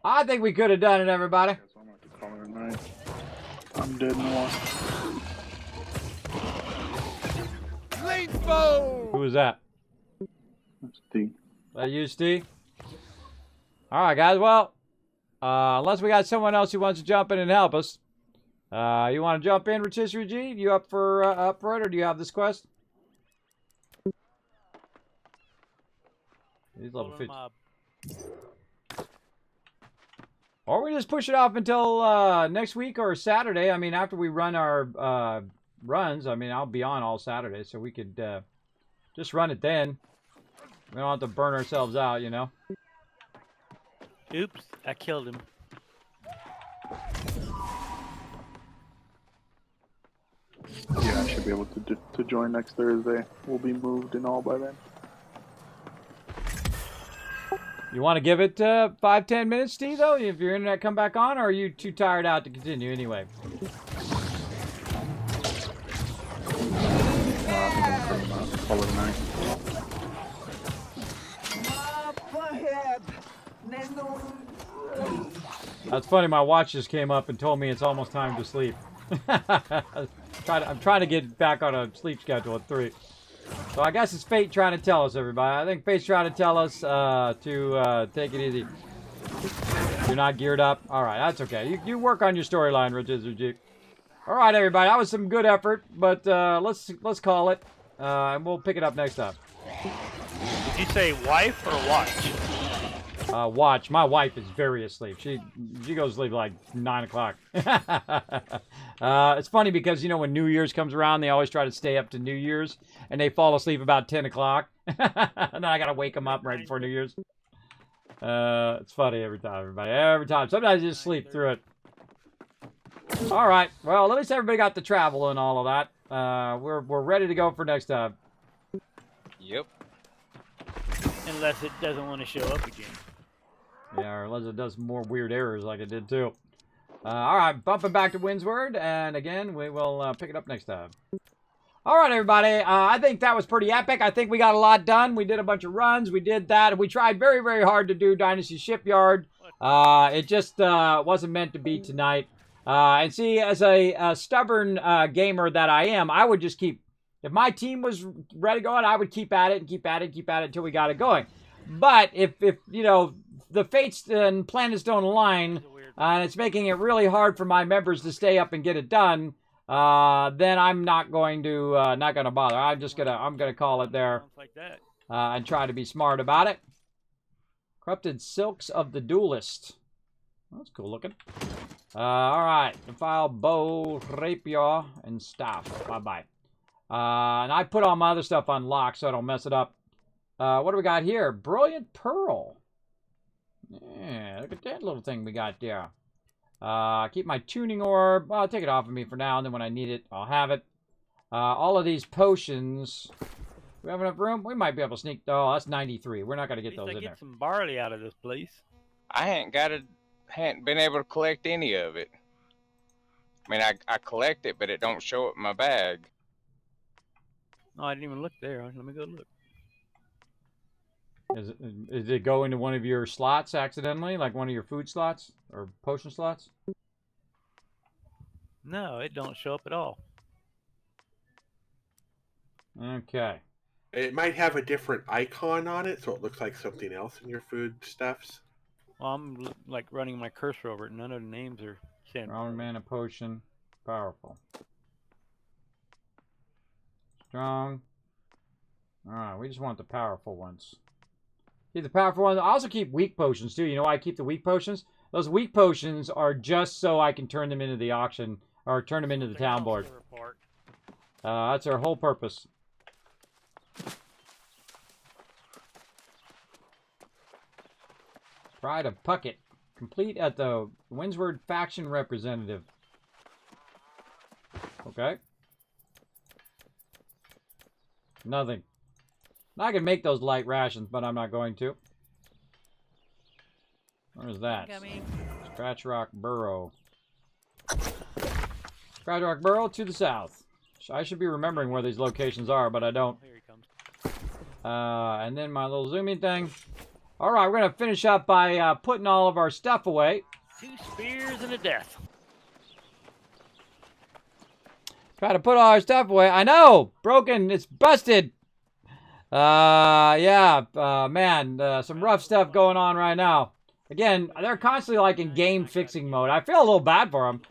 I think we could have done it, everybody. So I'm gonna have to call it a night. I'm dead in the water. Who was that? Steve. That you, Steve? All right, guys. Well, unless we got someone else who wants to jump in and help us, you want to jump in, Rotisserie G? You up for it, or do you have this quest? He's level 50. Or we just push it off until next week or Saturday. I mean, after we run our runs, I mean, I'll be on all Saturday, so we could just run it then. We don't have to burn ourselves out, you know. Oops, I killed him. Yeah, I should be able to join next Thursday. We'll be moved and all by then. You want to give it 5-10 minutes, Steve, though? If your internet come back on, or are you too tired out to continue anyway? Call it a night. That's funny. My watch just came up and told me it's almost time to sleep. I'm trying to get back on a sleep schedule at 3. So I guess it's fate trying to tell us, everybody. I think fate's trying to tell us to take it easy. You're not geared up? All right, that's okay. You work on your storyline, Rotisserie. All right, everybody. That was some good effort, but let's call it, and we'll pick it up next time. Did you say wife or watch? Watch. My wife is very asleep. She goes to sleep like 9 o'clock. It's funny because, you know, when New Year's comes around, they always try to stay up to New Year's, and they fall asleep about 10 o'clock. And then I got to wake them up right before New Year's. It's funny every time, everybody. Every time. Sometimes you just sleep through it. All right. Well, at least everybody got to travel and all of that. We're ready to go for next time. Yep. Unless it doesn't want to show up again. Yeah, or unless it does more weird errors like it did too. All right, bumping back to Windsward, and again, we will pick it up next time. All right, everybody. I think that was pretty epic. I think we got a lot done. We did a bunch of runs. We did that. We tried very, very hard to do Dynasty Shipyard. It just wasn't meant to be tonight. And see, as a stubborn gamer that I am, I would just keep... If my team was ready to go on, I would keep at it and keep at it and keep at it until we got it going. But if you know, the fates and planets don't align, and it's making it really hard for my members to stay up and get it done, then I'm not going to bother. I'm gonna call it there, and try to be smart about it. Corrupted Silks of the Duelist. That's cool looking. All right, defile bow, rapier, and staff. Bye. And I put all my other stuff on lock so I don't mess it up. What do we got here? Brilliant Pearl. Yeah, look at that little thing we got there. Keep my tuning orb. Well, I'll take it off of me for now, and then when I need it, I'll have it. All of these potions. Do we have enough room? We might be able to sneak. Oh, that's 93. We're not going to get those in there. Get some barley out of this place. I hadn't been able to collect any of it. I mean, I collect it, but it don't show up in my bag. No, I didn't even look there. Let me go look. Is it go into one of your slots accidentally, like one of your food slots or potion slots? No, it don't show up at all. Okay. It might have a different icon on it, so it looks like something else in your food stuffs. Well, I'm like running my cursor over it. None of the names are saying. Strong mana potion, powerful. Strong. Alright, we just want the powerful ones. Keep the powerful ones. I also keep weak potions too. You know why I keep the weak potions? Those weak potions are just so I can turn them into the auction or turn them into the town board. That's our whole purpose. Pride of Puckett. Complete at the Windsward faction representative. Okay. Nothing. I can make those light rations, but I'm not going to. Where's that? Scratch Rock Burrow. Scratch Rock Burrow to the south. I should be remembering where these locations are, but I don't. Here he comes. And then my little zooming thing. All right, we're going to finish up by putting all of our stuff away. 2 spears and a death. Try to put all our stuff away. I know! Broken. It's busted. Yeah. Man, some rough stuff going on right now. Again, they're constantly like in game fixing mode. I feel a little bad for them.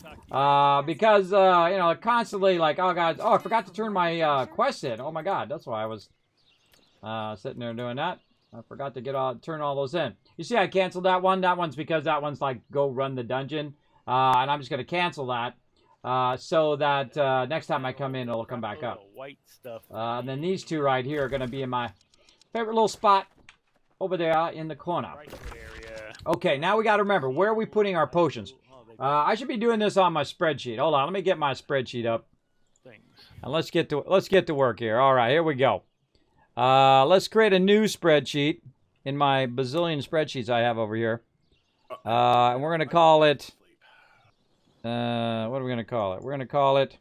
Because, you know, constantly like, oh god, oh, I forgot to turn my quest in. Oh my god, that's why I was sitting there doing that. I forgot to turn all those in. You see I canceled that one? That one's because that one's like, go run the dungeon. And I'm just going to cancel that. So that next time I come in, it'll come back up. White stuff. And then these two right here are going to be in my favorite little spot over there in the corner. Okay, now we got to remember, where are we putting our potions? I should be doing this on my spreadsheet. Hold on, let me get my spreadsheet up. And let's get to work here. All right, here we go. Let's create a new spreadsheet in my bazillion spreadsheets I have over here. And we're going to call it... what are we going to call it? We're going to call it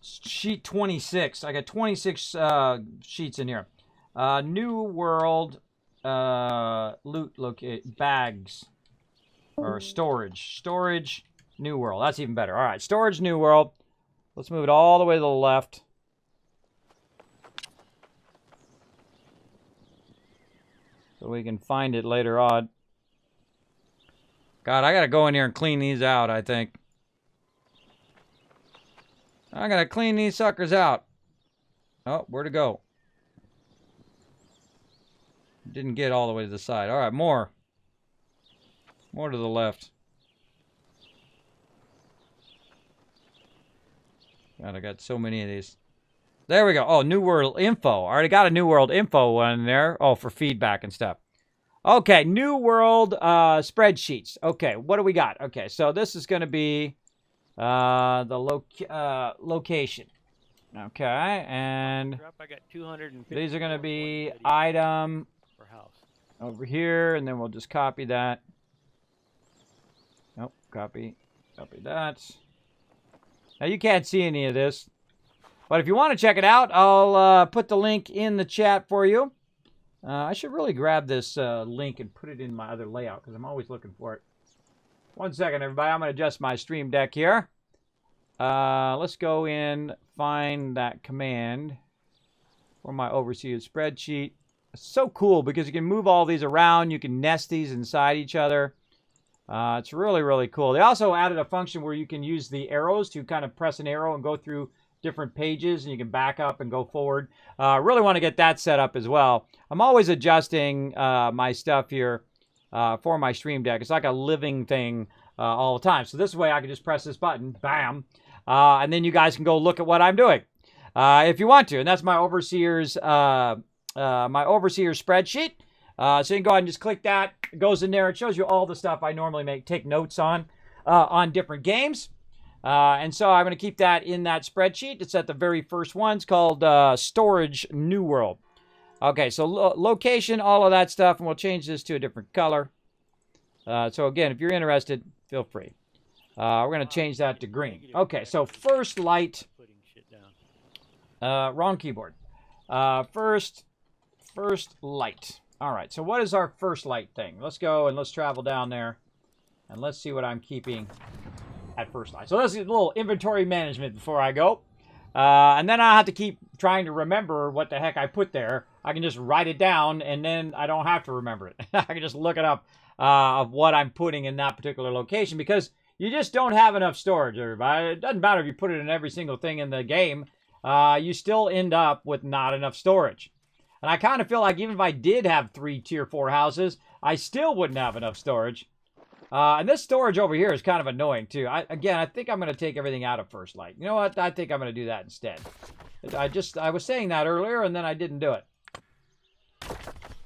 sheet 26. I got 26 sheets in here. New world loot bags or storage new world. That's even better. All right, storage new world. Let's move it all the way to the left. So we can find it later on. God, I gotta go in here and clean these out, I think. I gotta clean these suckers out. Oh, where'd it go? Didn't get all the way to the side. All right, more. More to the left. God, I got so many of these. There we go. Oh, New World Info. I already got a New World Info one in there. Oh, for feedback and stuff. Okay, New World spreadsheets. Okay, what do we got? Okay, so this is going to be the location. Okay, and I got 250 these are going to be item over here, and then we'll just copy that. Nope, copy that. Now, you can't see any of this. But if you want to check it out, I'll put the link in the chat for you. I should really grab this link and put it in my other layout because I'm always looking for it. 1 second, everybody. I'm going to adjust my stream deck here. Let's go in, find that command for my overseer spreadsheet. It's so cool because you can move all these around. You can nest these inside each other. It's really, really cool. They also added a function where you can use the arrows to kind of press an arrow and go through different pages, and you can back up and go forward. Really want to get that set up as well. I'm always adjusting my stuff here for my stream deck. It's like a living thing all the time. So this way I can just press this button, bam, and then you guys can go look at what I'm doing if you want to. And that's my overseer's spreadsheet. So you can go ahead and just click that. It goes in there. It shows you all the stuff I normally take notes on different games. And so I'm going to keep that in that spreadsheet. It's at the very first one. It's called Storage New World. Okay, so location, all of that stuff, and we'll change this to a different color. So again, if you're interested, feel free. We're going to change that to green. Okay, so first light. Wrong keyboard. First light. All right, so what is our first light thing? Let's go and let's travel down there, and let's see what I'm keeping at first light. So this is a little inventory management before I go. And then I have to keep trying to remember what the heck I put there. I can just write it down, and then I don't have to remember it. I can just look it up of what I'm putting in that particular location, because you just don't have enough storage, everybody. It doesn't matter if you put it in every single thing in the game. You still end up with not enough storage. And I kind of feel like even if I did have 3 tier 4 houses, I still wouldn't have enough storage. And this storage over here is kind of annoying, too. I think I'm going to take everything out of First Light. You know what? I think I'm going to do that instead. I was saying that earlier, and then I didn't do it.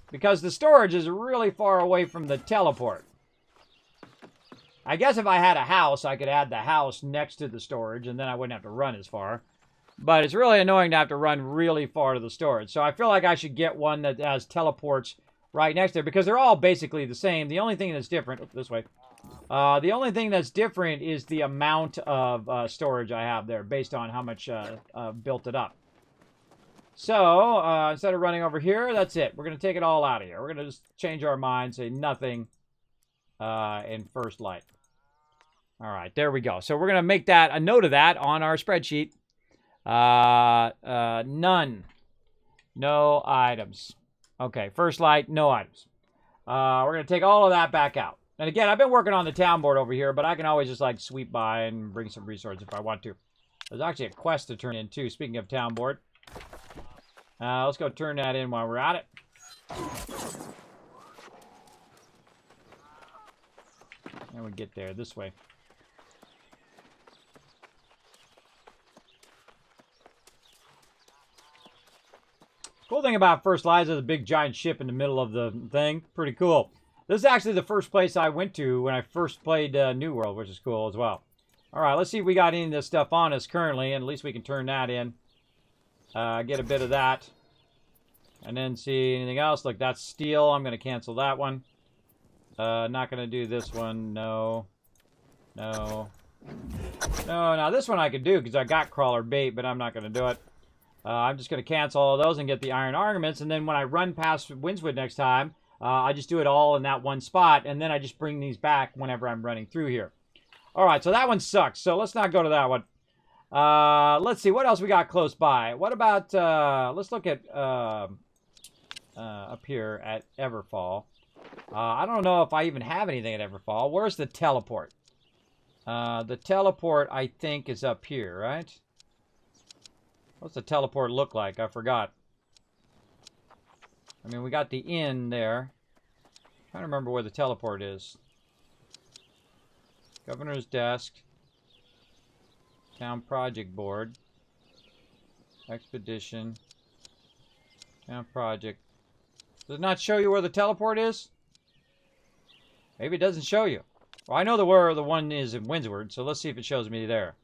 Because the storage is really far away from the teleport. I guess if I had a house, I could add the house next to the storage, and then I wouldn't have to run as far. But it's really annoying to have to run really far to the storage. So I feel like I should get one that has teleports right next there, because they're all basically the same. The only thing that's different, this way, the only thing that's different is the amount of storage I have there based on how much built it up. So instead of running over here, that's it. We're going to take it all out of here. We're going to just change our mind, say nothing in First Light. All right, there we go. So we're going to make that a note of that on our spreadsheet. None. No items. Okay, first light, no items. We're going to take all of that back out. And again, I've been working on the town board over here, but I can always just like sweep by and bring some resources if I want to. There's actually a quest to turn in too, speaking of town board. Let's go turn that in while we're at it. And we get there this way. Cool thing about First Lies is a big giant ship in the middle of the thing. Pretty cool. This is actually the first place I went to when I first played New World, which is cool as well. Alright, let's see if we got any of this stuff on us currently, and at least we can turn that in. Get a bit of that. And then see anything else. Look, that's steel. I'm going to cancel that one. Not going to do this one. No. No. No, now this one I could do because I got crawler bait, but I'm not going to do it. I'm just going to cancel all those and get the iron armaments, and then when I run past Windswood next time, I just do it all in that one spot, and then I just bring these back whenever I'm running through here. Alright, so that one sucks, so let's not go to that one. Let's see, what else we got close by? What about, let's look at, up here at Everfall. I don't know if I even have anything at Everfall. Where's the teleport? The teleport, I think, is up here, right? What's the teleport look like? I forgot. I mean, we got the inn there. I'm trying to remember where the teleport is. Governor's desk. Town project board. Expedition. Town project. Does it not show you where the teleport is? Maybe it doesn't show you. Well, I know where the one is in Windsward, so let's see if it shows me there.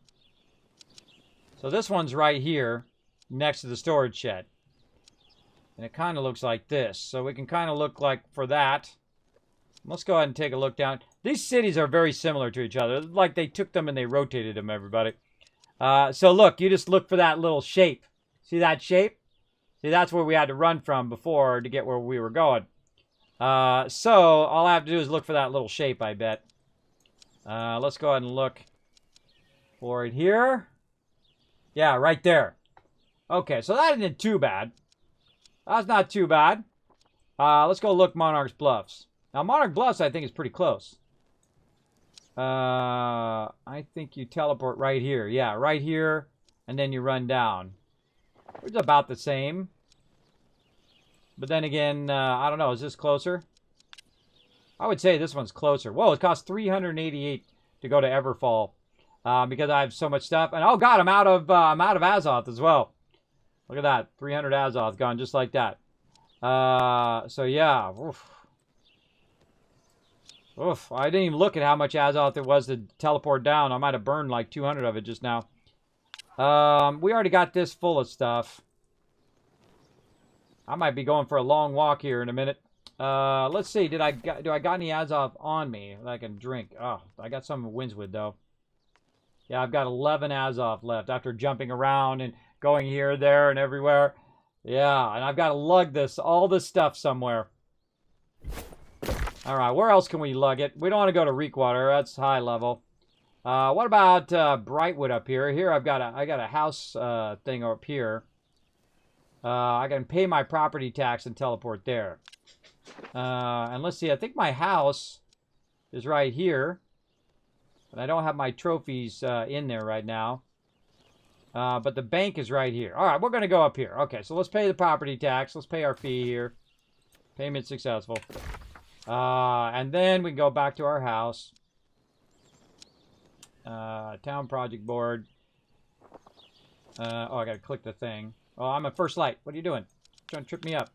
So this one's right here, next to the storage shed. And it kind of looks like this. So we can kind of look like for that. Let's go ahead and take a look down. These cities are very similar to each other. Like they took them and they rotated them, everybody. So look, you just look for that little shape. See that shape? See, that's where we had to run from before to get where we were going. So all I have to do is look for that little shape, I bet. Let's go ahead and look for it here. Yeah, right there. Okay, so that isn't too bad. That's not too bad. Let's go look Monarch's Bluffs. Now, Monarch Bluffs, I think, is pretty close. I think you teleport right here. Yeah, right here, and then you run down. It's about the same. But then again, I don't know. Is this closer? I would say this one's closer. Whoa, it costs 388 to go to Everfall because I have so much stuff. And oh god, I'm out of Azoth as well. Look at that, 300 Azoth gone just like that. So yeah, oof. Oof, I didn't even look at how much Azoth it was to teleport down. I might have burned like 200 of it just now. We already got this full of stuff. I might be going for a long walk here in a minute. Let's see. Do I got any Azoth on me that I can drink? Oh, I got some Windswood though. Yeah, I've got 11 Azoth left after jumping around and going here, there, and everywhere. Yeah, and I've got to lug all this stuff somewhere. All right, where else can we lug it? We don't want to go to Reekwater. That's high level. What about Brightwood up here? Here I got a house thing up here. I can pay my property tax and teleport there. And let's see, I think my house is right here. But I don't have my trophies in there right now. But the bank is right here. All right, we're going to go up here. Okay, so let's pay the property tax. Let's pay our fee here. Payment successful. And then we can go back to our house. Town project board. Oh, I got to click the thing. Oh, I'm at first light. What are you doing? Trying to trip me up.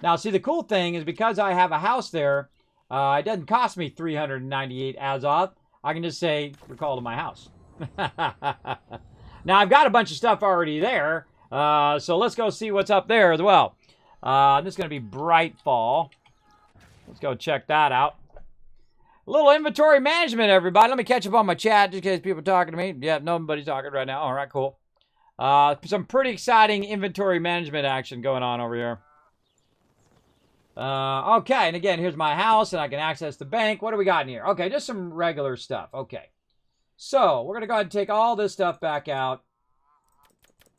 Now, see, the cool thing is because I have a house there, it doesn't cost me 398 Azoth. I can just say, recall to my house. Now, I've got a bunch of stuff already there, so let's go see what's up there as well. This is going to be Brightfall. Let's go check that out. A little inventory management, everybody. Let me catch up on my chat just in case people are talking to me. Yeah, nobody's talking right now. All right, cool. Some pretty exciting inventory management action going on over here. Okay, and again, here's my house, and I can access the bank. What do we got in here? Okay, just some regular stuff. Okay. So, we're going to go ahead and take all this stuff back out.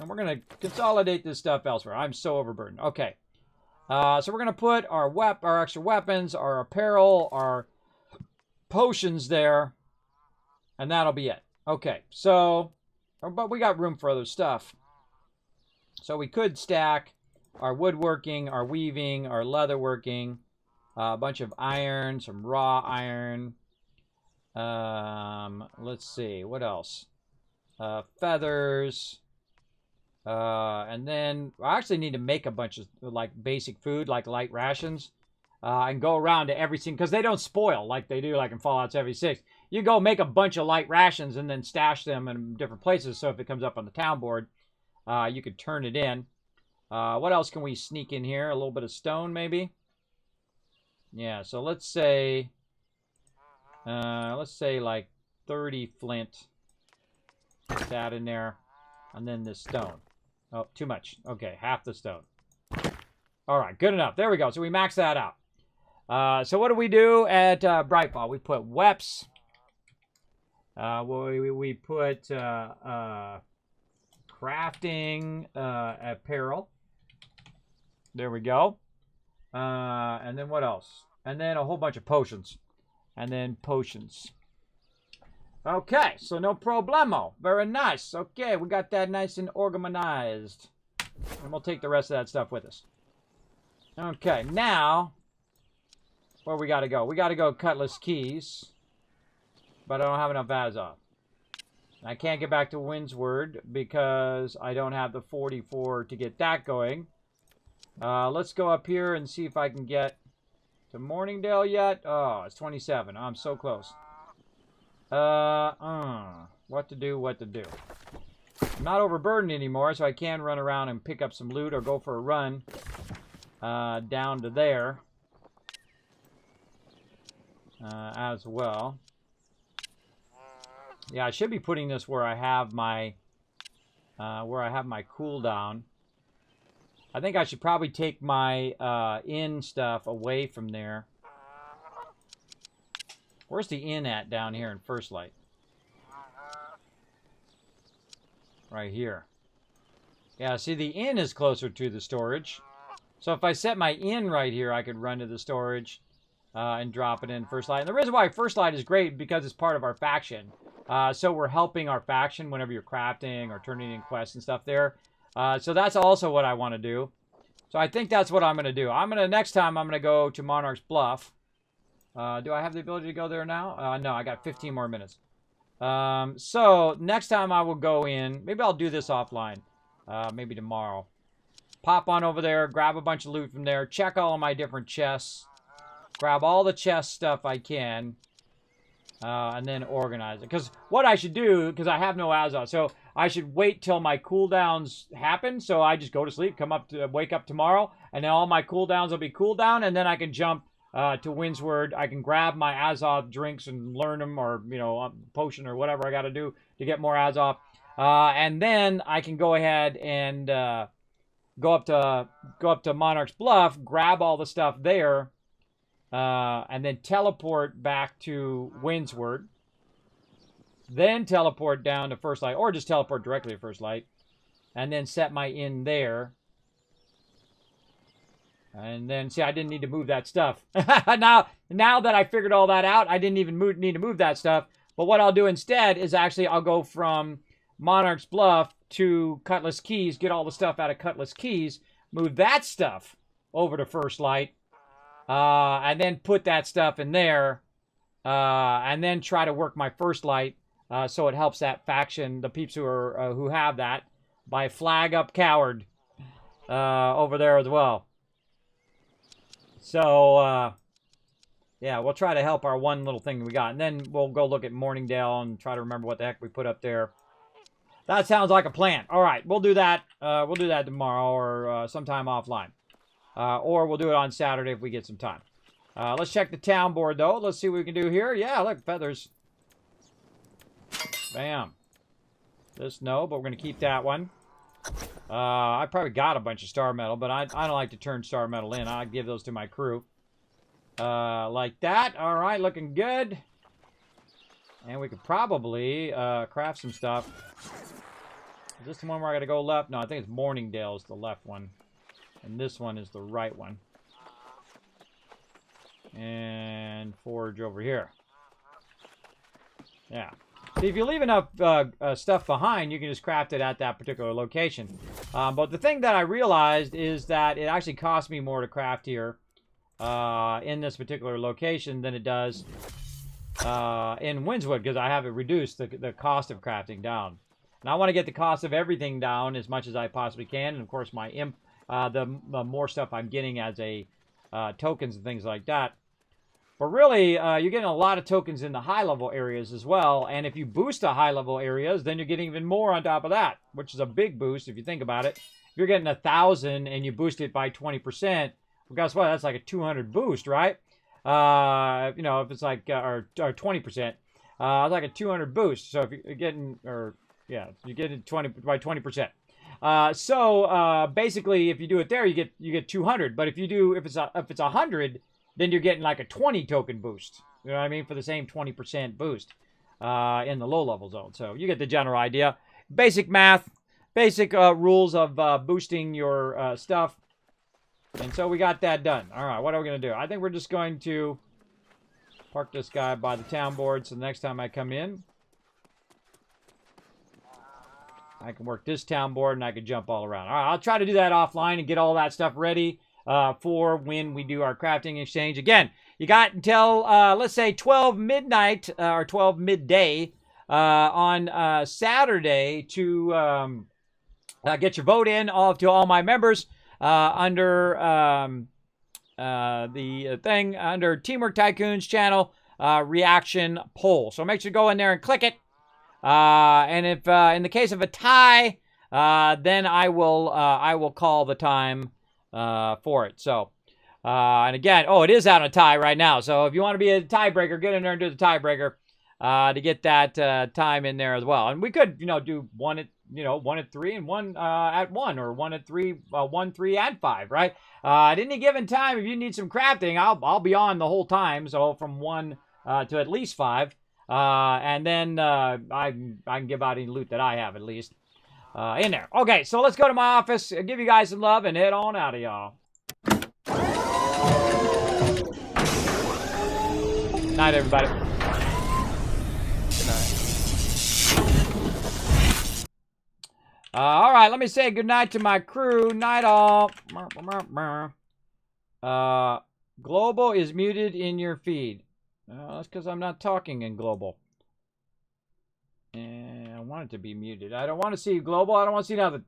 And we're going to consolidate this stuff elsewhere. I'm so overburdened. Okay. So we're going to put our extra weapons, our apparel, our potions there. And that'll be it. Okay. So, but we got room for other stuff. So we could stack our woodworking, our weaving, our leatherworking, a bunch of iron, some raw iron. Let's see. What else? Feathers. And then I actually need to make a bunch of like basic food, like light rations, and go around to every single, because they don't spoil like they do like in Fallout 76. You go make a bunch of light rations and then stash them in different places. So if it comes up on the town board, you could turn it in. What else can we sneak in here? A little bit of stone, maybe. Yeah. So let's say like 30 flint. Put that in there, and then this stone. Oh, too much. Okay, half the stone. All right, good enough. There we go. So we max that out. So what do we do at Brightfall? We put weps. We put crafting apparel. There we go. And then what else? And then a whole bunch of potions. And then potions. Okay, so no problemo. Very nice. Okay, we got that nice and organized. And we'll take the rest of that stuff with us. Okay, now, where we got to go? We got to go Cutlass Keys. But I don't have enough Azov. I can't get back to Windsward because I don't have the 44 to get that going. Let's go up here and see if I can get to Morningdale yet. Oh, it's 27. I'm so close. What to do, what to do. I'm not overburdened anymore, so I can run around and pick up some loot or go for a run down to there as well. Yeah, I should be putting this where I have my cooldown. I think I should probably take my inn stuff away from there. Where's the inn at down here in First Light? Right here. Yeah, see, the inn is closer to the storage. So if I set my inn right here, I could run to the storage and drop it in First Light. And the reason why First Light is great because it's part of our faction. So we're helping our faction whenever you're crafting or turning in quests and stuff there. So that's also what I want to do. So I think that's what I'm going to do. Next time I'm going to go to Monarch's Bluff. Do I have the ability to go there now? No, I got 15 more minutes. So next time I will go in. Maybe I'll do this offline. Maybe tomorrow. Pop on over there, grab a bunch of loot from there, check all of my different chests, grab all the chest stuff I can, and then organize it. Because what I should do, because I have no Azov, so I should wait till my cooldowns happen. So I just go to sleep, wake up tomorrow, and then all my cooldowns will be cooldown, and then I can jump to Windsward. I can grab my Azov drinks and learn them, or potion or whatever I got to do to get more Azov, and then I can go ahead and go up to Monarch's Bluff, grab all the stuff there, and then teleport back to Windsward. Then teleport down to First Light, or just teleport directly to First Light, and then set my inn there. And then, see, I didn't need to move that stuff. now that I figured all that out, I didn't even need to move that stuff. But what I'll do instead is actually I'll go from Monarch's Bluff to Cutlass Keys, get all the stuff out of Cutlass Keys, move that stuff over to First Light, and then put that stuff in there, and then try to work my First Light so it helps that faction, the peeps who have that, by Flag Up Coward over there as well. So, yeah, we'll try to help our one little thing we got. And then we'll go look at Morningdale and try to remember what the heck we put up there. That sounds like a plan. All right, we'll do that. We'll do that tomorrow or sometime offline. Or we'll do it on Saturday if we get some time. Let's check the town board, though. Let's see what we can do here. Yeah, look, feathers. Bam. This, no, but we're going to keep that one. I probably got a bunch of star metal, but I don't like to turn star metal in. I give those to my crew. Like that. All right, looking good. And we could probably craft some stuff Is this the one where I gotta go left? No, I think it's Morningdale is the left one. And this one is the right one. And forge over here. Yeah. See, if you leave enough stuff behind, you can just craft it at that particular location. But the thing that I realized is that it actually costs me more to craft here in this particular location than it does in Windswood, because I have it reduced the cost of crafting down. And I want to get the cost of everything down as much as I possibly can. And of course, my the more stuff I'm getting as a tokens and things like that. But really, you're getting a lot of tokens in the high-level areas as well. And if you boost the high-level areas, then you're getting even more on top of that, which is a big boost if you think about it. If you're getting 1,000 and you boost it by 20%, well, guess what? That's like a 200 boost, right? You know, if it's like, or 20%, it's like a 200 boost. So if you're getting, or yeah, you're getting 20%. Basically, if you do it there, you get 200. But if it's 100, then you're getting like a 20 token boost. You know what I mean? For the same 20% boost in the low level zone. So you get the general idea. Basic math, basic rules of boosting your stuff. And so we got that done. All right, what are we going to do? I think we're just going to park this guy by the town board so the next time I come in, I can work this town board and I can jump all around. All right, I'll try to do that offline and get all that stuff ready for when we do our crafting exchange. Again, you got until, let's say, 12 midnight or 12 midday on Saturday to get your vote in to all my members under the thing, under Teamwork Tycoons channel reaction poll. So make sure to go in there and click it. And if in the case of a tie, then I will call the time for it. So, and again, it is out on a tie right now. So if you want to be a tiebreaker, get in there and do the tiebreaker to get that time in there as well. And we could, do one at 3 and one at 1, or 1 at 3, 1, 3, and 5, right? At any given time, if you need some crafting, I'll be on the whole time. So from 1 to at least 5. And then I can give out any loot that I have, at least, in there. Okay, so let's go to my office, give you guys some love, and head on out of y'all. Night, everybody. Good night. All right, let me say goodnight to my crew. Night, all. Global is muted in your feed. That's because I'm not talking in global. And I want it to be muted. I don't want to see global. I don't want to see nothing.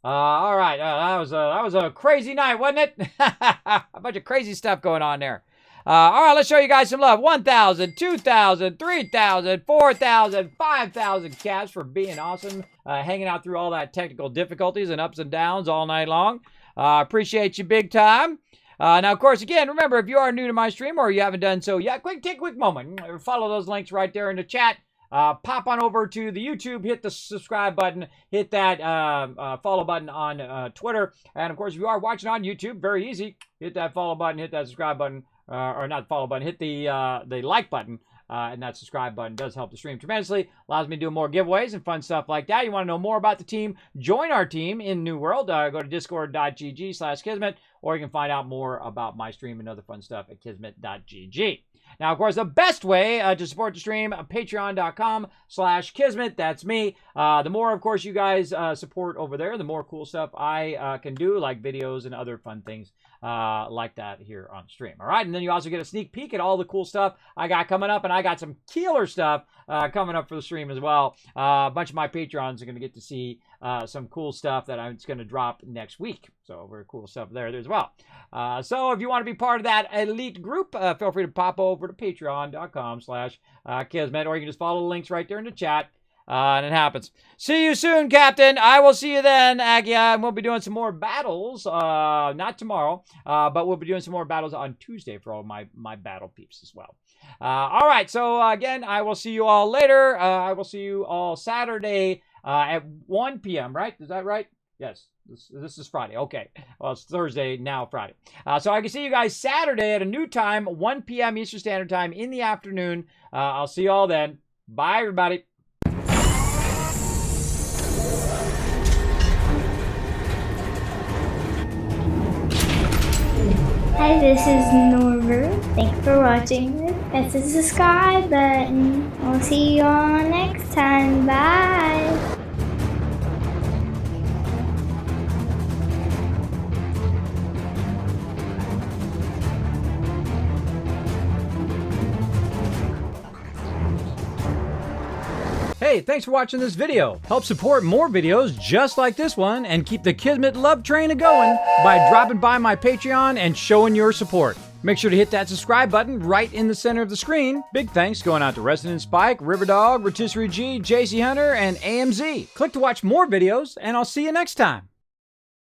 All right. That was a crazy night, wasn't it? A bunch of crazy stuff going on there. All right, let's show you guys some love. 1,000, 2,000, 3,000, 4,000, 5,000 caps for being awesome. Hanging out through all that technical difficulties and ups and downs all night long. Appreciate you big time. Now, of course, again, remember, if you are new to my stream or you haven't done so yet, take a quick moment. Follow those links right there in the chat. Pop on over to the YouTube, hit the subscribe button, hit that follow button on Twitter. And, of course, if you are watching on YouTube, very easy. Hit that follow button, hit that subscribe button, or not the follow button, hit the like button. And that subscribe button does help the stream tremendously. Allows me to do more giveaways and fun stuff like that. You want to know more about the team? Join our team in New World. Go to discord.gg/Kismet, or you can find out more about my stream and other fun stuff at kismet.gg. Now, of course, the best way to support the stream, patreon.com/Kismet. That's me. The more, of course, you guys support over there, the more cool stuff I can do, like videos and other fun things like that here on stream. All right, and then you also get a sneak peek at all the cool stuff I got coming up, and I got some killer stuff coming up for the stream as well. A bunch of my Patreons are going to get to see some cool stuff that I'm just going to drop next week. So very cool stuff there as well. So if you want to be part of that elite group, feel free to pop over to patreon.com/Kismet, or you can just follow the links right there in the chat. And it happens. See you soon, Captain. I will see you then, Agia. And we'll be doing some more battles. Not tomorrow, but we'll be doing some more battles on Tuesday for all my battle peeps as well. All right. So, again, I will see you all later. I will see you all Saturday at 1 p.m., right? Is that right? Yes. This is Friday. Okay. Well, it's Thursday, now Friday. So I can see you guys Saturday at a new time, 1 p.m. Eastern Standard Time in the afternoon. I'll see you all then. Bye, everybody. this is Norbert. Thanks for watching. Press the subscribe button. I'll see you all next time. Bye. Hey, thanks for watching this video. Help support more videos just like this one and keep the Kismet love train a-going by dropping by my Patreon and showing your support. Make sure to hit that subscribe button right in the center of the screen. Big thanks going out to Resident Spike, Riverdog, Rotisserie G, JC Hunter, and AMZ. Click to watch more videos, and I'll see you next time.